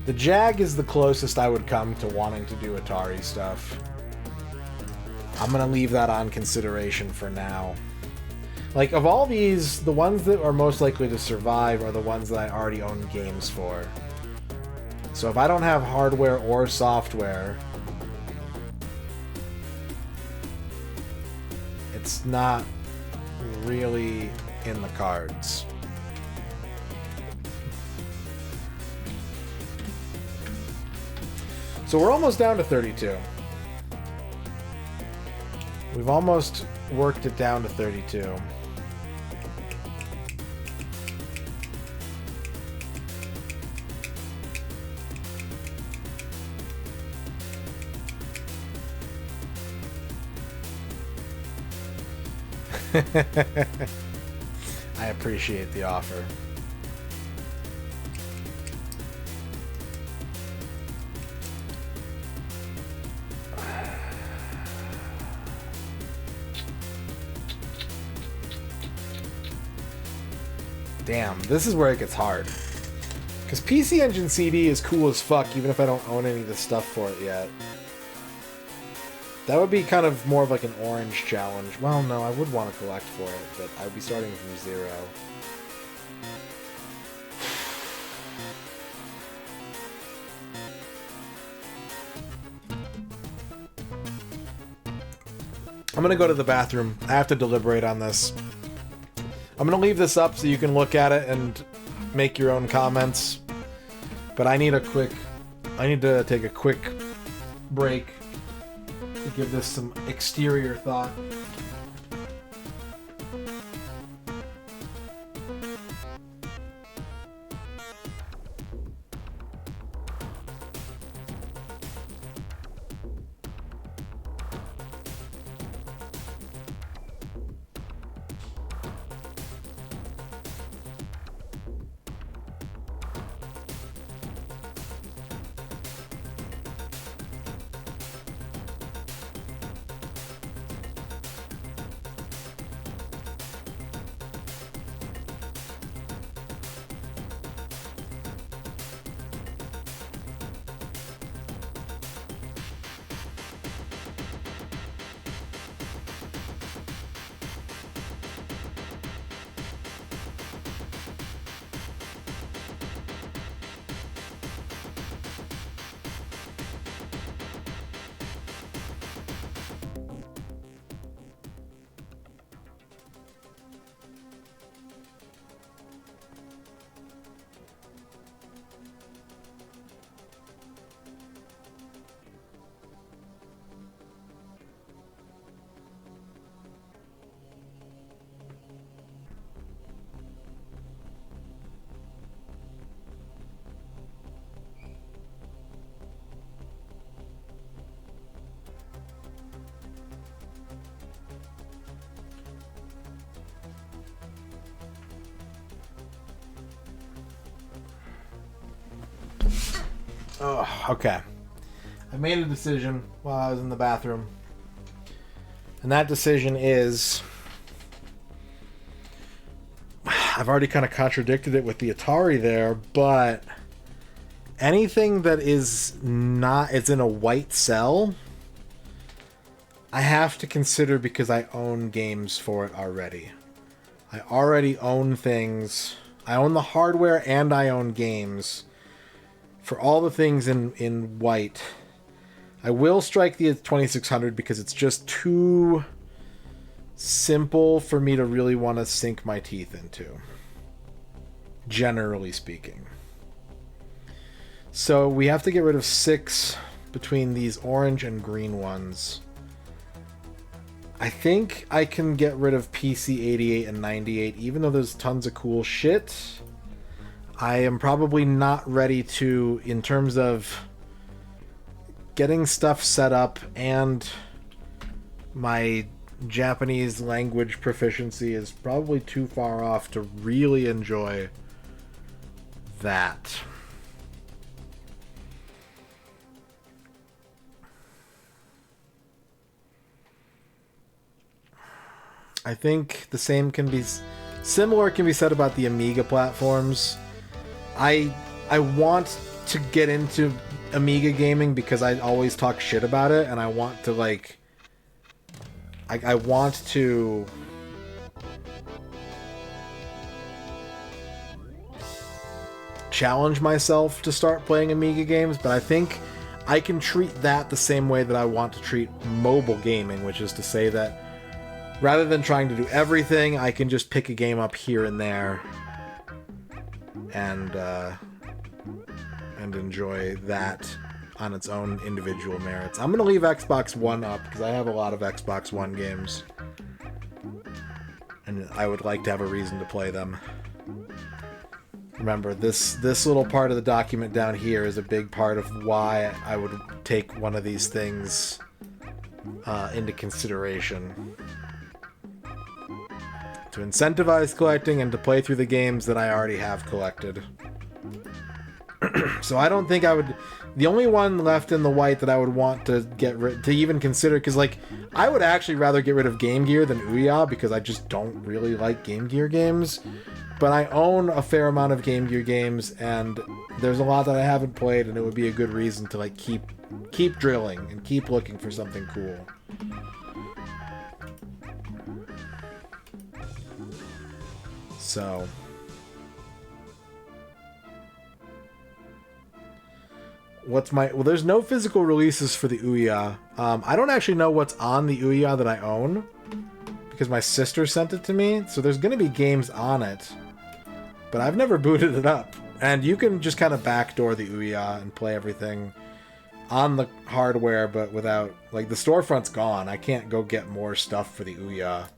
The Jag is the closest I would come to wanting to do Atari stuff. I'm gonna leave that on consideration for now. Like, of all these, the ones that are most likely to survive are the ones that I already own games for. So if I don't have hardware or software, it's not really in the cards. So we're almost down to 32. We've almost worked it down to 32. I appreciate the offer. Damn, this is where it gets hard. Because PC Engine CD is cool as fuck, even if I don't own any of the stuff for it yet. That would be kind of more of like an orange challenge. Well, no, I would want to collect for it, but I would be starting from 0. I'm gonna go to the bathroom. I have to deliberate on this. I'm gonna leave this up so you can look at it and make your own comments. But I need to take a quick break to give this some exterior thought. Oh, okay. I made a decision while I was in the bathroom. And that decision is... I've already kind of contradicted it with the Atari there, but anything that is not... It's in a white cell, I have to consider because I own games for it already. I already own things. I own the hardware and I own games for all the things in white. I will strike the 2600 because it's just too simple for me to really want to sink my teeth into, generally speaking. So we have to get rid of 6 between these orange and green ones. I think I can get rid of PC 88 and 98, even though there's tons of cool shit. I am probably not ready to, in terms of getting stuff set up, and my Japanese language proficiency is probably too far off to really enjoy that. I think the same can be... Similar can be said about the Amiga platforms. I want to get into Amiga gaming because I always talk shit about it, and I want to, like... I want to... challenge myself to start playing Amiga games, but I think I can treat that the same way that I want to treat mobile gaming, which is to say that rather than trying to do everything, I can just pick a game up here and there and enjoy that on its own individual merits. I'm going to leave Xbox One up because I have a lot of Xbox One games, and I would like to have a reason to play them. Remember, this little part of the document down here is a big part of why I would take one of these things into consideration. To incentivize collecting and to play through the games that I already have collected. So I don't think I would... The only one left in the white that I would want to get rid... to even consider... Because, like, I would actually rather get rid of Game Gear than Ouya because I just don't really like Game Gear games. But I own a fair amount of Game Gear games, and there's a lot that I haven't played, and it would be a good reason to, like, keep drilling and keep looking for something cool. So... What's my... Well, there's no physical releases for the Ouya. I don't actually know what's on the Ouya that I own, because my sister sent it to me, so there's going to be games on it. But I've never booted it up. And you can just kind of backdoor the Ouya and play everything on the hardware, but without... Like, the storefront's gone. I can't go get more stuff for the Ouya.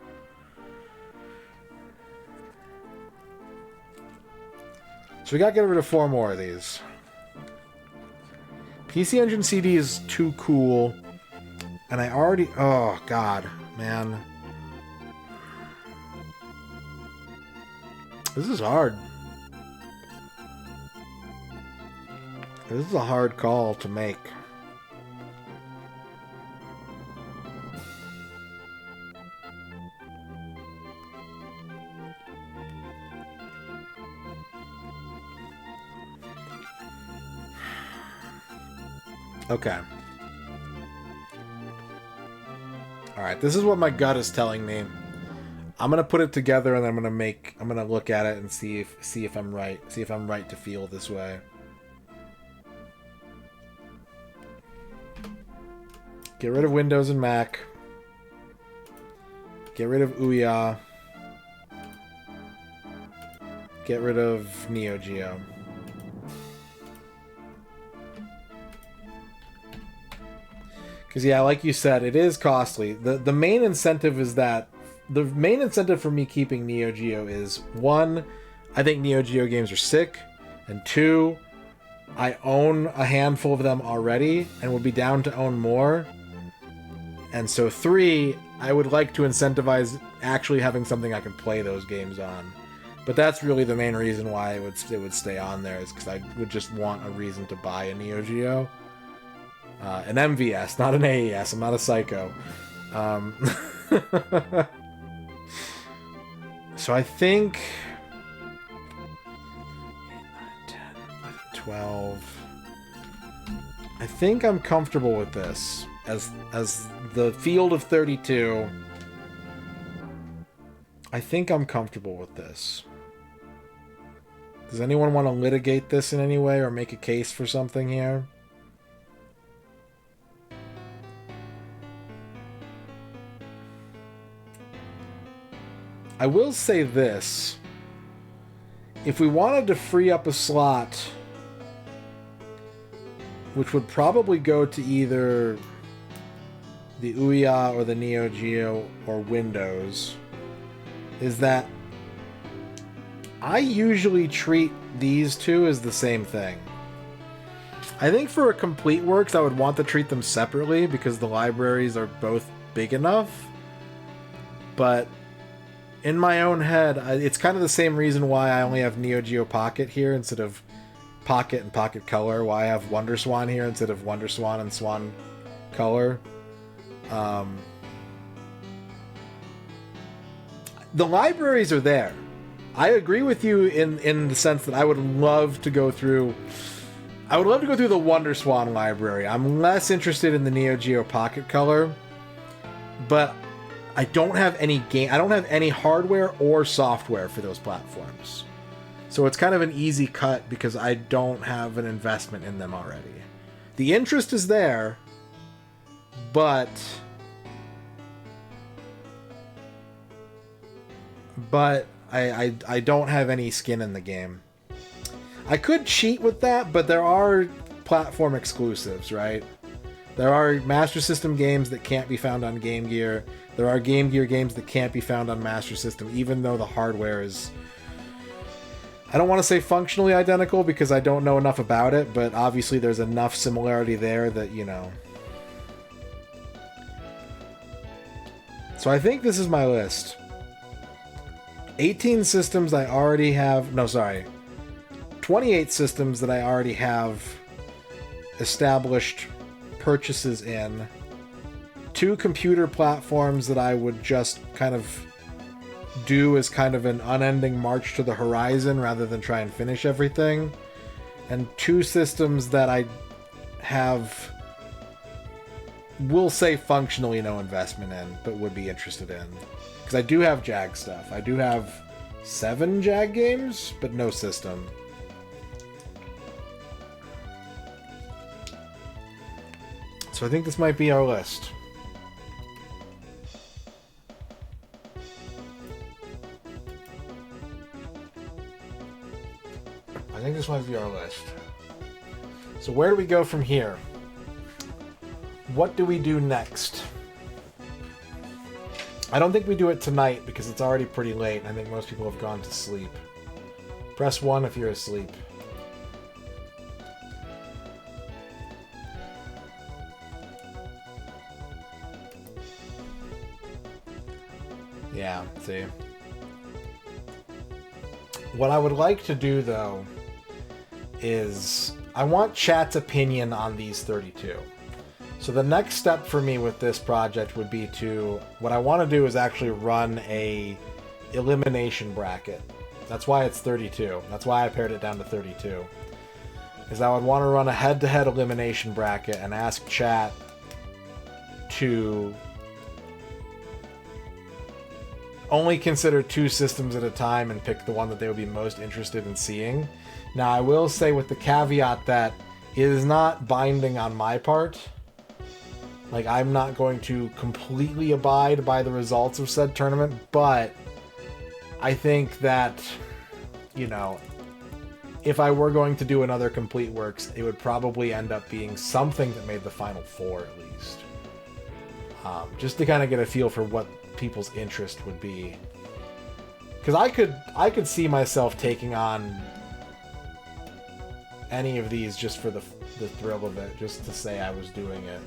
So we gotta get rid of 4 more of these. PC Engine CD is too cool. And I already... Oh, God. Man. This is hard. This is a hard call to make. Okay. Alright, this is what my gut is telling me. I'm gonna put it together and I'm gonna look at it and see if I'm right. See if I'm right to feel this way. Get rid of Windows and Mac. Get rid of Ouya. Get rid of Neo Geo. Because, yeah, like you said, it is costly. The main incentive is that... The main incentive for me keeping Neo Geo is, 1, I think Neo Geo games are sick, and 2, I own a handful of them already, and would be down to own more. And so 3, I would like to incentivize actually having something I can play those games on. But that's really the main reason why it would stay on there, is because I would just want a reason to buy a Neo Geo. An MVS, not an AES. I'm not a psycho. So I think... 10, 11, 12... I think I'm comfortable with this. As the field of 32... I think I'm comfortable with this. Does anyone want to litigate this in any way or make a case for something here? I will say this. If we wanted to free up a slot, which would probably go to either the Ouya or the Neo Geo or Windows, is that I usually treat these two as the same thing. I think for a Complete Works, I would want to treat them separately because the libraries are both big enough. But in my own head, it's kind of the same reason why I only have Neo Geo Pocket here instead of Pocket and Pocket Color, why I have Wonder Swan here instead of Wonder Swan and Swan Color. The libraries are there. I agree with you in the sense that I would love to go through... I would love to go through the Wonder Swan library. I'm less interested in the Neo Geo Pocket Color, but I don't have any I don't have any hardware or software for those platforms. So it's kind of an easy cut because I don't have an investment in them already. The interest is there, but I don't have any skin in the game. I could cheat with that, but there are platform exclusives, right? There are Master System games that can't be found on Game Gear. There are Game Gear games that can't be found on Master System, even though the hardware is... I don't want to say functionally identical because I don't know enough about it, but obviously there's enough similarity there that, you know... So I think this is my list. 18 systems I already have. No, sorry. 28 systems that I already have established purchases in. 2 computer platforms that I would just kind of do as kind of an unending march to the horizon rather than try and finish everything. And 2 systems that I have, we'll say functionally no investment in, but would be interested in. Because I do have JAG stuff. I do have 7 JAG games, but no system. So I think this might be our list. I think this might be our list. So where do we go from here? What do we do next? I don't think we do it tonight because it's already pretty late. I think most people have gone to sleep. Press 1 if you're asleep. Yeah, see. What I would like to do, though, is I want chat's opinion on these 32. So the next step for me with this project would be to, what I want to do is actually run a elimination bracket. That's why it's 32. That's why I pared it down to 32. Is I would want to run a head-to-head elimination bracket and ask chat to only consider 2 systems at a time and pick the one that they would be most interested in seeing. Now, I will say with the caveat that it is not binding on my part. Like, I'm not going to completely abide by the results of said tournament, but I think that, you know, if I were going to do another Complete Works, it would probably end up being something that made the Final 4 at least. Just to kind of get a feel for what people's interest would be. Because I could see myself taking on any of these just for the thrill of it, just to say I was doing it.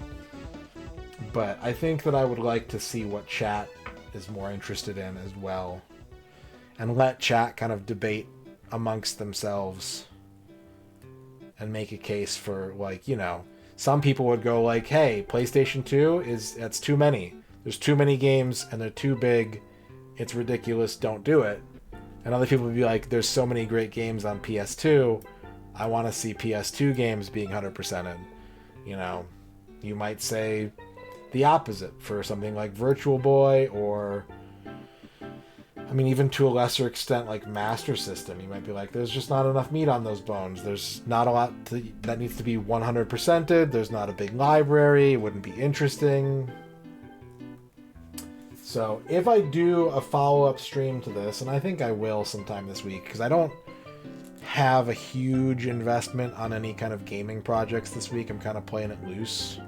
But I think that I would like to see what chat is more interested in as well. And let chat kind of debate amongst themselves and make a case for, like, you know, some people would go like, hey, PlayStation 2 that's too many. There's too many games and they're too big. It's ridiculous. Don't do it. And other people would be like, there's so many great games on PS2. I want to see PS2 games being 100%ed. You know, you might say the opposite for something like Virtual Boy or, I mean, even to a lesser extent, like Master System. You might be like, there's just not enough meat on those bones. There's not a lot that needs to be 100%ed. There's not a big library. It wouldn't be interesting. So if I do a follow-up stream to this, and I think I will sometime this week, because I don't have a huge investment on any kind of gaming projects this week. I'm kind of playing it loose.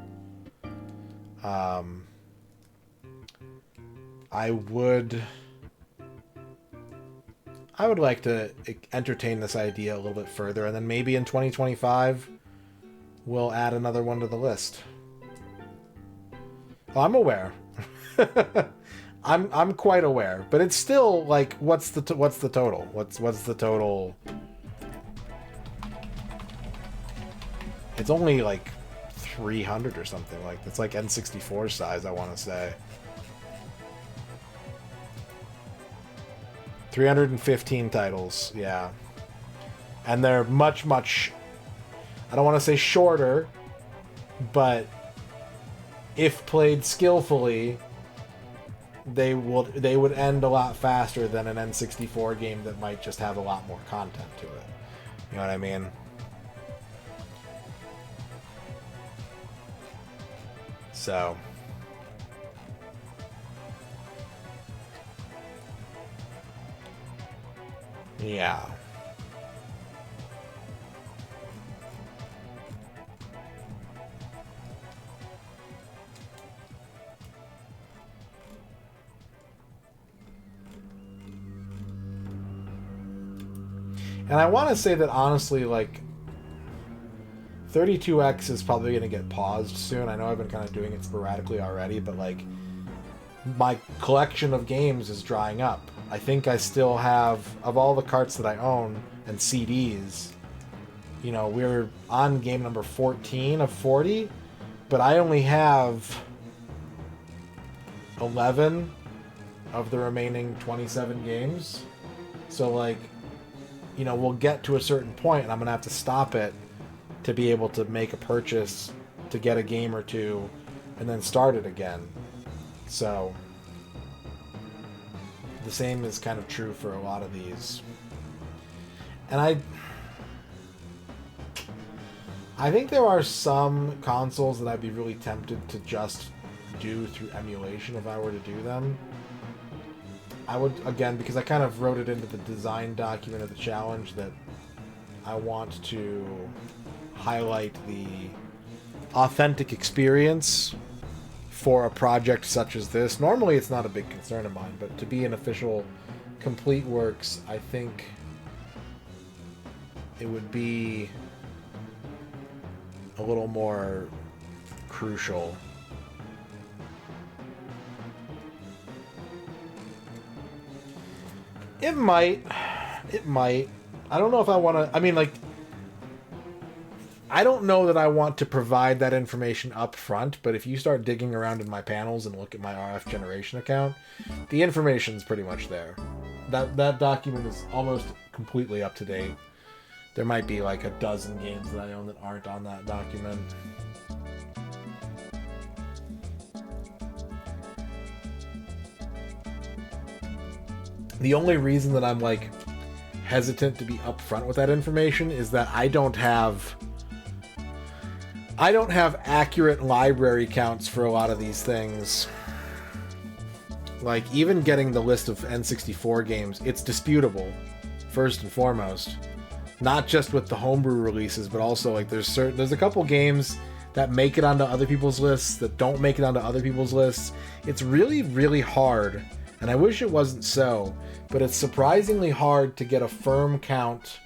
I would like to entertain this idea a little bit further, and then maybe in 2025 we'll add another one to the list. Well, I'm aware. I'm quite aware, but it's still like, what's the total? What's the total? It's only like 300 or something. Like, it's like N64 size, I want to say. 315 titles, yeah. And they're much, I don't want to say shorter, but if played skillfully, they would end a lot faster than an N64 game that might just have a lot more content to it. You know what I mean? So yeah. And I want to say that honestly, like, 32X is probably going to get paused soon. I know I've been kind of doing it sporadically already, but like, my collection of games is drying up. I think I still have, of all the carts that I own and CDs, you know, we're on game number 14 of 40, but I only have 11 of the remaining 27 games. So, like, you know, we'll get to a certain point and I'm going to have to stop it to be able to make a purchase to get a game or two and then start it again. So, the same is kind of true for a lot of these. And I think there are some consoles that I'd be really tempted to just do through emulation if I were to do them. I would, again, because I kind of wrote it into the design document of the challenge that I want to highlight the authentic experience for a project such as this. Normally it's not a big concern of mine, but to be an official complete works, I think it would be a little more crucial. It might. I don't know if I want to... I mean, like... I don't know that I want to provide that information up front, but if you start digging around in my panels and look at my RF Generation account, the information's pretty much there. That document is almost completely up to date. There might be like a dozen games that I own that aren't on that document. The only reason that I'm like hesitant to be upfront with that information is that I don't have accurate library counts for a lot of these things. Like, even getting the list of N64 games, it's disputable, first and foremost. Not just with the homebrew releases, but also, like, there's a couple games that make it onto other people's lists, that don't make it onto other people's lists. It's really, really hard, and I wish it wasn't so, but it's surprisingly hard to get a firm count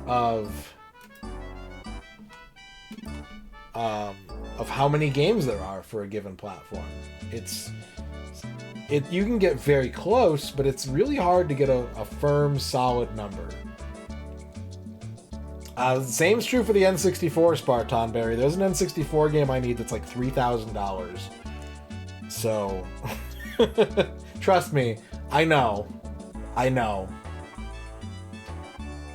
of how many games there are for a given platform. You can get very close, but it's really hard to get a firm, solid number. Same's true for the N64, Spartan Berry. There's an N64 game I need that's like $3,000. So, trust me, I know.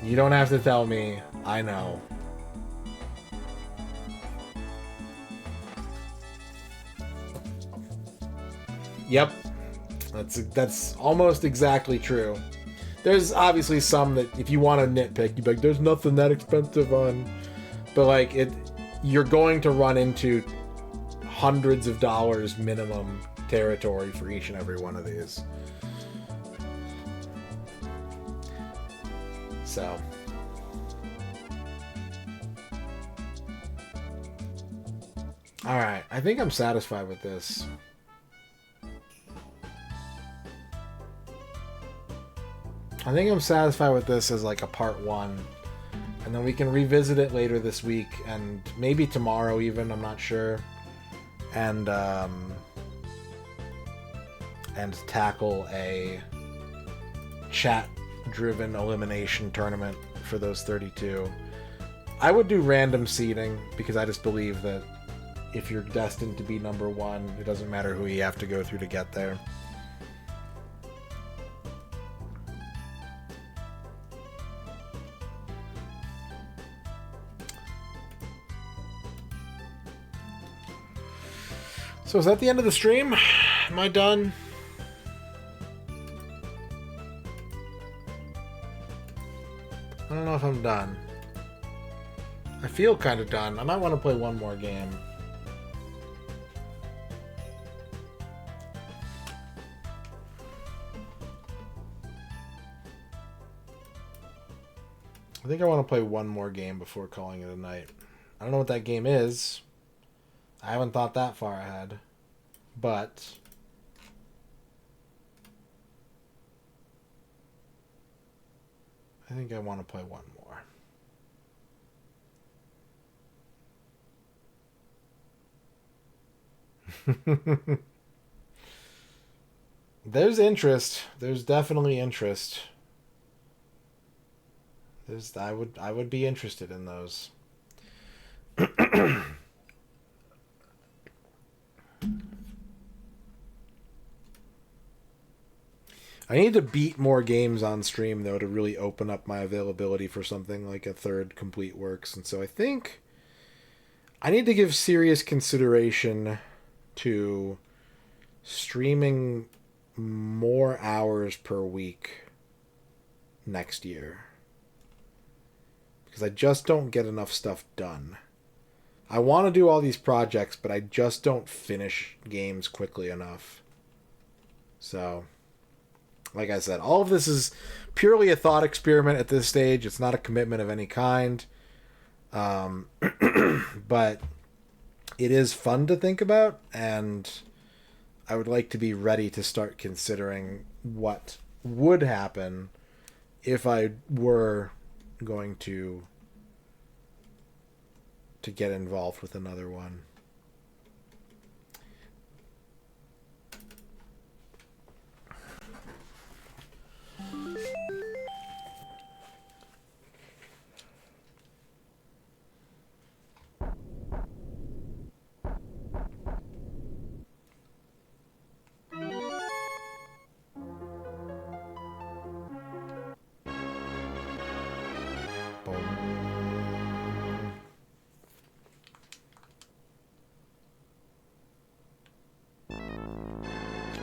You don't have to tell me, I know. Yep, that's almost exactly true. There's obviously some that if you want to nitpick, you'd be like, there's nothing that expensive on, but like you're going to run into hundreds of dollars minimum territory for each and every one of these. So. Alright, I think I'm satisfied with this. I think I'm satisfied with this as like a part 1. And then we can revisit it later this week and maybe tomorrow even, I'm not sure. And tackle a chat-driven elimination tournament for those 32. I would do random seeding because I just believe that if you're destined to be number 1, it doesn't matter who you have to go through to get there. So is that the end of the stream? Am I done? I don't know if I'm done. I feel kind of done. I might want to play one more game. I think I want to play one more game before calling it a night. I don't know what that game is. I haven't thought that far ahead, but I think I want to play one more. There's interest. There's definitely interest. I would be interested in those. I need to beat more games on stream, though, to really open up my availability for something like a third complete works. And so I think I need to give serious consideration to streaming more hours per week next year. Because I just don't get enough stuff done. I want to do all these projects, but I just don't finish games quickly enough. So... like I said, all of this is purely a thought experiment at this stage. It's not a commitment of any kind. But it is fun to think about, and I would like to be ready to start considering what would happen if I were going to get involved with another one.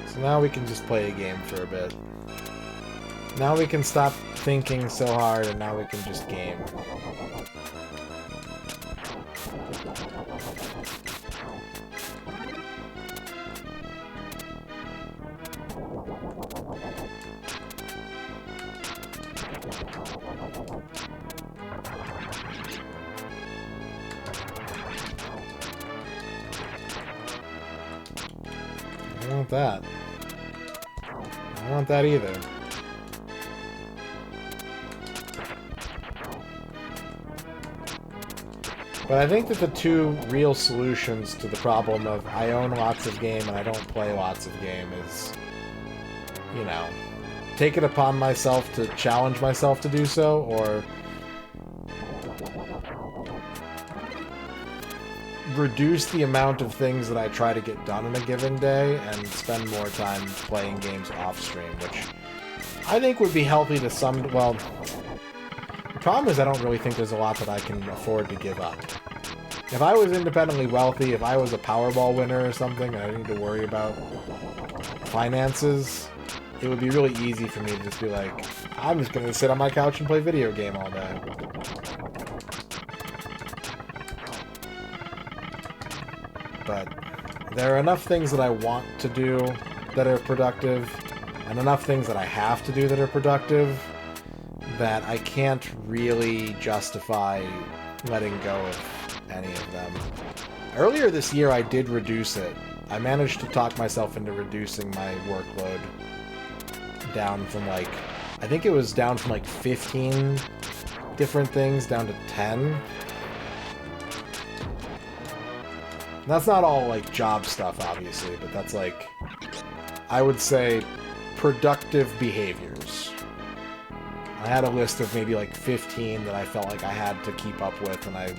So now we can just play a game for a bit. Now we can stop thinking so hard, and now we can just game. I don't want that. I don't want that either. But I think that the two real solutions to the problem of I own lots of game and I don't play lots of game is, you know, take it upon myself to challenge myself to do so, or reduce the amount of things that I try to get done in a given day and spend more time playing games off stream, which I think would be healthy to some... well, the problem is I don't really think there's a lot that I can afford to give up. If I was independently wealthy, if I was a Powerball winner or something, and I didn't need to worry about finances, it would be really easy for me to just be like, I'm just going to sit on my couch and play video game all day. But there are enough things that I want to do that are productive, and enough things that I have to do that are productive, that I can't really justify letting go of any of them. Earlier this year, I did reduce it. I managed to talk myself into reducing my workload down from like, I think it was down from like 15 different things down to 10. That's not all, like, job stuff, obviously, but that's, like, I would say productive behaviors. I had a list of maybe, like, 15 that I felt like I had to keep up with, and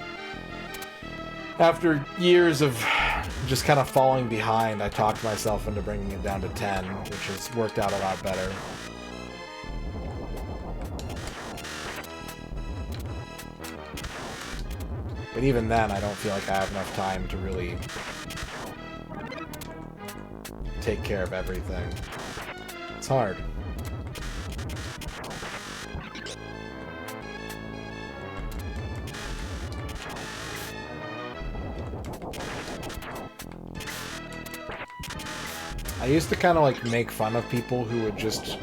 after years of just kind of falling behind, I talked myself into bringing it down to 10, which has worked out a lot better. But even then, I don't feel like I have enough time to really take care of everything. It's hard. I used to kind of like make fun of people who would just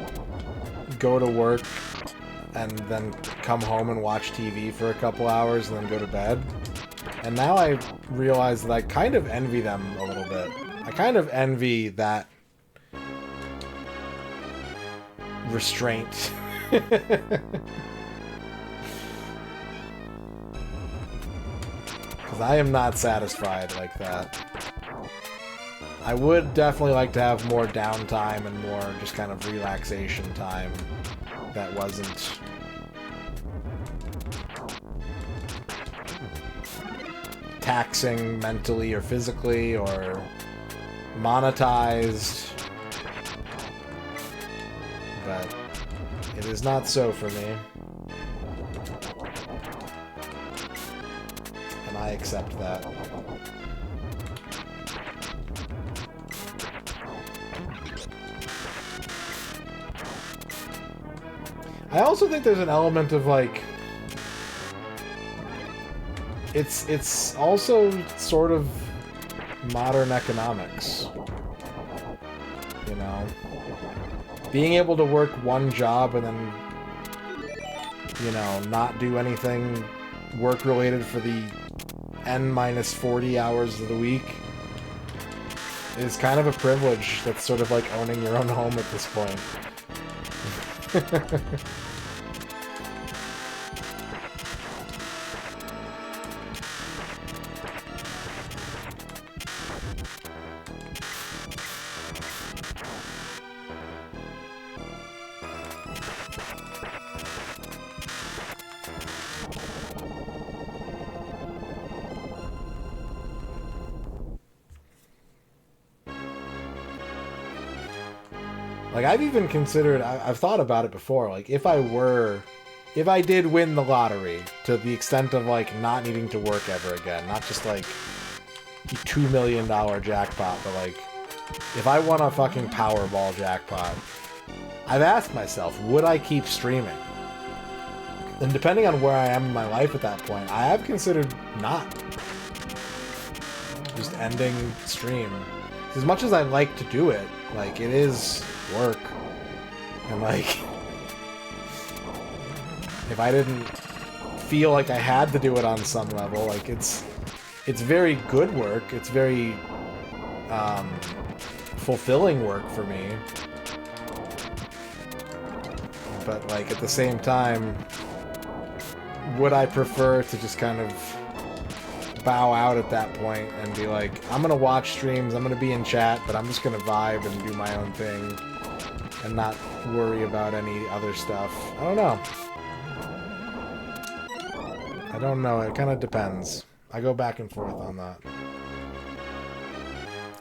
go to work and then come home and watch TV for a couple hours and then go to bed. And now I realize that I kind of envy them a little bit. I kind of envy that restraint. Because I am not satisfied like that. I would definitely like to have more downtime and more just kind of relaxation time that wasn't taxing mentally or physically or monetized. But it is not so for me. And I accept that. I also think there's an element of like it's also sort of modern economics. You know? Being able to work one job and then, you know, not do anything work related for the N-40 hours of the week is kind of a privilege that's sort of like owning your own home at this point. Like, I've even considered, I've thought about it before, like, if I did win the lottery, to the extent of, like, not needing to work ever again, not just, like, the $2 million jackpot, but, like, if I won a fucking Powerball jackpot, I've asked myself, would I keep streaming? And depending on where I am in my life at that point, I have considered not. Just ending stream. As much as I like to do it, like, it is work. And, like, if I didn't feel like I had to do it on some level, like, it's very good work. It's very fulfilling work for me. But, like, at the same time, would I prefer to just kind of bow out at that point and be like, I'm gonna watch streams, I'm gonna be in chat, but I'm just gonna vibe and do my own thing and not worry about any other stuff. I don't know. I don't know. It kind of depends. I go back and forth on that.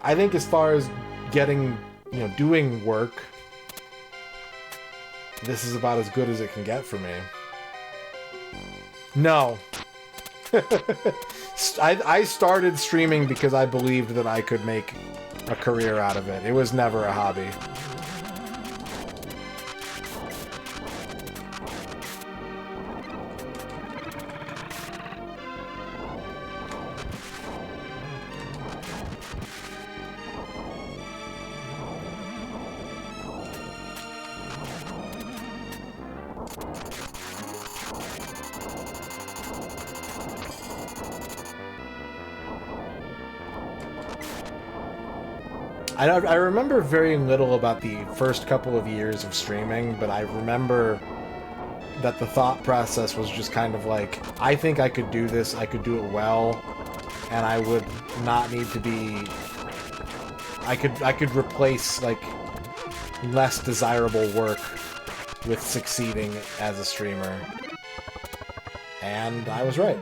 I think as far as getting, you know, doing work, this is about as good as it can get for me. No. I started streaming because I believed that I could make a career out of it. It was never a hobby. I remember very little about the first couple of years of streaming, but I remember that the thought process was just kind of like, I think I could do this, I could do it well, and I would not need to be... I could replace, like, less desirable work with succeeding as a streamer. And I was right.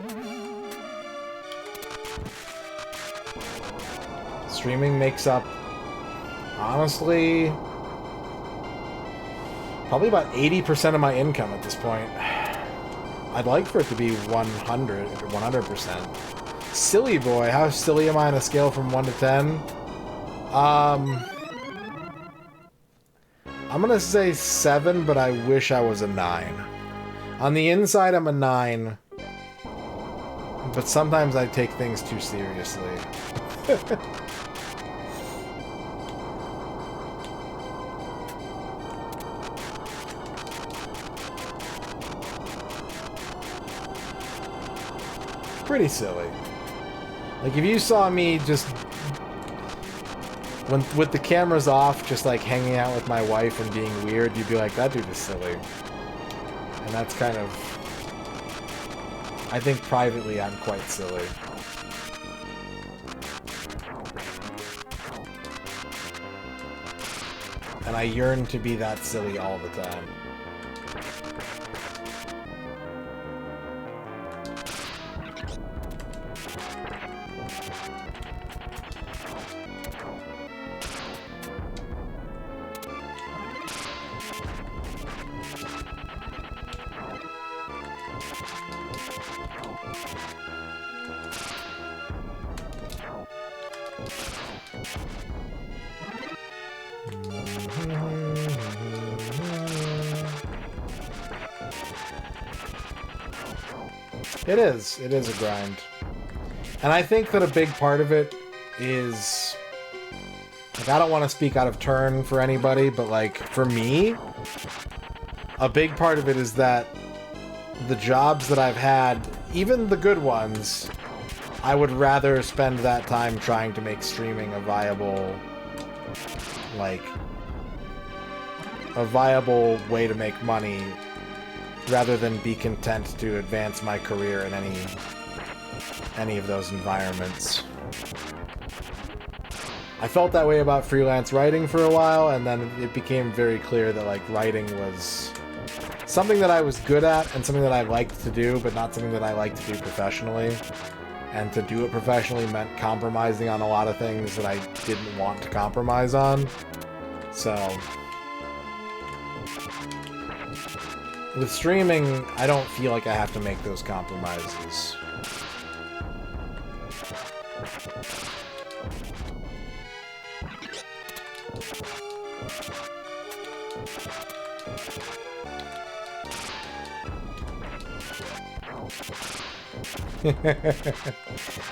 Streaming makes up, honestly, probably about 80% of my income at this point. I'd like for it to be 100%. Silly boy, how silly am I on a scale from 1 to 10? I'm gonna say 7, but I wish I was a 9. On the inside, I'm a 9, but sometimes I take things too seriously. Pretty silly. Like, if you saw me just with the cameras off, just like hanging out with my wife and being weird, you'd be like, that dude is silly. And that's kind of, I think privately I'm quite silly. and I yearn to be that silly all the time. It is. It is a grind. And I think that a big part of it is... Like, I don't want to speak out of turn for anybody, but, like, for me, a big part of it is that the jobs that I've had, even the good ones, I would rather spend that time trying to make streaming a viable, like, a viable way to make money rather than be content to advance my career in any of those environments. I felt that way about freelance writing for a while, and then it became very clear that, like, writing was something that I was good at and something that I liked to do, but not something that I liked to do professionally. And to do it professionally meant compromising on a lot of things that I didn't want to compromise on. So... with streaming, I don't feel like I have to make those compromises.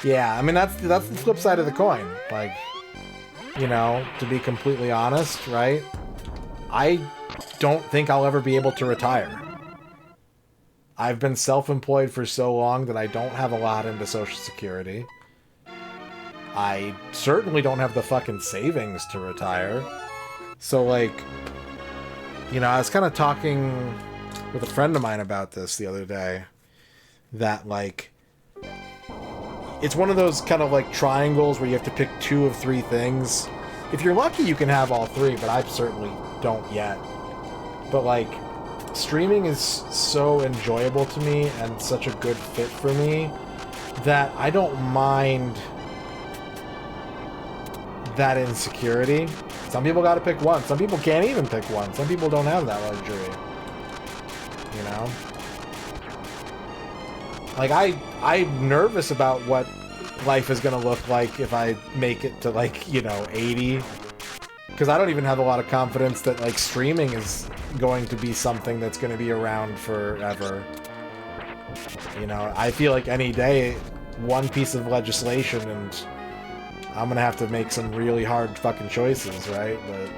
Yeah, I mean, that's the flip side of the coin. Like, you know, to be completely honest, right? I don't think I'll ever be able to retire. I've been self-employed for so long that I don't have a lot into Social Security. I certainly don't have the fucking savings to retire. So, like, you know, I was kind of talking with a friend of mine about this the other day. That, like, it's one of those kind of, like, triangles where you have to pick 2 of 3 things. If you're lucky, you can have all 3, but I certainly don't yet. But, like, streaming is so enjoyable to me and such a good fit for me that I don't mind that insecurity. Some people gotta pick one. Some people can't even pick one. Some people don't have that luxury. You know? Like, I'm nervous about what life is gonna look like if I make it to, like, you know, 80. Because I don't even have a lot of confidence that, like, streaming is going to be something that's going to be around forever. You know, I feel like any day, one piece of legislation and I'm going to have to make some really hard fucking choices, right? But,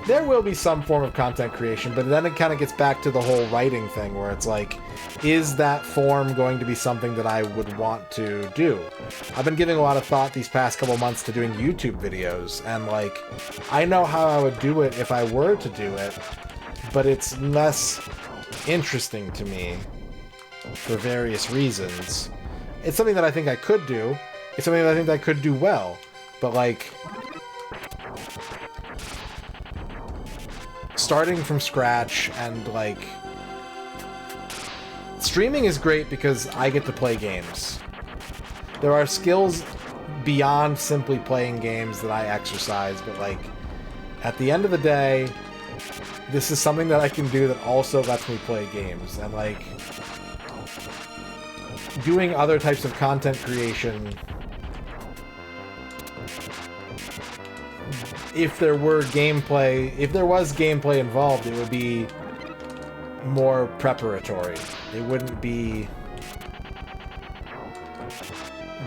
there will be some form of content creation, but then it kind of gets back to the whole writing thing where it's like, is that form going to be something that I would want to do? I've been giving a lot of thought these past couple months to doing YouTube videos, and, like, I know how I would do it if I were to do it, but it's less interesting to me for various reasons. It's something that I think I could do. It's something that I think I could do well, but, like, starting from scratch and, like, streaming is great because I get to play games. There are skills beyond simply playing games that I exercise, but, like, at the end of the day, this is something that I can do that also lets me play games. And, like, doing other types of content creation, if there was gameplay involved, it would be more preparatory. It wouldn't be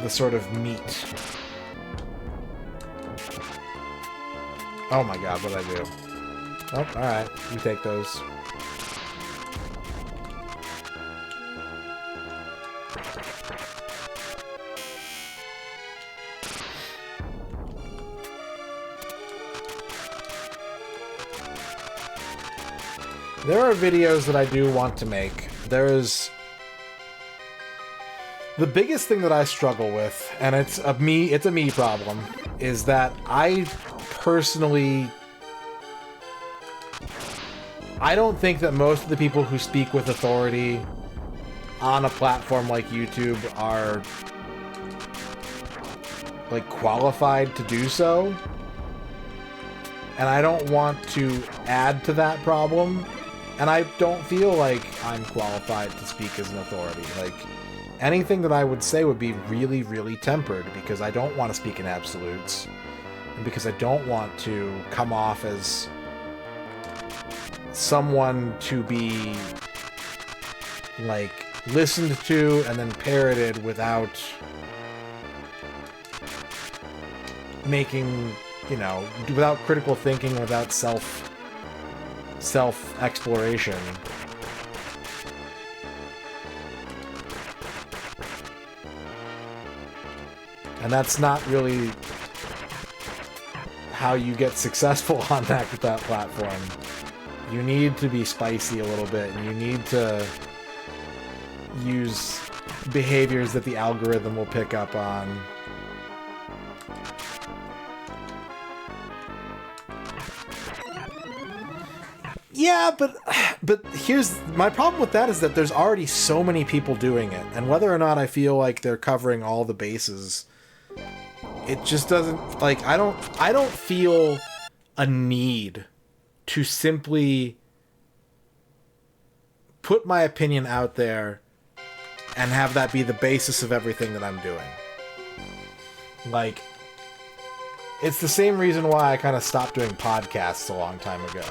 the sort of meat. Oh my god, what'd I do? Oh, alright. You take those. There are videos that I do want to make. There's the biggest thing that I struggle with, and it's a me problem, is that I personally... I don't think that most of the people who speak with authority on a platform like YouTube are, like, qualified to do so. And I don't want to add to that problem. And I don't feel like I'm qualified to speak as an authority. Like, anything that I would say would be really, really tempered, because I don't want to speak in absolutes. And because I don't want to come off as someone to be, like, listened to and then parroted without making, you know, without critical thinking, without self-exploration. And that's not really how you get successful on that platform. You need to be spicy a little bit, and you need to use behaviors that the algorithm will pick up on. Yeah, but here's my problem with that, is that there's already so many people doing it, and whether or not I feel like they're covering all the bases, it just doesn't, like, I don't feel a need to simply put my opinion out there and have that be the basis of everything that I'm doing. Like, it's the same reason why I kind of stopped doing podcasts a long time ago.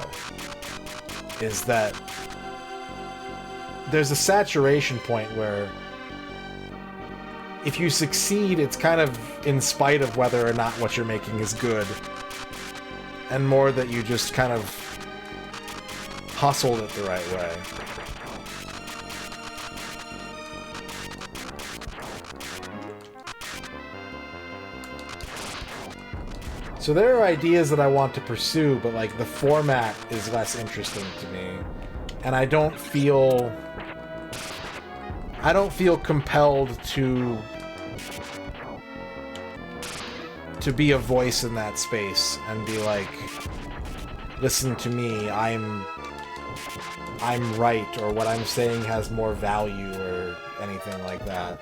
Is that there's a saturation point where if you succeed, it's kind of in spite of whether or not what you're making is good, and more that you just kind of hustled it the right way. So there are ideas that I want to pursue, but, like, the format is less interesting to me. And I don't feel compelled to be a voice in that space and be like, listen to me, I'm right, or what I'm saying has more value, or anything like that.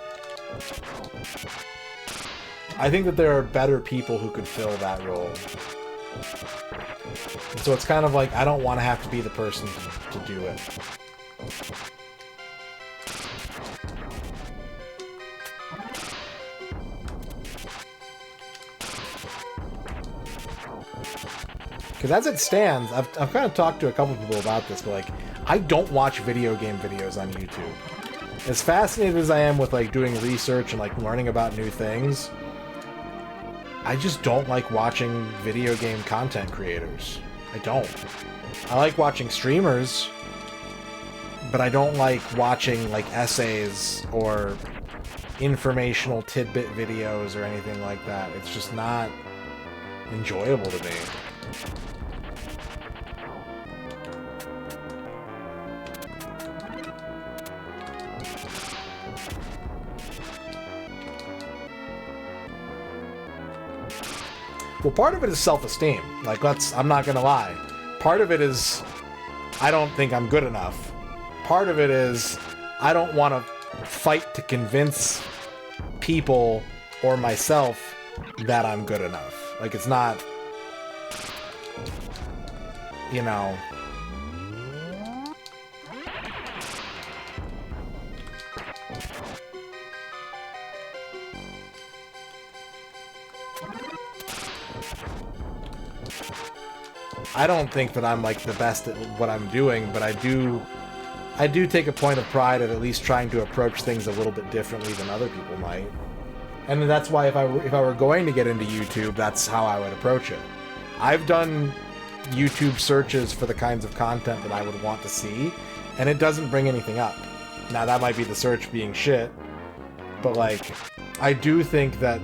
I think that there are better people who could fill that role. And so it's kind of like, I don't want to have to be the person to do it. Because as it stands, I've kind of talked to a couple people about this, but, like, I don't watch video game videos on YouTube. As fascinated as I am with, like, doing research and, like, learning about new things, I just don't like watching video game content creators. I don't. I like watching streamers, but I don't like watching, like, essays or informational tidbit videos or anything like that. It's just not enjoyable to me. Well, part of it is self-esteem. Like, I'm not gonna lie. Part of it is, I don't think I'm good enough. Part of it is, I don't want to fight to convince people or myself that I'm good enough. Like, it's not, you know... I don't think that I'm, like, the best at what I'm doing, but I do take a point of pride at least trying to approach things a little bit differently than other people might. And that's why if I were going to get into YouTube, that's how I would approach it. I've done YouTube searches for the kinds of content that I would want to see, and it doesn't bring anything up. Now, that might be the search being shit, but, like, I do think that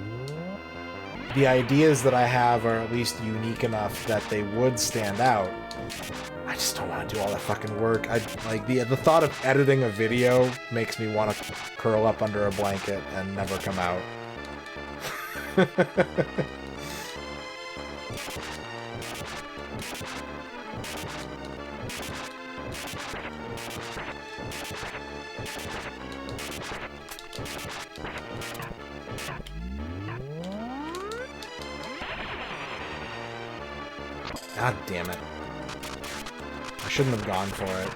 the ideas that I have are at least unique enough that they would stand out. I just don't want to do all that fucking work. The thought of editing a video makes me want to curl up under a blanket and never come out. God damn it. I shouldn't have gone for it.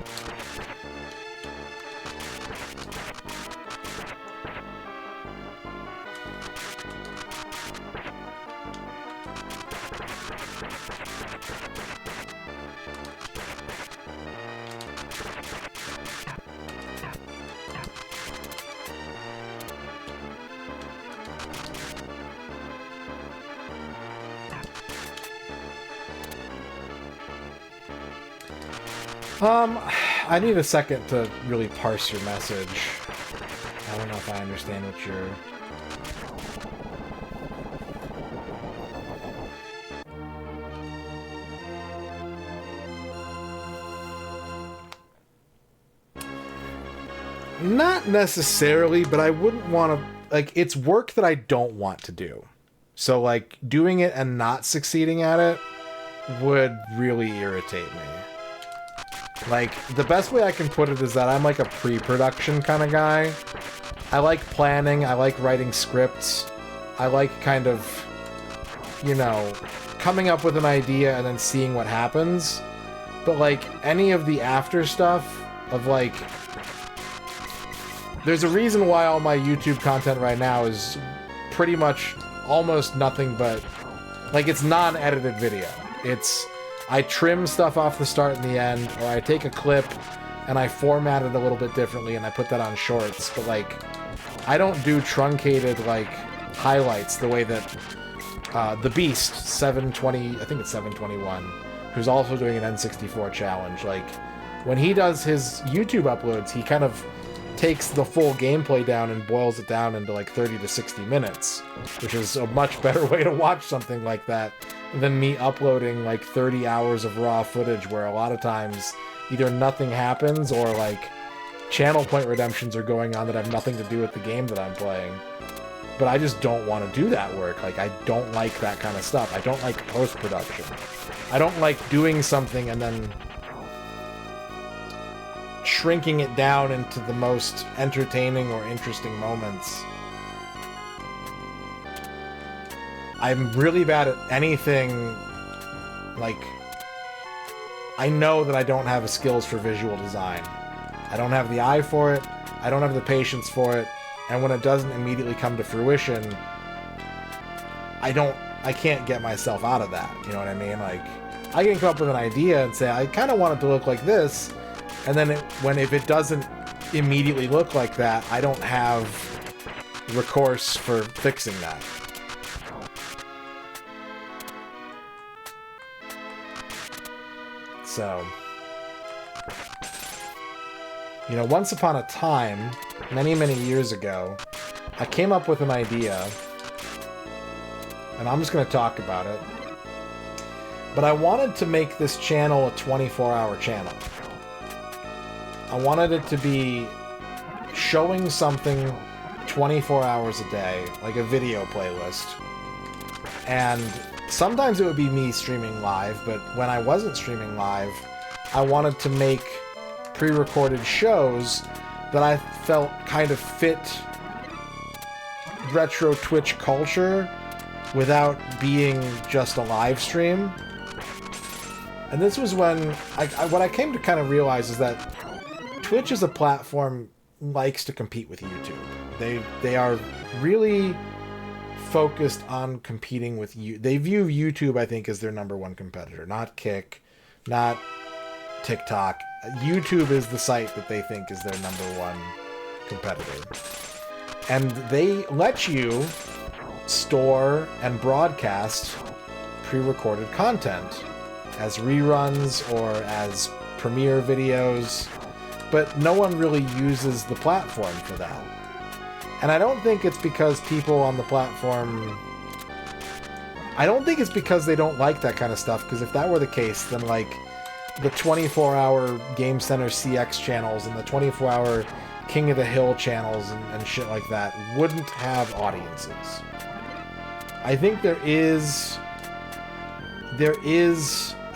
I need a second to really parse your message. I don't know if I understand what you're... Not necessarily, but I wouldn't want to... Like, it's work that I don't want to do. So, like, doing it and not succeeding at it would really irritate me. Like, the best way I can put it is that I'm like a pre-production kind of guy. I like planning, I like writing scripts, I like kind of, you know, coming up with an idea and then seeing what happens. But like, any of the after stuff of like... There's a reason why all my YouTube content right now is pretty much almost nothing but... Like, it's non-edited video. It's... I trim stuff off the start and the end, or I take a clip and I format it a little bit differently and I put that on shorts, but like, I don't do truncated, like, highlights the way that The Beast, 720, I think it's 721, who's also doing an N64 challenge, like, when he does his YouTube uploads, he kind of takes the full gameplay down and boils it down into like 30 to 60 minutes, which is a much better way to watch something like that than me uploading like 30 hours of raw footage where a lot of times either nothing happens or like channel point redemptions are going on that have nothing to do with the game that I'm playing. But I just don't want to do that work. Like, I don't like that kind of stuff. I don't like post-production. I don't like doing something and then shrinking it down into the most entertaining or interesting moments. I'm really bad at anything, like, I know that I don't have the skills for visual design. I don't have the eye for it, I don't have the patience for it, and when it doesn't immediately come to fruition, I can't get myself out of that, you know what I mean? Like, I can come up with an idea and say, I kind of want it to look like this, and then if it doesn't immediately look like that, I don't have recourse for fixing that. So, you know, once upon a time, many, many years ago, I came up with an idea, and I'm just going to talk about it, but I wanted to make this channel a 24-hour channel. I wanted it to be showing something 24 hours a day, like a video playlist, and sometimes it would be me streaming live, but when I wasn't streaming live, I wanted to make pre-recorded shows that I felt kind of fit retro Twitch culture without being just a live stream. And this was when what I came to kind of realize is that Twitch as a platform likes to compete with YouTube. They are really focused on competing with you. They view YouTube, I think, as their #1 competitor, not Kick, not TikTok. YouTube is the site that they think is their #1 competitor. And they let you store and broadcast pre-recorded content as reruns or as premiere videos, but no one really uses the platform for that. And I don't think it's because people on the platform... I don't think it's because they don't like that kind of stuff, because if that were the case, then, like, the 24-hour Game Center CX channels and the 24-hour King of the Hill channels and shit like that wouldn't have audiences. I think there is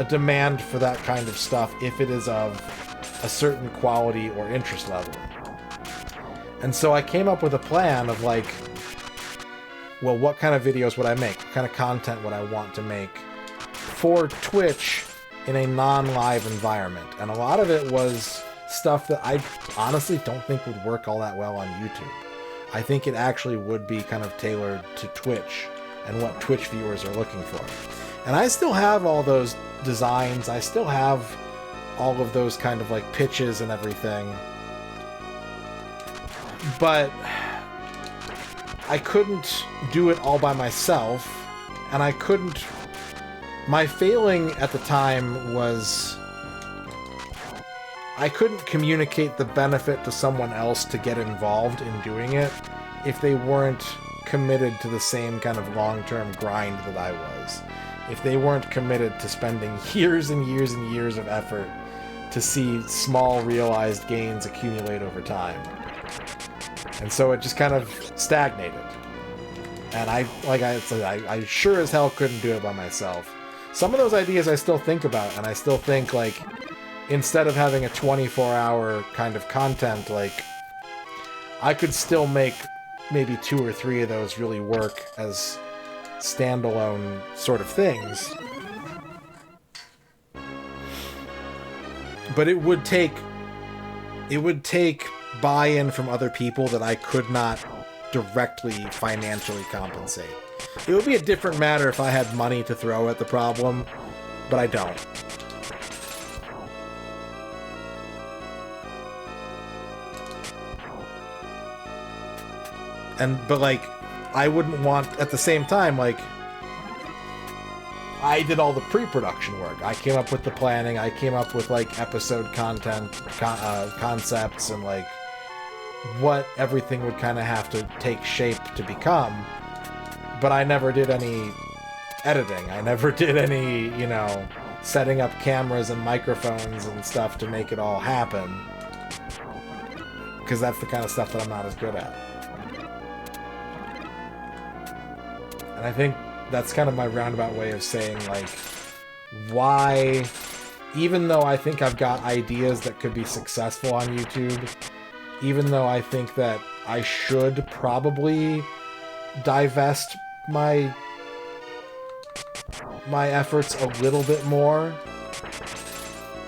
a demand for that kind of stuff if it is of a certain quality or interest level. And so I came up with a plan of like, well, what kind of videos would I make? What kind of content would I want to make for Twitch in a non-live environment? And a lot of it was stuff that I honestly don't think would work all that well on YouTube. I think it actually would be kind of tailored to Twitch and what Twitch viewers are looking for. And I still have all those designs. I still have all of those kind of like pitches and everything. But I couldn't do it all by myself, and I couldn't... My failing at the time was I couldn't communicate the benefit to someone else to get involved in doing it if they weren't committed to the same kind of long-term grind that I was. If they weren't committed to spending years and years and years of effort to see small realized gains accumulate over time. And so it just kind of stagnated. And I sure as hell couldn't do it by myself. Some of those ideas I still think about, and I still think, like, instead of having a 24-hour kind of content, like, I could still make maybe 2 or 3 of those really work as standalone sort of things. But it would take buy-in from other people that I could not directly financially compensate. It would be a different matter if I had money to throw at the problem, but I don't. But like, I wouldn't want, at the same time, like, I did all the pre-production work. I came up with the planning, I came up with, like, episode content, concepts, and, like, what everything would kind of have to take shape to become. But I never did any editing. I never did any, you know, setting up cameras and microphones and stuff to make it all happen. Because that's the kind of stuff that I'm not as good at. And I think that's kind of my roundabout way of saying, like, why, even though I think I've got ideas that could be successful on YouTube, even though I think that I should probably divest my efforts a little bit more,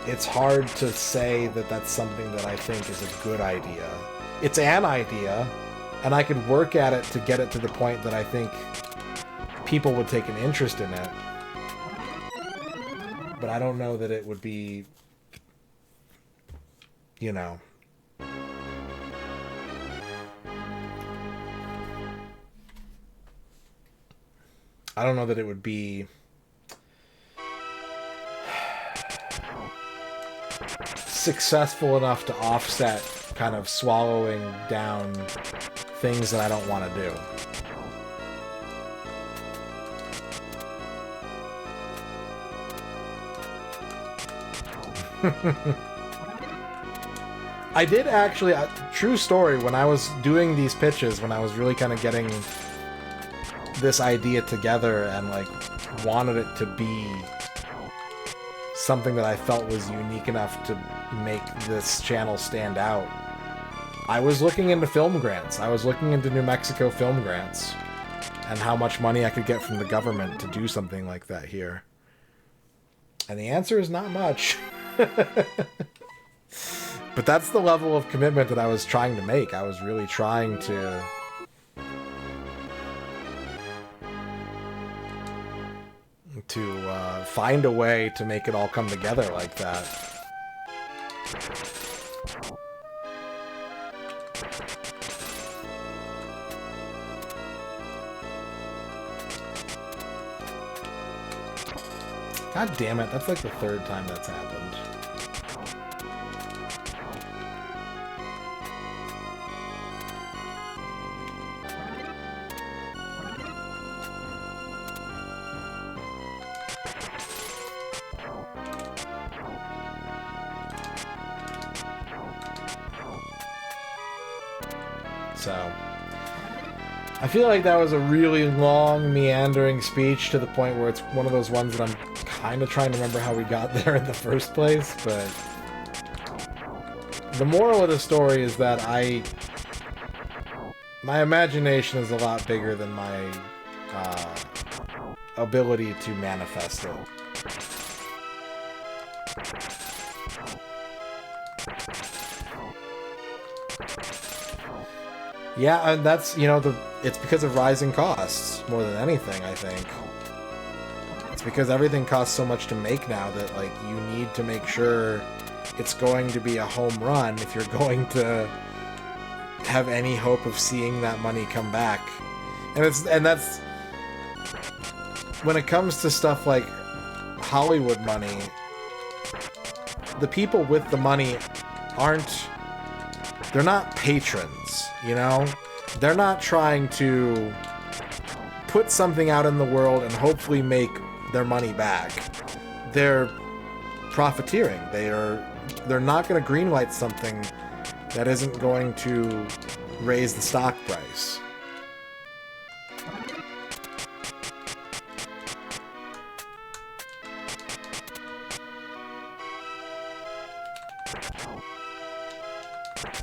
it's hard to say that that's something that I think is a good idea. It's an idea, and I could work at it to get it to the point that I think people would take an interest in it. But I don't know that it would be, you know... I don't know that it would be successful enough to offset kind of swallowing down things that I don't want to do. I did actually, true story, when I was doing these pitches, when I was really kind of getting this idea together and like wanted it to be something that I felt was unique enough to make this channel stand out, I was looking into film grants. I was looking into New Mexico film grants and how much money I could get from the government to do something like that here. And the answer is not much. But that's the level of commitment that I was trying to make. I was really trying to find a way to make it all come together like that. God damn it, that's like the 3rd time that's happened. So, I feel like that was a really long, meandering speech to the point where it's one of those ones that I'm kind of trying to remember how we got there in the first place, but the moral of the story is that my imagination is a lot bigger than my ability to manifest it. Yeah, and that's, you know, it's because of rising costs more than anything, I think. It's because everything costs so much to make now that, like, you need to make sure it's going to be a home run if you're going to have any hope of seeing that money come back. And that's when it comes to stuff like Hollywood money, the people with the money they're not patrons, you know? They're not trying to put something out in the world and hopefully make their money back. They're profiteering. They're not going to greenlight something that isn't going to raise the stock price.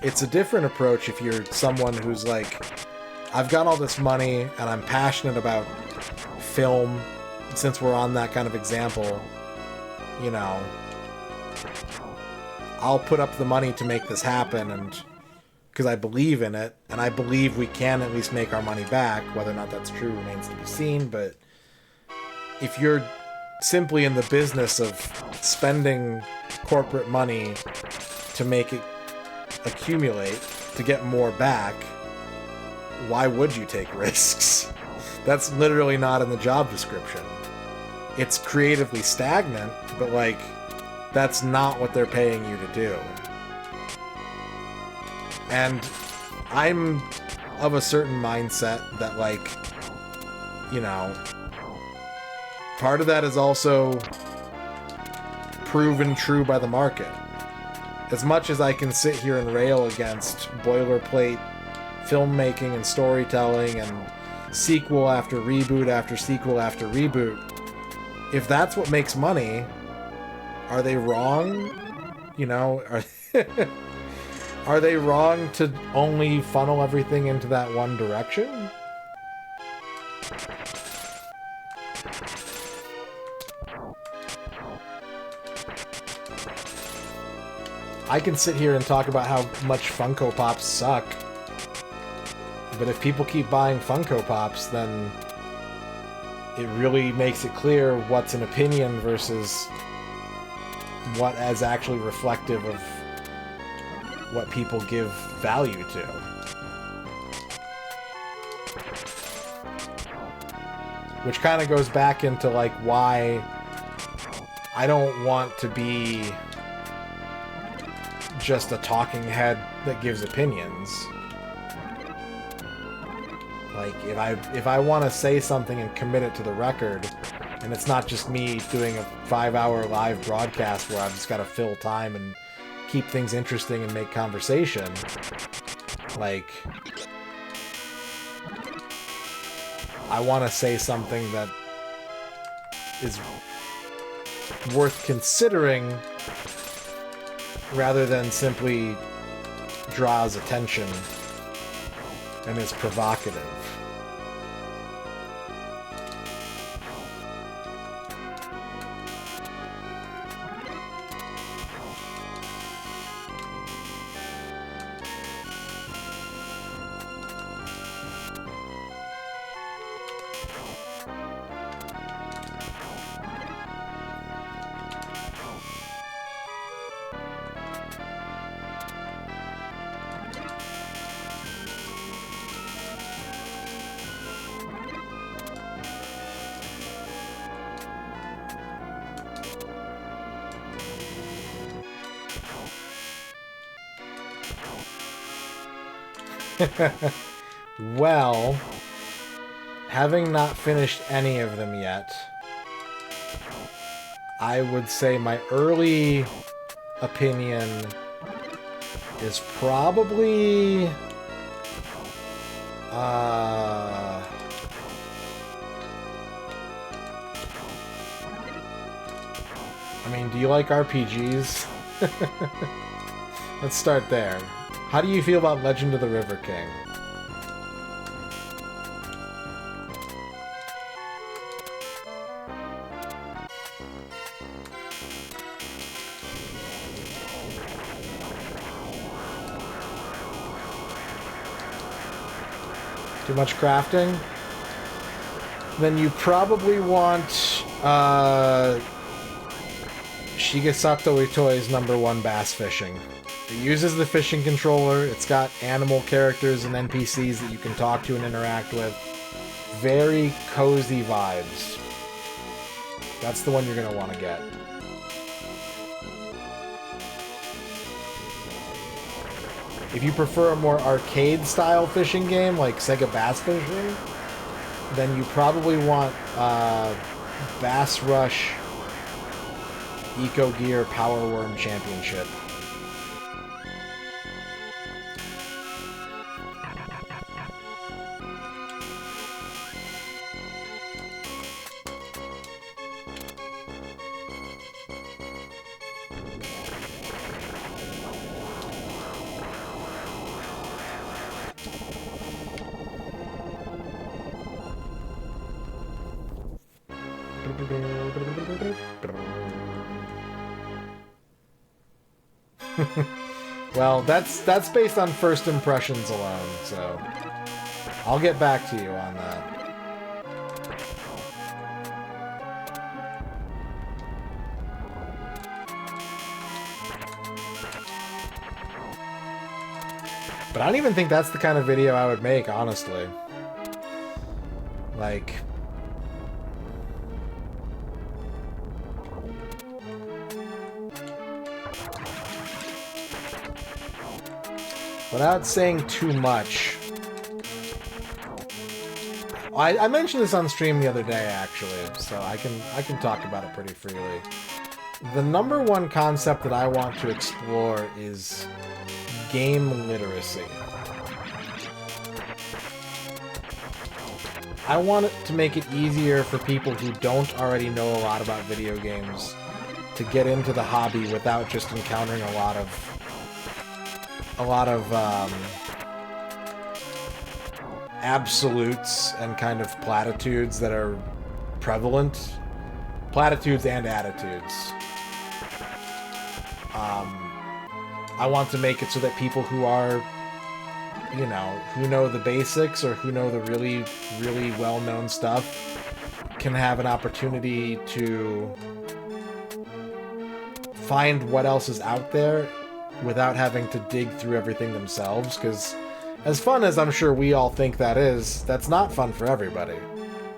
It's a different approach if you're someone who's like, I've got all this money and I'm passionate about film, since we're on that kind of example, you know, I'll put up the money to make this happen, and because I believe in it, and I believe we can at least make our money back. Whether or not that's true remains to be seen, but if you're simply in the business of spending corporate money to make it accumulate, to get more back, why would you take risks? That's literally not in the job description. It's creatively stagnant, but, like, that's not what they're paying you to do. And I'm of a certain mindset that, like, you know, part of that is also proven true by the market. As much as I can sit here and rail against boilerplate filmmaking and storytelling and sequel after reboot after sequel after reboot, if that's what makes money, are they wrong? You know, are they wrong to only funnel everything into that one direction? I can sit here and talk about how much Funko Pops suck, but if people keep buying Funko Pops, then it really makes it clear what's an opinion versus what is actually reflective of what people give value to. Which kind of goes back into, like, why I don't want to be just a talking head that gives opinions. Like, if I want to say something and commit it to the record, and it's not just me doing a 5-hour live broadcast where I've just got to fill time and keep things interesting and make conversation, like, I want to say something that is worth considering rather than simply draws attention and is provocative. Well, having not finished any of them yet, I would say my early opinion is probably I mean, do you like RPGs? Let's start there. How do you feel about Legend of the River King? Too much crafting? Then you probably want Shigesato Itoi's #1 bass fishing. It uses the fishing controller, it's got animal characters and NPCs that you can talk to and interact with. Very cozy vibes. That's the one you're going to want to get. If you prefer a more arcade-style fishing game, like Sega Bass Fishing, then you probably want Bass Rush Eco Gear Power Worm Championship. Well, that's based on first impressions alone, so I'll get back to you on that. But I don't even think that's the kind of video I would make, honestly. Like, without saying too much, I mentioned this on stream the other day, actually, so I can talk about it pretty freely. The #1 concept that I want to explore is game literacy. I want it to make it easier for people who don't already know a lot about video games to get into the hobby without just encountering a lot of absolutes and kind of platitudes that are prevalent. Platitudes and attitudes. I want to make it so that people who are, you know, who know the basics or who know the really, really well-known stuff can have an opportunity to find what else is out there without having to dig through everything themselves, because as fun as I'm sure we all think that is, that's not fun for everybody,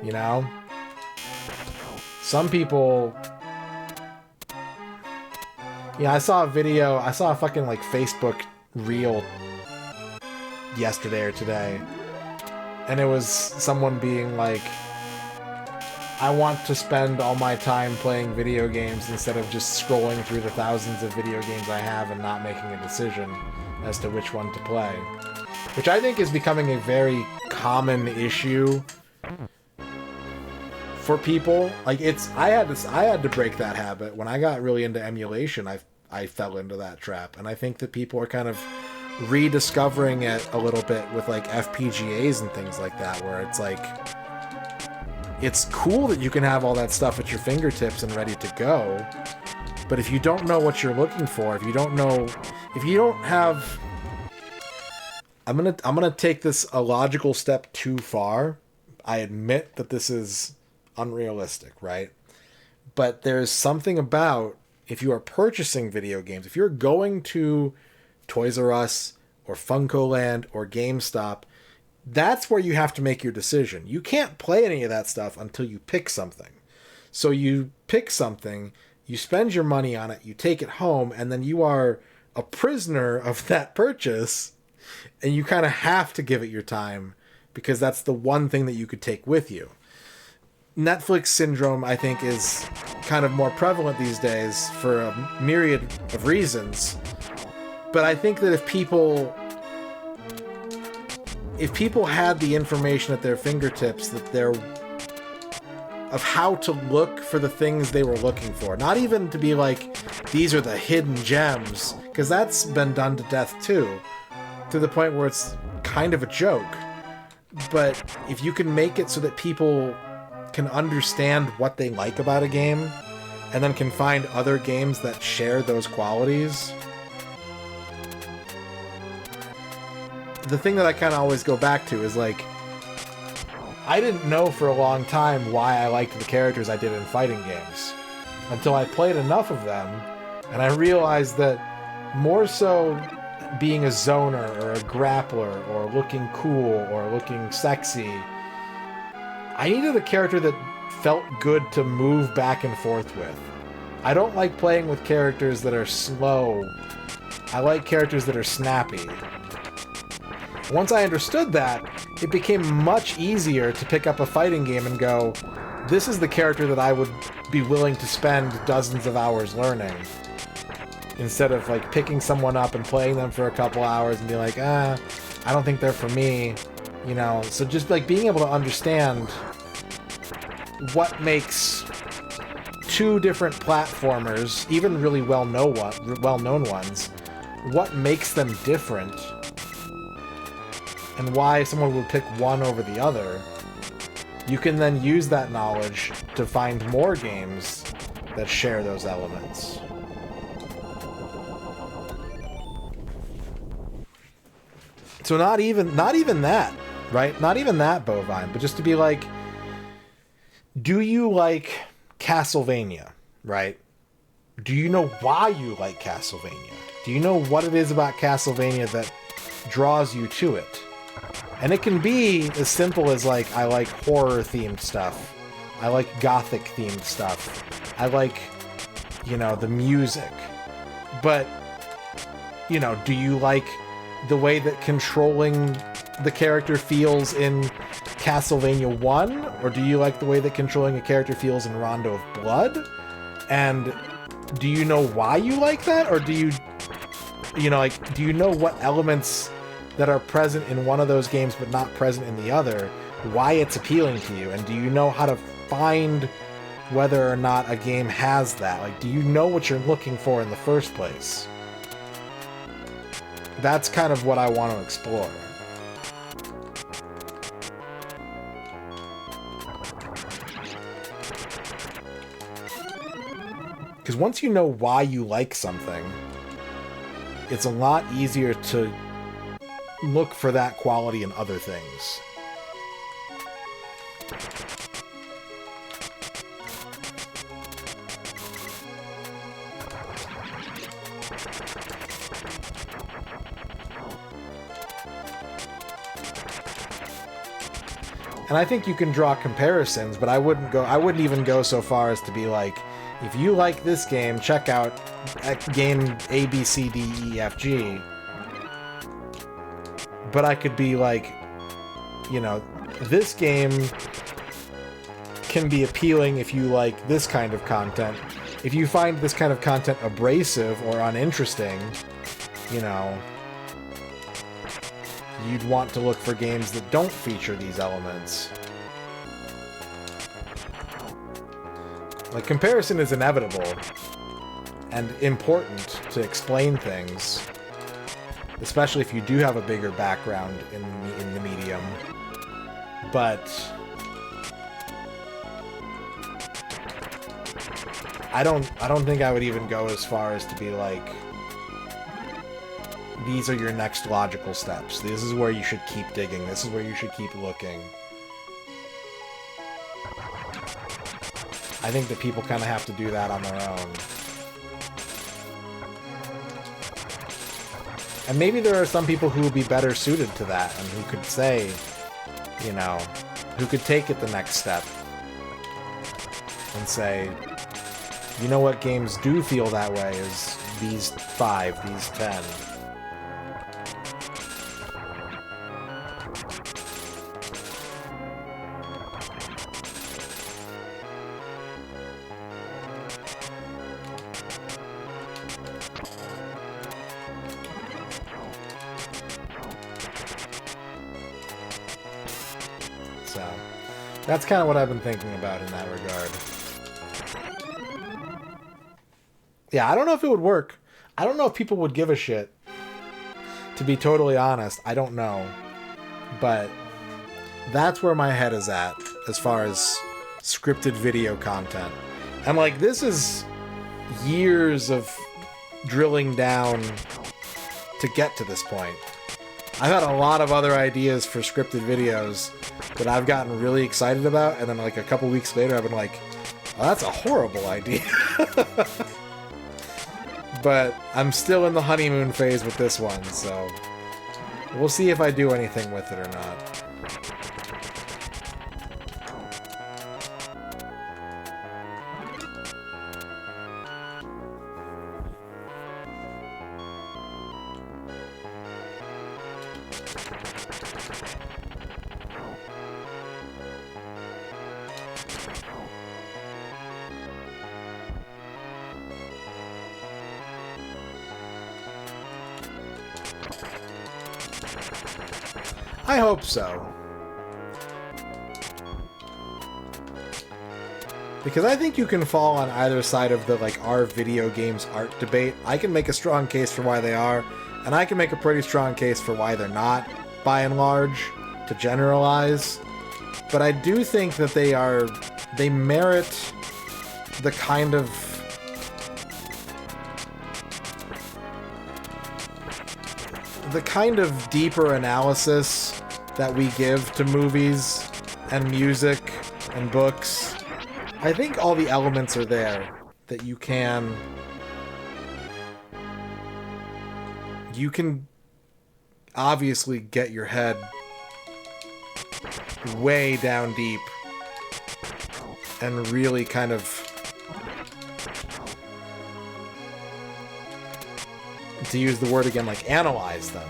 you know? Some people... Yeah, I saw a fucking, like, Facebook reel yesterday or today, and it was someone being like, I want to spend all my time playing video games instead of just scrolling through the thousands of video games I have and not making a decision as to which one to play. Which I think is becoming a very common issue for people. Like, I had to break that habit. When I got really into emulation, I fell into that trap, and I think that people are kind of rediscovering it a little bit with, like, FPGAs and things like that, where it's like, it's cool that you can have all that stuff at your fingertips and ready to go, but if you don't know what you're looking for, if you don't have... I'm gonna take this a logical step too far. I admit that this is unrealistic, right? But there's something about, if you are purchasing video games, if you're going to Toys R Us or FuncoLand or GameStop, that's where you have to make your decision. You can't play any of that stuff until you pick something. So you pick something, you spend your money on it, you take it home, and then you are a prisoner of that purchase, and you kind of have to give it your time because that's the one thing that you could take with you. Netflix syndrome, I think, is kind of more prevalent these days for a myriad of reasons. But I think that if people had the information at their fingertips, that of how to look for the things they were looking for. Not even to be like, these are the hidden gems, because that's been done to death too, to the point where it's kind of a joke. But if you can make it so that people can understand what they like about a game, and then can find other games that share those qualities. The thing that I kind of always go back to is like, I didn't know for a long time why I liked the characters I did in fighting games, until I played enough of them, and I realized that more so being a zoner or a grappler or looking cool or looking sexy, I needed a character that felt good to move back and forth with. I don't like playing with characters that are slow. I like characters that are snappy. Once I understood that, it became much easier to pick up a fighting game and go, this is the character that I would be willing to spend dozens of hours learning. Instead of like picking someone up and playing them for a couple hours and be like, I don't think they're for me. You know, so just like being able to understand what makes two different platformers, even really well-known ones, what makes them different, and why someone would pick one over the other, you can then use that knowledge to find more games that share those elements. So not even that, right? Not even that, Bovine, but just to be like, do you like Castlevania, right? Do you know why you like Castlevania? Do you know what it is about Castlevania that draws you to it? And it can be as simple as like, I like horror-themed stuff. I like gothic-themed stuff. I like, you know, the music. But, you know, do you like the way that controlling the character feels in Castlevania 1? Or do you like the way that controlling a character feels in Rondo of Blood? And do you know why you like that? Or do you know, like, do you know what elements that are present in one of those games but not present in the other, why it's appealing to you? And do you know how to find whether or not a game has that? Like, do you know what you're looking for in the first place? That's kind of what I want to explore. Because once you know why you like something, it's a lot easier to look for that quality in other things. And I think you can draw comparisons, but I wouldn't even go so far as to be like, if you like this game, check out game A, B, C, D, E, F, G. But I could be like, you know, this game can be appealing if you like this kind of content. If you find this kind of content abrasive or uninteresting, you know, you'd want to look for games that don't feature these elements. Like, comparison is inevitable and important to explain things, especially if you do have a bigger background in the medium. But I don't think I would even go as far as to be like, these are your next logical steps. This is where you should keep digging. This is where you should keep looking. I think that people kind of have to do that on their own. And maybe there are some people who would be better suited to that and who could say, you know, who could take it the next step and say, you know what games do feel that way is these 5, these 10. That's kind of what I've been thinking about in that regard. Yeah, I don't know if it would work. I don't know if people would give a shit. To be totally honest, I don't know. But that's where my head is at as far as scripted video content. And like, this is years of drilling down to get to this point. I've had a lot of other ideas for scripted videos that I've gotten really excited about, and then like a couple weeks later I've been like, oh, that's a horrible idea. But I'm still in the honeymoon phase with this one, so we'll see if I do anything with it or not. I hope so. Because I think you can fall on either side of the, like, are video games art debate. I can make a strong case for why they are, and I can make a pretty strong case for why they're not, by and large, to generalize. But I do think that they merit the kind of deeper analysis that we give to movies and music and books. I think all the elements are there that you can obviously get your head way down deep and really kind of, to use the word again, like, analyze them.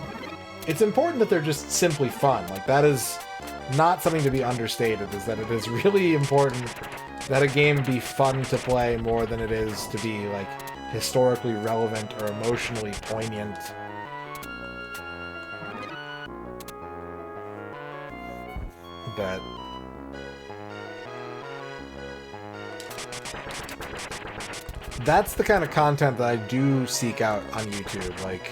It's important that they're just simply fun. Like, that is not something to be understated, is that it is really important that a game be fun to play more than it is to be, like, historically relevant or emotionally poignant. But that's the kind of content that I do seek out on YouTube. Like,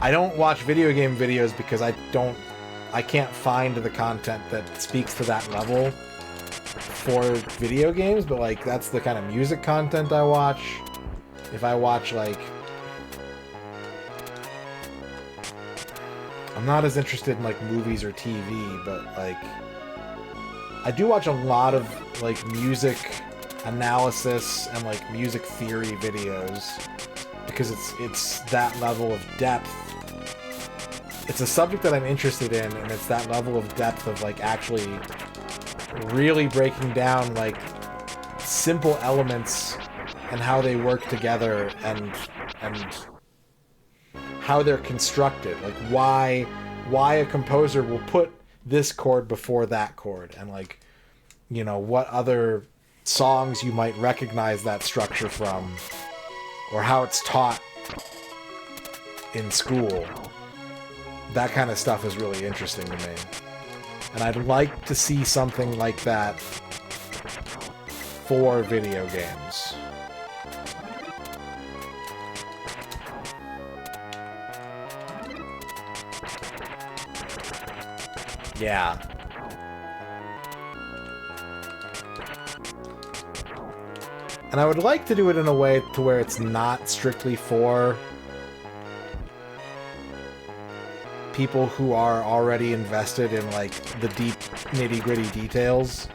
I don't watch video game videos because I can't find the content that speaks to that level for video games, but like, that's the kind of music content I watch. If I watch, like, I'm not as interested in, like, movies or TV, but like, I do watch a lot of, like, music analysis and, like, music theory videos because it's that level of depth. It's a subject that I'm interested in, and it's that level of depth of, like, actually really breaking down, like, simple elements and how they work together and how they're constructed. Like, why a composer will put this chord before that chord, and, like, you know, what other songs you might recognize that structure from, or how it's taught in school. That kind of stuff is really interesting to me. And I'd like to see something like that for video games. Yeah. And I would like to do it in a way to where it's not strictly for people who are already invested in, like, the deep nitty-gritty details.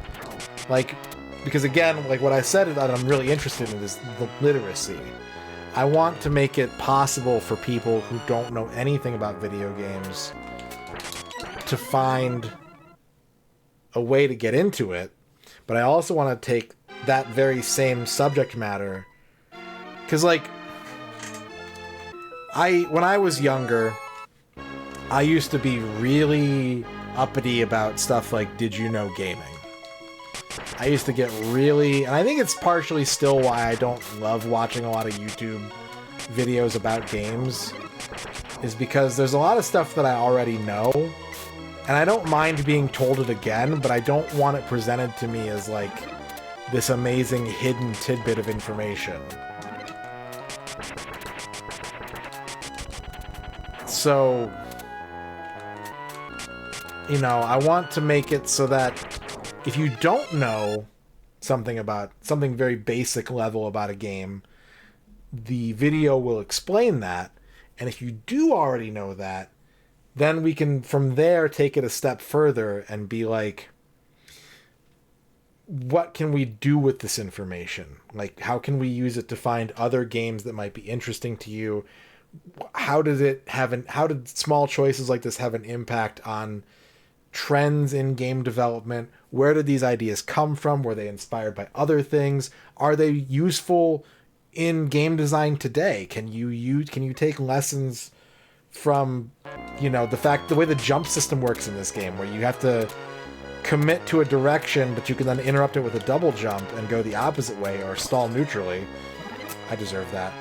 Like, because again, like, what I said that I'm really interested in is the literacy. I want to make it possible for people who don't know anything about video games to find a way to get into it, but I also want to take that very same subject matter, because, like, when I was younger, I used to be really uppity about stuff like, did you know gaming? I used to get really, and I think it's partially still why I don't love watching a lot of YouTube videos about games, is because there's a lot of stuff that I already know, And I don't mind being told it again, but I don't want it presented to me as like this amazing hidden tidbit of information. So, you know, I want to make it so that if you don't know something very basic level about a game, the video will explain that. And if you do already know that, then we can from there take it a step further and be like, what can we do with this information? Like, how can we use it to find other games that might be interesting to you? How did small choices like this have an impact on trends in game development? Where did these ideas come from? Were they inspired by other things? Are they useful in game design today? Can you take lessons from, you know, the way the jump system works in this game, where you have to commit to a direction, but you can then interrupt it with a double jump and go the opposite way or stall neutrally. I deserve that.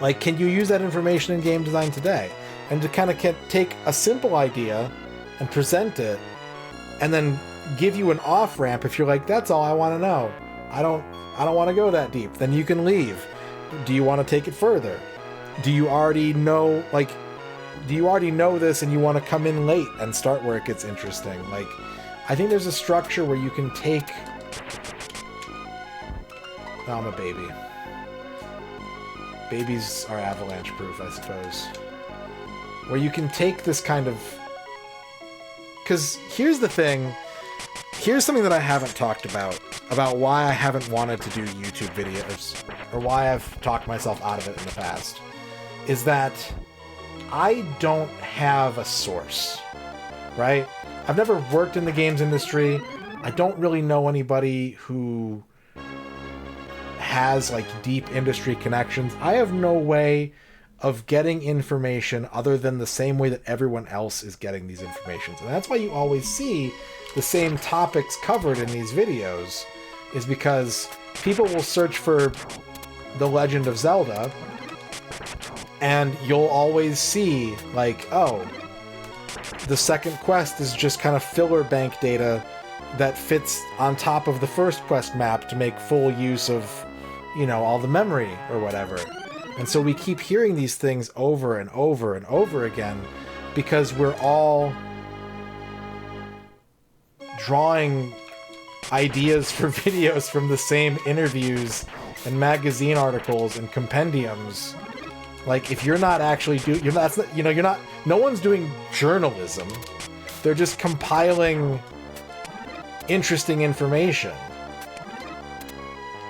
Like, can you use that information in game design today? And to kind of take a simple idea and present it, and then give you an off-ramp if you're like, that's all I want to know. I don't want to go that deep. Then you can leave. Do you want to take it further? Do you already know this and you want to come in late and start where it gets interesting? Like, I think there's a structure where you can take... Oh, I'm a baby. Babies are avalanche proof, I suppose. Where you can take this kind of... Because here's the thing. Here's something that I haven't talked about why I haven't wanted to do YouTube videos, or why I've talked myself out of it in the past, is that I don't have a source, right? I've never worked in the games industry. I don't really know anybody who has like deep industry connections. I have no way of getting information other than the same way that everyone else is getting these informations. And that's why you always see the same topics covered in these videos, is because people will search for The Legend of Zelda, and you'll always see, like, oh, the second quest is just kind of filler bank data that fits on top of the first quest map to make full use of, you know, all the memory or whatever. And so we keep hearing these things over and over and over again because we're all drawing ideas for videos from the same interviews and magazine articles and compendiums. Like, if you're not actually no one's doing journalism. They're just compiling interesting information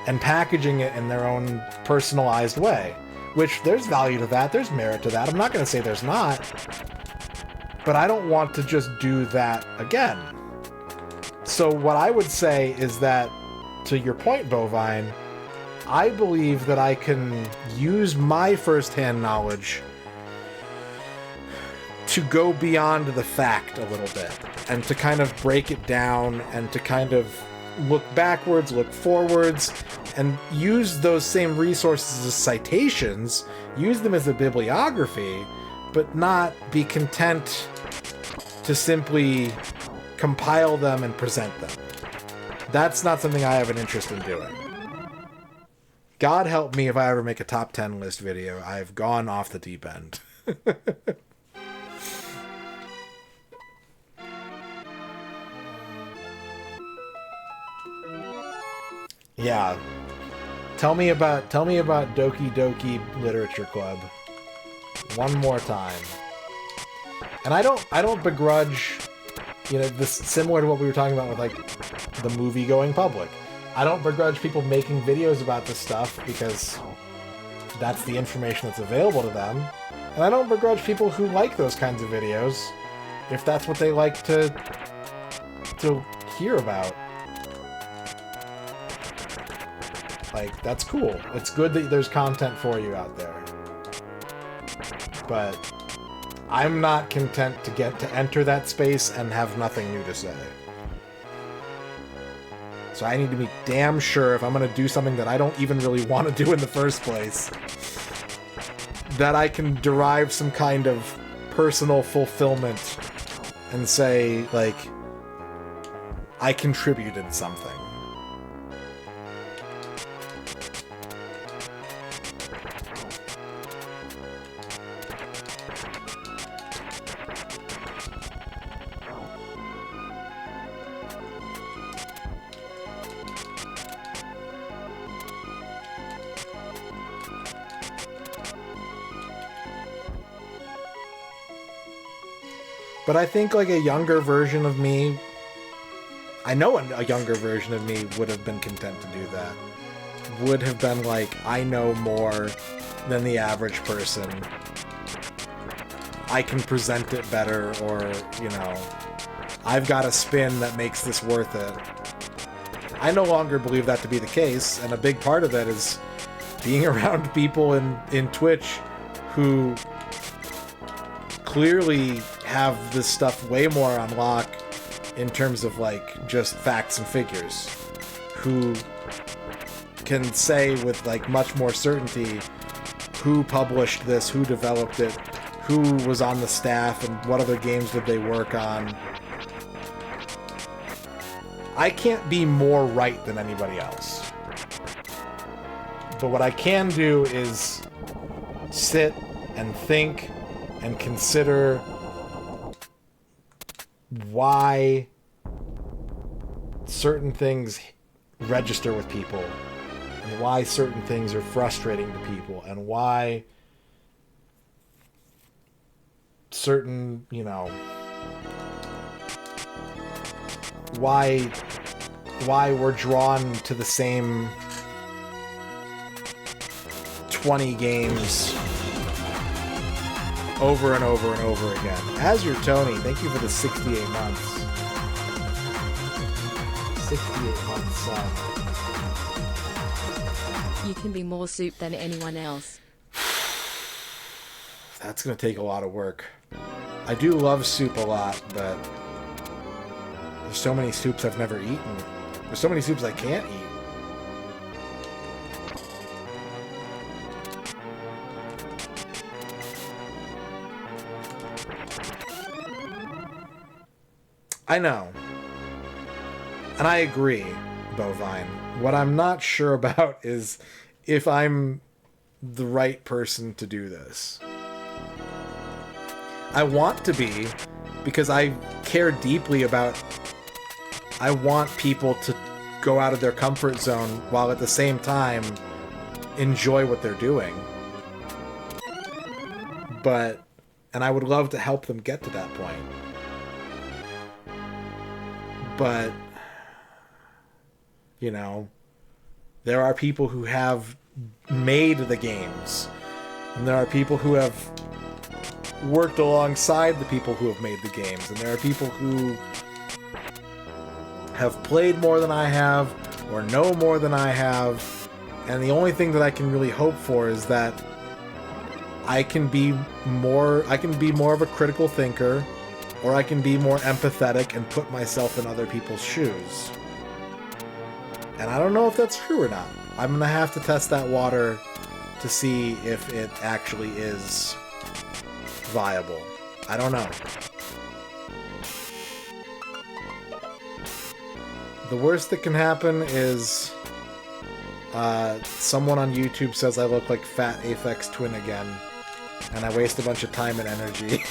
and packaging it in their own personalized way. Which, there's value to that, there's merit to that. I'm not going to say there's not. But I don't want to just do that again. So what I would say is that, to your point, Bovine, I believe that I can use my first-hand knowledge to go beyond the fact a little bit, and to kind of break it down, and to kind of look backwards, look forwards, and use those same resources as citations, use them as a bibliography, but not be content to simply compile them and present them. That's not something I have an interest in doing. God help me if I ever make a top 10 list video. I've gone off the deep end. Yeah. Tell me about Doki Doki Literature Club. One more time. And I don't begrudge, you know, this, similar to what we were talking about with like the movie going public. I don't begrudge people making videos about this stuff because that's the information that's available to them. And I don't begrudge people who like those kinds of videos if that's what they like to hear about. Like, that's cool. It's good that there's content for you out there. But I'm not content to enter that space and have nothing new to say. So I need to be damn sure, if I'm going to do something that I don't even really want to do in the first place, that I can derive some kind of personal fulfillment and say, like, I contributed something. But I think, like, a younger version of me... I know a younger version of me would have been content to do that. Would have been like, I know more than the average person. I can present it better, or, you know, I've got a spin that makes this worth it. I no longer believe that to be the case, and a big part of that is being around people in Twitch who clearly have this stuff way more on lock in terms of, like, just facts and figures, who can say with, like, much more certainty who published this, who developed it, who was on the staff, and what other games did they work on. I can't be more right than anybody else. But what I can do is sit and think and consider why certain things register with people, and why certain things are frustrating to people, and why certain, you know, why we're drawn to the same 20 games over and over and over again. As your Tony, thank you for the 68 months. 68 months. You can be more soup than anyone else. That's gonna take a lot of work. I do love soup a lot, but there's so many soups I've never eaten. There's so many soups I can't eat. I know. And I agree, Bovine. What I'm not sure about is if I'm the right person to do this. I want to be, because I care deeply about... I want people to go out of their comfort zone while at the same time enjoy what they're doing. But... And I would love to help them get to that point. But, you know, there are people who have made the games, and there are people who have worked alongside the people who have made the games, and there are people who have played more than I have, or know more than I have, and the only thing that I can really hope for is that I can be more of a critical thinker, or I can be more empathetic and put myself in other people's shoes. And I don't know if that's true or not. I'm gonna have to test that water to see if it actually is viable. I don't know. The worst that can happen is someone on YouTube says I look like Fat Aphex Twin again, and I waste a bunch of time and energy.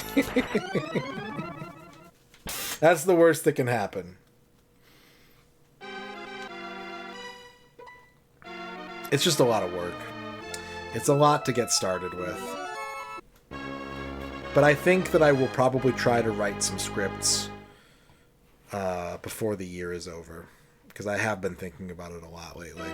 That's the worst that can happen. It's just a lot of work. It's a lot to get started with. But I think that I will probably try to write some scripts before the year is over, because I have been thinking about it a lot lately.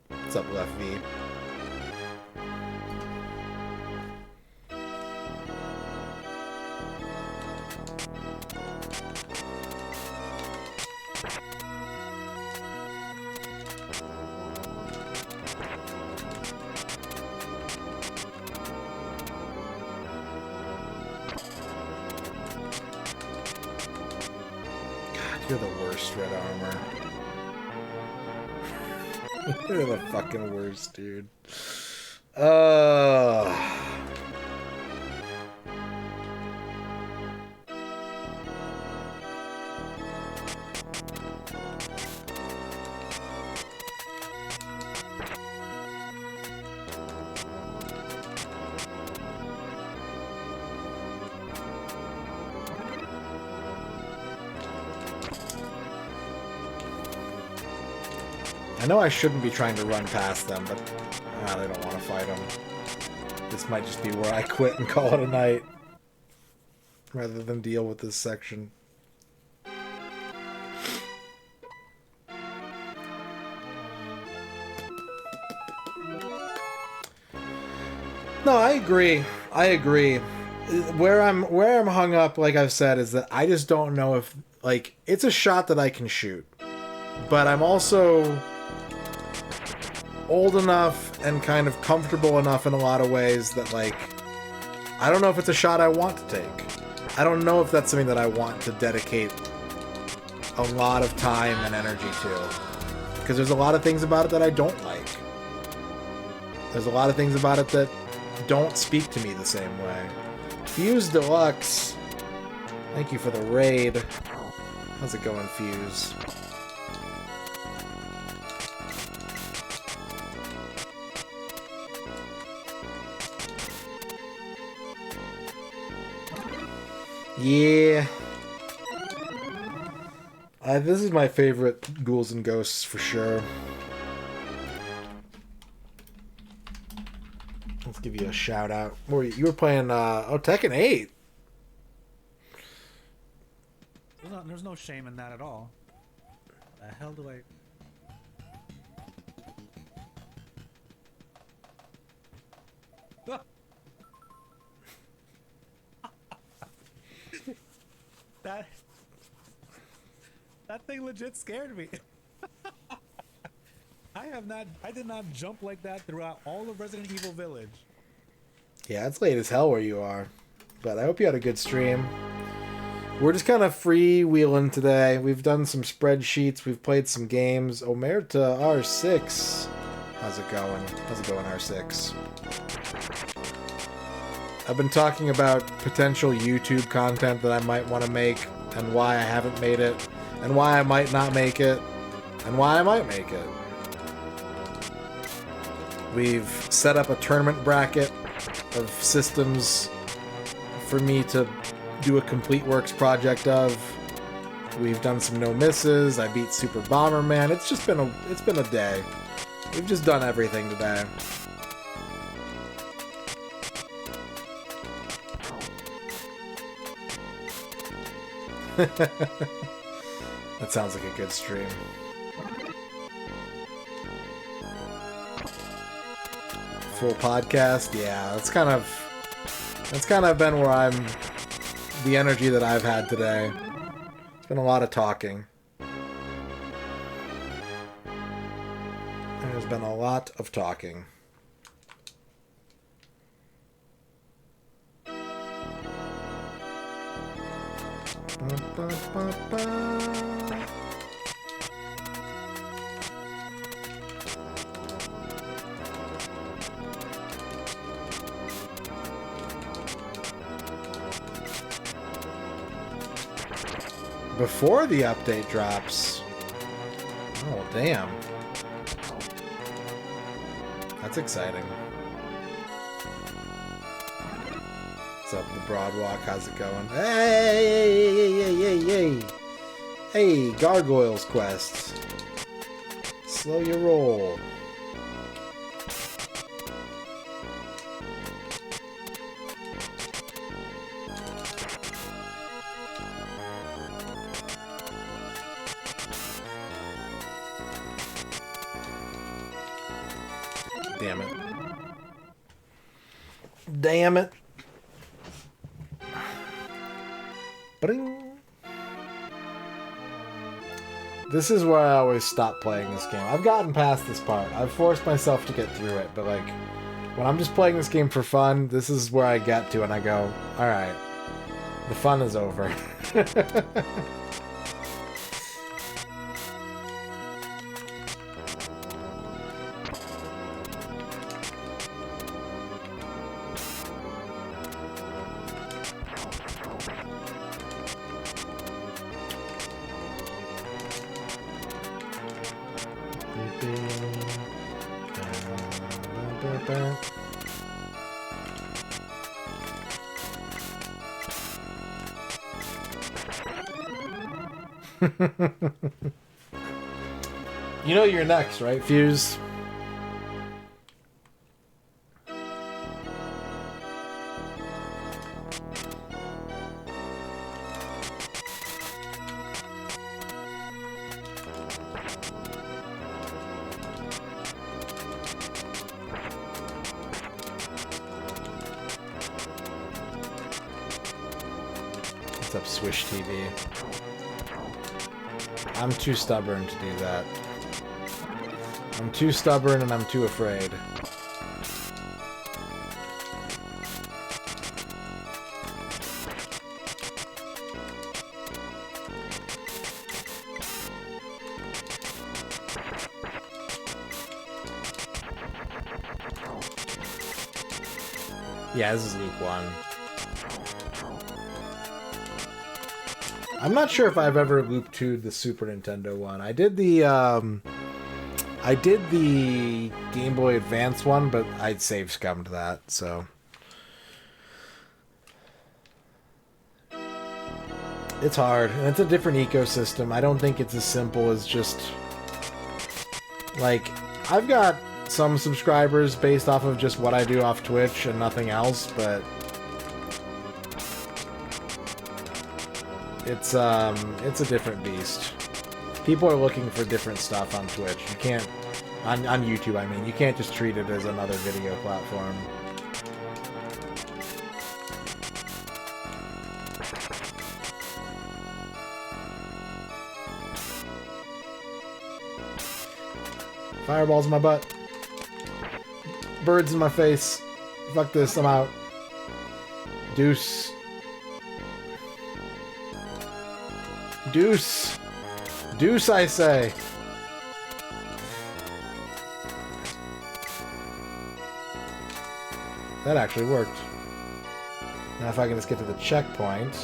What's up, Left V? You're the worst, Red Armor. You're the fucking worst, dude. I know I shouldn't be trying to run past them, but they don't want to fight them. This might just be where I quit and call it a night, rather than deal with this section. No, I agree. I agree. Where I'm hung up, like I've said, is that I just don't know if, like, it's a shot that I can shoot, but I'm also old enough and kind of comfortable enough in a lot of ways that, like, I don't know if it's a shot I want to take. I don't know if that's something that I want to dedicate a lot of time and energy to. Because there's a lot of things about it that I don't like. There's a lot of things about it that don't speak to me the same way. Fuse Deluxe, thank you for the raid. How's it going, Fuse? Yeah. This is my favorite Ghouls and Ghosts for sure. Let's give you a shout out. You were playing Tekken 8. There's no shame in that at all. The hell do I... That thing legit scared me. I did not jump like that throughout all of Resident Evil Village. Yeah, it's late as hell where you are. But I hope you had a good stream. We're just kind of freewheeling today. We've done some spreadsheets. We've played some games. Omerta R6. How's it going? How's it going, R6? I've been talking about potential YouTube content that I might want to make, and why I haven't made it, and why I might not make it, and why I might make it. We've set up a tournament bracket of systems for me to do a complete works project of. We've done some no misses. I beat Super Bomberman. It's been a day. We've just done everything today. That sounds like a good stream. Full podcast, yeah. That's kind of been where the energy that I've had today. It's been a lot of talking. There's been a lot of talking. Before the update drops. Oh, damn. That's exciting. What's up, the Broadwalk? How's it going? Hey! Hey, Gargoyles Quest. Slow your roll. Damn it. Damn it. Bring. This is where I always stop playing this game. I've gotten past this part. I've forced myself to get through it, but like, when I'm just playing this game for fun, this is where I get to and I go, alright, the fun is over. You know you're next, right, Fuse? What's up, Swish TV? I'm too stubborn to do that. I'm too stubborn and I'm too afraid. Yeah, this is Luke 1. I'm not sure if I've ever looped 2'd the Super Nintendo one. I did the Game Boy Advance one, but I'd save scummed that, so. It's hard, and it's a different ecosystem. I don't think it's as simple as just... Like, I've got some subscribers based off of just what I do off Twitch and nothing else, but... It's a different beast. People are looking for different stuff on Twitch. You can't... On YouTube, I mean. You can't just treat it as another video platform. Fireballs in my butt. Birds in my face. Fuck this, I'm out. Deuce. Deuce. Deuce, I say. That actually worked. Now if I can just get to the checkpoint.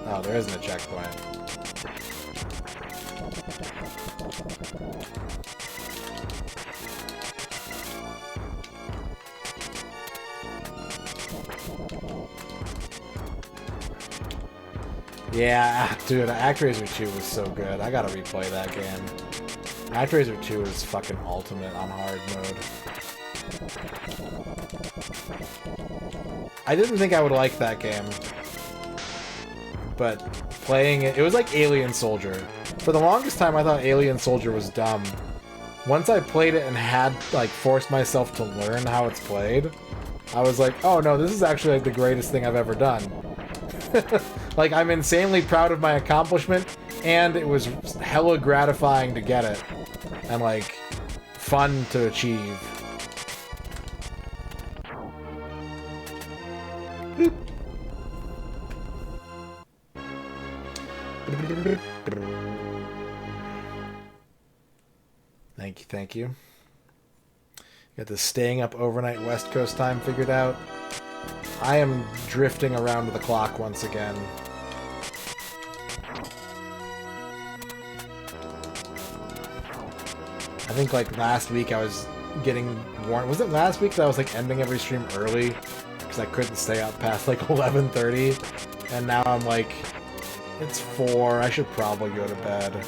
Oh, there isn't a checkpoint. Yeah, dude, ActRaiser 2 was so good. I gotta replay that game. ActRaiser 2 is fucking ultimate on hard mode. I didn't think I would like that game. But playing it, it was like Alien Soldier. For the longest time I thought Alien Soldier was dumb. Once I played it and had, like, forced myself to learn how it's played, I was like, oh no, this is actually like the greatest thing I've ever done. Like, I'm insanely proud of my accomplishment, and it was hella gratifying to get it. And, like, fun to achieve. Thank you, thank you. Got the staying up overnight West Coast time figured out. I am drifting around the clock once again. I think, like, last week I was getting warned. Was it last week that I was, like, ending every stream early? Because I couldn't stay up past, like, 11:30. And now I'm like, it's 4. I should probably go to bed.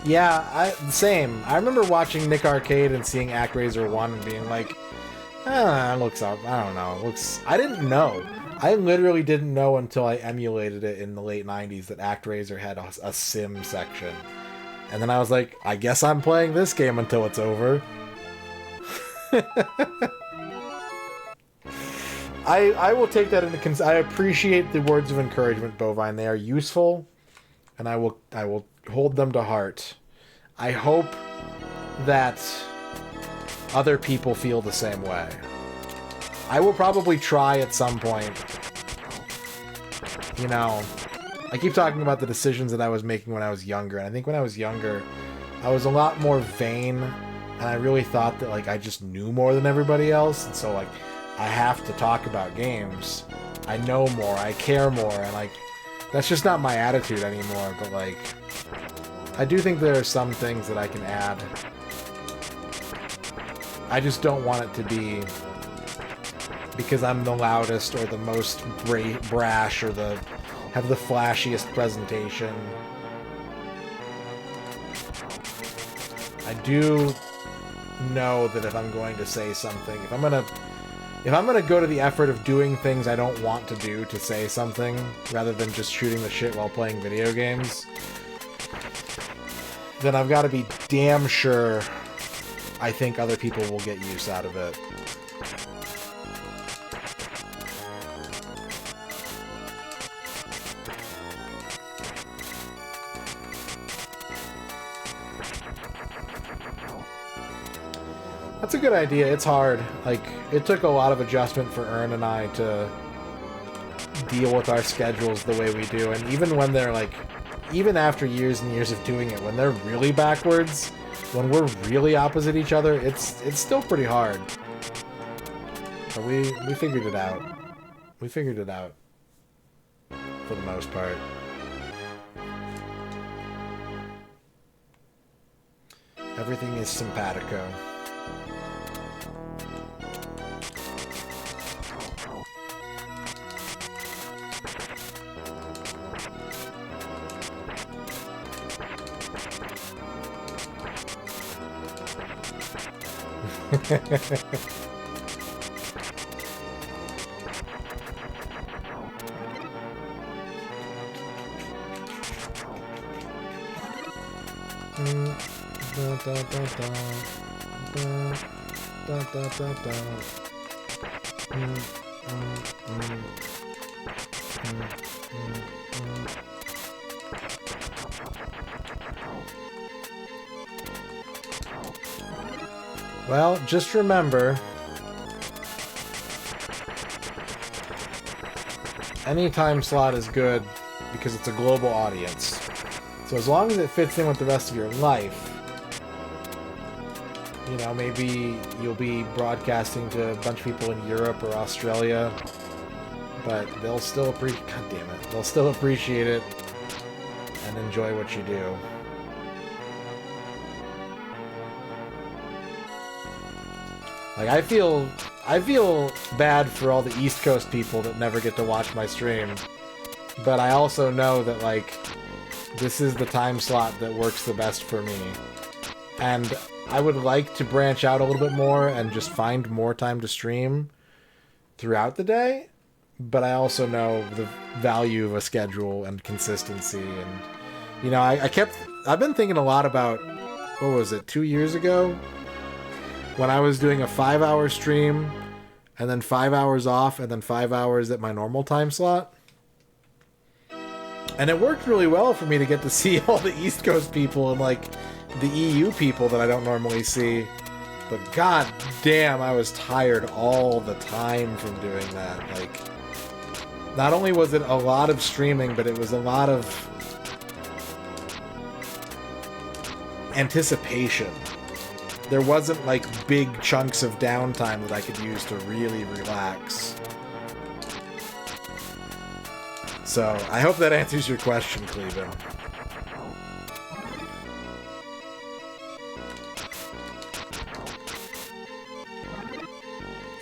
Yeah, same. I remember watching Nick Arcade and seeing ActRaiser 1 and being like, it looks up. I don't know. It looks... I didn't know. I literally didn't know until I emulated it in the late 90s that ActRaiser had a sim section. And then I was like, I guess I'm playing this game until it's over. I will take that into consideration. I appreciate the words of encouragement, Bovine. They are useful, and I will hold them to heart. I hope that other people feel the same way. I will probably try at some point. You know, I keep talking about the decisions that I was making when I was younger, and I think when I was younger, I was a lot more vain, and I really thought that, like, I just knew more than everybody else, and so, like, I have to talk about games. I know more, I care more, and, like, that's just not my attitude anymore, but, like, I do think there are some things that I can add. I just don't want it to be because I'm the loudest or the most brash or have the flashiest presentation. I do know that if I'm going to say something, if I'm gonna go to the effort of doing things I don't want to do to say something, rather than just shooting the shit while playing video games, then I've got to be damn sure I think other people will get use out of it. That's a good idea. It's hard. Like, it took a lot of adjustment for Ern and I to deal with our schedules the way we do. And even when they're like, even after years and years of doing it, when they're really backwards, when we're really opposite each other, it's still pretty hard. But we figured it out. We figured it out. For the most part. Everything is simpatico. Well, just remember, any time slot is good because it's a global audience. So as long as it fits in with the rest of your life, you know, maybe you'll be broadcasting to a bunch of people in Europe or Australia, but they'll still they'll still appreciate it and enjoy what you do. Like, I feel bad for all the East Coast people that never get to watch my stream, but I also know that, like, this is the time slot that works the best for me. And I would like to branch out a little bit more and just find more time to stream throughout the day, but I also know the value of a schedule and consistency. And, you know, I've been thinking a lot about, what was it, 2 years ago? When I was doing a 5-hour stream, and then 5 hours off, and then 5 hours at my normal time slot. And it worked really well for me to get to see all the East Coast people and, like, the EU people that I don't normally see. But god damn, I was tired all the time from doing that. Like, not only was it a lot of streaming, but it was a lot of anticipation. There wasn't, like, big chunks of downtime that I could use to really relax. So, I hope that answers your question, Cleveland.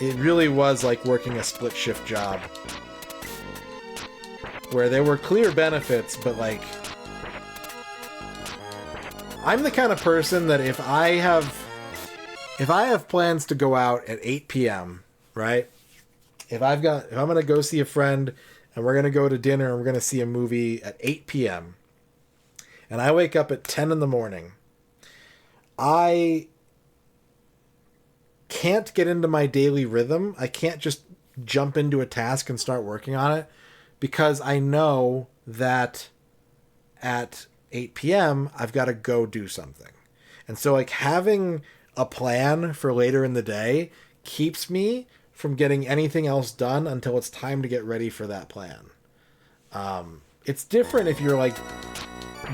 It really was like working a split shift job. Where there were clear benefits, but, like, I'm the kind of person that if I have plans to go out at 8 p.m., right? If I'm going to go see a friend and we're going to go to dinner and we're going to see a movie at 8 p.m. and I wake up at 10 in the morning, I can't get into my daily rhythm. I can't just jump into a task and start working on it because I know that at 8 p.m. I've got to go do something. And so, like, having a plan for later in the day keeps me from getting anything else done until it's time to get ready for that plan. It's different if you're, like,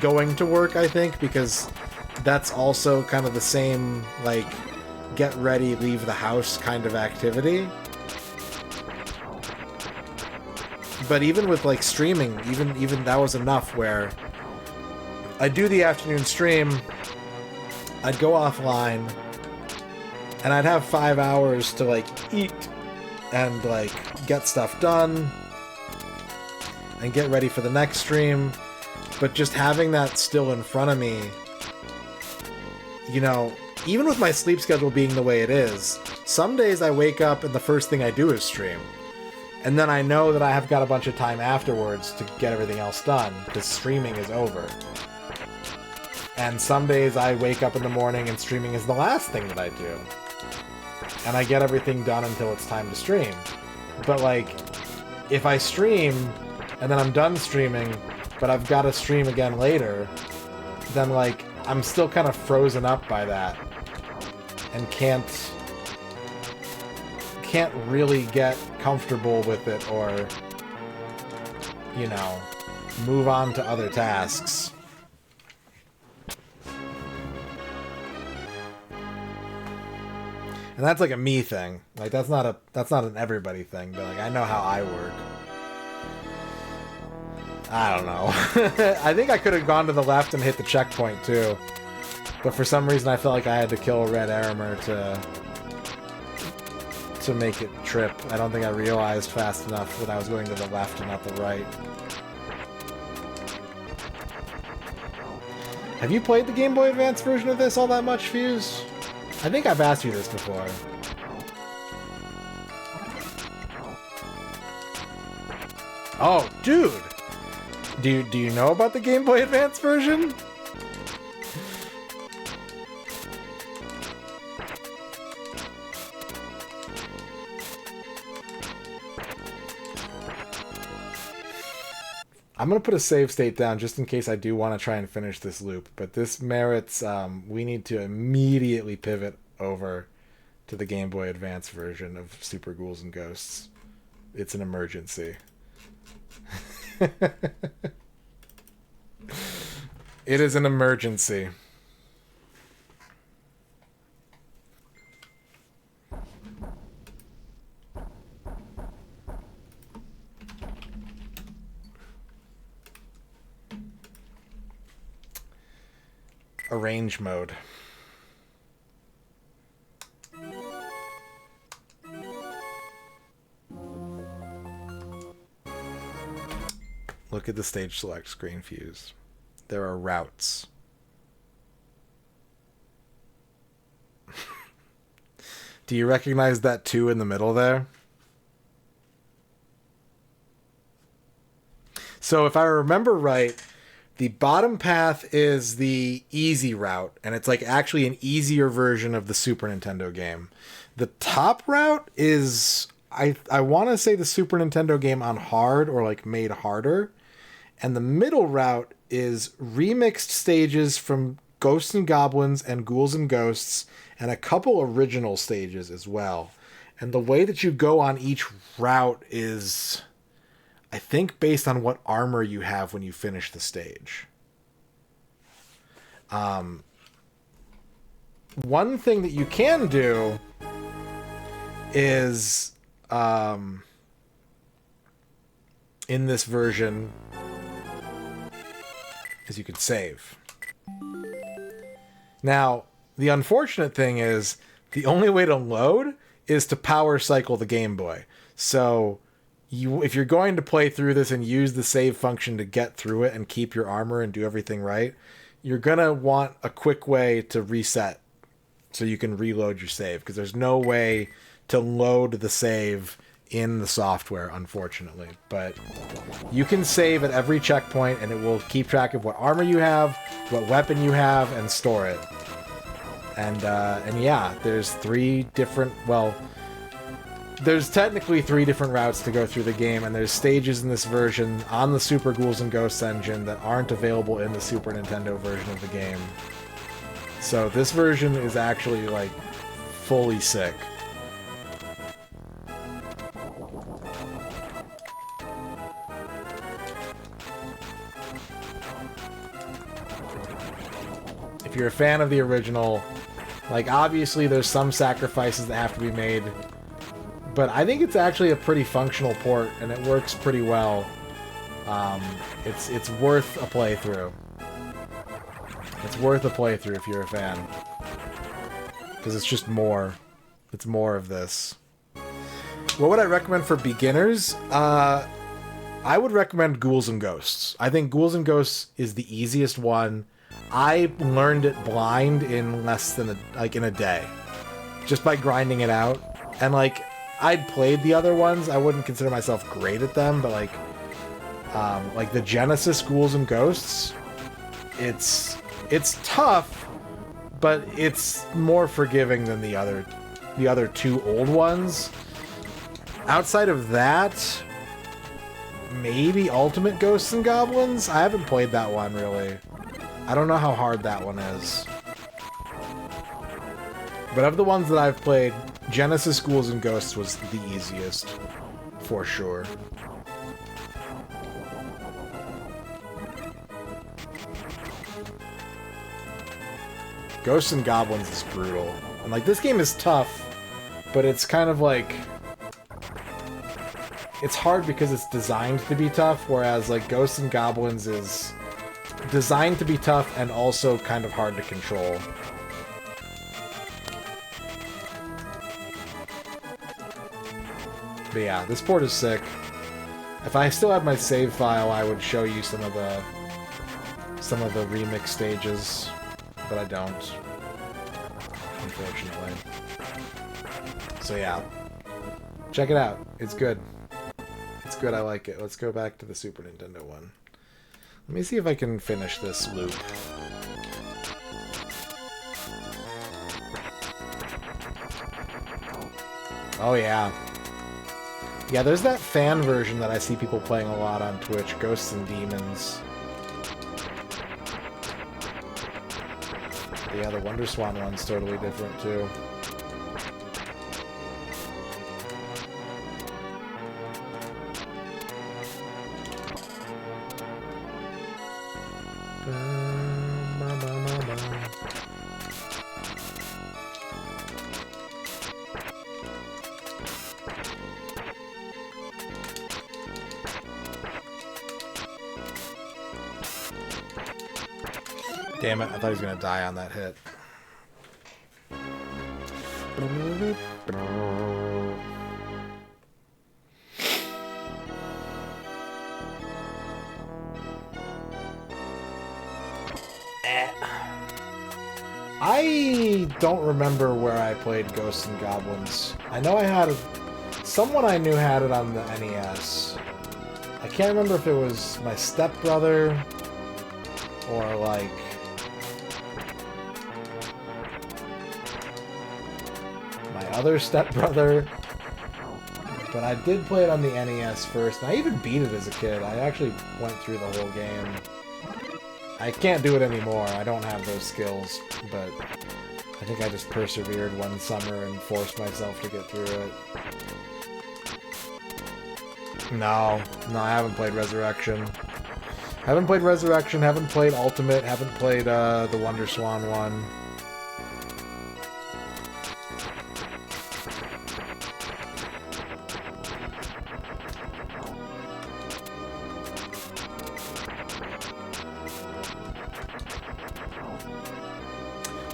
going to work, I think, because that's also kind of the same, like, get ready, leave the house kind of activity. But even with, like, streaming, even that was enough where I'd do the afternoon stream, I'd go offline, and I'd have 5 hours to like eat and like get stuff done and get ready for the next stream. But just having that still in front of me, you know, even with my sleep schedule being the way it is, some days I wake up and the first thing I do is stream. And then I know that I have got a bunch of time afterwards to get everything else done, because streaming is over. And some days I wake up in the morning and streaming is the last thing that I do. And I get everything done until it's time to stream. But like, if I stream, and then I'm done streaming, but I've got to stream again later, then like, I'm still kind of frozen up by that. And can't really get comfortable with it or, you know, move on to other tasks. And that's like a me thing. Like that's not an everybody thing, but like I know how I work. I don't know. I think I could have gone to the left and hit the checkpoint too. But for some reason I felt like I had to kill a red Aramer to make it trip. I don't think I realized fast enough that I was going to the left and not the right. Have you played the Game Boy Advance version of this all that much, Fuse? I think I've asked you this before. Oh, dude! Do you know about the Game Boy Advance version? I'm going to put a save state down just in case I do want to try and finish this loop, but this merits, we need to immediately pivot over to the Game Boy Advance version of Super Ghouls and Ghosts. It's an emergency. It is an emergency. Arrange mode. Look at the stage select screen, Fuse. There are routes. Do you recognize that 2 in the middle there? So if I remember right, the bottom path is the easy route, and it's like actually an easier version of the Super Nintendo game. The top route is, I want to say the Super Nintendo game on hard or like made harder. And the middle route is remixed stages from Ghosts and Goblins and Ghouls and Ghosts and a couple original stages as well. And the way that you go on each route is, I think, based on what armor you have when you finish the stage. One thing that you can do is, in this version, is you can save. Now, the unfortunate thing is, the only way to load is to power cycle the Game Boy. So, if you're going to play through this and use the save function to get through it and keep your armor and do everything right, you're going to want a quick way to reset so you can reload your save, because there's no way to load the save in the software, unfortunately. But you can save at every checkpoint, and it will keep track of what armor you have, what weapon you have, and store it. And yeah, there's 3 different, well, there's technically 3 different routes to go through the game, and there's stages in this version on the Super Ghouls and Ghosts engine that aren't available in the Super Nintendo version of the game. So this version is actually, like, fully sick. If you're a fan of the original, like, obviously there's some sacrifices that have to be made, but I think it's actually a pretty functional port, and it works pretty well. It's worth a playthrough. It's worth a playthrough if you're a fan, because it's just more. It's more of this. What would I recommend for beginners? I would recommend Ghouls and Ghosts. I think Ghouls and Ghosts is the easiest one. I learned it blind in less than in a day, just by grinding it out. And like, I'd played the other ones. I wouldn't consider myself great at them, but like the Genesis Ghouls and Ghosts, it's tough, but it's more forgiving than the other two old ones. Outside of that, maybe Ultimate Ghosts and Goblins? I haven't played that one, really. I don't know how hard that one is. But of the ones that I've played, Genesis Ghouls and Ghosts was the easiest, for sure. Ghosts and Goblins is brutal. And like, this game is tough, but it's kind of like... It's hard because it's designed to be tough, whereas like Ghosts and Goblins is designed to be tough and also kind of hard to control. But yeah, this port is sick. If I still had my save file, I would show you some of the remix stages, but I don't, unfortunately. So yeah, check it out. It's good. It's good. I like it. Let's go back to the Super Nintendo one. Let me see if I can finish this loop. Oh yeah. Yeah, there's that fan version that I see people playing a lot on Twitch, Ghosts and Demons. Yeah, the Wonder Swan one's totally different too. Damn it, I thought he was gonna die on that hit. I don't remember where I played Ghosts and Goblins. I know I had someone I knew had it on the NES. I can't remember if it was my stepbrother or like my other stepbrother. But I did play it on the NES first, and I even beat it as a kid. I actually went through the whole game. I can't do it anymore. I don't have those skills, but I think I just persevered one summer and forced myself to get through it. No, I haven't played Resurrection. Haven't played Resurrection, haven't played Ultimate, haven't played the Wonder Swan one.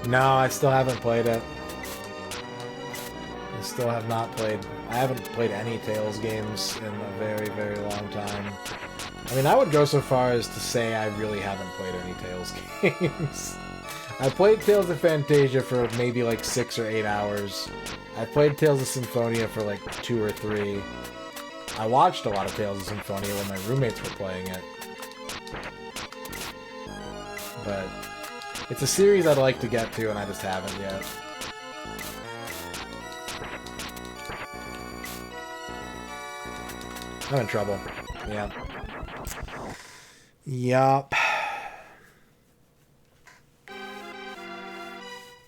No, I still haven't played it. I still have not played... I haven't played any Tales games in a very, very long time. I mean, I would go so far as to say I really haven't played any Tales games. I played Tales of Fantasia for maybe like 6 or 8 hours. I played Tales of Symphonia for like 2 or 3. I watched a lot of Tales of Symphonia when my roommates were playing it. But... it's a series I'd like to get to, and I just haven't yet. I'm in trouble. Yeah. Yup.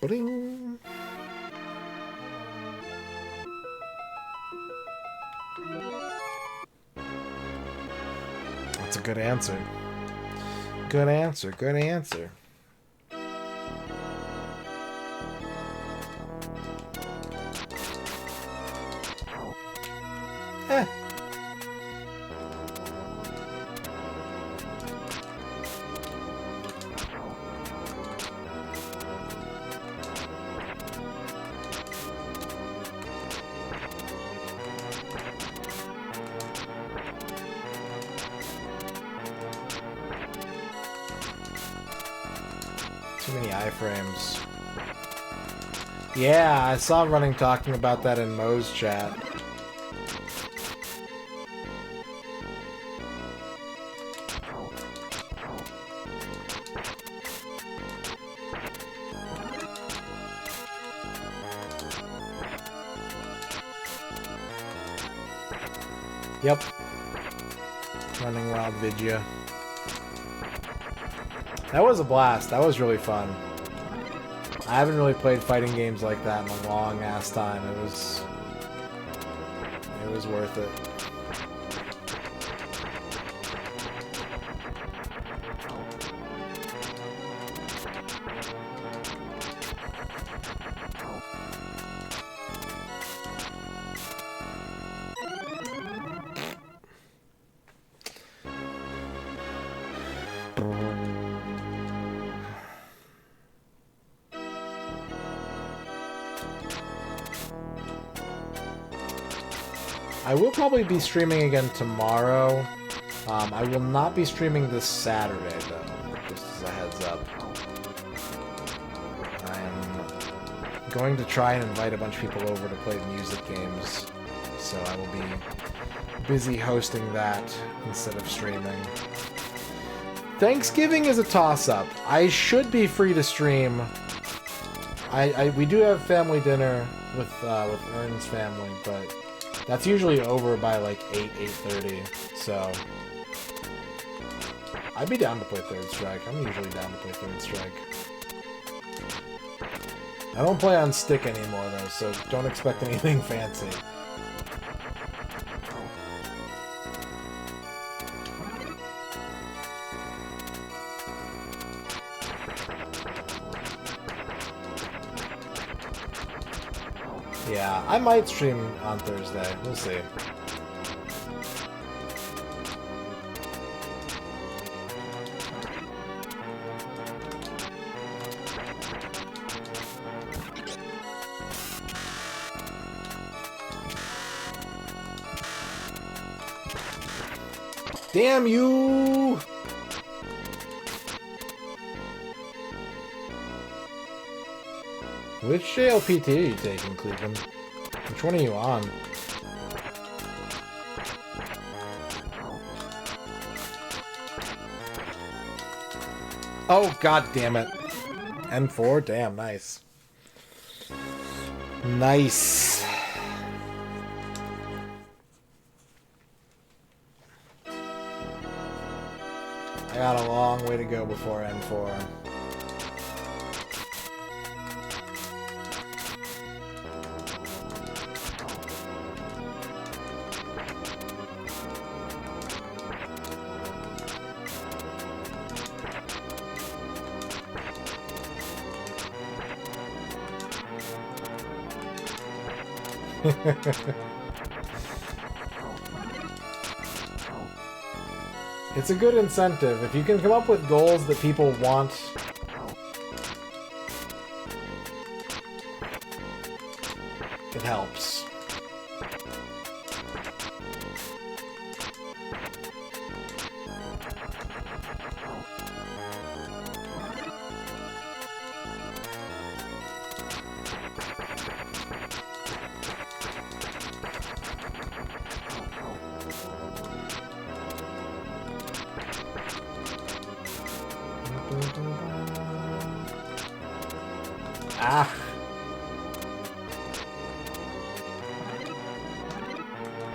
Bling. That's a good answer. Good answer, good answer. Too many iframes. Yeah, I saw Running talking about that in Mo's chat. Yep. Running Wild Vidya. That was a blast. That was really fun. I haven't really played fighting games like that in a long ass time. It was worth it. I will probably be streaming again tomorrow. I will not be streaming this Saturday, though, just as a heads up. I am going to try and invite a bunch of people over to play music games, so I will be busy hosting that instead of streaming. Thanksgiving is a toss-up. I should be free to stream. We do have family dinner with Ern's family, but that's usually over by like 8:30, so I'd be down to play Third Strike. I'm usually down to play Third Strike. I don't play on stick anymore though, so don't expect anything fancy. Yeah, I might stream on Thursday. We'll see. Damn you! Which JLPT are you taking, Cleveland? Which one are you on? Oh, god damn it. N4? Damn, nice. Nice. I got a long way to go before N4. It's a good incentive. If you can come up with goals that people want, it helps. Ah.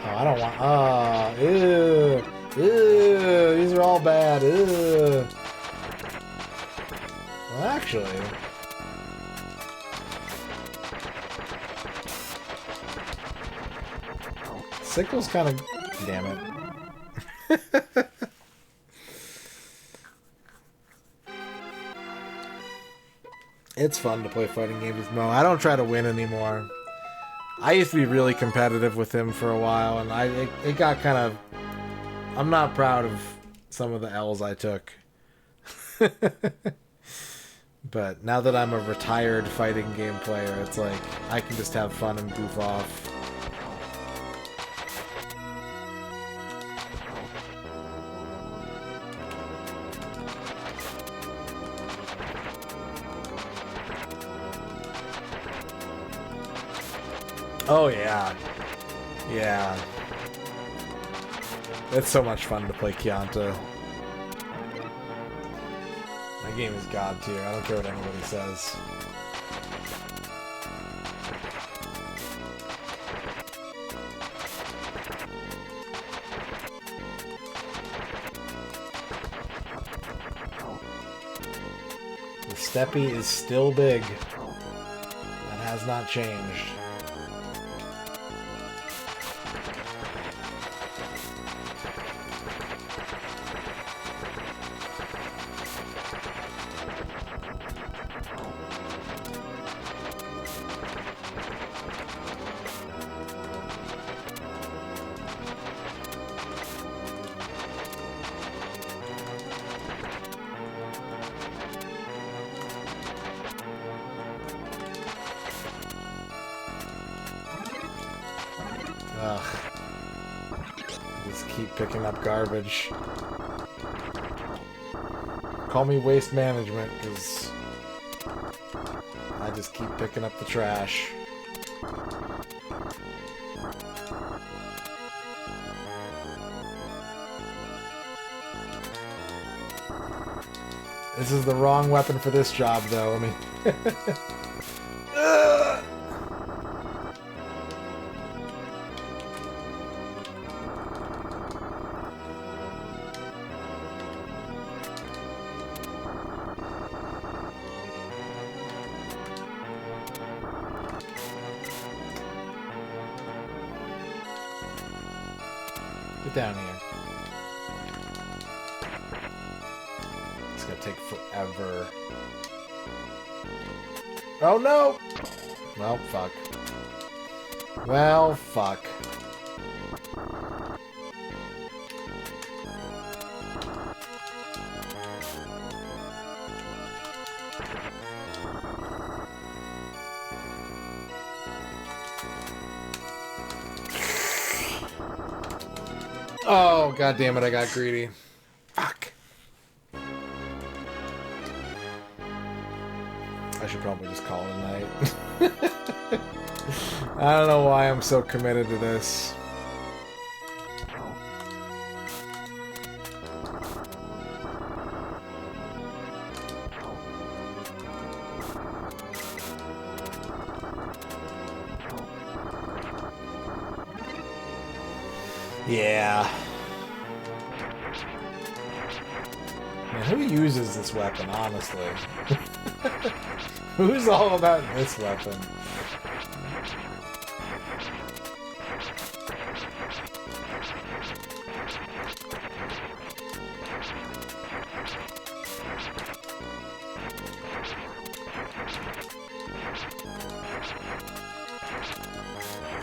Oh, I don't want... ew. Ew. These are all bad. Ew. Well, actually... Sickle's kind of... Damn it. It's fun to play fighting games with Mo. I don't try to win anymore. I used to be really competitive with him for a while, and it got kind of... I'm not proud of some of the L's I took. But now that I'm a retired fighting game player, it's like, I can just have fun and goof off. Oh, yeah. Yeah. It's so much fun to play Chianta. That game is god tier. I don't care what anybody says. The Steppy is still big. That has not changed. Ugh. Just keep picking up garbage. Call me waste management, because I just keep picking up the trash. This is the wrong weapon for this job, though. I mean... Get down here. It's gonna take forever. Oh no! Well, fuck. Well, fuck. Oh, god damn it, I got greedy. Fuck. I should probably just call it a night. I don't know why I'm so committed to this. Yeah. Man, who uses this weapon, honestly? Who's all about this weapon?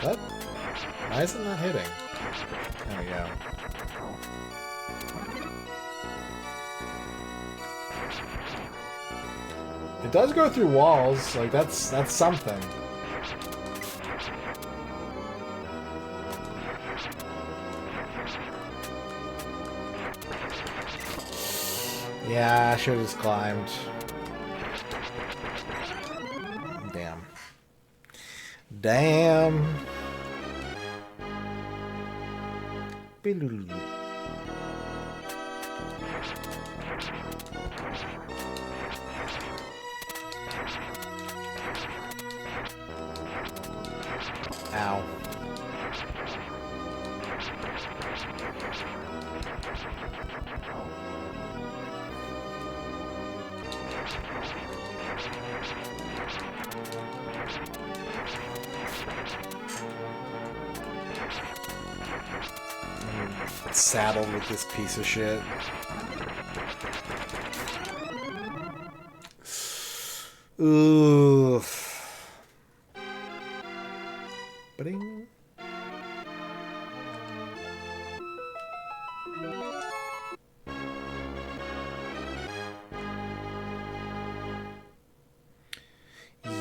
What? Why is it not hitting? There we go. It does go through walls, like that's something. Yeah, I should have just climbed. Damn. Damn. Ow. Saddled with this piece of shit. Ooh. Ba-ding.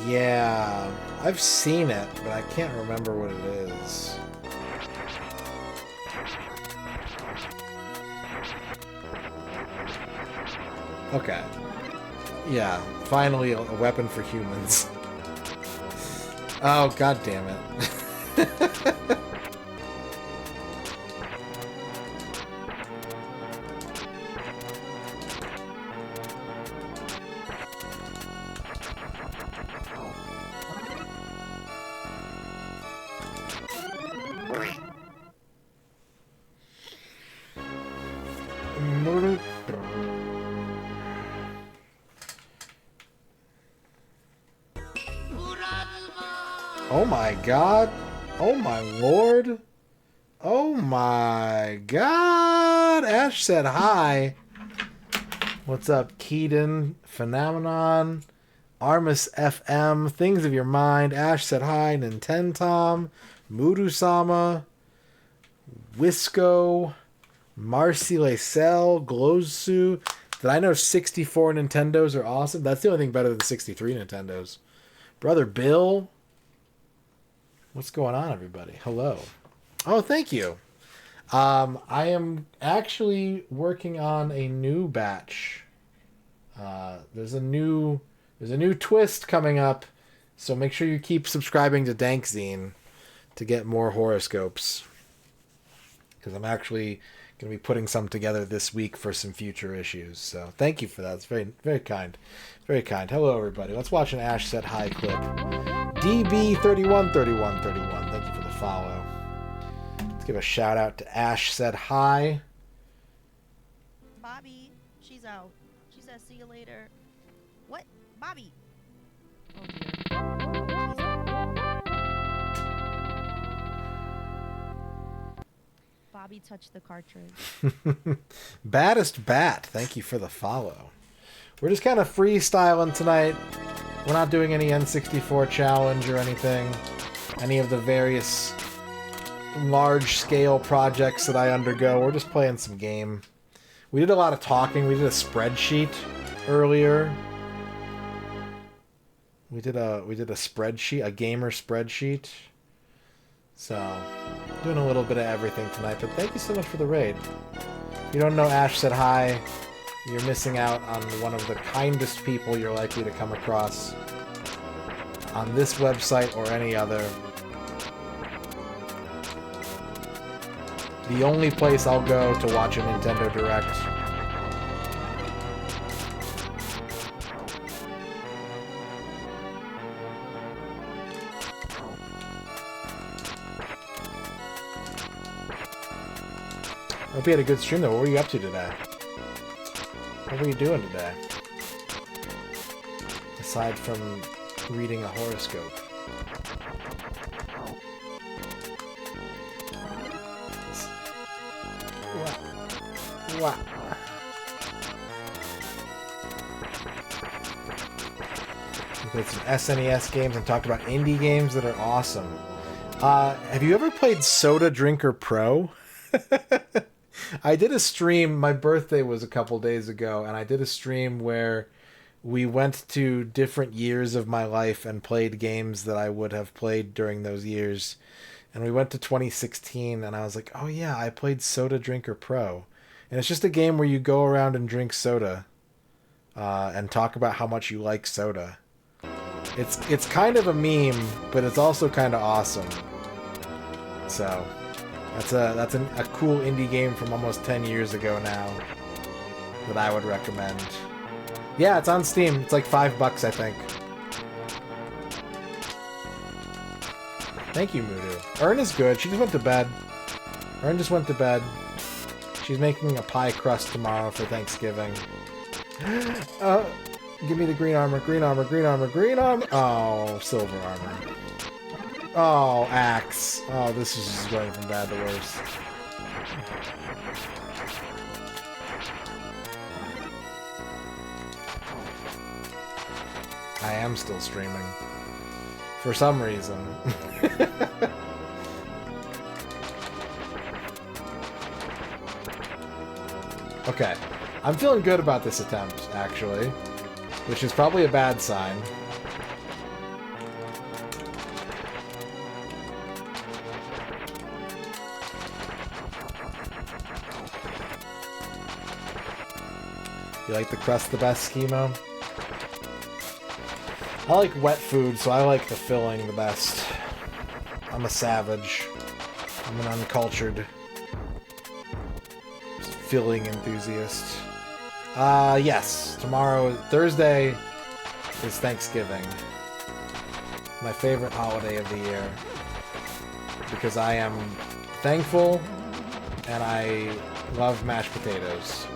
Yeah, I've seen it, but I can't remember what it is. Okay. Yeah, finally a weapon for humans. Oh, god damn it. Oh my god. Oh my lord. Oh my god. Ash said hi. What's up, Keaton? Phenomenon. Armus FM. Things of Your Mind. Ash said hi. Nintentom. Mudu-sama. Wisco. Marcy Lacelle. Glowsu. Did I know 64 Nintendos are awesome? That's the only thing better than 63 Nintendos. Brother Bill. What's going on, everybody? Hello. Oh, thank you. I am actually working on a new batch. There's a new twist coming up, so make sure you keep subscribing to Dankzine to get more horoscopes. Because I'm actually going to be putting some together this week for some future issues. So thank you for that. It's very, very kind. Very kind. Hello, everybody. Let's watch an Ash Said Hi clip. DB313131. Thank you for the follow. Let's give a shout out to Ash Said Hi. Bobby, she's out. She says, see you later. What? Bobby! Oh dear. Bobby touched the cartridge. Baddest Bat, thank you for the follow. We're just kind of freestyling tonight. We're not doing any N64 challenge or anything. Any of the various large-scale projects that I undergo. We're just playing some game. We did a lot of talking. We did a spreadsheet earlier. We did a spreadsheet, a gamer spreadsheet. So, doing a little bit of everything tonight, but thank you so much for the raid. If you don't know Ash Said Hi, you're missing out on one of the kindest people you're likely to come across on this website or any other. The only place I'll go to watch a Nintendo Direct. I hope you had a good stream though. What were you up to today? What were you doing today? Aside from reading a horoscope. What? We played some SNES games and talked about indie games that are awesome. Have you ever played Soda Drinker Pro? I did a stream, my birthday was a couple days ago, and I did a stream where we went to different years of my life and played games that I would have played during those years. And we went to 2016, and I was like, oh yeah, I played Soda Drinker Pro. And it's just a game where you go around and drink soda, and talk about how much you like soda. It's kind of a meme, but it's also kind of awesome. So... That's a cool indie game from almost 10 years ago now that I would recommend. Yeah, it's on Steam. It's like $5, I think. Thank you, Mudu. Ern is good. She just went to bed. Ern just went to bed. She's making a pie crust tomorrow for Thanksgiving. Give me the green armor, green armor, green armor, green armor. Oh, silver armor. Oh, axe. Oh, this is just going from bad to worse. I am still streaming. For some reason. Okay. I'm feeling good about this attempt, actually. Which is probably a bad sign. You like the crust the best, Schemo? I like wet food, so I like the filling the best. I'm a savage. I'm an uncultured filling enthusiast. Yes. Tomorrow, Thursday, is Thanksgiving. My favorite holiday of the year. Because I am thankful and I love mashed potatoes.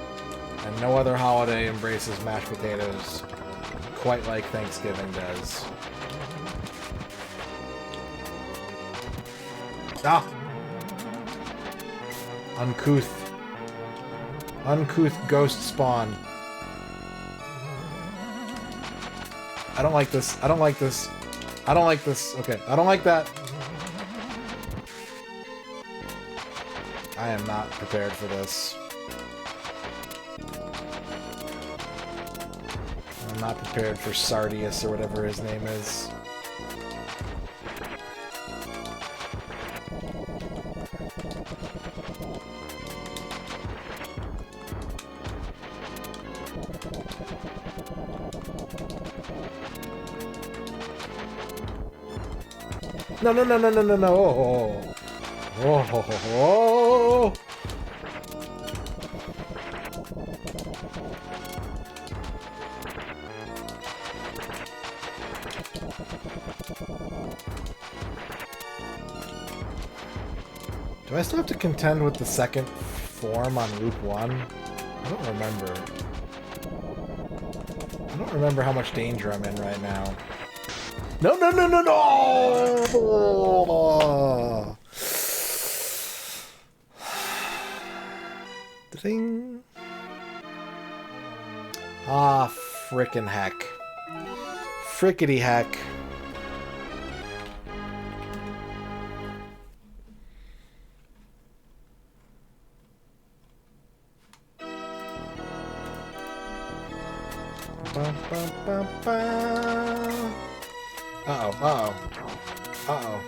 And no other holiday embraces mashed potatoes quite like Thanksgiving does. Ah! Uncouth. Uncouth ghost spawn. I don't like this. I don't like this. I don't like this. Okay, I don't like that. I am not prepared for this. I'm not prepared for Sardius or whatever his name is. No, no, no, no, no, no, no. Oh, oh, oh, oh, oh. Do I still have to contend with the second form on Loop 1? I don't remember. I don't remember how much danger I'm in right now. No, no, no, no, no! Ding. Ah, frickin' heck. Frickety heck. Uh-oh, uh-oh. Uh-oh.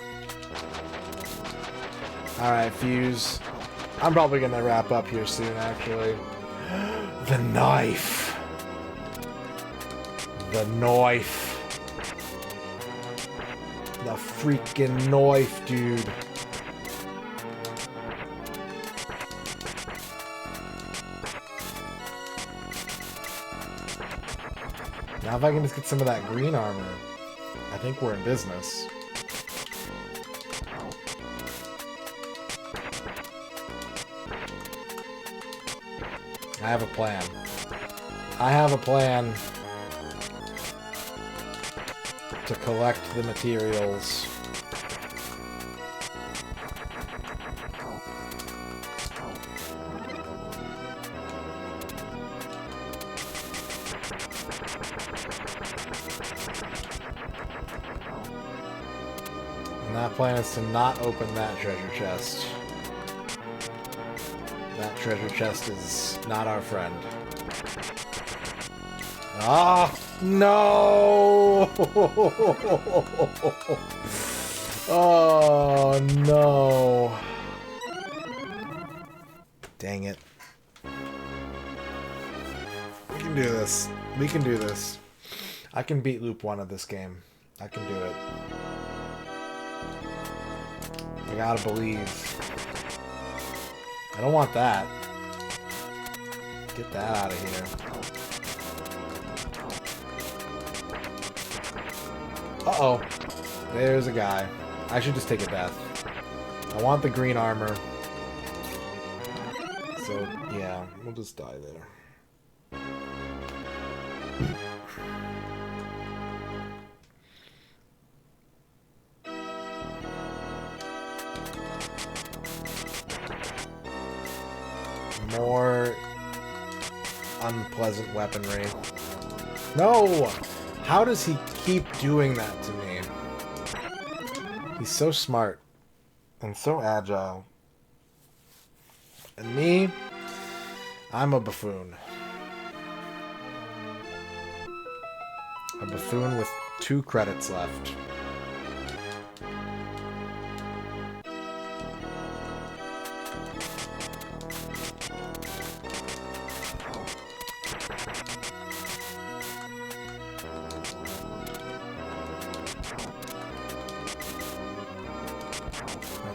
Alright, Fuse. I'm probably gonna wrap up here soon, actually. The knife. The knife. The freaking knife, dude. Now if I can just get some of that green armor, I think we're in business. I have a plan. I have a plan to collect the materials. And that plan is to not open that treasure chest. That treasure chest is not our friend. Ah, no! Oh, no. Dang it. We can do this. We can do this. I can beat Loop 1 of this game. I can do it. I gotta believe. I don't want that. Get that out of here. Uh-oh. There's a guy. I should just take a death. I want the green armor. So, yeah. We'll just die there. More unpleasant weaponry. No! How does he keep doing that to me? He's so smart. And so agile. And me, I'm a buffoon. A buffoon with 2 credits left.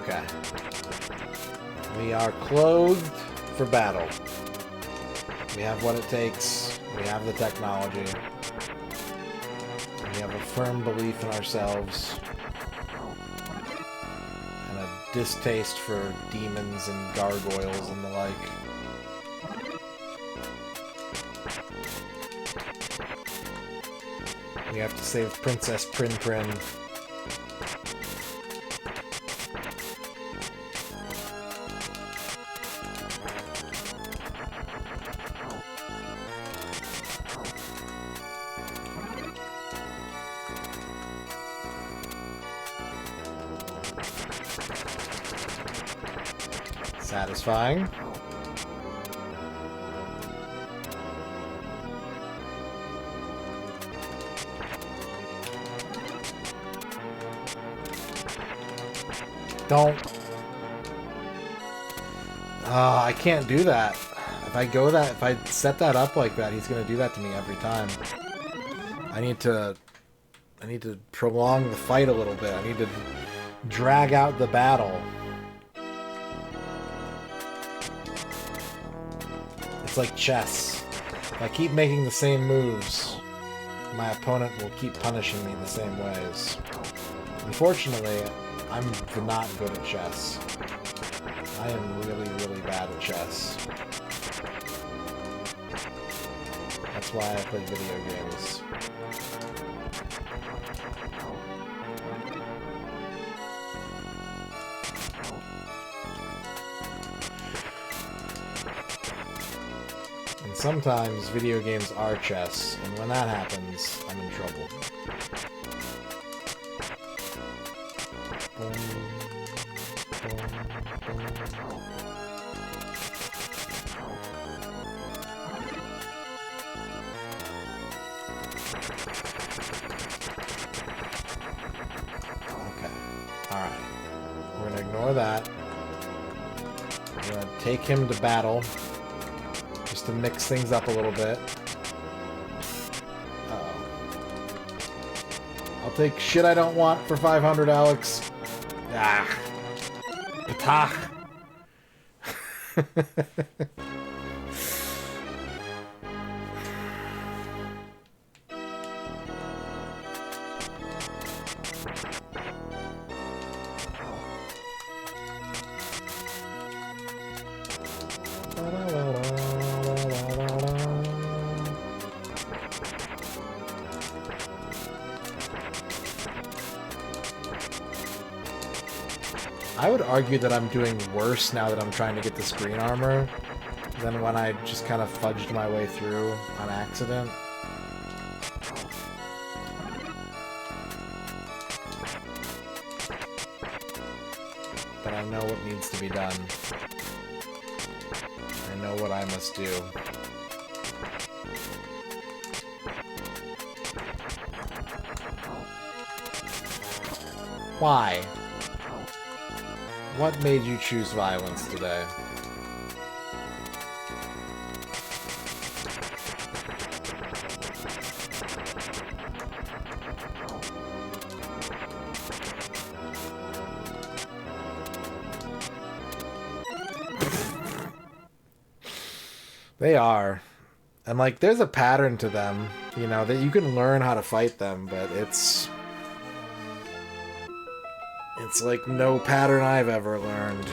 Okay. We are clothed for battle. We have what it takes. We have the technology. We have a firm belief in ourselves. And a distaste for demons and gargoyles and the like. We have to save Princess Prin Prin. Satisfying. Don't. I can't do that. If I set that up like that, he's gonna do that to me every time. I need to prolong the fight a little bit. I need to drag out the battle. It's like chess. If I keep making the same moves, my opponent will keep punishing me the same ways. Unfortunately, I'm not good at chess. I am really, really bad at chess. That's why I play video games. And sometimes video games are chess, and when that happens, I'm in trouble. That. I'm gonna take him to battle just to mix things up a little bit. Uh-oh. I'll take shit I don't want for 500, Alex. Ah. Patah. I would argue that I'm doing worse now that I'm trying to get this green armor than when I just kind of fudged my way through on accident. But I know what needs to be done. I know what I must do. Why? What made you choose violence today? They are. And like, there's a pattern to them, you know, that you can learn how to fight them, but it's like no pattern I've ever learned.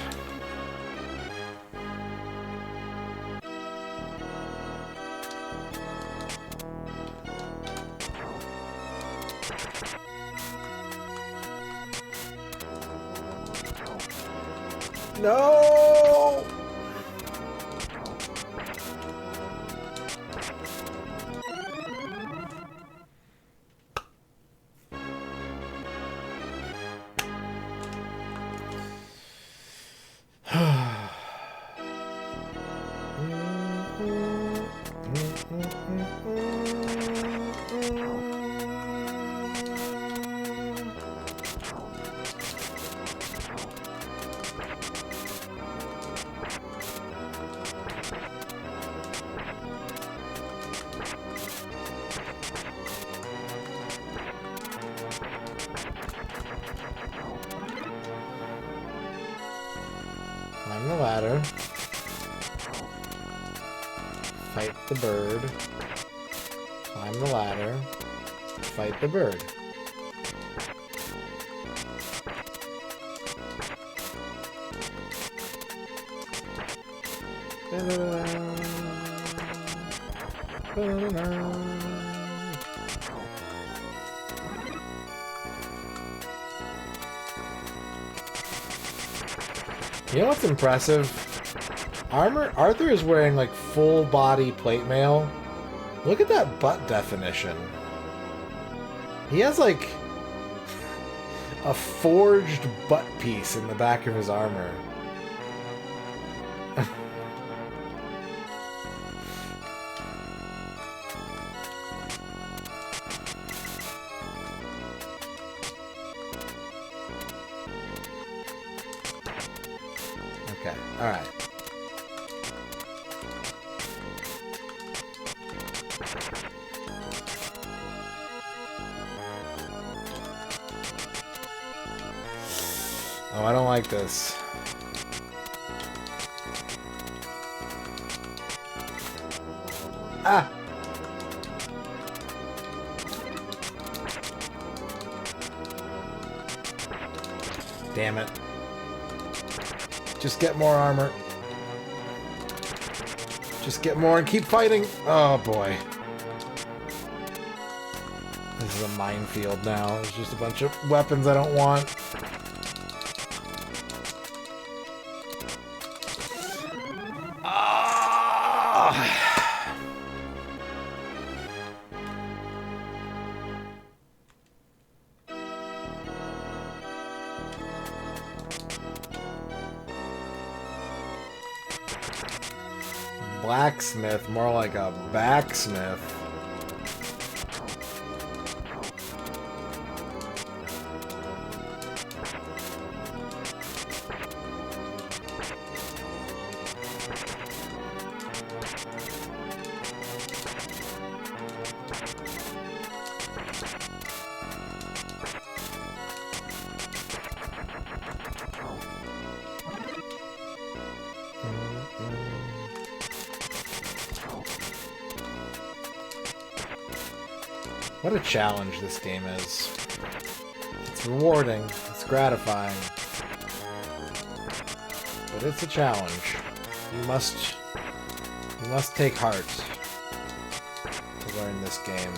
No! the ladder. Fight the bird. Climb the ladder. Fight the bird. You know what's impressive? Arthur is wearing like full body plate mail. Look at that butt definition. He has like a forged butt piece in the back of his armor. Okay, alright. Oh, I don't like this. Ah! Damn it. Just get more armor. Just get more and keep fighting. Oh boy. This is a minefield now. There's just a bunch of weapons I don't want. Blacksmith, more like a backsmith. What a challenge this game is. It's rewarding, it's gratifying, but it's a challenge. You must take heart to learn this game.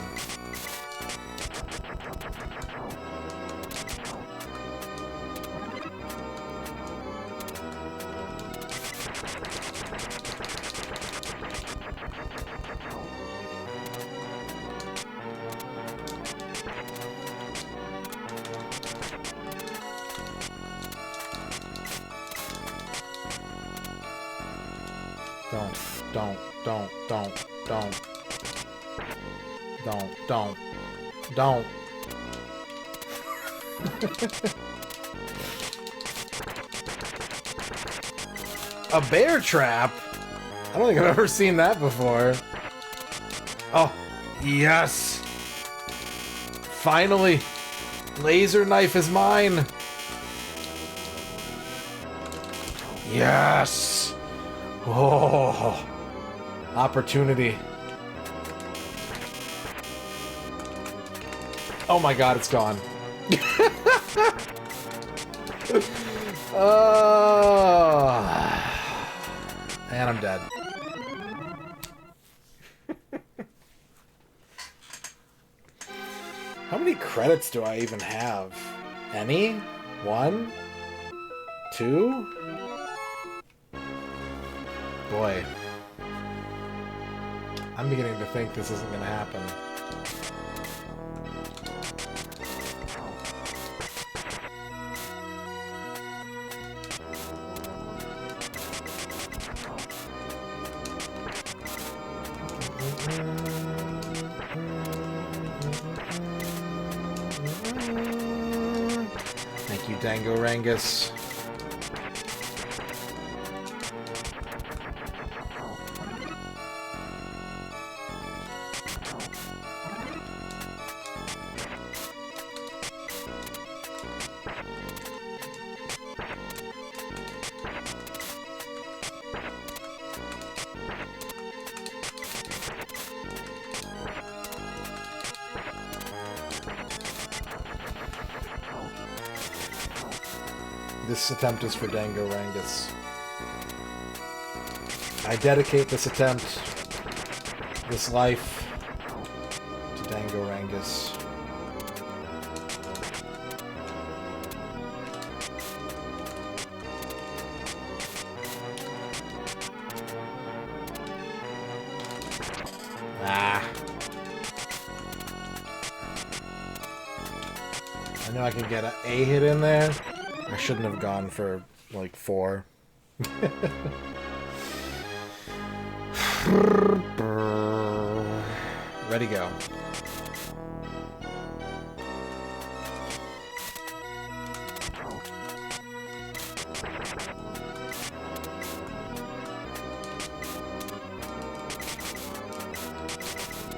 Don't. A bear trap? I don't think I've ever seen that before. Oh, yes. Finally. Laser knife is mine. Yes. Oh. Opportunity. Oh my god, it's gone. And I'm dead. How many credits do I even have? Any? 1? 2? Boy. I'm beginning to think this isn't gonna happen. Thank you, Dango Rangus. This attempt is for Dango Rangus. I dedicate this attempt, this life, to Dango Rangus. Ah. I know I can get a hit in there. I shouldn't have gone for, like, 4. Ready, go.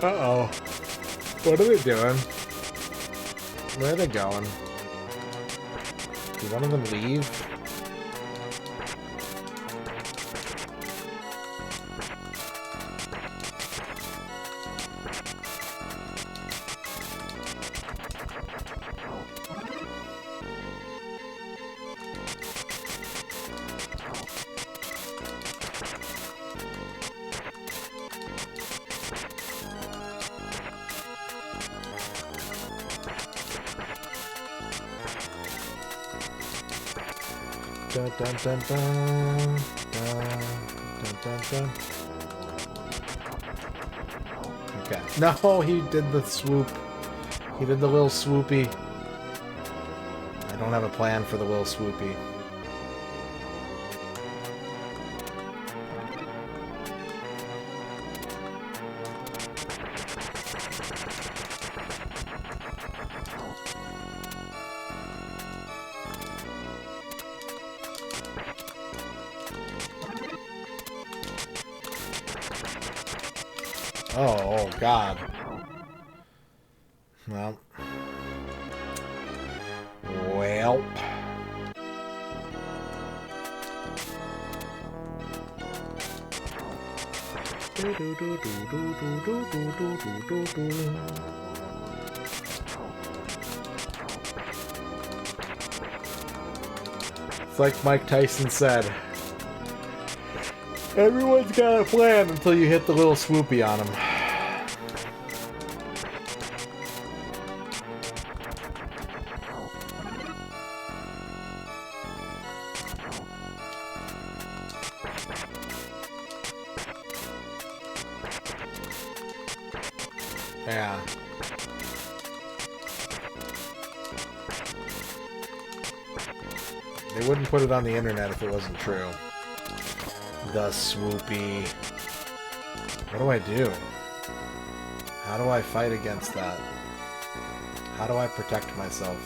Uh-oh. What are they doing? Where are they going? Did one of them leave? Dun, dun, dun, dun, dun, dun, dun, dun. Okay. No, he did the swoop. He did the little swoopy. I don't have a plan for the little swoopy. Oh, God. Well. Well. It's like Mike Tyson said. Everyone's got a plan until you hit the little swoopy on him. Yeah. They wouldn't put it on the internet if it wasn't true. The swoopy. What do I do? How do I fight against that? How do I protect myself?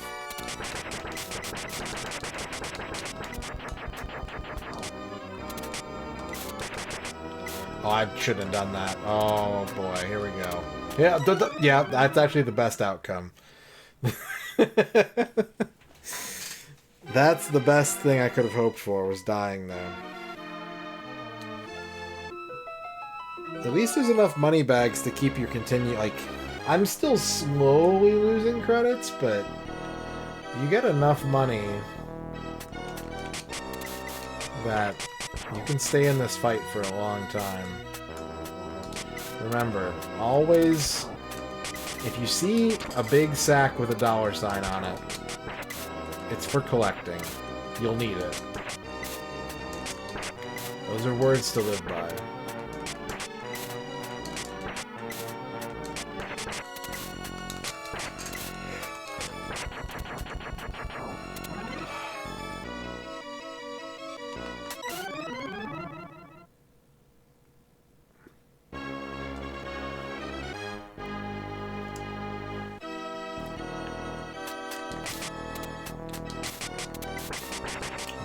Oh, I shouldn't have done that. Oh boy, here we go. Yeah, yeah, that's actually the best outcome. That's the best thing I could have hoped for, was dying there. At least there's enough money bags to keep you like, I'm still slowly losing credits, but you get enough money that you can stay in this fight for a long time. Remember, always, if you see a big sack with a $sign on it, it's for collecting. You'll need it. Those are words to live by.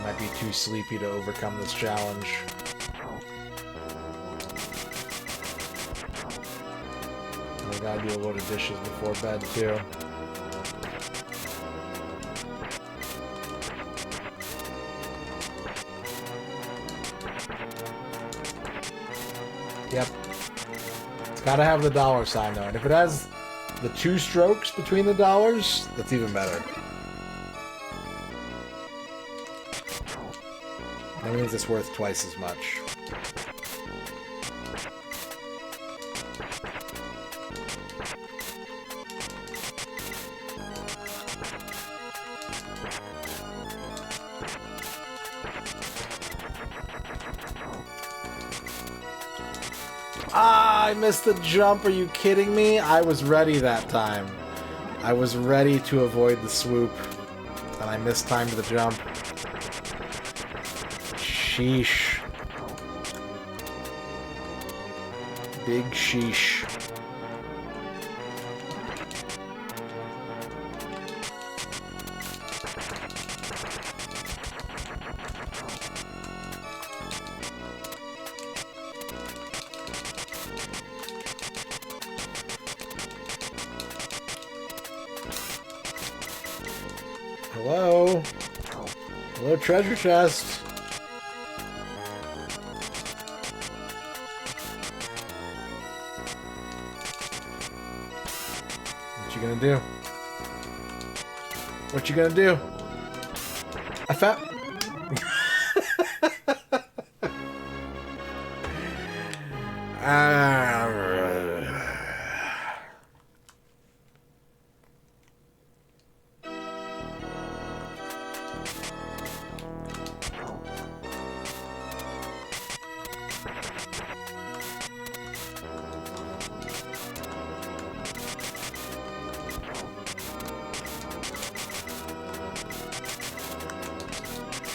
Might be too sleepy to overcome this challenge. I gotta do a load of dishes before bed, too. Yep. It's gotta have the $sign, though. And if it has the 2 strokes between the dollars, that's even better. That means it's worth twice as much. Ah, I missed the jump. Are you kidding me? I was ready that time. I was ready to avoid the swoop, and I mistimed the jump. Sheesh. Big sheesh. Hello? Hello, treasure chest. What you gonna do? What you gonna do? I found...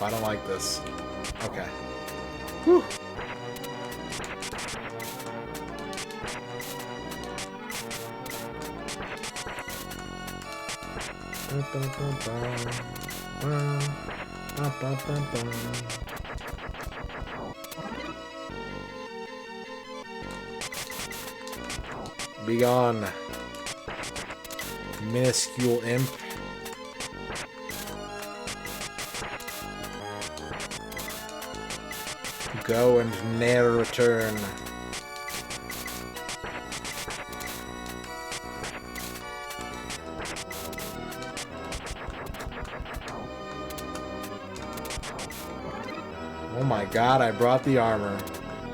I don't like this. Okay. Whew. Be gone, minuscule imp. Go and ne'er return. Oh my god, I brought the armor.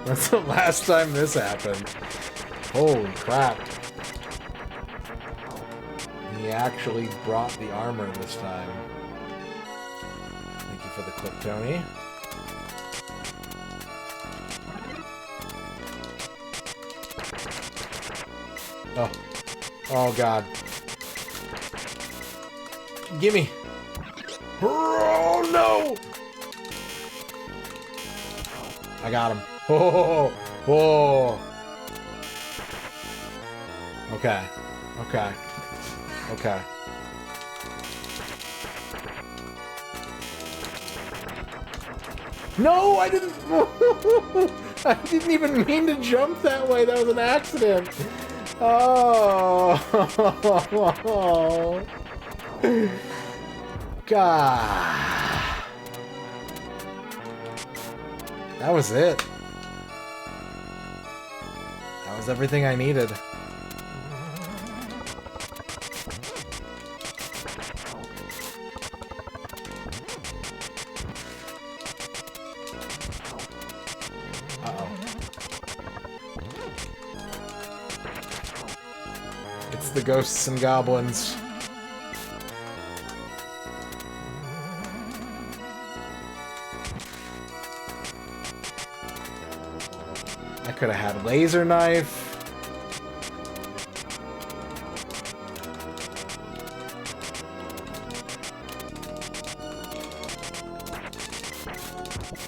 When's the last time this happened? Holy crap. He actually brought the armor this time. Thank you for the clip, Tony. Oh. Oh, God. Gimme. Oh, no! I got him. Oh, oh. Okay. Okay. Okay. No, I didn't. I didn't even mean to jump that way. That was an accident. Oh. God. That was it. That was everything I needed. Uh-oh. It's the ghosts and goblins. I could have had a laser knife.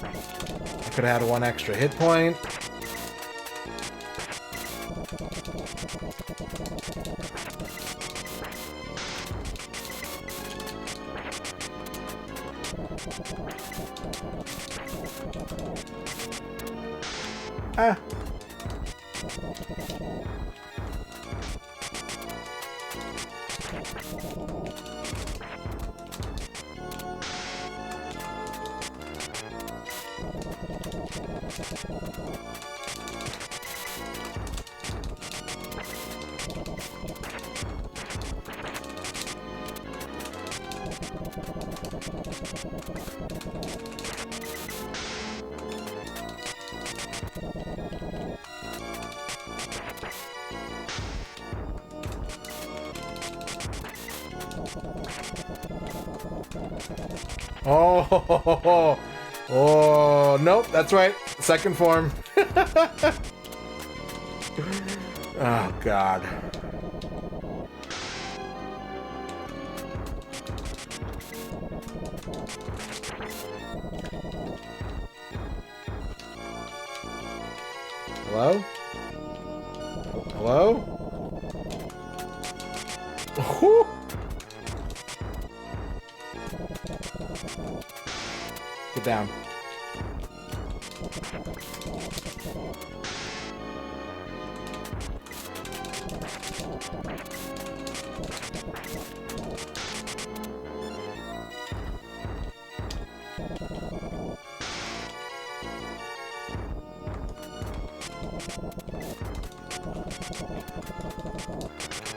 I could have had one extra hit point. Ah. Oh, oh, nope, that's right. Second form. Oh, God. Hello? Hello? Whew. Get down.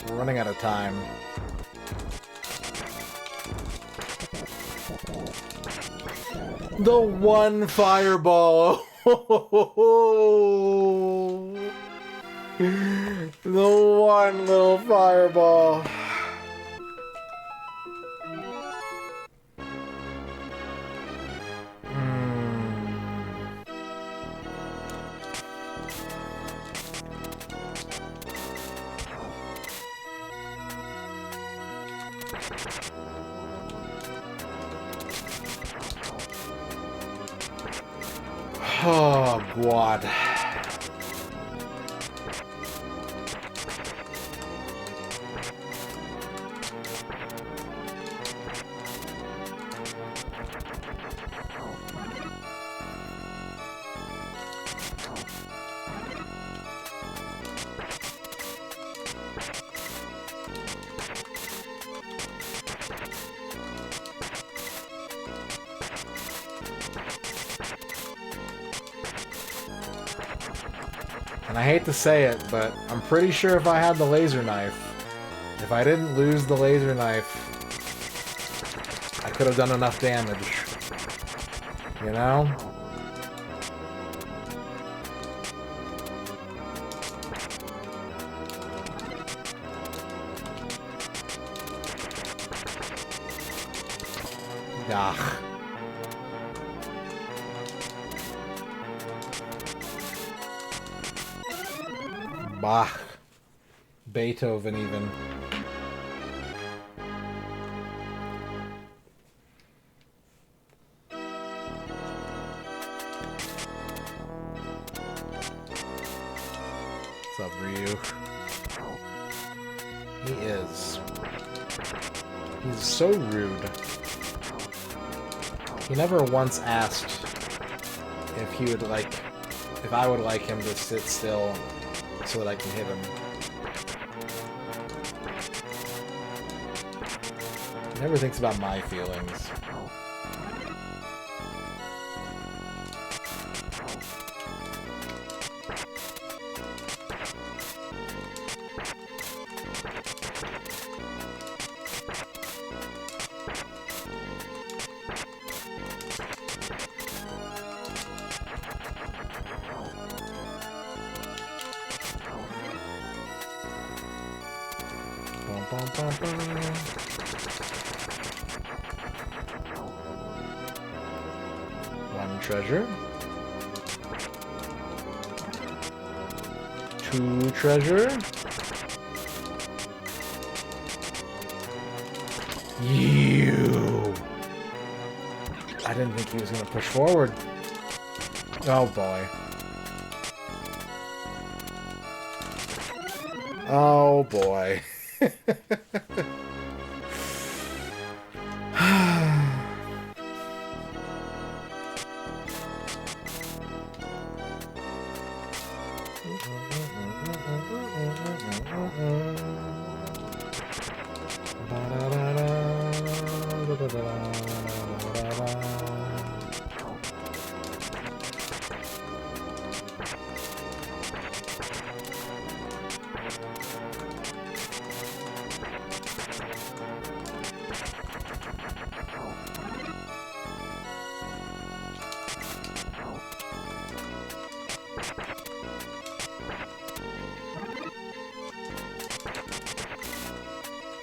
We're running out of time. The one fireball. The one little fireball. Oh, God. And I hate to say it, but I'm pretty sure if I had the laser knife, if I didn't lose the laser knife, I could have done enough damage. You know? Ugh. Bach. Beethoven even. What's up, Ryu? He is. He's so rude. He never once asked if he would like, if I would like him to sit still so that I can hit him. He never thinks about my feelings. One treasure. 2 treasure. You. I didn't think he was going to push forward. Oh boy. Oh boy.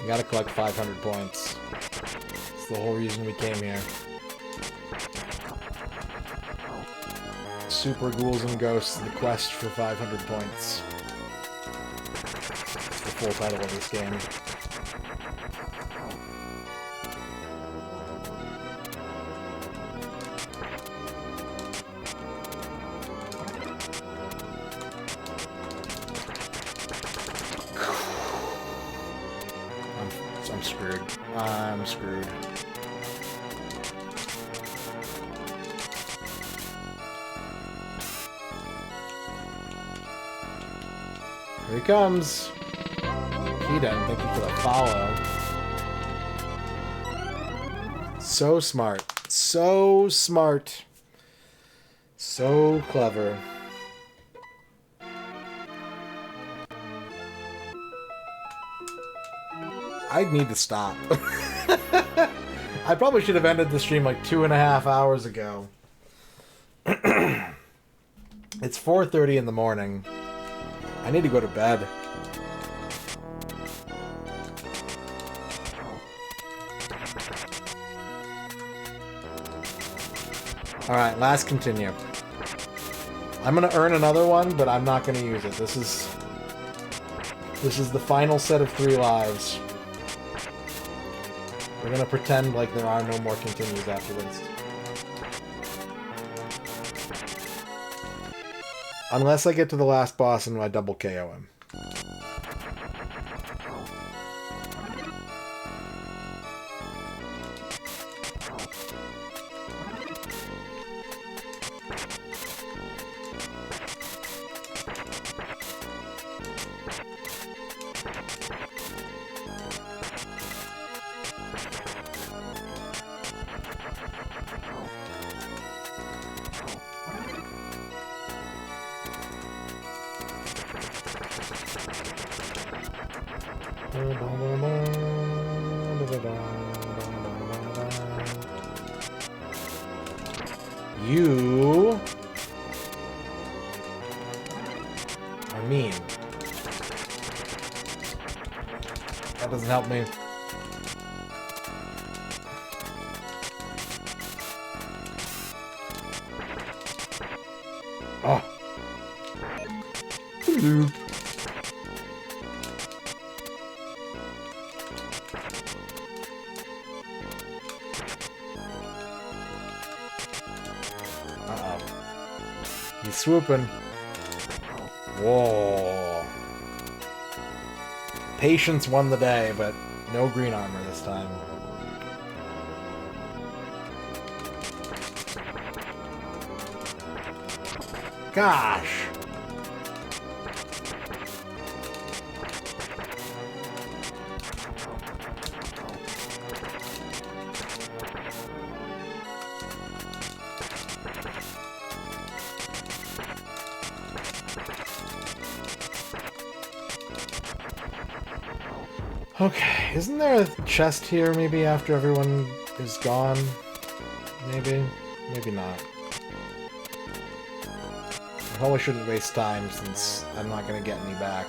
gotta collect 500 points. It's the whole reason we came here. Super Ghouls and Ghosts, the quest for 500 points. It's the full title of this game. I'm screwed. I'm screwed. Here he comes. Keaton, thank you for the follow. So smart. So smart. So clever. I need to stop. I probably should have ended the stream like 2.5 hours ago. It's 4:30 in the morning. I need to go to bed. Alright, last continue. I'm gonna earn another one, but I'm not gonna use it. This is the final set of 3 lives. We're gonna pretend like there are no more continues after this. Unless I get to the last boss and I double KO him. You are mean. That doesn't help me. Oh. Hello. He's swooping. Whoa. Patience won the day, but no green armor this time. Gosh. Okay, isn't there a chest here maybe after everyone is gone? Maybe? Maybe not. I probably shouldn't waste time since I'm not gonna get any back.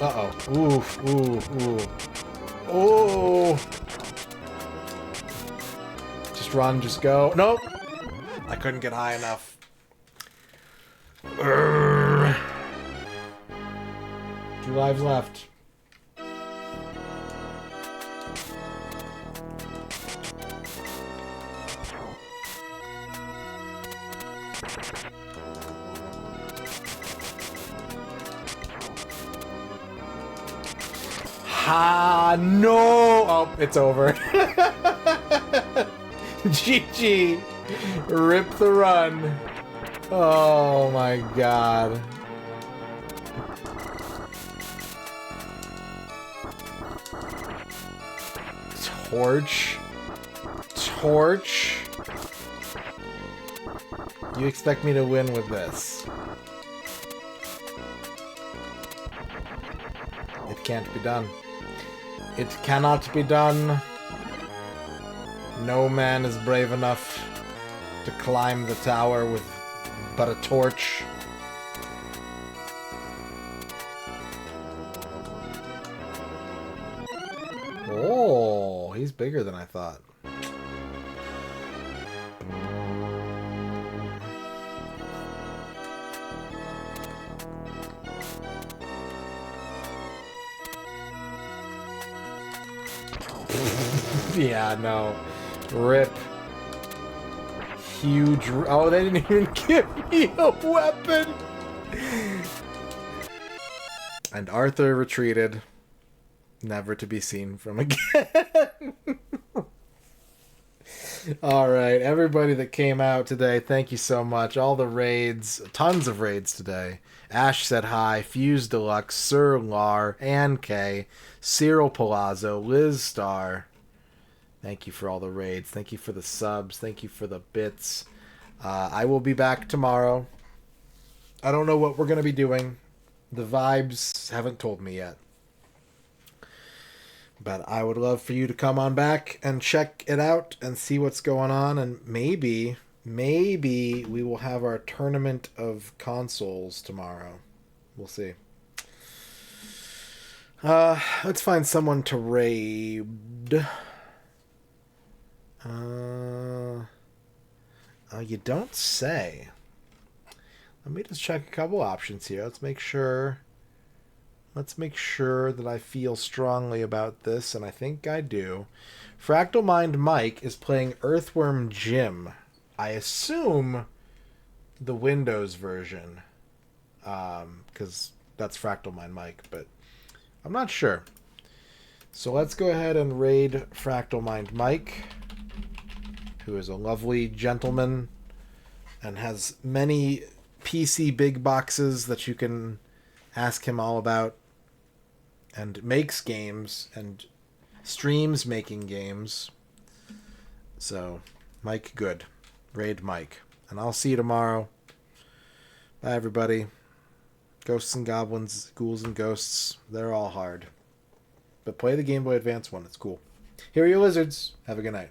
Uh-oh. Ooh, ooh, ooh. Ooh! Run, just go. Nope. I couldn't get high enough. Urgh. 2 lives left. Ha! No! Oh, it's over. GG! Rip the run. Oh my god. Torch? Torch? You expect me to win with this? It can't be done. It cannot be done. No man is brave enough to climb the tower with but a torch. Oh, he's bigger than I thought. Yeah, no. Rip. Huge. Oh, they didn't even give me a weapon. And Arthur retreated, never to be seen from again. Alright, everybody that came out today, thank you so much. All the raids, tons of raids today. Ash said hi, Fuse Deluxe, Sir Lar, Ann K, Cyril Palazzo, Liz Star. Thank you for all the raids. Thank you for the subs. Thank you for the bits. I will be back tomorrow. I don't know what we're going to be doing. The vibes haven't told me yet. But I would love for you to come on back and check it out and see what's going on. And maybe we will have our tournament of consoles tomorrow. We'll see. Let's find someone to raid. You don't say. Let me just check a couple options here. Let's make sure that I feel strongly about this, and I think I do. Fractal Mind Mike is playing Earthworm Jim. I assume the Windows version, because that's Fractal Mind Mike, but I'm not sure. So let's go ahead and raid Fractal Mind Mike, who is a lovely gentleman and has many PC big boxes that you can ask him all about, and makes games and streams making games. So, Mike, good. Raid Mike. And I'll see you tomorrow. Bye, everybody. Ghosts and goblins, ghouls and ghosts, they're all hard. But play the Game Boy Advance one. It's cool. Here are your lizards. Have a good night.